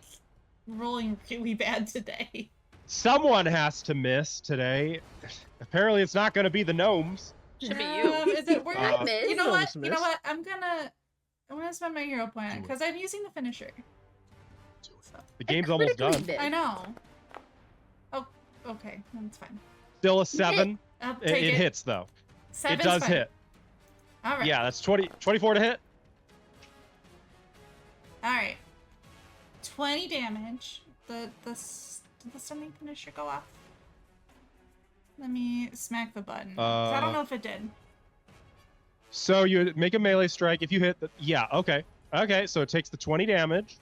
[SPEAKER 3] rolling really bad today.
[SPEAKER 1] Someone has to miss today. Apparently, it's not going to be the gnomes.
[SPEAKER 4] Should be you.
[SPEAKER 3] Is it worth
[SPEAKER 1] Uh,
[SPEAKER 3] it?
[SPEAKER 2] miss.
[SPEAKER 3] You know what?
[SPEAKER 5] Almost
[SPEAKER 3] You know
[SPEAKER 5] missed.
[SPEAKER 3] what? I'm gonna spend my hero point
[SPEAKER 1] Do it.
[SPEAKER 3] because I'm using the finisher.
[SPEAKER 1] The game's almost done.
[SPEAKER 3] I know. Oh, okay, that's fine.
[SPEAKER 1] Still a 7.
[SPEAKER 3] I'll
[SPEAKER 1] It,
[SPEAKER 3] take
[SPEAKER 1] it hits, though.
[SPEAKER 3] Seven's
[SPEAKER 1] it does
[SPEAKER 3] fine.
[SPEAKER 1] hit.
[SPEAKER 3] All right.
[SPEAKER 1] Yeah, that's 24 to hit.
[SPEAKER 3] All right. 20 damage. Did the stunning finisher go off? Let me smack the button. 'cause I don't know if it did.
[SPEAKER 1] So you make a melee strike. If you hit the... Yeah, okay. Okay, so it takes the 20 damage,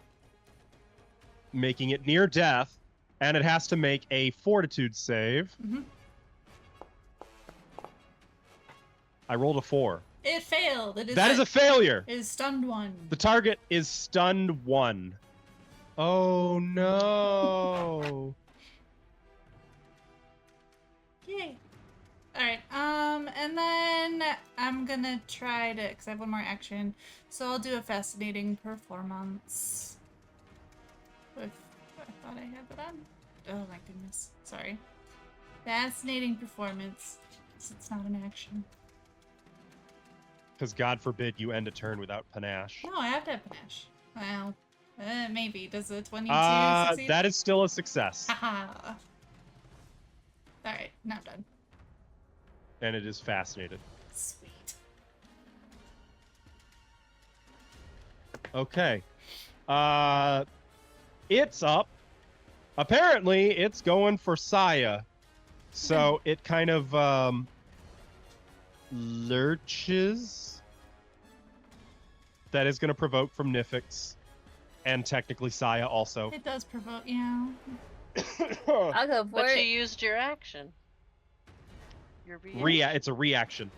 [SPEAKER 1] making it near death, and it has to make a fortitude save.
[SPEAKER 3] Mhm.
[SPEAKER 1] I rolled a 4.
[SPEAKER 3] It failed.
[SPEAKER 1] That is a failure.
[SPEAKER 3] It is stunned one.
[SPEAKER 1] The target is stunned 1. Oh no.
[SPEAKER 3] Yay. Alright, and then I'm gonna try to, because I have one more action, so I'll do a fascinating performance. With, I thought I had that on. Oh my goodness, sorry. Fascinating performance, because it's not an action.
[SPEAKER 1] Because God forbid you end a turn without panache.
[SPEAKER 3] No, I have to have panache. Well, maybe. Does a 22 succeed?
[SPEAKER 1] That is still a success.
[SPEAKER 3] Haha. Alright, now I'm done.
[SPEAKER 1] And it is fascinated.
[SPEAKER 3] Sweet.
[SPEAKER 1] Okay. It's up. Apparently, it's going for Saya. So it kind of lurches. That is going to provoke from Nifix. And technically Saya also.
[SPEAKER 3] It does provoke, yeah.
[SPEAKER 2] I'll go for
[SPEAKER 4] But
[SPEAKER 2] it.
[SPEAKER 4] you used your action. Your reaction.
[SPEAKER 1] It's a reaction.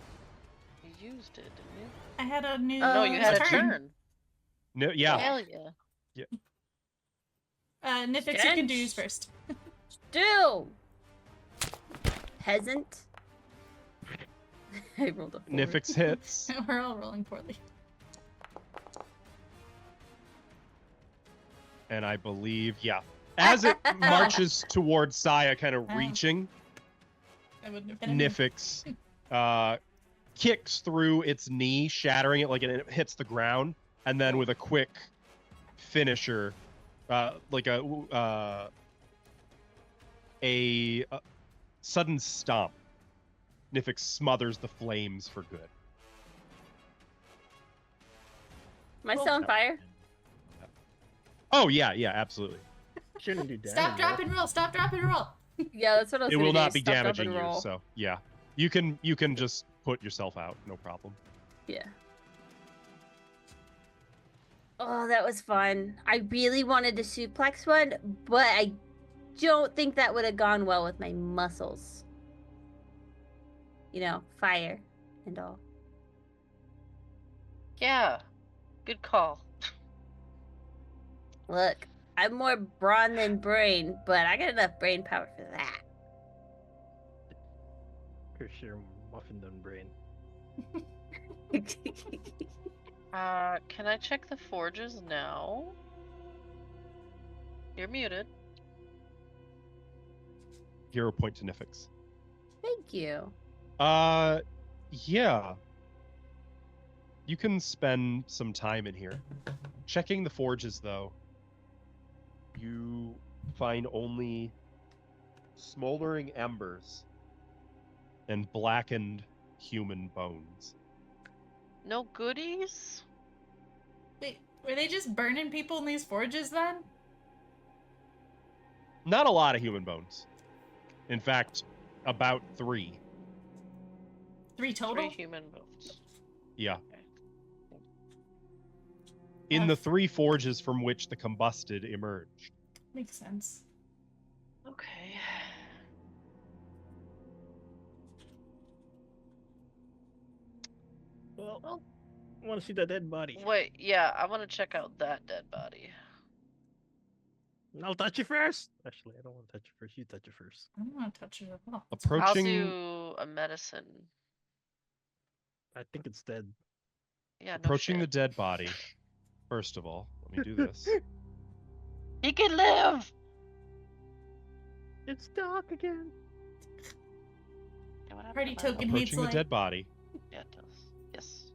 [SPEAKER 4] You used it, didn't you?
[SPEAKER 3] I had a new.
[SPEAKER 4] No, you had a
[SPEAKER 3] turn.
[SPEAKER 4] turn.
[SPEAKER 1] No, yeah.
[SPEAKER 4] Hell yeah.
[SPEAKER 3] Nifix, you can do yours first.
[SPEAKER 2] Do. Peasant. I rolled a 4.
[SPEAKER 1] Nifix hits.
[SPEAKER 3] We're all rolling poorly.
[SPEAKER 1] And I believe, yeah. As it marches towards Saya, kind of
[SPEAKER 3] Oh.
[SPEAKER 1] reaching,
[SPEAKER 3] I wouldn't have been.
[SPEAKER 1] Nifix kicks through its knee, shattering it like it hits the ground, and then with a quick finisher, like a sudden stomp, Nifix smothers the flames for good.
[SPEAKER 2] Am I still on fire?
[SPEAKER 1] Oh yeah, absolutely.
[SPEAKER 5] Shouldn't do damage.
[SPEAKER 3] Stop, drop, and roll. Stop, drop, and roll.
[SPEAKER 2] Yeah, that's what I was
[SPEAKER 1] It
[SPEAKER 2] gonna
[SPEAKER 1] will
[SPEAKER 2] do.
[SPEAKER 1] not be
[SPEAKER 2] Stop, drop,
[SPEAKER 1] damaging
[SPEAKER 2] and
[SPEAKER 1] you,
[SPEAKER 2] roll.
[SPEAKER 1] so yeah. You can just put yourself out, no problem.
[SPEAKER 2] Yeah. Oh, that was fun. I really wanted to suplex one, but I don't think that would have gone well with my muscles. You know, fire and all.
[SPEAKER 4] Yeah. Good call.
[SPEAKER 2] Look, I'm more brawn than brain, but I got enough brain power for that.
[SPEAKER 5] For sure, muffin done brain.
[SPEAKER 4] Can I check the forges now? You're muted.
[SPEAKER 1] Hero point to Nifix.
[SPEAKER 2] Thank you.
[SPEAKER 1] Yeah. You can spend some time in here. Checking the forges, though, you find only smoldering embers and blackened human bones.
[SPEAKER 4] No goodies?
[SPEAKER 3] Wait, were they just burning people in these forges then?
[SPEAKER 1] Not a lot of human bones. In fact, about 3.
[SPEAKER 3] 3 total?
[SPEAKER 4] 3 human bones.
[SPEAKER 1] Yeah.
[SPEAKER 4] Okay.
[SPEAKER 1] In the 3 forges from which the combusted emerged.
[SPEAKER 3] Makes sense.
[SPEAKER 4] Okay.
[SPEAKER 5] Well, I want to see that dead body.
[SPEAKER 4] Wait, yeah, I want to check out that dead body.
[SPEAKER 5] I'll touch it first. Actually, I don't want to touch it first. You touch it first.
[SPEAKER 3] I don't want to touch it at all.
[SPEAKER 4] I'll
[SPEAKER 1] Approaching
[SPEAKER 4] do a medicine.
[SPEAKER 5] I think it's dead.
[SPEAKER 4] Yeah,
[SPEAKER 1] approaching
[SPEAKER 4] no
[SPEAKER 1] the
[SPEAKER 4] shit.
[SPEAKER 1] dead body. First of all, let me do this.
[SPEAKER 4] He can live!
[SPEAKER 5] It's dark again.
[SPEAKER 4] Yeah, what happened
[SPEAKER 3] Party
[SPEAKER 4] to my
[SPEAKER 3] token
[SPEAKER 4] mom?
[SPEAKER 3] hates
[SPEAKER 1] Approaching the
[SPEAKER 3] light.
[SPEAKER 1] dead body,
[SPEAKER 4] Yeah, it does. Yes.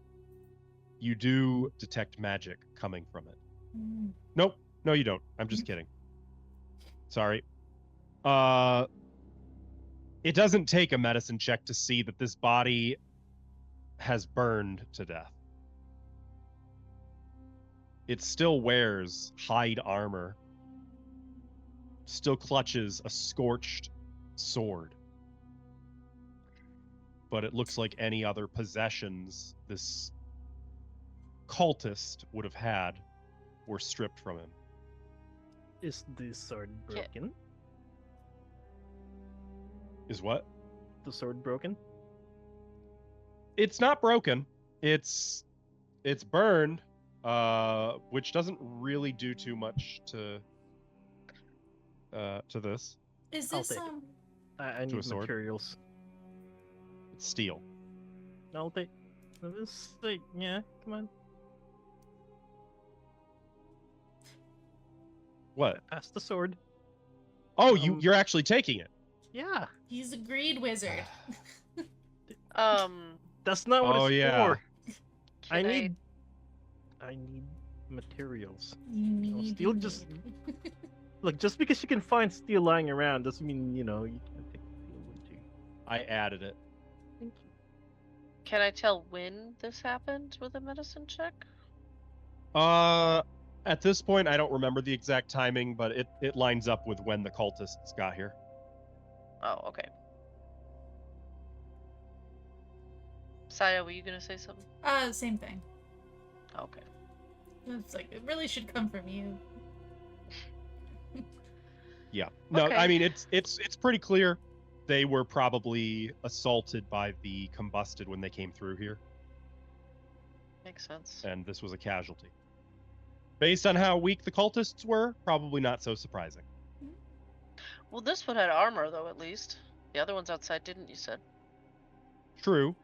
[SPEAKER 1] you do detect magic coming from it.
[SPEAKER 3] Mm.
[SPEAKER 1] Nope. No, you don't. I'm just kidding. Sorry. It doesn't take a medicine check to see that this body has burned to death. It still wears hide armor, still clutches a scorched sword. But it looks like any other possessions this cultist would have had were stripped from him.
[SPEAKER 5] Is the sword broken?
[SPEAKER 1] Is what?
[SPEAKER 5] The sword broken?
[SPEAKER 1] It's not broken. It's burned, which doesn't really do too much to this.
[SPEAKER 3] Is
[SPEAKER 5] I'll
[SPEAKER 3] this
[SPEAKER 5] take it. I
[SPEAKER 1] To a
[SPEAKER 5] need
[SPEAKER 1] sword?
[SPEAKER 5] materials.
[SPEAKER 1] It's steel.
[SPEAKER 5] I'll take this. Like, yeah, come on.
[SPEAKER 1] What?
[SPEAKER 5] Pass the sword.
[SPEAKER 1] Oh,
[SPEAKER 5] Um,
[SPEAKER 1] you're actually taking it.
[SPEAKER 5] Yeah,
[SPEAKER 3] He's a greed wizard.
[SPEAKER 5] that's not what
[SPEAKER 1] Oh,
[SPEAKER 5] it's
[SPEAKER 1] yeah.
[SPEAKER 5] for. I
[SPEAKER 4] Can
[SPEAKER 5] need materials.
[SPEAKER 3] You need
[SPEAKER 5] steel
[SPEAKER 3] you
[SPEAKER 5] just-
[SPEAKER 3] need.
[SPEAKER 5] Look, just because you can find steel lying around doesn't mean you can't take the steel with you.
[SPEAKER 1] I added it.
[SPEAKER 5] Thank you.
[SPEAKER 4] Can I tell when this happened with a medicine check?
[SPEAKER 1] At this point, I don't remember the exact timing, but it lines up with when the cultists got here.
[SPEAKER 4] Oh, okay. Saya, were you gonna say something?
[SPEAKER 3] Same thing.
[SPEAKER 4] Okay.
[SPEAKER 3] It's like, it really should come from you.
[SPEAKER 1] Yeah. No, I
[SPEAKER 4] Okay.
[SPEAKER 1] mean it's pretty clear they were probably assaulted by the combusted when they came through here,
[SPEAKER 4] Makes sense.
[SPEAKER 1] and this was a casualty. Based on how weak the cultists were, probably not so surprising.
[SPEAKER 4] Well, this one had armor, though, at least. The other ones outside didn't, you said?
[SPEAKER 1] True.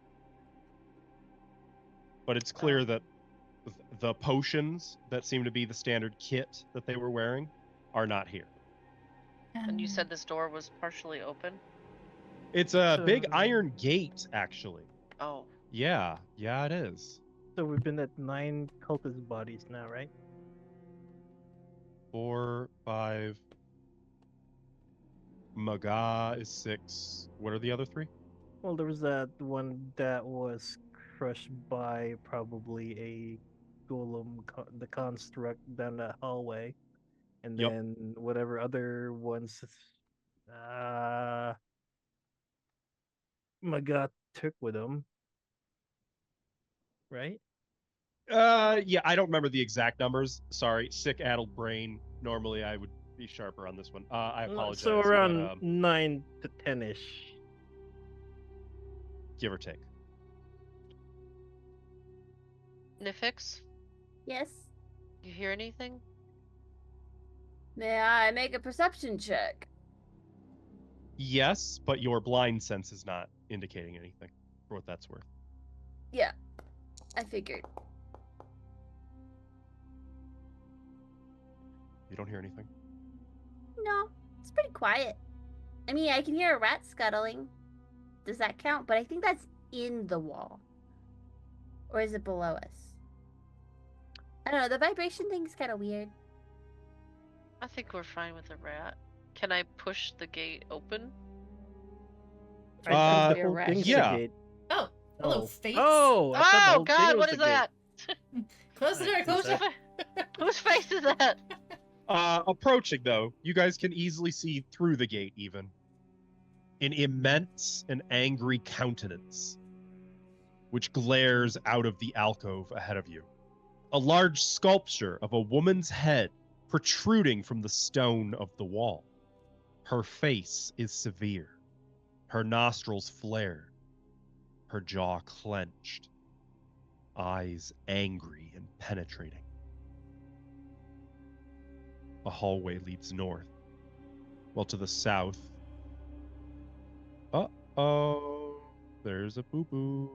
[SPEAKER 1] But it's clear
[SPEAKER 4] Oh.
[SPEAKER 1] that the potions that seem to be the standard kit that they were wearing are not here.
[SPEAKER 4] And you said this door was partially open?
[SPEAKER 1] It's a big
[SPEAKER 5] So-
[SPEAKER 1] iron gate, actually.
[SPEAKER 4] Oh.
[SPEAKER 1] Yeah, it is.
[SPEAKER 5] So we've been at 9 cultist bodies now, right?
[SPEAKER 1] 4, 5. Maga is 6. What are the other 3?
[SPEAKER 5] Well, there was that one that was crushed by probably a golem, the construct down that hallway, and
[SPEAKER 1] Yep.
[SPEAKER 5] then whatever other ones, Magat took with him, right?
[SPEAKER 1] Yeah, I don't remember the exact numbers. Sorry, sick, addled brain. Normally, I would be sharper on this one. I apologize.
[SPEAKER 5] So
[SPEAKER 1] but,
[SPEAKER 5] around 9 to 10-ish.
[SPEAKER 1] give or take.
[SPEAKER 4] Nifix,
[SPEAKER 2] Yes.
[SPEAKER 4] you hear anything?
[SPEAKER 2] May I make a perception check?
[SPEAKER 1] Yes, but your blind sense is not indicating anything, for what that's worth.
[SPEAKER 2] Yeah, I figured.
[SPEAKER 1] You don't hear anything.
[SPEAKER 2] No, it's pretty quiet. I mean, I can hear a rat scuttling. Does that count? But I think that's in the wall. Or is it below us? I don't know. The vibration thing's kind of weird.
[SPEAKER 4] I think we're fine with the rat. Can I push the gate open?
[SPEAKER 5] I think
[SPEAKER 2] Uh,
[SPEAKER 5] the whole thing's
[SPEAKER 1] yeah.
[SPEAKER 5] a gate.
[SPEAKER 3] Oh, hello,
[SPEAKER 5] Oh.
[SPEAKER 3] face.
[SPEAKER 5] Oh, I thought the
[SPEAKER 4] Oh,
[SPEAKER 5] whole thing
[SPEAKER 4] God,
[SPEAKER 5] was
[SPEAKER 4] what
[SPEAKER 5] a
[SPEAKER 4] is
[SPEAKER 5] gate.
[SPEAKER 4] that?
[SPEAKER 3] Close the door,
[SPEAKER 5] I
[SPEAKER 3] close
[SPEAKER 5] see
[SPEAKER 3] the door.
[SPEAKER 4] Whose face is that?
[SPEAKER 1] Approaching, though, you guys can easily see through the gate, even. An immense and angry countenance, which glares out of the alcove ahead of you. A large sculpture of a woman's head protruding from the stone of the wall. Her face is severe, her nostrils flared, her jaw clenched, eyes angry and penetrating. A hallway leads north, while to the south, there's a boo-boo.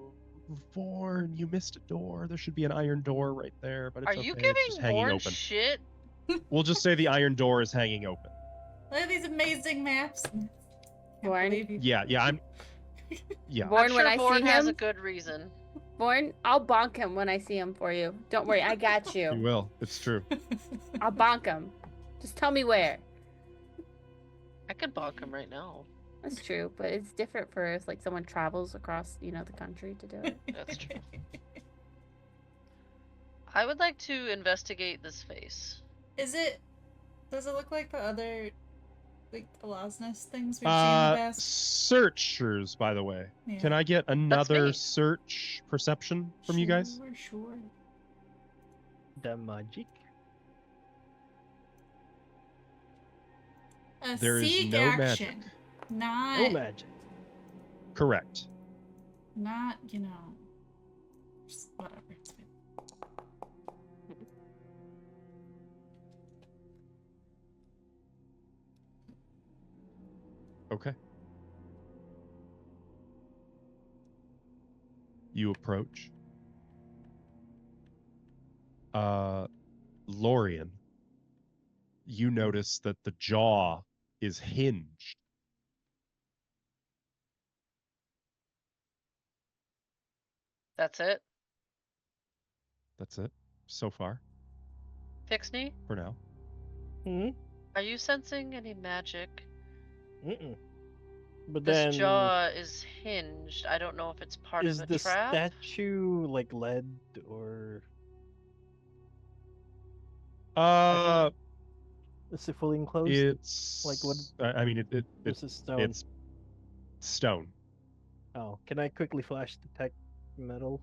[SPEAKER 1] Vorn, you missed a door. There should be an iron door right there, but it's
[SPEAKER 4] Are you
[SPEAKER 1] okay. It's just
[SPEAKER 4] giving
[SPEAKER 1] hanging
[SPEAKER 4] Born
[SPEAKER 1] open.
[SPEAKER 4] shit?
[SPEAKER 1] We'll just say the iron door is hanging open.
[SPEAKER 3] Look at these amazing maps. Can't
[SPEAKER 2] Born.
[SPEAKER 3] believe you-
[SPEAKER 1] Yeah.
[SPEAKER 2] Born,
[SPEAKER 4] I'm sure
[SPEAKER 2] when I
[SPEAKER 4] Born
[SPEAKER 2] see
[SPEAKER 4] has a
[SPEAKER 2] him,
[SPEAKER 4] good reason.
[SPEAKER 2] Born, I'll bonk him when I see him for you. Don't worry, I got
[SPEAKER 1] You
[SPEAKER 2] you.
[SPEAKER 1] will. It's true.
[SPEAKER 2] I'll bonk him. Just tell me where.
[SPEAKER 4] I could bonk him right now.
[SPEAKER 2] That's true, but it's different for if like someone travels across, the country to do it.
[SPEAKER 4] That's true. I would like to investigate this face.
[SPEAKER 3] Does it look like the other, like, Elosness things we've seen in the past?
[SPEAKER 1] Searchers, by the way.
[SPEAKER 3] Yeah.
[SPEAKER 1] Can I get another
[SPEAKER 4] me.
[SPEAKER 1] search perception from you guys?
[SPEAKER 3] Sure.
[SPEAKER 5] The magic.
[SPEAKER 3] A
[SPEAKER 1] There is
[SPEAKER 3] seek
[SPEAKER 1] no
[SPEAKER 3] action.
[SPEAKER 1] magic.
[SPEAKER 3] Not,
[SPEAKER 5] No magic.
[SPEAKER 1] Correct.
[SPEAKER 3] not, just whatever. It's fine.
[SPEAKER 1] Okay. You approach. Lorian, you notice that the jaw is hinged.
[SPEAKER 4] That's it.
[SPEAKER 1] That's it so far,
[SPEAKER 4] Fixney,
[SPEAKER 1] for now.
[SPEAKER 5] Hmm.
[SPEAKER 4] are you sensing any magic?
[SPEAKER 5] Mm-mm. But
[SPEAKER 4] This
[SPEAKER 5] then,
[SPEAKER 4] jaw is hinged. I don't know if it's part
[SPEAKER 5] is
[SPEAKER 4] of a
[SPEAKER 5] the
[SPEAKER 4] trap.
[SPEAKER 5] statue like lead or is it fully enclosed?
[SPEAKER 1] It's
[SPEAKER 5] Like what-
[SPEAKER 1] I mean,
[SPEAKER 5] This is stone.
[SPEAKER 1] it's stone.
[SPEAKER 5] Oh, can I quickly flash detect metal.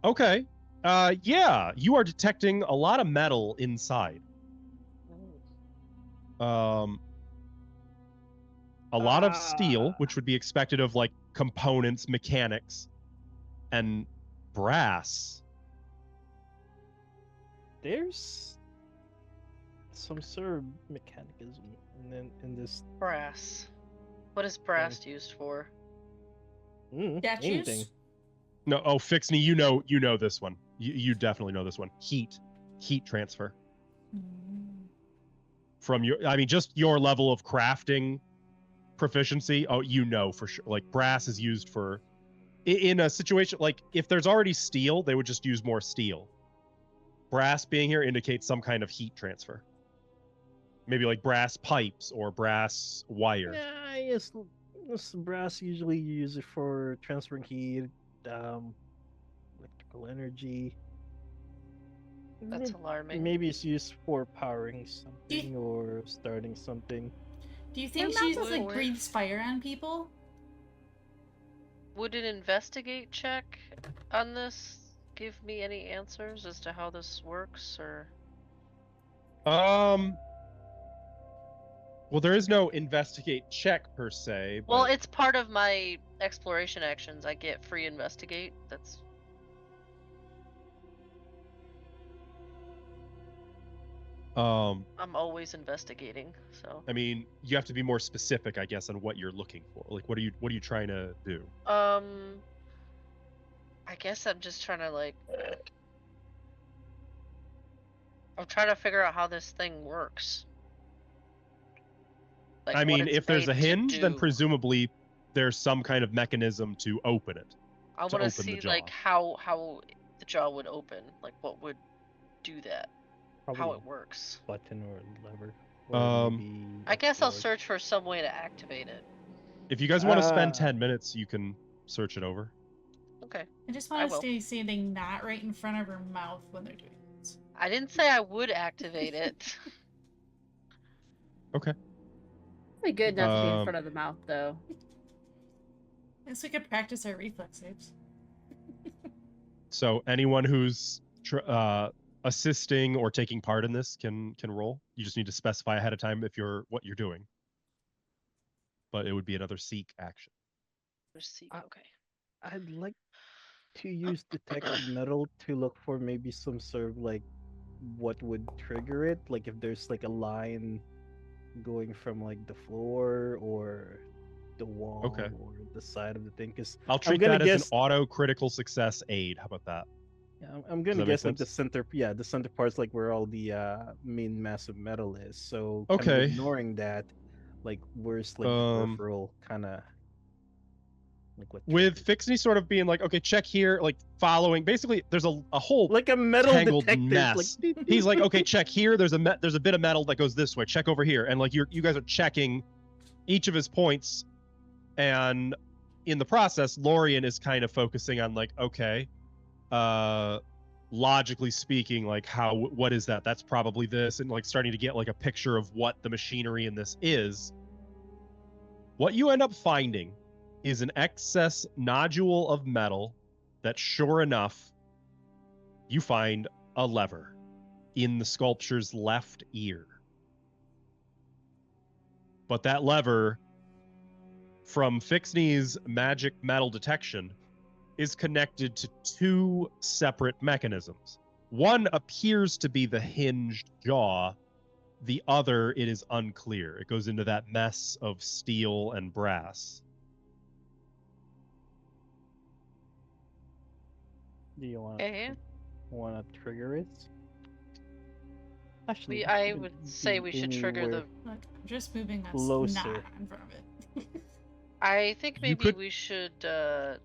[SPEAKER 1] Okay. Yeah, you are detecting a lot of metal inside. A lot of steel, which would be expected of like components, mechanics, and brass.
[SPEAKER 5] There's some sort of mechanicism in this.
[SPEAKER 4] Brass. What is brass used for?
[SPEAKER 3] Statues?
[SPEAKER 5] Anything.
[SPEAKER 1] No, oh, Fixney, you know this one. You definitely know this one. Heat transfer from just your level of crafting proficiency. Oh, you know for sure. Like brass is used for in a situation like if there's already steel, they would just use more steel. Brass being here indicates some kind of heat transfer. Maybe like brass pipes or brass wire.
[SPEAKER 5] Yeah, yes. Brass usually you use it for transferring heat, electrical energy.
[SPEAKER 4] That's alarming.
[SPEAKER 5] Maybe it's used for powering something or starting something.
[SPEAKER 3] Do you think she like breathes fire on people?
[SPEAKER 4] Would an investigate check on this give me any answers as to how this works, or?
[SPEAKER 1] Well, there is no investigate check per se. But...
[SPEAKER 4] Well, it's part of my exploration actions. I get free investigate. That's. I'm always investigating, so.
[SPEAKER 1] I mean, you have to be more specific, I guess, on what you're looking for. Like, what are you trying to do?
[SPEAKER 4] I guess I'm just trying to like. I'm trying to figure out how this thing works. Like,
[SPEAKER 1] I mean, if there's a
[SPEAKER 4] made to
[SPEAKER 1] hinge, then
[SPEAKER 4] do.
[SPEAKER 1] presumably there's some kind of mechanism to open it.
[SPEAKER 4] I want to see like how the jaw would open, like what would do that,
[SPEAKER 5] Probably
[SPEAKER 4] how it works.
[SPEAKER 5] Button or lever.
[SPEAKER 4] I guess I'll search for some way to activate it.
[SPEAKER 1] If you guys want to spend 10 minutes, you can search it over.
[SPEAKER 4] Okay.
[SPEAKER 3] I just want to stay standing not right in front of her mouth when they're doing it.
[SPEAKER 4] I didn't say I would activate it.
[SPEAKER 1] Okay.
[SPEAKER 2] Be good not to be in front of the mouth, though.
[SPEAKER 3] I guess we could practice our reflex saves.
[SPEAKER 1] So anyone who's assisting or taking part in this can roll. You just need to specify ahead of time what you're doing. But it would be another seek action.
[SPEAKER 4] Okay.
[SPEAKER 5] I'd like to use detect metal to look for maybe some sort of like what would trigger it, like if there's like a line going from like the floor or the wall or the side of the thing, because
[SPEAKER 1] I'll treat that as an auto critical success aid. How about that?
[SPEAKER 5] Yeah, I'm gonna guess like the center part's like where all the main mass of metal is. So kind of ignoring that, like where's like the peripheral kind of like what
[SPEAKER 1] with Fixney sort of being like, okay, check here, like following. Basically, there's a whole
[SPEAKER 5] like a metal
[SPEAKER 1] tangled
[SPEAKER 5] detector
[SPEAKER 1] mess.
[SPEAKER 5] Like...
[SPEAKER 1] He's like, okay, check here. There's a bit of metal that goes this way. Check over here, and like you guys are checking each of his points, and in the process, Lorien is kind of focusing on like, okay, logically speaking, like what is that? That's probably this, and like starting to get like a picture of what the machinery in this is. What you end up finding is an excess nodule of metal that, sure enough, you find a lever in the sculpture's left ear. But that lever, from Fixney's magic metal detection, is connected to two separate mechanisms. One appears to be the hinged jaw. The other, it is unclear. It goes into that mess of steel and brass.
[SPEAKER 5] Do you want to trigger it?
[SPEAKER 4] Actually, I would say we should trigger the.
[SPEAKER 3] Look, I'm just moving us
[SPEAKER 5] closer.
[SPEAKER 3] not in front of it.
[SPEAKER 4] I think maybe we should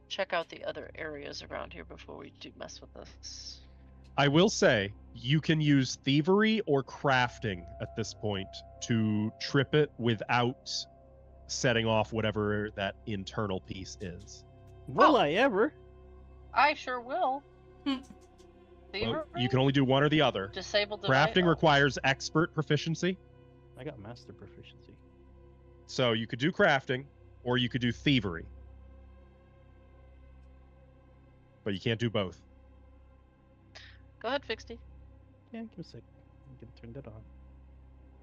[SPEAKER 4] check out the other areas around here before we do mess with this.
[SPEAKER 1] I will say you can use thievery or crafting at this point to trip it without setting off whatever that internal piece is.
[SPEAKER 5] Will I ever?
[SPEAKER 4] I sure will.
[SPEAKER 1] Well, you can only do one or the other.
[SPEAKER 4] Disabled
[SPEAKER 1] crafting requires expert proficiency.
[SPEAKER 5] I got master proficiency.
[SPEAKER 1] So you could do crafting, or you could do thievery. but you can't do both.
[SPEAKER 4] Go ahead, Fixty.
[SPEAKER 5] Yeah, give me a sec. I can turn that on.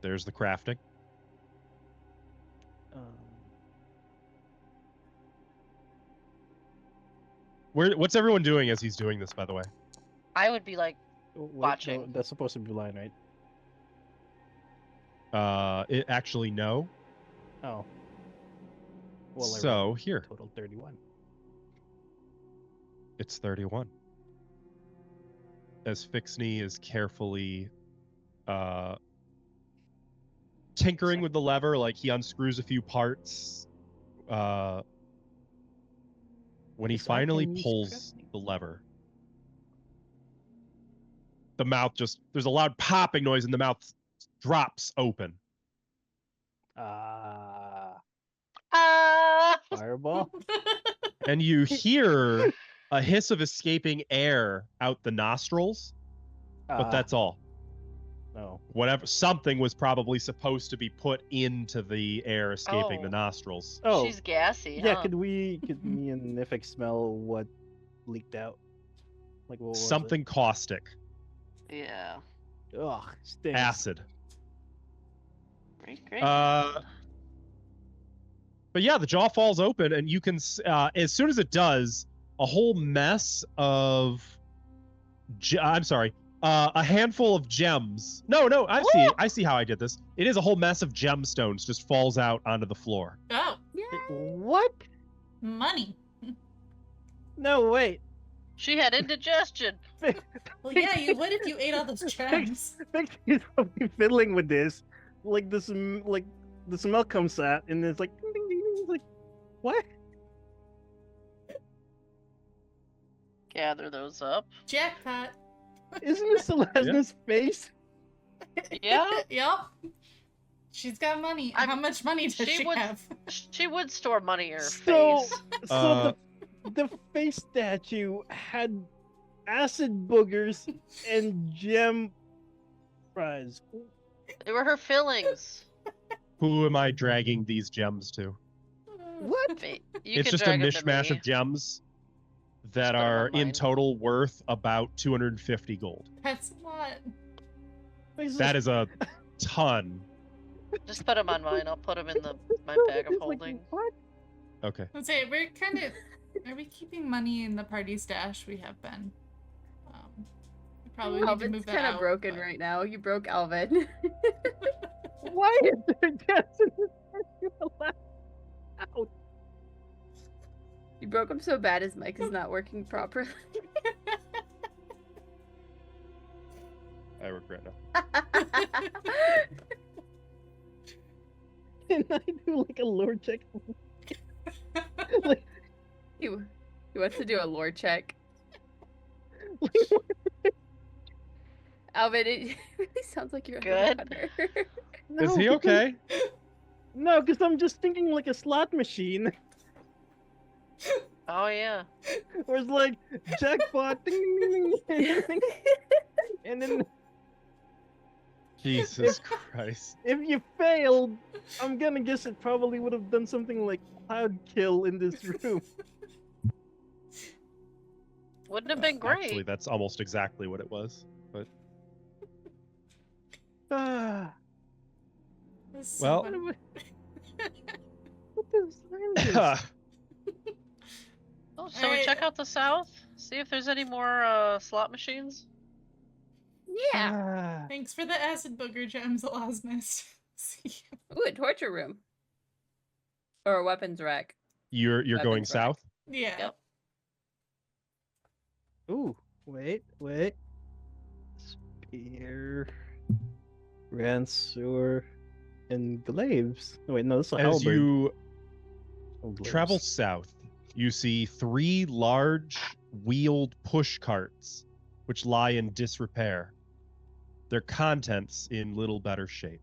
[SPEAKER 1] There's the crafting. What's everyone doing as he's doing this, by the way?
[SPEAKER 4] I would be like,
[SPEAKER 5] Oh, wait,
[SPEAKER 4] watching.
[SPEAKER 5] No, that's supposed to be line, right?
[SPEAKER 1] It actually no.
[SPEAKER 5] Oh. Well, I
[SPEAKER 1] So
[SPEAKER 5] rolled
[SPEAKER 1] here,
[SPEAKER 5] total 31.
[SPEAKER 1] it's 31. As Fixney is carefully tinkering with the lever, like he unscrews a few parts. When he
[SPEAKER 5] So I
[SPEAKER 1] finally
[SPEAKER 5] can use
[SPEAKER 1] pulls
[SPEAKER 5] crafting.
[SPEAKER 1] the lever, the mouth there's a loud popping noise and the mouth drops open.
[SPEAKER 5] Ah,
[SPEAKER 4] Ah!
[SPEAKER 5] fireball.
[SPEAKER 1] And you hear a hiss of escaping air out the nostrils, but that's all.
[SPEAKER 5] No.
[SPEAKER 1] Something was probably supposed to be put into the air escaping the
[SPEAKER 4] Oh.
[SPEAKER 1] nostrils.
[SPEAKER 5] Oh,
[SPEAKER 4] She's gassy,
[SPEAKER 5] yeah.
[SPEAKER 4] huh?
[SPEAKER 5] Could me and Nifix smell what leaked out? Like what was
[SPEAKER 1] Something caustic,
[SPEAKER 4] Yeah.
[SPEAKER 5] it? Ugh, stinks.
[SPEAKER 1] acid.
[SPEAKER 4] Great, great.
[SPEAKER 1] But yeah, the jaw falls open, and you can, as soon as it does, a whole mess of, I'm sorry, a handful of gems. No, I see how I did this. It is a whole mess of gemstones just falls out onto the floor.
[SPEAKER 3] Oh,
[SPEAKER 5] What?
[SPEAKER 3] money.
[SPEAKER 5] No, wait.
[SPEAKER 4] She had indigestion.
[SPEAKER 3] Well, yeah, you would if you ate all those gems.
[SPEAKER 5] He's probably fiddling with this. Like this, like the smell comes out, and it's like, ding, ding, ding, ding. It's like, what?
[SPEAKER 4] Gather those up.
[SPEAKER 3] Jackpot.
[SPEAKER 5] Isn't this Selesna's face?
[SPEAKER 4] Yeah.
[SPEAKER 3] Yep. She's got money.
[SPEAKER 4] I'm-
[SPEAKER 3] How much money does
[SPEAKER 4] she
[SPEAKER 3] she
[SPEAKER 4] would-
[SPEAKER 3] have?
[SPEAKER 4] She would store money in her
[SPEAKER 5] So,
[SPEAKER 4] face.
[SPEAKER 5] so the face statue had acid boogers and gem fries.
[SPEAKER 4] They were her fillings.
[SPEAKER 1] Who am I dragging these gems to?
[SPEAKER 5] What?
[SPEAKER 4] You
[SPEAKER 1] It's
[SPEAKER 4] can
[SPEAKER 1] just a
[SPEAKER 4] drag 'em to
[SPEAKER 1] mishmash
[SPEAKER 4] me.
[SPEAKER 1] of gems that
[SPEAKER 4] Just put 'em
[SPEAKER 1] are
[SPEAKER 4] on
[SPEAKER 1] in
[SPEAKER 4] mine.
[SPEAKER 1] total worth about 250 gold.
[SPEAKER 3] That's a lot.
[SPEAKER 1] That is a ton.
[SPEAKER 4] Just put them on mine. I'll put them in my bag of
[SPEAKER 5] It's like,
[SPEAKER 4] holding.
[SPEAKER 5] what?
[SPEAKER 1] Okay.
[SPEAKER 3] Let's say we're kind of. Are we keeping money in the party stash? We have been. We probably need to
[SPEAKER 2] Alvin's
[SPEAKER 3] move that
[SPEAKER 2] kind of
[SPEAKER 3] out,
[SPEAKER 2] broken
[SPEAKER 3] but-
[SPEAKER 2] right now. You broke Alvin.
[SPEAKER 5] Why is there gems in this statue allowed out?
[SPEAKER 2] You broke him so bad his mic is not working properly.
[SPEAKER 1] I regret it.
[SPEAKER 5] Can I do like a lore check? Like,
[SPEAKER 2] he wants to do a lore check. Alvin, it really sounds like you're
[SPEAKER 4] Good.
[SPEAKER 2] underwater.
[SPEAKER 1] Is he
[SPEAKER 5] no,
[SPEAKER 1] okay?
[SPEAKER 5] No, because I'm just thinking like a slot machine.
[SPEAKER 4] Oh yeah.
[SPEAKER 5] Where it's like jackpot, ding, ding, ding, ding, ding, and then
[SPEAKER 1] Jesus Christ.
[SPEAKER 5] if you failed, I'm gonna guess it probably would have done something like cloud kill in this room.
[SPEAKER 4] Wouldn't have been great.
[SPEAKER 1] Actually, that's almost exactly what it was. But
[SPEAKER 5] Ah,
[SPEAKER 3] This is so
[SPEAKER 1] Well-
[SPEAKER 3] funny.
[SPEAKER 5] what does that
[SPEAKER 4] Oh, so we
[SPEAKER 3] Alright.
[SPEAKER 4] check out the south. See if there's any more slot machines.
[SPEAKER 2] Yeah.
[SPEAKER 5] Ah,
[SPEAKER 3] Thanks for the acid booger gems, allows nice to see you.
[SPEAKER 2] Ooh, a torture room. Or a weapons rack.
[SPEAKER 1] you're going
[SPEAKER 2] Weapons rack.
[SPEAKER 1] south?
[SPEAKER 3] Yeah.
[SPEAKER 4] Yep.
[SPEAKER 5] ooh, wait. Spear, Ransor, and Glaives. Oh, wait, no, this is a
[SPEAKER 1] As
[SPEAKER 5] halberd.
[SPEAKER 1] you
[SPEAKER 5] Oh, Glaives.
[SPEAKER 1] travel south, you see 3 large wheeled push carts which lie in disrepair, their contents in little better shape.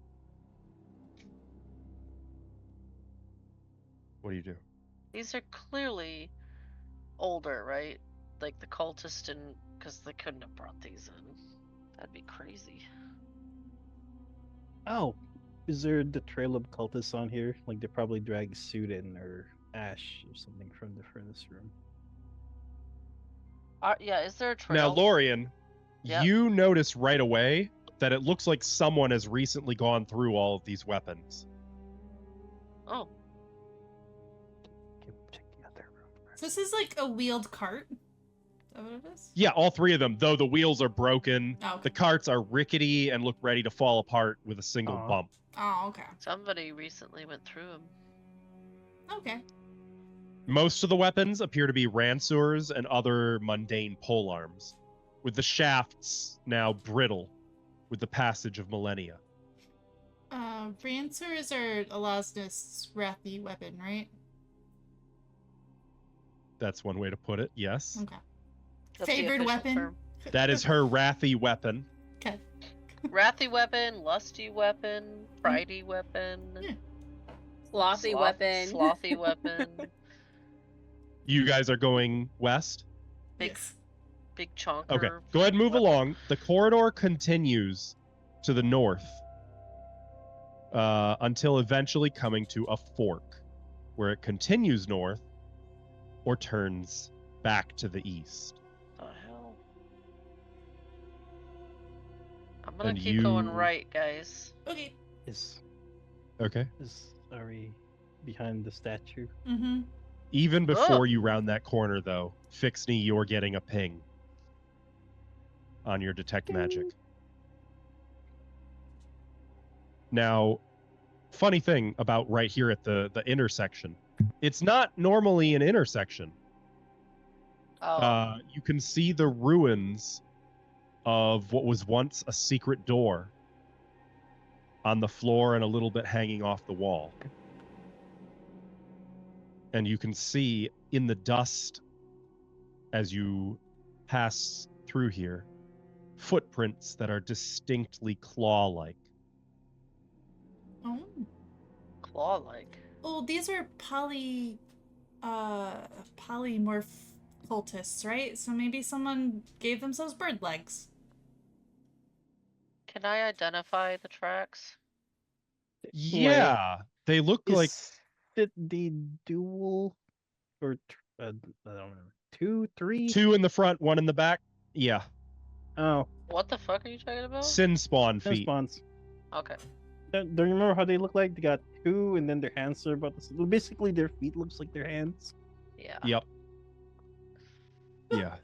[SPEAKER 1] What do you do?
[SPEAKER 4] These are clearly older, right? Like the cultist and because they couldn't have brought these in. That'd be crazy.
[SPEAKER 5] Oh, is there the trail of cultists on here? Like they probably drag Sudin or Ash or something from the furnace room.
[SPEAKER 4] Yeah, is there a trail?
[SPEAKER 1] Now, Lorian,
[SPEAKER 4] Yep.
[SPEAKER 1] you notice right away that it looks like someone has recently gone through all of these weapons.
[SPEAKER 4] Oh,
[SPEAKER 5] Check the other room first.
[SPEAKER 3] So this is like a wheeled cart. Is that what it is?
[SPEAKER 1] Yeah, all three of them, though the wheels are broken.
[SPEAKER 3] Oh, okay.
[SPEAKER 1] The carts are rickety and look ready to fall apart with a single
[SPEAKER 5] Aw.
[SPEAKER 1] bump.
[SPEAKER 3] Oh, okay.
[SPEAKER 4] somebody recently went through them.
[SPEAKER 3] Okay.
[SPEAKER 1] Most of the weapons appear to be ranseurs and other mundane polearms, with the shafts now brittle with the passage of millennia.
[SPEAKER 3] Rancers are Elasnus' wrathy weapon, right?
[SPEAKER 1] That's one way to put it, yes.
[SPEAKER 3] Okay.
[SPEAKER 4] That's the
[SPEAKER 3] Favored
[SPEAKER 4] official
[SPEAKER 3] weapon?
[SPEAKER 4] term.
[SPEAKER 1] That is her wrathy weapon.
[SPEAKER 3] Okay.
[SPEAKER 4] Wrathy weapon, lusty weapon, pridey weapon,
[SPEAKER 3] Yeah.
[SPEAKER 2] Slothy weapon.
[SPEAKER 4] slothy weapon,
[SPEAKER 1] You guys are going west?
[SPEAKER 4] big
[SPEAKER 3] Yes.
[SPEAKER 4] big chonker.
[SPEAKER 1] Okay, go ahead and move
[SPEAKER 4] weapon.
[SPEAKER 1] along. The corridor continues to the north until eventually coming to a fork, where it continues north or turns back to the east.
[SPEAKER 4] The hell? I'm gonna
[SPEAKER 1] And
[SPEAKER 4] keep going
[SPEAKER 1] you-
[SPEAKER 4] right, guys.
[SPEAKER 3] Okay.
[SPEAKER 5] Is
[SPEAKER 1] Okay.
[SPEAKER 5] Ari behind the statue?
[SPEAKER 3] Mm-hmm.
[SPEAKER 1] Even before
[SPEAKER 4] Oh.
[SPEAKER 1] you round that corner, though, Fixney, you're getting a ping on your detect magic. Now, funny thing about right here at the intersection, it's not normally an intersection.
[SPEAKER 4] Oh,
[SPEAKER 1] You can see the ruins of what was once a secret door on the floor and a little bit hanging off the wall. And you can see in the dust as you pass through here footprints that are distinctly claw-like.
[SPEAKER 3] Oh.
[SPEAKER 4] claw-like.
[SPEAKER 3] Oh, these are polymorph cultists, right? So maybe someone gave themselves bird legs.
[SPEAKER 4] Can I identify the tracks?
[SPEAKER 1] Yeah, they look like
[SPEAKER 5] Is it the dual or I don't know, 2, 3?
[SPEAKER 1] 2 in the front, 1 in the back. Yeah,
[SPEAKER 5] Oh,
[SPEAKER 4] What the fuck are you talking about?
[SPEAKER 1] sin spawn
[SPEAKER 5] ten
[SPEAKER 1] feet.
[SPEAKER 5] spawns.
[SPEAKER 4] Okay.
[SPEAKER 5] Don't you remember how they look like? They got 2, and then their hands are about the basically their feet looks like their hands.
[SPEAKER 4] Yeah.
[SPEAKER 1] Yep. Yeah.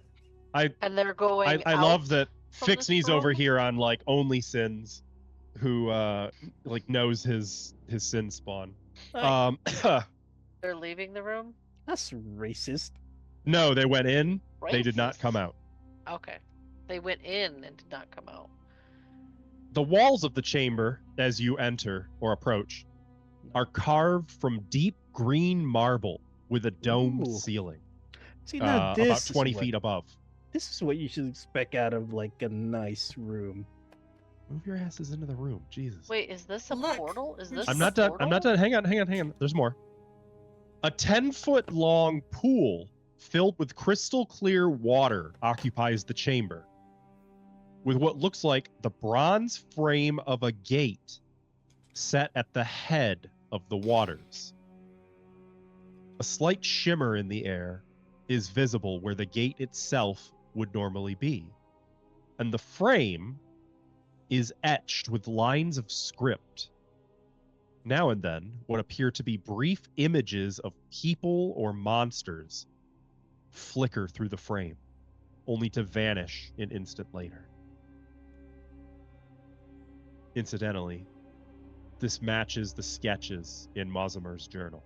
[SPEAKER 4] And they're going.
[SPEAKER 1] I
[SPEAKER 4] out
[SPEAKER 1] love that
[SPEAKER 4] from this
[SPEAKER 1] Fixney's over
[SPEAKER 4] room?
[SPEAKER 1] here on like only sins, who like knows his sin spawn.
[SPEAKER 4] They're leaving the room.
[SPEAKER 5] That's racist.
[SPEAKER 1] No, they went in. They did not
[SPEAKER 4] Racist.
[SPEAKER 1] come out.
[SPEAKER 4] Okay. They went in and did not come out.
[SPEAKER 1] The walls of the chamber, as you enter or approach, are carved from deep green marble with a domed
[SPEAKER 5] Ooh.
[SPEAKER 1] ceiling,
[SPEAKER 5] See, now
[SPEAKER 1] about
[SPEAKER 5] this
[SPEAKER 1] 20
[SPEAKER 5] is
[SPEAKER 1] feet above.
[SPEAKER 5] This is what you should expect out of like a nice room.
[SPEAKER 1] Move your asses into the room, Jesus.
[SPEAKER 4] Wait, is this a
[SPEAKER 3] Look,
[SPEAKER 4] portal? Is
[SPEAKER 3] we're
[SPEAKER 4] this?
[SPEAKER 3] just-
[SPEAKER 1] I'm
[SPEAKER 4] a
[SPEAKER 1] not done. I'm not
[SPEAKER 4] portal?
[SPEAKER 1] done. Hang on. There's more. A 10-foot long pool filled with crystal clear water occupies the chamber, with what looks like the bronze frame of a gate set at the head of the waters. A slight shimmer in the air is visible where the gate itself would normally be, and the frame is etched with lines of script. Now and then, what appear to be brief images of people or monsters flicker through the frame, only to vanish an instant later. Incidentally, this matches the sketches in Mozimer's journal.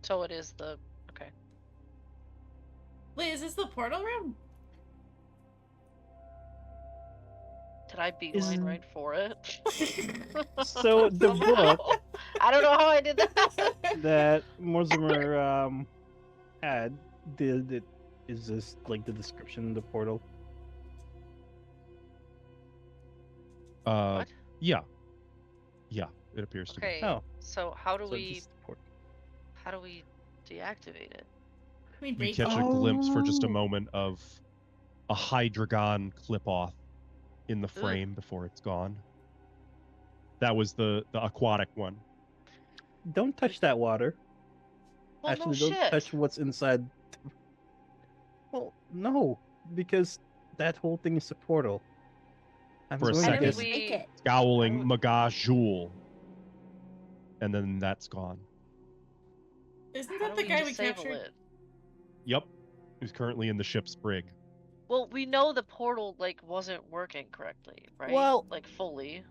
[SPEAKER 4] So it is the. Okay.
[SPEAKER 3] Wait, is this the portal room?
[SPEAKER 4] Did I beeline right for it?
[SPEAKER 5] So the
[SPEAKER 4] Somehow.
[SPEAKER 5] book
[SPEAKER 4] I don't know how I did that.
[SPEAKER 5] that Mortimer had, is this like the description of the portal?
[SPEAKER 4] What?
[SPEAKER 1] Yeah, it appears to be.
[SPEAKER 4] Okay.
[SPEAKER 5] Oh.
[SPEAKER 4] So how do
[SPEAKER 5] So
[SPEAKER 4] we
[SPEAKER 5] this is the portal.
[SPEAKER 4] deactivate it?
[SPEAKER 3] We
[SPEAKER 1] You
[SPEAKER 3] break
[SPEAKER 1] catch
[SPEAKER 3] it.
[SPEAKER 1] a glimpse for just a
[SPEAKER 5] Oh.
[SPEAKER 1] moment of a Hydreigon clip-off in the frame before it's gone. That was the aquatic one.
[SPEAKER 5] Don't touch that water.
[SPEAKER 4] Well,
[SPEAKER 5] Actually,
[SPEAKER 4] no
[SPEAKER 5] don't
[SPEAKER 4] shit.
[SPEAKER 5] touch what's inside. Well, no, because that whole thing is a portal. I'm
[SPEAKER 1] For a
[SPEAKER 5] going
[SPEAKER 2] How
[SPEAKER 5] to
[SPEAKER 2] do we
[SPEAKER 1] second.
[SPEAKER 5] guess.
[SPEAKER 2] break it?
[SPEAKER 1] Scowling
[SPEAKER 4] I
[SPEAKER 1] Maga Jewel. And then that's gone.
[SPEAKER 3] Isn't
[SPEAKER 4] How
[SPEAKER 3] that
[SPEAKER 4] do
[SPEAKER 3] the
[SPEAKER 4] we
[SPEAKER 3] guy we
[SPEAKER 4] disable
[SPEAKER 3] captured?
[SPEAKER 4] it?
[SPEAKER 1] Yep. Who's currently in the ship's brig.
[SPEAKER 4] Well, we know the portal like wasn't working correctly, right?
[SPEAKER 5] Well-
[SPEAKER 4] like fully.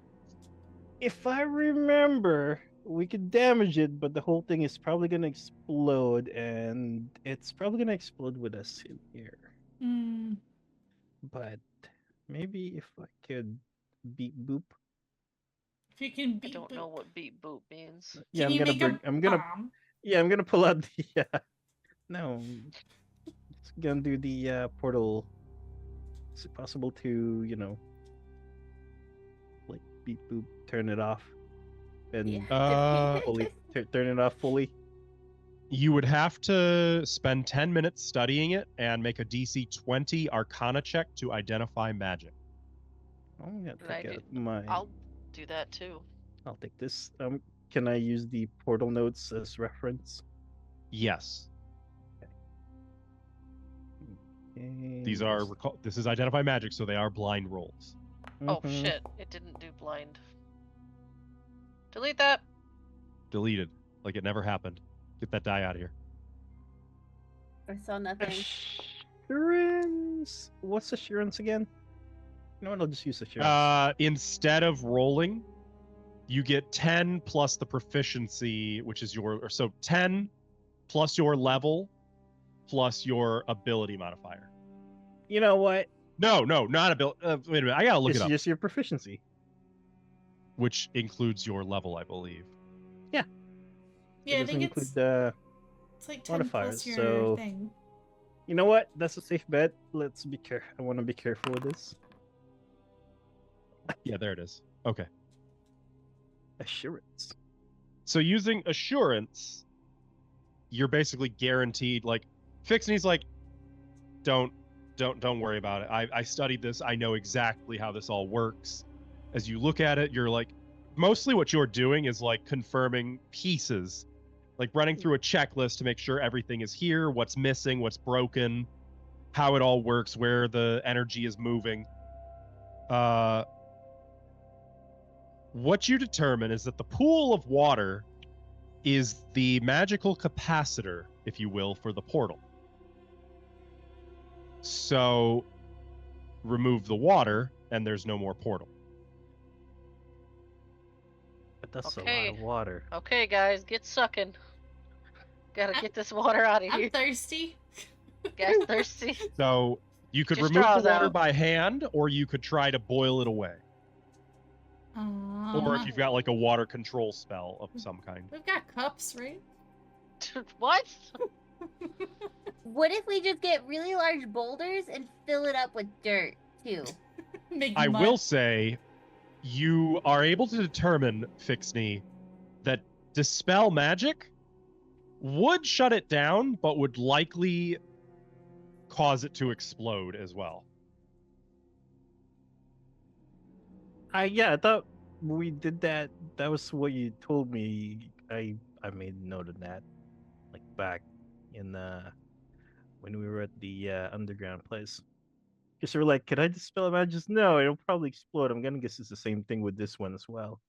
[SPEAKER 5] If I remember, we could damage it, but the whole thing is probably gonna explode, and it's probably gonna explode with us in here.
[SPEAKER 3] Hmm.
[SPEAKER 5] But maybe if I could beat boop.
[SPEAKER 3] If you can
[SPEAKER 4] I
[SPEAKER 3] beat
[SPEAKER 4] don't know
[SPEAKER 3] boop.
[SPEAKER 4] what beat boop means.
[SPEAKER 5] Yeah,
[SPEAKER 3] Can you make a
[SPEAKER 5] I'm gonna.
[SPEAKER 3] bomb?
[SPEAKER 5] Yeah, I'm gonna pull out the. No, it's gonna do the portal. Is it possible to, like beat boop, turn it off, and
[SPEAKER 2] Yeah.
[SPEAKER 5] fully turn it off fully?
[SPEAKER 1] You would have to spend 10 minutes studying it and make a DC 20 Arcana check to identify magic.
[SPEAKER 5] I'm gonna
[SPEAKER 4] Can I
[SPEAKER 5] take
[SPEAKER 4] do-
[SPEAKER 5] out my.
[SPEAKER 4] I'll do that too.
[SPEAKER 5] I'll take this. Can I use the portal notes as reference?
[SPEAKER 1] Yes. These
[SPEAKER 5] Okay,
[SPEAKER 1] are
[SPEAKER 5] yes.
[SPEAKER 1] this is identify magic, so they are blind rolls.
[SPEAKER 4] Oh
[SPEAKER 5] Mhm.
[SPEAKER 4] shit! It didn't do blind. Delete that.
[SPEAKER 1] Deleted. Like it never happened. Get that die out of here.
[SPEAKER 2] I saw nothing.
[SPEAKER 5] Assurance. What's assurance again? You know what? I'll just use assurance.
[SPEAKER 1] Instead of rolling, you get 10 plus the proficiency, which is so 10 plus your level plus your ability modifier.
[SPEAKER 5] You know what?
[SPEAKER 1] No, not ability. Wait a minute. I gotta look
[SPEAKER 5] It's
[SPEAKER 1] it up.
[SPEAKER 5] just your proficiency.
[SPEAKER 1] Which includes your level, I believe.
[SPEAKER 3] Yeah,
[SPEAKER 5] It
[SPEAKER 3] I
[SPEAKER 5] doesn't
[SPEAKER 3] think
[SPEAKER 5] include
[SPEAKER 3] it's
[SPEAKER 5] the.
[SPEAKER 3] like 10
[SPEAKER 5] modifiers,
[SPEAKER 3] plus your
[SPEAKER 5] so-
[SPEAKER 3] thing.
[SPEAKER 5] You know what? That's a safe bet. Let's be careful. I want to be careful with this.
[SPEAKER 1] Yeah, there it is. Okay.
[SPEAKER 5] Assurance.
[SPEAKER 1] So using assurance, you're basically guaranteed. Like, Fixney's like, don't worry about it. I studied this. I know exactly how this all works. As you look at it, you're like, mostly what you're doing is like confirming pieces, like running through a checklist to make sure everything is here, what's missing, what's broken, how it all works, where the energy is moving. What you determine is that the pool of water is the magical capacitor, if you will, for the portal. So remove the water, and there's no more portal.
[SPEAKER 5] But that's a
[SPEAKER 4] Okay.
[SPEAKER 5] lot of water.
[SPEAKER 4] Okay, guys, get sucking. Gotta get this water out of
[SPEAKER 3] I'm
[SPEAKER 4] here.
[SPEAKER 3] thirsty.
[SPEAKER 4] Guys, thirsty.
[SPEAKER 1] So you could
[SPEAKER 4] Just
[SPEAKER 1] remove the
[SPEAKER 4] draws
[SPEAKER 1] water
[SPEAKER 4] out.
[SPEAKER 1] by hand, or you could try to boil it away. Or if you've got like a water control spell of some kind.
[SPEAKER 3] We've got cups, right?
[SPEAKER 4] What?
[SPEAKER 2] What if we just get really large boulders and fill it up with dirt too?
[SPEAKER 3] Make
[SPEAKER 1] I
[SPEAKER 3] mud.
[SPEAKER 1] will say, you are able to determine, Fixney, that dispel magic would shut it down, but would likely cause it to explode as well.
[SPEAKER 5] I thought we did that. That was what you told me. I made note of that, like back in when we were at the underground place. Because we were like, "Could I dispel magic?" Just no, it'll probably explode. I'm gonna guess it's the same thing with this one as well.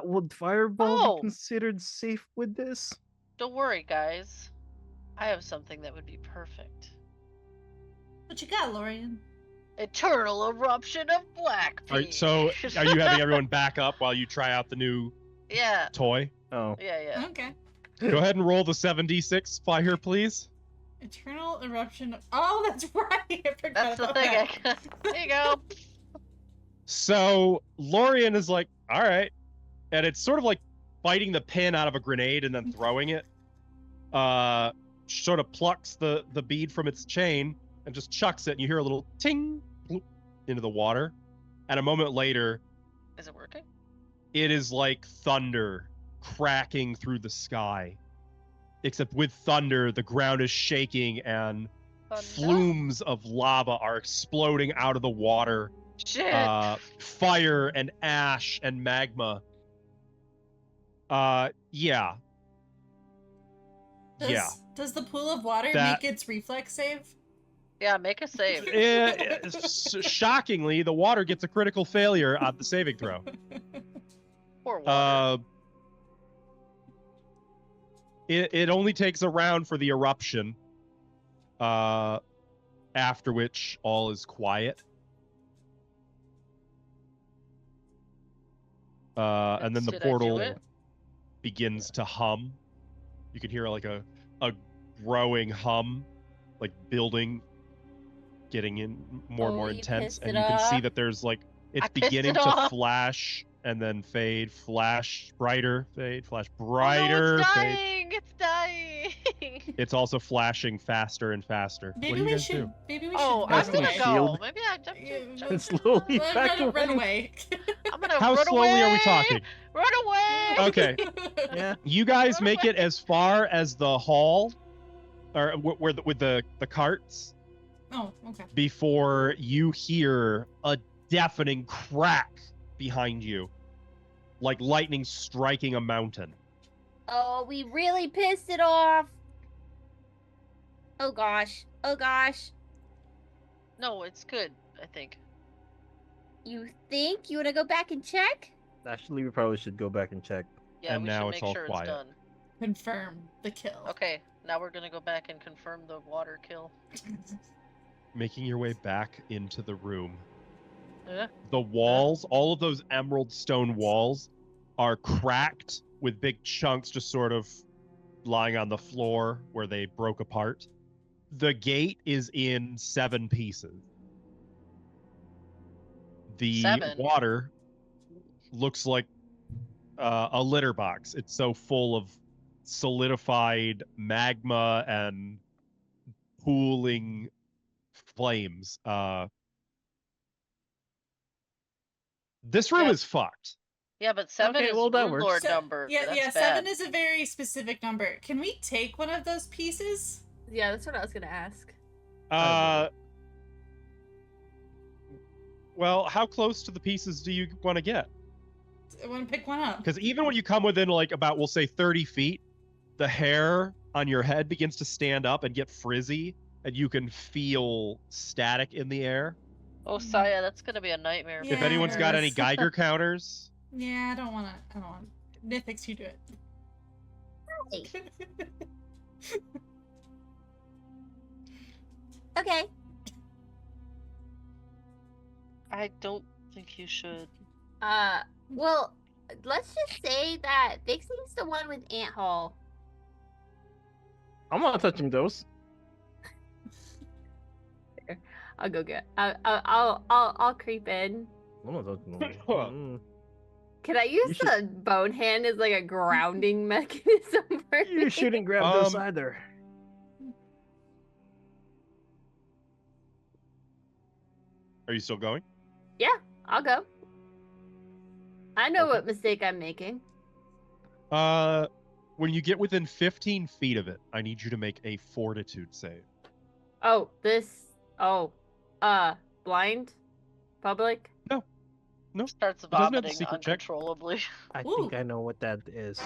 [SPEAKER 5] Would fireball
[SPEAKER 4] Oh.
[SPEAKER 5] be considered safe with this?
[SPEAKER 4] Don't worry, guys. I have something that would be perfect.
[SPEAKER 3] What you got, Lorian?
[SPEAKER 4] Eternal eruption of black
[SPEAKER 1] So are you having everyone back up while you try out the new
[SPEAKER 4] Yeah.
[SPEAKER 1] toy?
[SPEAKER 5] Oh,
[SPEAKER 4] Yeah.
[SPEAKER 3] Okay.
[SPEAKER 1] Go ahead and roll the 7d6 fire, please.
[SPEAKER 3] Eternal eruption. Oh, that's right. I forgot
[SPEAKER 4] That's the
[SPEAKER 3] about
[SPEAKER 4] thing.
[SPEAKER 3] that.
[SPEAKER 4] There you go.
[SPEAKER 1] So Lorian is like, all right. And it's sort of like biting the pin out of a grenade and then throwing it. Sort of plucks the bead from its chain and just chucks it. And you hear a little ting bloop, into the water. And a moment later,
[SPEAKER 4] Is it working?
[SPEAKER 1] it is like thunder cracking through the sky. Except with thunder, the ground is shaking and flumes of lava are exploding out of the water.
[SPEAKER 4] Shit.
[SPEAKER 1] Fire and ash and magma. Yeah. Yeah.
[SPEAKER 3] Does the pool of water
[SPEAKER 1] That-
[SPEAKER 3] make its reflex save?
[SPEAKER 4] Yeah, make a save.
[SPEAKER 1] Shockingly, the water gets a critical failure on the saving throw.
[SPEAKER 4] Poor water.
[SPEAKER 1] It only takes a round for the eruption, after which all is quiet. And then the
[SPEAKER 4] Did I do
[SPEAKER 1] portal
[SPEAKER 4] it?
[SPEAKER 1] begins to hum. You can hear like a growing hum, like building, getting in more and
[SPEAKER 2] Oh,
[SPEAKER 1] more
[SPEAKER 2] you
[SPEAKER 1] intense,
[SPEAKER 2] pissed
[SPEAKER 1] and
[SPEAKER 2] it
[SPEAKER 1] you can see
[SPEAKER 2] off.
[SPEAKER 1] that there's like it's
[SPEAKER 4] I pissed
[SPEAKER 1] beginning
[SPEAKER 4] it
[SPEAKER 1] to
[SPEAKER 4] off.
[SPEAKER 1] flash and then fade, flash brighter, fade, flash
[SPEAKER 4] Oh,
[SPEAKER 1] brighter,
[SPEAKER 4] no, it's
[SPEAKER 1] fade.
[SPEAKER 4] dying! It's dying!
[SPEAKER 1] It's also flashing faster and faster.
[SPEAKER 3] Maybe
[SPEAKER 1] what do you
[SPEAKER 3] we
[SPEAKER 1] guys
[SPEAKER 3] should.
[SPEAKER 1] do?
[SPEAKER 3] Maybe we
[SPEAKER 4] Oh,
[SPEAKER 3] should.
[SPEAKER 4] I'm
[SPEAKER 5] Casting
[SPEAKER 4] gonna go.
[SPEAKER 5] shield.
[SPEAKER 4] Maybe I jump to.
[SPEAKER 5] And slowly back
[SPEAKER 3] Run
[SPEAKER 5] away.
[SPEAKER 3] away.
[SPEAKER 4] I'm gonna
[SPEAKER 1] How
[SPEAKER 4] run
[SPEAKER 1] slowly
[SPEAKER 4] away.
[SPEAKER 1] are we talking?
[SPEAKER 4] Run away!
[SPEAKER 1] Okay.
[SPEAKER 5] Yeah.
[SPEAKER 1] You guys
[SPEAKER 4] Run
[SPEAKER 1] make
[SPEAKER 4] away.
[SPEAKER 1] it as far as the hall, or where with the carts,
[SPEAKER 3] Oh, okay.
[SPEAKER 1] before you hear a deafening crack behind you, like lightning striking a mountain.
[SPEAKER 2] Oh, we really pissed it off. Oh gosh. Oh gosh.
[SPEAKER 4] No, it's good. I think.
[SPEAKER 2] You think you want to go back and check?
[SPEAKER 5] Actually, we probably should go back and check.
[SPEAKER 4] Yeah,
[SPEAKER 1] And
[SPEAKER 4] we
[SPEAKER 1] now
[SPEAKER 4] should
[SPEAKER 1] it's
[SPEAKER 4] make
[SPEAKER 1] all
[SPEAKER 4] sure
[SPEAKER 1] quiet.
[SPEAKER 4] it's done.
[SPEAKER 3] Confirm the kill.
[SPEAKER 4] Okay, now we're gonna go back and confirm the water kill.
[SPEAKER 1] Making your way back into the room.
[SPEAKER 4] Yeah.
[SPEAKER 1] The walls, all of those emerald stone walls, are cracked with big chunks just sort of lying on the floor where they broke apart. The gate is in 7 pieces. The
[SPEAKER 4] 7?
[SPEAKER 1] water looks like a litter box. It's so full of solidified magma and pooling flames. This room
[SPEAKER 4] Yeah.
[SPEAKER 1] is fucked.
[SPEAKER 4] Yeah, but 7
[SPEAKER 5] Okay,
[SPEAKER 4] is
[SPEAKER 5] well, that
[SPEAKER 4] Rune
[SPEAKER 5] works.
[SPEAKER 4] Lord number.
[SPEAKER 3] Yeah,
[SPEAKER 4] That's
[SPEAKER 3] yeah.
[SPEAKER 4] bad.
[SPEAKER 3] 7 is a very specific number. Can we take one of those pieces?
[SPEAKER 2] Yeah, that's what I was gonna ask.
[SPEAKER 1] Well, how close to the pieces do you want to get?
[SPEAKER 3] I want to pick one up.
[SPEAKER 1] Because even when you come within like about, we'll say 30 feet, the hair on your head begins to stand up and get frizzy, and you can feel static in the air.
[SPEAKER 4] Oh, Saya, that's gonna be a nightmare.
[SPEAKER 3] Yeah.
[SPEAKER 1] If anyone's got any
[SPEAKER 3] Yes.
[SPEAKER 1] Geiger counters,
[SPEAKER 3] Yeah, I don't want to. I don't want. Nithix, you do it.
[SPEAKER 2] Okay.
[SPEAKER 4] I don't think you should.
[SPEAKER 2] Well, let's just say that Vixie's the one with Ant Hall.
[SPEAKER 5] I'm not touching those.
[SPEAKER 2] I'll go get. I'll creep in.
[SPEAKER 5] I'm not touching those. Mm.
[SPEAKER 2] Can I use
[SPEAKER 5] should-
[SPEAKER 2] the bone hand as like a grounding mechanism for
[SPEAKER 5] You
[SPEAKER 2] me?
[SPEAKER 5] shouldn't grab those either.
[SPEAKER 1] are you still going?
[SPEAKER 2] I'll go. I know
[SPEAKER 1] Okay.
[SPEAKER 2] what mistake I'm making.
[SPEAKER 1] When you get within 15 feet of it, I need you to make a fortitude save.
[SPEAKER 2] Oh, blind? Public?
[SPEAKER 4] Starts
[SPEAKER 1] doesn't have the
[SPEAKER 4] vomiting
[SPEAKER 1] secret check.
[SPEAKER 4] uncontrollably.
[SPEAKER 5] I
[SPEAKER 3] Ooh.
[SPEAKER 5] think I know what that is.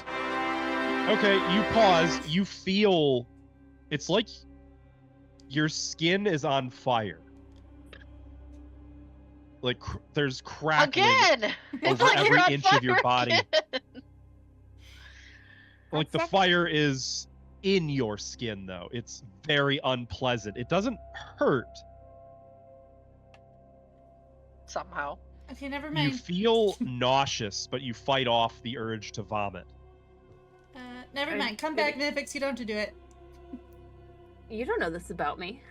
[SPEAKER 1] Okay, you pause. You feel it's like your skin is on fire. Like there's crackling
[SPEAKER 4] Again! It's
[SPEAKER 1] over
[SPEAKER 4] like you're
[SPEAKER 1] every
[SPEAKER 4] on
[SPEAKER 1] inch of your
[SPEAKER 4] fire
[SPEAKER 1] body.
[SPEAKER 4] again.
[SPEAKER 1] Like the fire is in your skin though. It's very unpleasant. It doesn't hurt.
[SPEAKER 4] Somehow.
[SPEAKER 3] Okay, never
[SPEAKER 1] You
[SPEAKER 3] mind.
[SPEAKER 1] feel nauseous, but you fight off the urge to vomit.
[SPEAKER 3] Never
[SPEAKER 2] Are
[SPEAKER 3] mind.
[SPEAKER 2] you
[SPEAKER 3] Come back, Nifix. You don't have to do it.
[SPEAKER 2] You don't know this about me.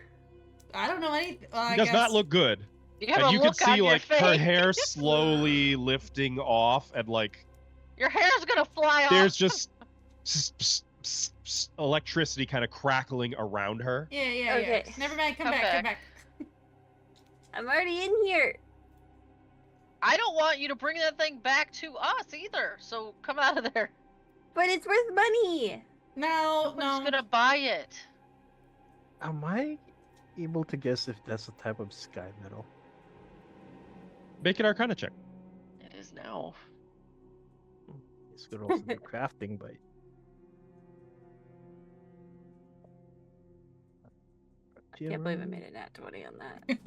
[SPEAKER 3] I don't know anything. Well,
[SPEAKER 1] It
[SPEAKER 3] I
[SPEAKER 1] does
[SPEAKER 3] guess.
[SPEAKER 1] not look good.
[SPEAKER 4] You have
[SPEAKER 1] And
[SPEAKER 4] a
[SPEAKER 1] you can
[SPEAKER 4] look on
[SPEAKER 1] see
[SPEAKER 4] your
[SPEAKER 1] like
[SPEAKER 4] face.
[SPEAKER 1] her hair slowly lifting off, and like
[SPEAKER 4] Your hair's gonna fly off.
[SPEAKER 1] there's just electricity kind of crackling around her.
[SPEAKER 3] Yeah, yeah,
[SPEAKER 2] Okay.
[SPEAKER 3] yeah. Never mind. Come
[SPEAKER 4] Come
[SPEAKER 3] back. Come
[SPEAKER 4] back.
[SPEAKER 3] back.
[SPEAKER 2] I'm already in here.
[SPEAKER 4] I don't want you to bring that thing back to us either. So come out of there.
[SPEAKER 2] But it's worth money.
[SPEAKER 3] No,
[SPEAKER 4] Who's
[SPEAKER 3] no.
[SPEAKER 4] gonna buy it?
[SPEAKER 5] Am I able to guess if that's a type of sky metal?
[SPEAKER 1] Make an Arcana check.
[SPEAKER 4] It is now.
[SPEAKER 5] This could also do crafting, but
[SPEAKER 2] I can't believe I made a nat 20 on that.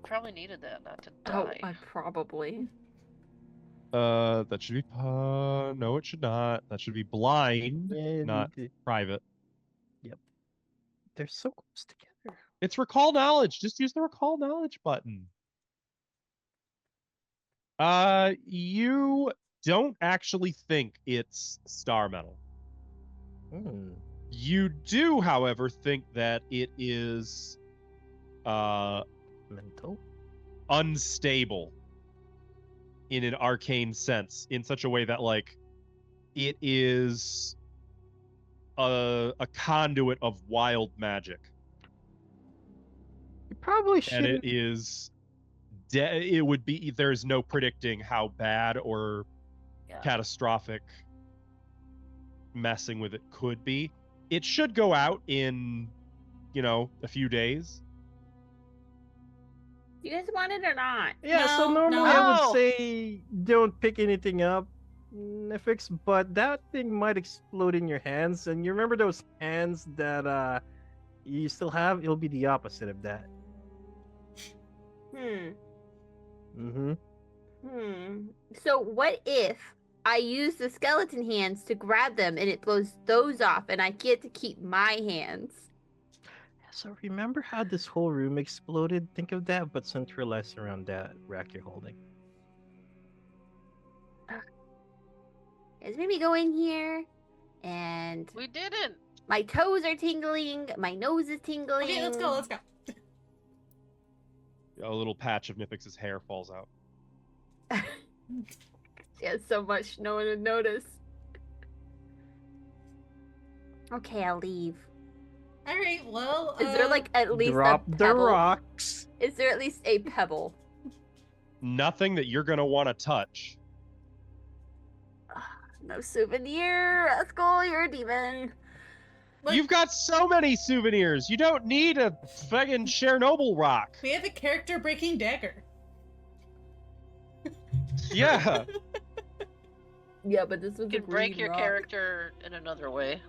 [SPEAKER 4] Probably needed that not to
[SPEAKER 2] Oh,
[SPEAKER 4] die.
[SPEAKER 2] I probably.
[SPEAKER 1] That should be no, it should not. That should be blind,
[SPEAKER 5] Yeah,
[SPEAKER 1] not private.
[SPEAKER 5] they're so close together.
[SPEAKER 1] It's recall knowledge. Just use the recall knowledge button. You don't actually think it's star metal.
[SPEAKER 5] Hmm.
[SPEAKER 1] You do, however, think that it is
[SPEAKER 5] Mental.
[SPEAKER 1] unstable in an arcane sense, in such a way that like it is a conduit of wild magic.
[SPEAKER 5] You probably
[SPEAKER 1] And
[SPEAKER 5] shouldn't.
[SPEAKER 1] it is it would be, there's no predicting how bad or catastrophic messing with it could be. It should go out in, a few days.
[SPEAKER 2] You guys want it or not?
[SPEAKER 5] Yeah, so
[SPEAKER 3] No,
[SPEAKER 5] normally
[SPEAKER 3] no.
[SPEAKER 5] I
[SPEAKER 4] No.
[SPEAKER 5] would say don't pick anything up, Nifix, but that thing might explode in your hands, and you remember those hands that you still have? It'll be the opposite of that. Mm-hmm.
[SPEAKER 2] So what if I use the skeleton hands to grab them and it blows those off and I get to keep my hands?
[SPEAKER 5] So remember how this whole room exploded? Think of that, but centralized around that rack you're holding.
[SPEAKER 2] Guys, maybe go in here and
[SPEAKER 4] We didn't.
[SPEAKER 2] my toes are tingling, my nose is tingling.
[SPEAKER 3] Okay, let's go. Let's go.
[SPEAKER 1] A little patch of Nifix's hair falls out.
[SPEAKER 2] She has so much no one would notice. Okay, I'll leave.
[SPEAKER 3] All right. Well,
[SPEAKER 2] Is there like at least
[SPEAKER 5] Drop
[SPEAKER 2] a
[SPEAKER 5] the
[SPEAKER 2] pebble?
[SPEAKER 5] rocks.
[SPEAKER 2] Is there at least a pebble?
[SPEAKER 1] Nothing that you're gonna want to touch.
[SPEAKER 2] No souvenir. Rascal, you're a demon.
[SPEAKER 3] Look,
[SPEAKER 1] You've got so many souvenirs. You don't need a fucking Chernobyl rock.
[SPEAKER 3] we have a character-breaking dagger.
[SPEAKER 1] Yeah.
[SPEAKER 2] Yeah, but this was
[SPEAKER 4] You
[SPEAKER 2] a
[SPEAKER 4] can break
[SPEAKER 2] green
[SPEAKER 4] your
[SPEAKER 2] rock.
[SPEAKER 4] character in another way.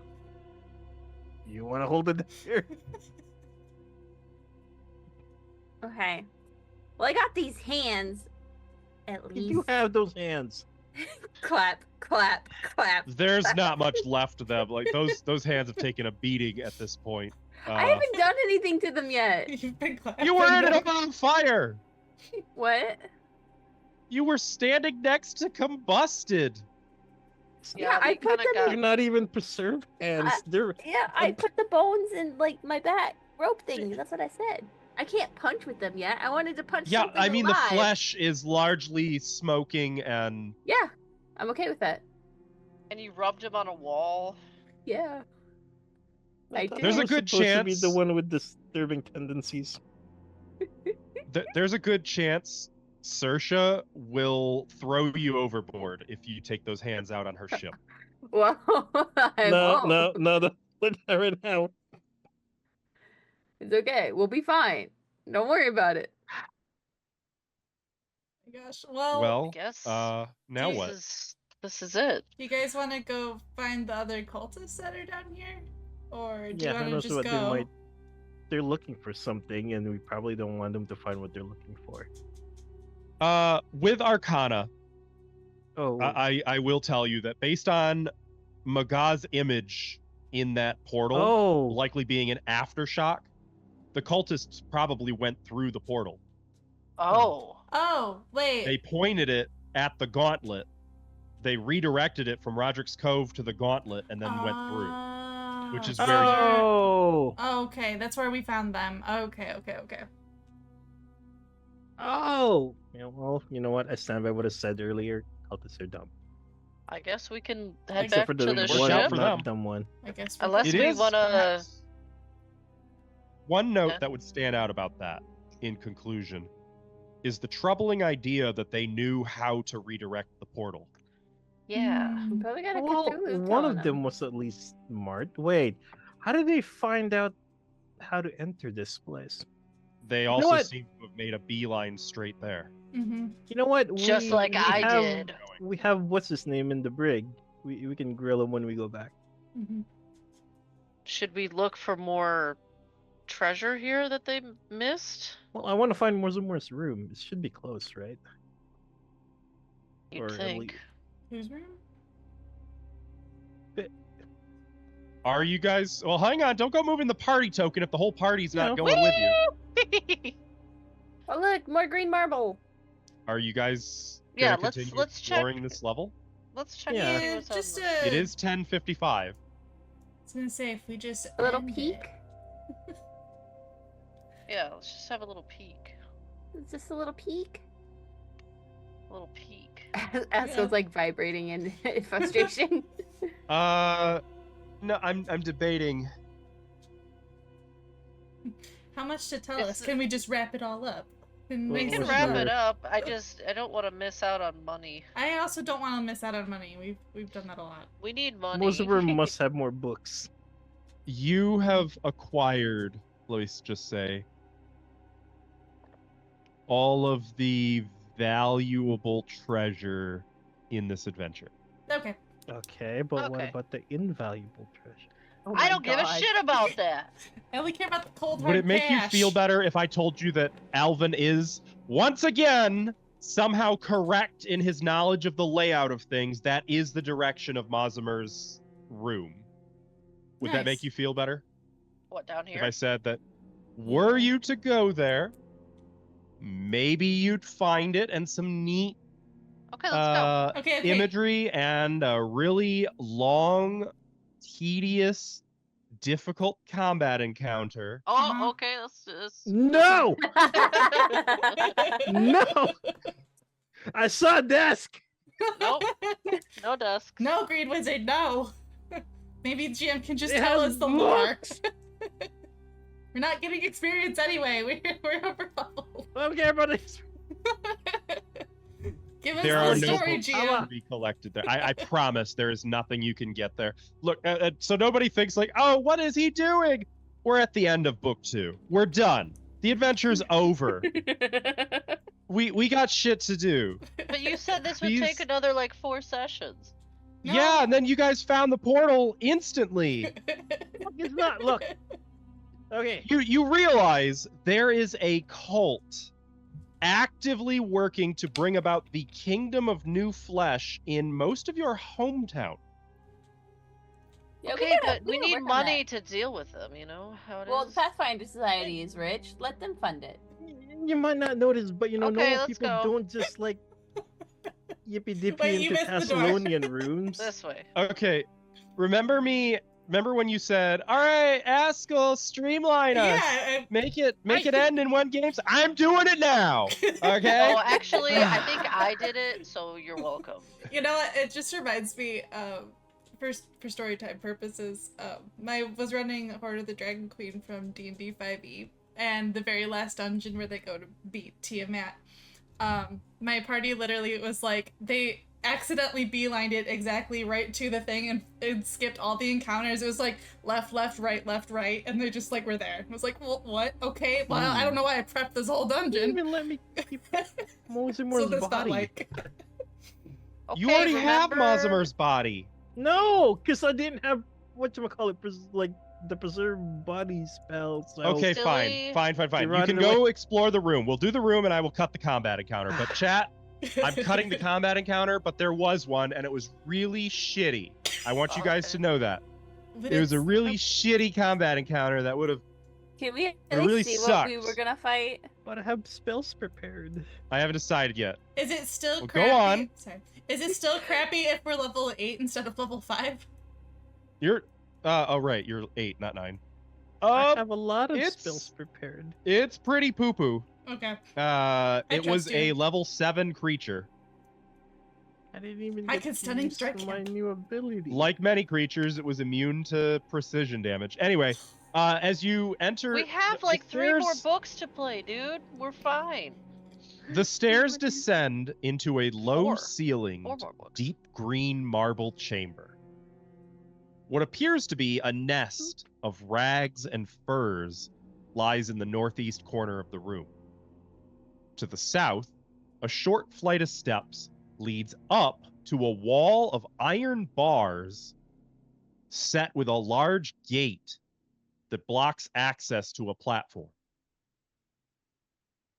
[SPEAKER 5] You want to hold it here?
[SPEAKER 2] Okay. Well, I got these hands. At
[SPEAKER 5] You
[SPEAKER 2] least.
[SPEAKER 5] do have those hands.
[SPEAKER 2] Clap, clap, clap.
[SPEAKER 1] There's not much left of them. Like those hands have taken a beating at this point.
[SPEAKER 2] I haven't done anything to them yet.
[SPEAKER 3] You've been clapping.
[SPEAKER 1] You were in
[SPEAKER 3] them.
[SPEAKER 1] it on fire.
[SPEAKER 2] What?
[SPEAKER 1] You were standing next to combusted.
[SPEAKER 2] Yeah, I
[SPEAKER 4] we
[SPEAKER 2] put
[SPEAKER 4] kinda
[SPEAKER 2] them
[SPEAKER 5] They're
[SPEAKER 4] got.
[SPEAKER 5] not even preserved hands. They're
[SPEAKER 2] Yeah, I put the bones in like my back rope thing. That's what I said. I can't punch with them yet. I wanted to punch.
[SPEAKER 1] Yeah,
[SPEAKER 2] something
[SPEAKER 1] I mean
[SPEAKER 2] alive.
[SPEAKER 1] the flesh is largely smoking and
[SPEAKER 2] Yeah, I'm okay with that.
[SPEAKER 4] And you rubbed him on a wall.
[SPEAKER 2] Yeah. I
[SPEAKER 5] thought
[SPEAKER 2] did.
[SPEAKER 1] There's a
[SPEAKER 5] was
[SPEAKER 1] good
[SPEAKER 5] supposed to be the
[SPEAKER 1] chance-
[SPEAKER 5] one with disturbing tendencies.
[SPEAKER 1] there's a good chance Saoirse will throw you overboard if you take those hands out on her ship.
[SPEAKER 2] Well, I won't.
[SPEAKER 5] No, don't put that right now.
[SPEAKER 2] It's okay. We'll be fine. Don't worry about it.
[SPEAKER 3] Oh my gosh. Well,
[SPEAKER 1] Well,
[SPEAKER 4] guess
[SPEAKER 1] now what?
[SPEAKER 4] This is it.
[SPEAKER 3] you guys want to go find the other cultists that are down here, or do
[SPEAKER 5] Yeah,
[SPEAKER 3] you
[SPEAKER 5] who
[SPEAKER 3] want
[SPEAKER 5] knows
[SPEAKER 3] to just
[SPEAKER 5] what
[SPEAKER 3] go?
[SPEAKER 5] they're looking for something, and we probably don't want them to find what they're looking for.
[SPEAKER 1] With Arcana,
[SPEAKER 5] Oh,
[SPEAKER 1] I will tell you that based on Maga's image in that portal,
[SPEAKER 5] oh,
[SPEAKER 1] likely being an aftershock, the cultists probably went through the portal.
[SPEAKER 4] Oh.
[SPEAKER 3] Oh, wait.
[SPEAKER 1] They pointed it at the gauntlet. They redirected it from Roderick's Cove to the gauntlet and then went through, which is where
[SPEAKER 5] oh,
[SPEAKER 3] Oh, okay, that's where we found them. Okay.
[SPEAKER 5] oh. Yeah, well, you know what? I stand by what I said earlier. Cultists are dumb.
[SPEAKER 4] I guess we can head
[SPEAKER 5] Except
[SPEAKER 4] back
[SPEAKER 5] for
[SPEAKER 4] to
[SPEAKER 5] the
[SPEAKER 4] the
[SPEAKER 1] Watch out
[SPEAKER 4] ship.
[SPEAKER 1] for
[SPEAKER 5] not
[SPEAKER 1] them.
[SPEAKER 5] dumb one.
[SPEAKER 3] I guess.
[SPEAKER 4] Unless
[SPEAKER 1] it
[SPEAKER 4] we
[SPEAKER 1] is
[SPEAKER 4] wanna.
[SPEAKER 1] perhaps- One note
[SPEAKER 4] Yeah.
[SPEAKER 1] that would stand out about that, in conclusion, is the troubling idea that they knew how to redirect the portal.
[SPEAKER 4] Yeah.
[SPEAKER 2] We probably got a
[SPEAKER 5] Well,
[SPEAKER 2] Cthulhu
[SPEAKER 5] one
[SPEAKER 2] telling
[SPEAKER 5] of them was at least smart. Wait, how did they find out how to enter this place?
[SPEAKER 1] They
[SPEAKER 5] know
[SPEAKER 1] also
[SPEAKER 5] what?
[SPEAKER 1] seem to have made a beeline straight there.
[SPEAKER 3] Mm-hmm.
[SPEAKER 5] You know what?
[SPEAKER 4] Just like I
[SPEAKER 5] have,
[SPEAKER 4] did.
[SPEAKER 5] We have what's his name in the brig. We can grill him when we go back.
[SPEAKER 3] Mm-hmm.
[SPEAKER 4] Should we look for more treasure here that they missed?
[SPEAKER 5] Well, I want to find Mozumar's room. It should be close, right?
[SPEAKER 4] You'd
[SPEAKER 5] Or at
[SPEAKER 4] think.
[SPEAKER 3] Whose room?
[SPEAKER 1] Are you guys? Well, hang on. Don't go moving the party token if the whole party's not
[SPEAKER 5] No.
[SPEAKER 1] going with you.
[SPEAKER 2] Oh look, more green marble.
[SPEAKER 1] Are you guys
[SPEAKER 4] Yeah,
[SPEAKER 1] gonna
[SPEAKER 4] let's
[SPEAKER 1] continue
[SPEAKER 4] check.
[SPEAKER 1] exploring this level?
[SPEAKER 4] Let's check
[SPEAKER 5] Yeah.
[SPEAKER 4] and see what's
[SPEAKER 3] Just
[SPEAKER 4] on this.
[SPEAKER 1] It is 10:55.
[SPEAKER 3] I was gonna say if we just
[SPEAKER 2] A little
[SPEAKER 3] end
[SPEAKER 2] peek.
[SPEAKER 3] it-
[SPEAKER 4] Yeah, let's just have a little peek.
[SPEAKER 2] It's just a little peek.
[SPEAKER 4] A little peek.
[SPEAKER 2] Asco's like vibrating in frustration.
[SPEAKER 1] No, I'm debating.
[SPEAKER 3] How much to tell
[SPEAKER 4] It's-
[SPEAKER 3] us? Can we just wrap it all up? And
[SPEAKER 5] Well,
[SPEAKER 4] We
[SPEAKER 3] make
[SPEAKER 4] can
[SPEAKER 5] what's
[SPEAKER 3] some
[SPEAKER 4] wrap
[SPEAKER 3] more-
[SPEAKER 4] it up. I don't want to miss out on money.
[SPEAKER 3] I also don't want to miss out on money. We've done that a lot.
[SPEAKER 4] We need money.
[SPEAKER 5] Mozumar must have more books.
[SPEAKER 1] You have acquired, let me just say, all of the valuable treasure in this adventure.
[SPEAKER 3] Okay.
[SPEAKER 5] Okay, but what
[SPEAKER 4] Okay.
[SPEAKER 5] about the invaluable treasure?
[SPEAKER 2] Oh
[SPEAKER 4] I
[SPEAKER 2] my
[SPEAKER 4] don't give a
[SPEAKER 2] God.
[SPEAKER 4] shit about that.
[SPEAKER 3] I only care about the cold hard
[SPEAKER 1] Would it make
[SPEAKER 3] cash.
[SPEAKER 1] you feel better if I told you that Alvin is, once again, somehow correct in his knowledge of the layout of things? That is the direction of Mozumar's room. Would that
[SPEAKER 3] Nice.
[SPEAKER 1] make you feel better?
[SPEAKER 4] What, down
[SPEAKER 1] If
[SPEAKER 4] here?
[SPEAKER 1] I said that, were you to go there, maybe you'd find it and some neat
[SPEAKER 4] Okay, let's go.
[SPEAKER 3] Okay.
[SPEAKER 1] imagery and a really long, tedious, difficult combat encounter.
[SPEAKER 4] Oh,
[SPEAKER 3] Uh-huh.
[SPEAKER 4] okay, let's do this.
[SPEAKER 5] No! No! I saw a desk!
[SPEAKER 4] Nope. No dusk.
[SPEAKER 3] No, Green Wizard, no. Maybe GM can just
[SPEAKER 5] It
[SPEAKER 3] tell
[SPEAKER 5] has
[SPEAKER 3] us the lore.
[SPEAKER 5] books.
[SPEAKER 3] We're not getting experience anyway. We're over level.
[SPEAKER 5] I don't care about this.
[SPEAKER 3] Give us
[SPEAKER 1] There are
[SPEAKER 3] the
[SPEAKER 1] no
[SPEAKER 3] story,
[SPEAKER 1] books
[SPEAKER 3] GM.
[SPEAKER 1] to be collected there. I promise there is nothing you can get there. Look, so nobody thinks like, oh, what is he doing? We're at the end of book 2. We're done. The adventure's over. We got shit to do.
[SPEAKER 4] But you said this would
[SPEAKER 1] These-
[SPEAKER 4] take another like 4 sessions.
[SPEAKER 3] No.
[SPEAKER 1] Yeah, and then you guys found the portal instantly.
[SPEAKER 5] It's not. Look. Okay.
[SPEAKER 1] You realize there is a cult actively working to bring about the kingdom of new flesh in most of your hometown.
[SPEAKER 2] Yeah,
[SPEAKER 4] Okay,
[SPEAKER 2] gotta-
[SPEAKER 4] but we
[SPEAKER 2] gotta
[SPEAKER 4] need
[SPEAKER 2] work on
[SPEAKER 4] money
[SPEAKER 2] that.
[SPEAKER 4] to deal with them, you know how it
[SPEAKER 2] Well, the
[SPEAKER 4] is?
[SPEAKER 2] Pathfinder Society is rich. Let them fund it.
[SPEAKER 5] You might not notice, but you know,
[SPEAKER 4] Okay,
[SPEAKER 5] normal
[SPEAKER 4] let's
[SPEAKER 5] people
[SPEAKER 4] go.
[SPEAKER 5] don't just like yippee dippy
[SPEAKER 3] Wait, you
[SPEAKER 5] into
[SPEAKER 3] missed the door.
[SPEAKER 5] Thassilonian rooms.
[SPEAKER 4] This way.
[SPEAKER 1] Okay, remember when you said, all right, Askel, streamline us.
[SPEAKER 3] Yeah.
[SPEAKER 1] Make it end in one game. So I'm doing it now. Okay?
[SPEAKER 4] Oh, actually, I think I did it, so you're welcome.
[SPEAKER 3] You know what? It just reminds me, for story time purposes, I was running Horde of the Dragon Queen from D&D 5e, and the very last dungeon where they go to beat Tiamat, my party literally was like, they accidentally beelined it exactly right to the thing and skipped all the encounters. It was like left, right, and they just like were there. I was like, well, what? Okay, well, I don't know why I prepped this whole
[SPEAKER 5] You didn't
[SPEAKER 3] dungeon.
[SPEAKER 5] even let me keep
[SPEAKER 3] So
[SPEAKER 5] Mozumar's
[SPEAKER 3] this felt
[SPEAKER 5] body.
[SPEAKER 3] like...
[SPEAKER 1] You
[SPEAKER 4] Okay,
[SPEAKER 1] already have
[SPEAKER 4] remember-
[SPEAKER 1] Mozumar's body.
[SPEAKER 5] No, because I didn't have whatchamacallit, like the preserve body spell. So
[SPEAKER 1] Okay,
[SPEAKER 4] Silly.
[SPEAKER 1] fine.
[SPEAKER 5] You're
[SPEAKER 1] You can
[SPEAKER 5] running
[SPEAKER 1] go explore the room. We'll do the room and I will cut the combat encounter. But chat, I'm cutting the combat encounter, but there was one and it was really shitty. I want you guys
[SPEAKER 4] Okay.
[SPEAKER 1] to know that.
[SPEAKER 3] But
[SPEAKER 1] It was a
[SPEAKER 3] it's-
[SPEAKER 1] really shitty combat encounter that would have.
[SPEAKER 2] Can we at
[SPEAKER 1] It
[SPEAKER 2] least
[SPEAKER 1] really
[SPEAKER 2] see what we
[SPEAKER 1] sucks.
[SPEAKER 2] were gonna fight?
[SPEAKER 5] But I have spells prepared.
[SPEAKER 1] I haven't decided yet.
[SPEAKER 3] Is it still
[SPEAKER 1] Well, go
[SPEAKER 3] crappy?
[SPEAKER 1] on.
[SPEAKER 3] Sorry. Is it still crappy if we're level 8 instead of level 5?
[SPEAKER 1] You're. Oh, right. You're 8, not 9.
[SPEAKER 5] I have a lot of
[SPEAKER 1] it's-
[SPEAKER 5] spells prepared.
[SPEAKER 1] It's pretty poo poo.
[SPEAKER 3] Okay.
[SPEAKER 1] It was
[SPEAKER 3] trust
[SPEAKER 1] a
[SPEAKER 3] you.
[SPEAKER 1] level 7 creature.
[SPEAKER 5] I didn't even
[SPEAKER 3] I
[SPEAKER 5] get
[SPEAKER 3] could
[SPEAKER 5] to
[SPEAKER 3] stunning
[SPEAKER 5] use
[SPEAKER 3] strike
[SPEAKER 5] my
[SPEAKER 3] him.
[SPEAKER 5] new ability.
[SPEAKER 1] Like many creatures, it was immune to precision damage. Anyway, as you enter.
[SPEAKER 4] We have
[SPEAKER 1] the
[SPEAKER 4] like 3 more
[SPEAKER 1] stairs-
[SPEAKER 4] books to play, dude. We're fine.
[SPEAKER 1] The stairs descend into a low
[SPEAKER 4] 4
[SPEAKER 1] ceilinged,
[SPEAKER 4] more books.
[SPEAKER 1] deep green marble chamber. What appears to be a nest of rags and furs lies in the northeast corner of the room. To the south, a short flight of steps leads up to a wall of iron bars set with a large gate that blocks access to a platform.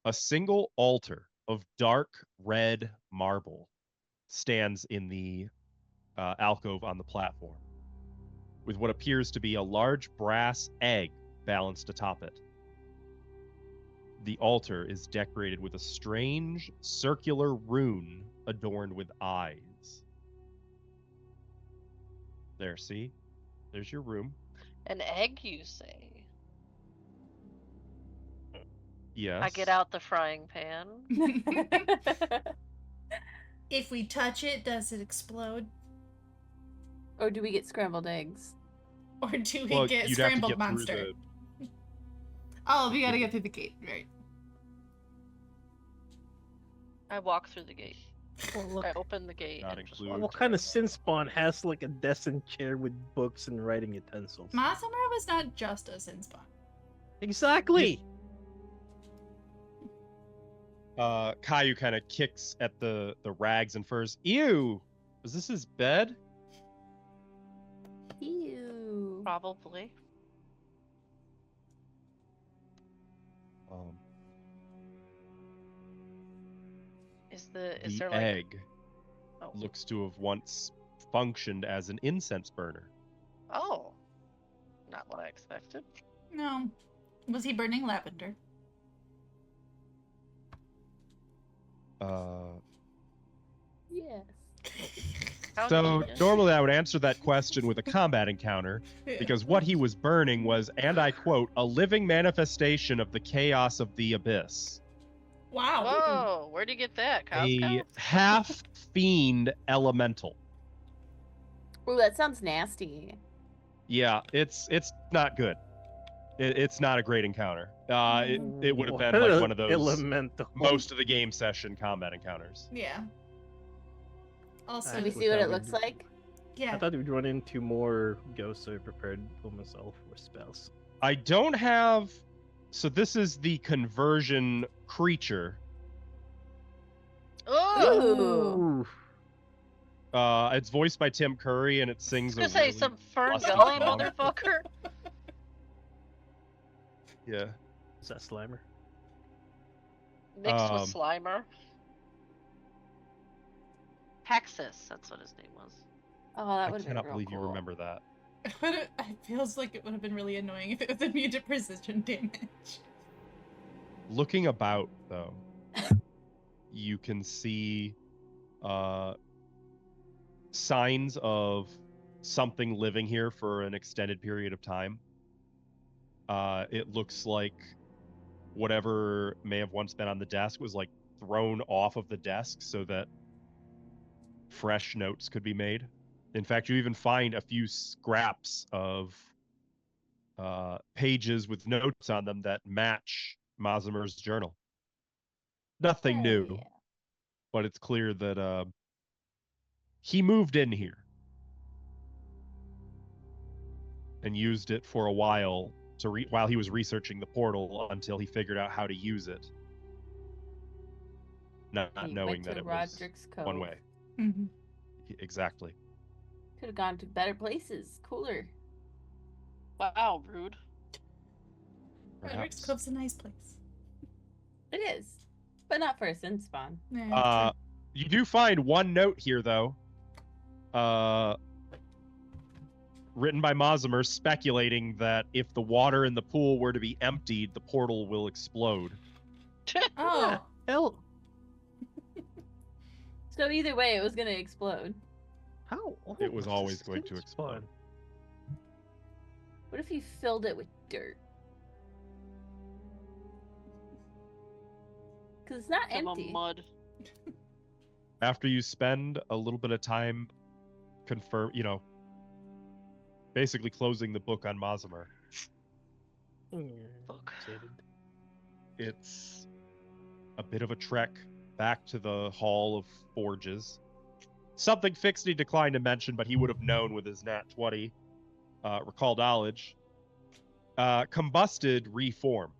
[SPEAKER 1] A single altar of dark red marble stands in the alcove on the platform, with what appears to be a large brass egg balanced atop it. The altar is decorated with a strange circular rune adorned with eyes. There, see? There's your room.
[SPEAKER 4] An egg, you say?
[SPEAKER 1] Yes.
[SPEAKER 4] I get out the frying pan.
[SPEAKER 3] If we touch it, does it explode?
[SPEAKER 2] Or do we get scrambled eggs?
[SPEAKER 3] Or do we
[SPEAKER 1] Well,
[SPEAKER 3] get
[SPEAKER 1] you'd have to
[SPEAKER 3] scrambled
[SPEAKER 1] get through
[SPEAKER 3] monster?
[SPEAKER 1] the-
[SPEAKER 3] Oh, we gotta get through the gate, right?
[SPEAKER 4] I walk through the gate.
[SPEAKER 5] Well, look,
[SPEAKER 4] I open the gate.
[SPEAKER 1] Not
[SPEAKER 4] and just
[SPEAKER 1] include-
[SPEAKER 4] walk
[SPEAKER 5] what kind of
[SPEAKER 4] through.
[SPEAKER 5] sin spawn has like a decent chair with books and writing utensils?
[SPEAKER 3] Masamura was not just a sin spawn.
[SPEAKER 5] Exactly.
[SPEAKER 1] Caillou kind of kicks at the rags and furs. Ew! Is this his bed?
[SPEAKER 2] Ew.
[SPEAKER 4] Probably. Is
[SPEAKER 1] The
[SPEAKER 4] there like
[SPEAKER 1] egg
[SPEAKER 4] oh.
[SPEAKER 1] looks to have once functioned as an incense burner.
[SPEAKER 4] Oh. Not what I expected.
[SPEAKER 3] No. Was he burning lavender?
[SPEAKER 2] Yes.
[SPEAKER 4] How
[SPEAKER 1] So
[SPEAKER 4] did he-
[SPEAKER 1] normally I would answer that question with a combat encounter, because what he was burning was, and I quote, a living manifestation of the chaos of the abyss.
[SPEAKER 3] Wow.
[SPEAKER 4] Whoa, where'd you get that? Cow
[SPEAKER 1] A
[SPEAKER 4] Scout?
[SPEAKER 1] half fiend elemental.
[SPEAKER 2] Ooh, that sounds nasty.
[SPEAKER 1] Yeah, it's not good. It's not a great encounter. It would have been like one of those
[SPEAKER 5] elemental.
[SPEAKER 1] most of the game session combat encounters.
[SPEAKER 3] Yeah. Also,
[SPEAKER 2] Can we
[SPEAKER 5] That's
[SPEAKER 2] see what
[SPEAKER 5] what
[SPEAKER 2] it
[SPEAKER 5] I
[SPEAKER 2] looks
[SPEAKER 5] would-
[SPEAKER 2] like?
[SPEAKER 3] yeah.
[SPEAKER 5] I thought we'd run into more ghosts, so I prepared for myself for spells.
[SPEAKER 1] I don't have. So this is the conversion creature.
[SPEAKER 4] Oh!
[SPEAKER 2] Ooh.
[SPEAKER 1] It's voiced by Tim Curry, and it
[SPEAKER 4] I was
[SPEAKER 1] sings.
[SPEAKER 4] gonna
[SPEAKER 1] a
[SPEAKER 4] say
[SPEAKER 1] really
[SPEAKER 4] some Fern
[SPEAKER 1] lusty
[SPEAKER 4] Gully
[SPEAKER 1] song.
[SPEAKER 4] motherfucker.
[SPEAKER 1] Yeah.
[SPEAKER 5] Is that Slimer?
[SPEAKER 4] Mixed with Slimer. Hexus, that's what his name was.
[SPEAKER 2] Oh, that
[SPEAKER 1] I
[SPEAKER 2] would have been
[SPEAKER 1] cannot
[SPEAKER 2] real
[SPEAKER 1] believe you
[SPEAKER 2] cool.
[SPEAKER 1] remember that.
[SPEAKER 3] It feels like it would have been really annoying if it was immune to precision damage.
[SPEAKER 1] Looking about, though, you can see signs of something living here for an extended period of time. It looks like whatever may have once been on the desk was like thrown off of the desk so that fresh notes could be made. In fact, you even find a few scraps of pages with notes on them that match Mazimer's journal. Nothing
[SPEAKER 2] Hell
[SPEAKER 1] new,
[SPEAKER 2] yeah.
[SPEAKER 1] but it's clear that he moved in here and used it for a while while he was researching the portal until he figured out how to use it, not
[SPEAKER 2] He
[SPEAKER 1] knowing
[SPEAKER 2] went
[SPEAKER 1] that
[SPEAKER 2] to
[SPEAKER 1] it was
[SPEAKER 2] Roderick's Cove.
[SPEAKER 1] one way.
[SPEAKER 3] Mm-hmm.
[SPEAKER 1] Exactly.
[SPEAKER 2] Could have gone to better places, cooler.
[SPEAKER 4] Wow, rude.
[SPEAKER 3] Roderick's
[SPEAKER 1] Perhaps.
[SPEAKER 3] Cove's a nice place.
[SPEAKER 2] It is, but not for a sin spawn.
[SPEAKER 3] Yeah,
[SPEAKER 1] You do find one note here, though. Written by Mazimer, speculating that if the water in the pool were to be emptied, the portal will explode.
[SPEAKER 3] oh,
[SPEAKER 5] Hell,
[SPEAKER 2] So either way, it was gonna explode.
[SPEAKER 5] how?
[SPEAKER 1] It was
[SPEAKER 5] old
[SPEAKER 1] always
[SPEAKER 5] is
[SPEAKER 1] going to
[SPEAKER 5] this
[SPEAKER 1] explode.
[SPEAKER 5] spawn?
[SPEAKER 2] What if you filled it with dirt? Because it's not
[SPEAKER 4] Some
[SPEAKER 2] empty.
[SPEAKER 4] mud.
[SPEAKER 1] After you spend a little bit of time basically closing the book on Mazimer,
[SPEAKER 4] Fuck.
[SPEAKER 1] it's a bit of a trek back to the Hall of Forges. Something Fixity declined to mention, but he would have known with his nat 20 recall knowledge. Combusted reform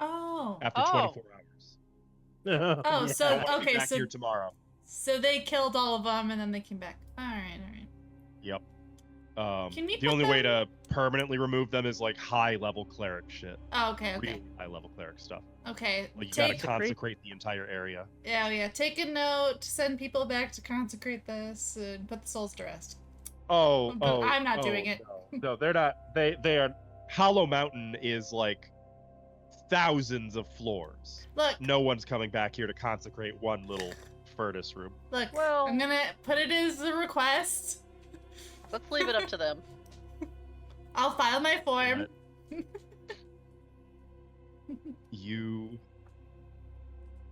[SPEAKER 3] oh.
[SPEAKER 1] after
[SPEAKER 4] Oh.
[SPEAKER 1] 24 hours.
[SPEAKER 3] Oh,
[SPEAKER 5] Yeah.
[SPEAKER 3] so
[SPEAKER 1] I want to be
[SPEAKER 3] okay,
[SPEAKER 1] back
[SPEAKER 3] so
[SPEAKER 1] here tomorrow.
[SPEAKER 3] so they killed all of them and then they came back. All right.
[SPEAKER 1] Yep.
[SPEAKER 3] Can we
[SPEAKER 1] The
[SPEAKER 3] put
[SPEAKER 1] only way
[SPEAKER 3] them-
[SPEAKER 1] to permanently remove them is like high level cleric shit.
[SPEAKER 3] Oh, okay.
[SPEAKER 1] Really high level cleric stuff.
[SPEAKER 3] Okay.
[SPEAKER 1] Like you gotta
[SPEAKER 3] Take
[SPEAKER 1] consecrate the entire area.
[SPEAKER 3] yeah. Take a note. Send people back to consecrate this and put the souls to rest.
[SPEAKER 1] Oh,
[SPEAKER 3] But I'm not doing it.
[SPEAKER 1] No, they're not. They are. Hollow Mountain is like thousands of floors.
[SPEAKER 3] Look,
[SPEAKER 1] No one's coming back here to consecrate one little furnace room.
[SPEAKER 3] look.
[SPEAKER 4] Well-
[SPEAKER 3] I'm gonna put it as a request.
[SPEAKER 4] Let's leave it up to them.
[SPEAKER 3] I'll file my form.
[SPEAKER 1] You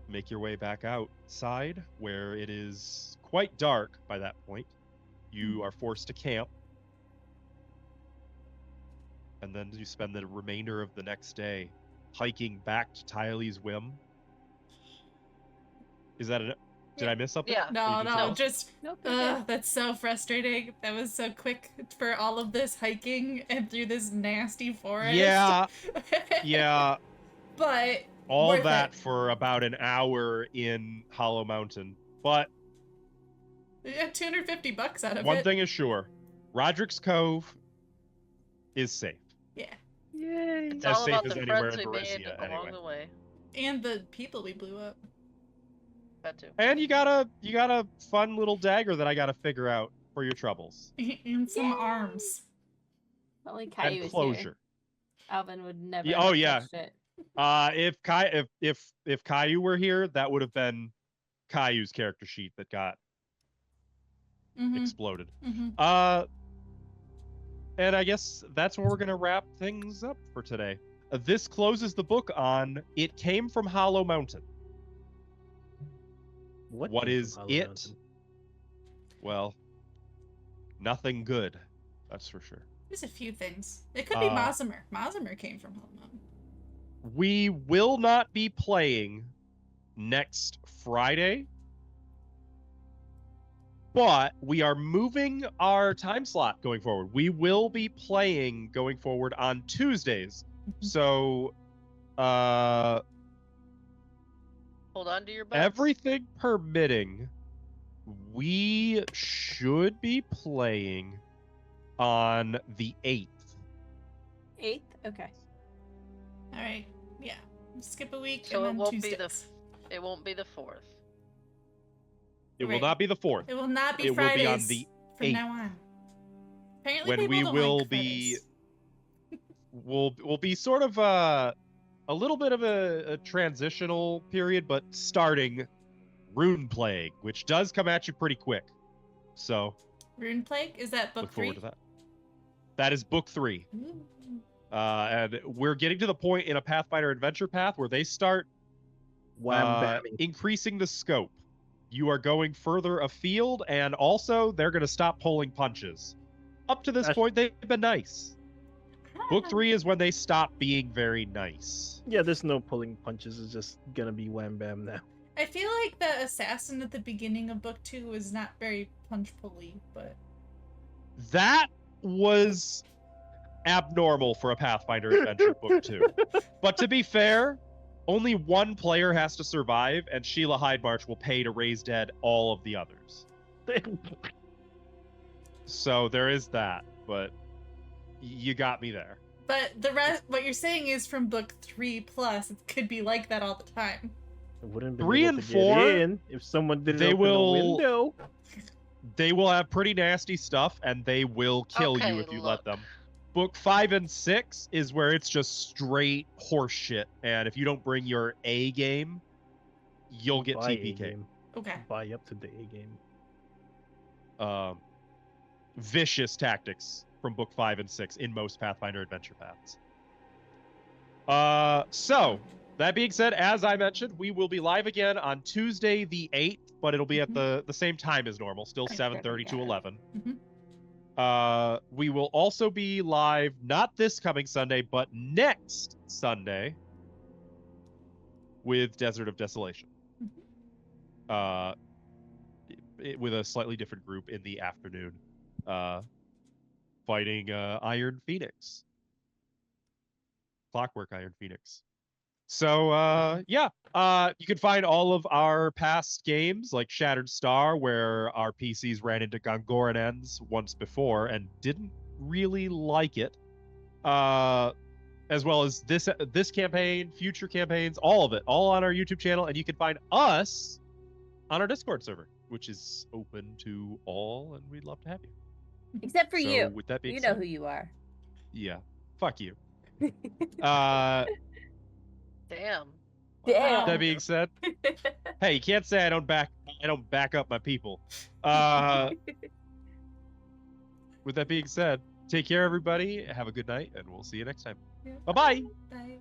[SPEAKER 1] make your way back outside where it is quite dark by that point. You are forced to camp. And then you spend the remainder of the next day hiking back to Tylee's Whim. Is that a... Did I miss something?
[SPEAKER 4] Yeah.
[SPEAKER 3] No,
[SPEAKER 1] You did
[SPEAKER 3] no,
[SPEAKER 1] too?
[SPEAKER 3] just
[SPEAKER 2] Nope. okay.
[SPEAKER 3] that's so frustrating. That was so quick for all of this hiking and through this nasty forest.
[SPEAKER 1] Yeah, yeah.
[SPEAKER 3] But
[SPEAKER 1] All
[SPEAKER 3] worth
[SPEAKER 1] that
[SPEAKER 3] it.
[SPEAKER 1] for about an hour in Hollow Mountain. But
[SPEAKER 3] We got $250 out of
[SPEAKER 1] one
[SPEAKER 3] it.
[SPEAKER 1] thing is sure, Roderick's Cove is safe.
[SPEAKER 3] Yeah.
[SPEAKER 5] Yay.
[SPEAKER 4] It's
[SPEAKER 1] As
[SPEAKER 4] all
[SPEAKER 1] safe
[SPEAKER 4] about
[SPEAKER 1] as
[SPEAKER 4] the
[SPEAKER 1] anywhere
[SPEAKER 4] friends
[SPEAKER 1] in
[SPEAKER 4] we made
[SPEAKER 1] Varisia,
[SPEAKER 4] along
[SPEAKER 1] anyway.
[SPEAKER 4] the way.
[SPEAKER 3] And the people we blew up.
[SPEAKER 4] That too.
[SPEAKER 1] And you got a fun little dagger that I gotta figure out for your troubles.
[SPEAKER 3] And some arms.
[SPEAKER 2] Only Caillou
[SPEAKER 1] And
[SPEAKER 2] was
[SPEAKER 1] closure.
[SPEAKER 2] here. Alvin would never.
[SPEAKER 1] Yeah, oh,
[SPEAKER 2] have
[SPEAKER 1] yeah.
[SPEAKER 2] touched it.
[SPEAKER 1] If Caillou were here, that would have been Caillou's character sheet that got
[SPEAKER 3] Mm-hmm.
[SPEAKER 1] exploded.
[SPEAKER 3] Mm-hmm.
[SPEAKER 1] And I guess that's where we're gonna wrap things up for today. This closes the book on It Came from Hollow Mountain. What
[SPEAKER 5] came from
[SPEAKER 1] is
[SPEAKER 5] Hollow
[SPEAKER 1] it?
[SPEAKER 5] Mountain?
[SPEAKER 1] Well, nothing good, that's for sure.
[SPEAKER 3] There's a few things. It could be Magnimar. Magnimar came from Hollow Mountain.
[SPEAKER 1] We will not be playing next Friday, but we are moving our time slot going forward. We will be playing going forward on Tuesdays. So,
[SPEAKER 4] Hold on to your butts.
[SPEAKER 1] everything permitting, we should be playing on the 8th.
[SPEAKER 2] 8th? Okay.
[SPEAKER 3] All right. Yeah. Skip a week
[SPEAKER 4] So
[SPEAKER 3] and
[SPEAKER 4] it
[SPEAKER 3] then
[SPEAKER 4] won't
[SPEAKER 3] Tuesdays.
[SPEAKER 4] be the it won't be the 4th.
[SPEAKER 1] It will
[SPEAKER 3] Right.
[SPEAKER 1] not be the 4th.
[SPEAKER 3] It will not be
[SPEAKER 1] It will be
[SPEAKER 3] Fridays
[SPEAKER 1] on the
[SPEAKER 3] from
[SPEAKER 1] 8th.
[SPEAKER 3] now on. Apparently,
[SPEAKER 1] When
[SPEAKER 3] people
[SPEAKER 1] we
[SPEAKER 3] don't
[SPEAKER 1] will
[SPEAKER 3] like
[SPEAKER 1] be
[SPEAKER 3] Fridays.
[SPEAKER 1] we'll be sort of a little bit of a transitional period, but starting Rune Plague, which does come at you pretty quick. So
[SPEAKER 3] Rune Plague? Is that book
[SPEAKER 1] look forward
[SPEAKER 3] 3?
[SPEAKER 1] to that. That is book 3.
[SPEAKER 3] Ooh.
[SPEAKER 1] And we're getting to the point in a Pathfinder adventure path where they start
[SPEAKER 5] Wham
[SPEAKER 1] increasing the scope. You are going further afield, and also they're going to stop pulling punches. Up to this
[SPEAKER 5] That's-
[SPEAKER 1] point, they've been nice. Book 3 is when they stop being very nice.
[SPEAKER 5] Yeah, there's no pulling punches. It's just gonna be wham bam now.
[SPEAKER 3] I feel like the assassin at the beginning of book 2 was not very punch pulley, but
[SPEAKER 1] That was abnormal for a Pathfinder adventure book 2. But to be fair, only one player has to survive, and Sheila Hydemarch will pay to raise dead all of the others. So there is that, but you got me there.
[SPEAKER 3] but the rest. What you're saying is from book 3 plus, it could be like that all the time.
[SPEAKER 5] It wouldn't be
[SPEAKER 1] 3
[SPEAKER 5] able
[SPEAKER 1] and
[SPEAKER 5] to
[SPEAKER 1] 4,
[SPEAKER 5] get in if someone didn't
[SPEAKER 1] they
[SPEAKER 5] open
[SPEAKER 1] will-
[SPEAKER 5] the window.
[SPEAKER 1] They will have pretty nasty stuff, and they will kill you
[SPEAKER 4] Okay,
[SPEAKER 1] if you
[SPEAKER 4] look.
[SPEAKER 1] let them. Book 5 and 6 is where it's just straight horseshit, and if you don't bring your A game, you'll get
[SPEAKER 5] Buy A
[SPEAKER 1] TPK.
[SPEAKER 5] game.
[SPEAKER 3] Okay.
[SPEAKER 5] Buy up to the A game.
[SPEAKER 1] Vicious tactics from book 5 and 6 in most Pathfinder adventure paths. So that being said, as I mentioned, we will be live again on Tuesday the 8th, but it'll be at the same time as normal, still
[SPEAKER 3] Okay,
[SPEAKER 1] 7:30 to
[SPEAKER 2] okay.
[SPEAKER 1] 11.
[SPEAKER 3] Mhm.
[SPEAKER 1] We will also be live not this coming Sunday, but next Sunday with Desert of Desolation. With a slightly different group in the afternoon, fighting Iron Phoenix. Clockwork Iron Phoenix. So yeah, you can find all of our past games like Shattered Star, where our PCs ran into Gongoran ends once before and didn't really like it. As well as this campaign, future campaigns, all of it, all on our YouTube channel, and you can find us on our Discord server, which is open to all, and we'd love to have you.
[SPEAKER 2] Except for
[SPEAKER 1] So,
[SPEAKER 2] you.
[SPEAKER 1] with that being
[SPEAKER 2] You know
[SPEAKER 1] said,
[SPEAKER 2] who you are.
[SPEAKER 1] yeah, fuck you.
[SPEAKER 4] Damn.
[SPEAKER 2] Damn.
[SPEAKER 1] That being said, hey, you can't say I don't back up my people. With that being said, take care, everybody. Have a good night, and we'll see you next time. Bye-bye.
[SPEAKER 3] Bye.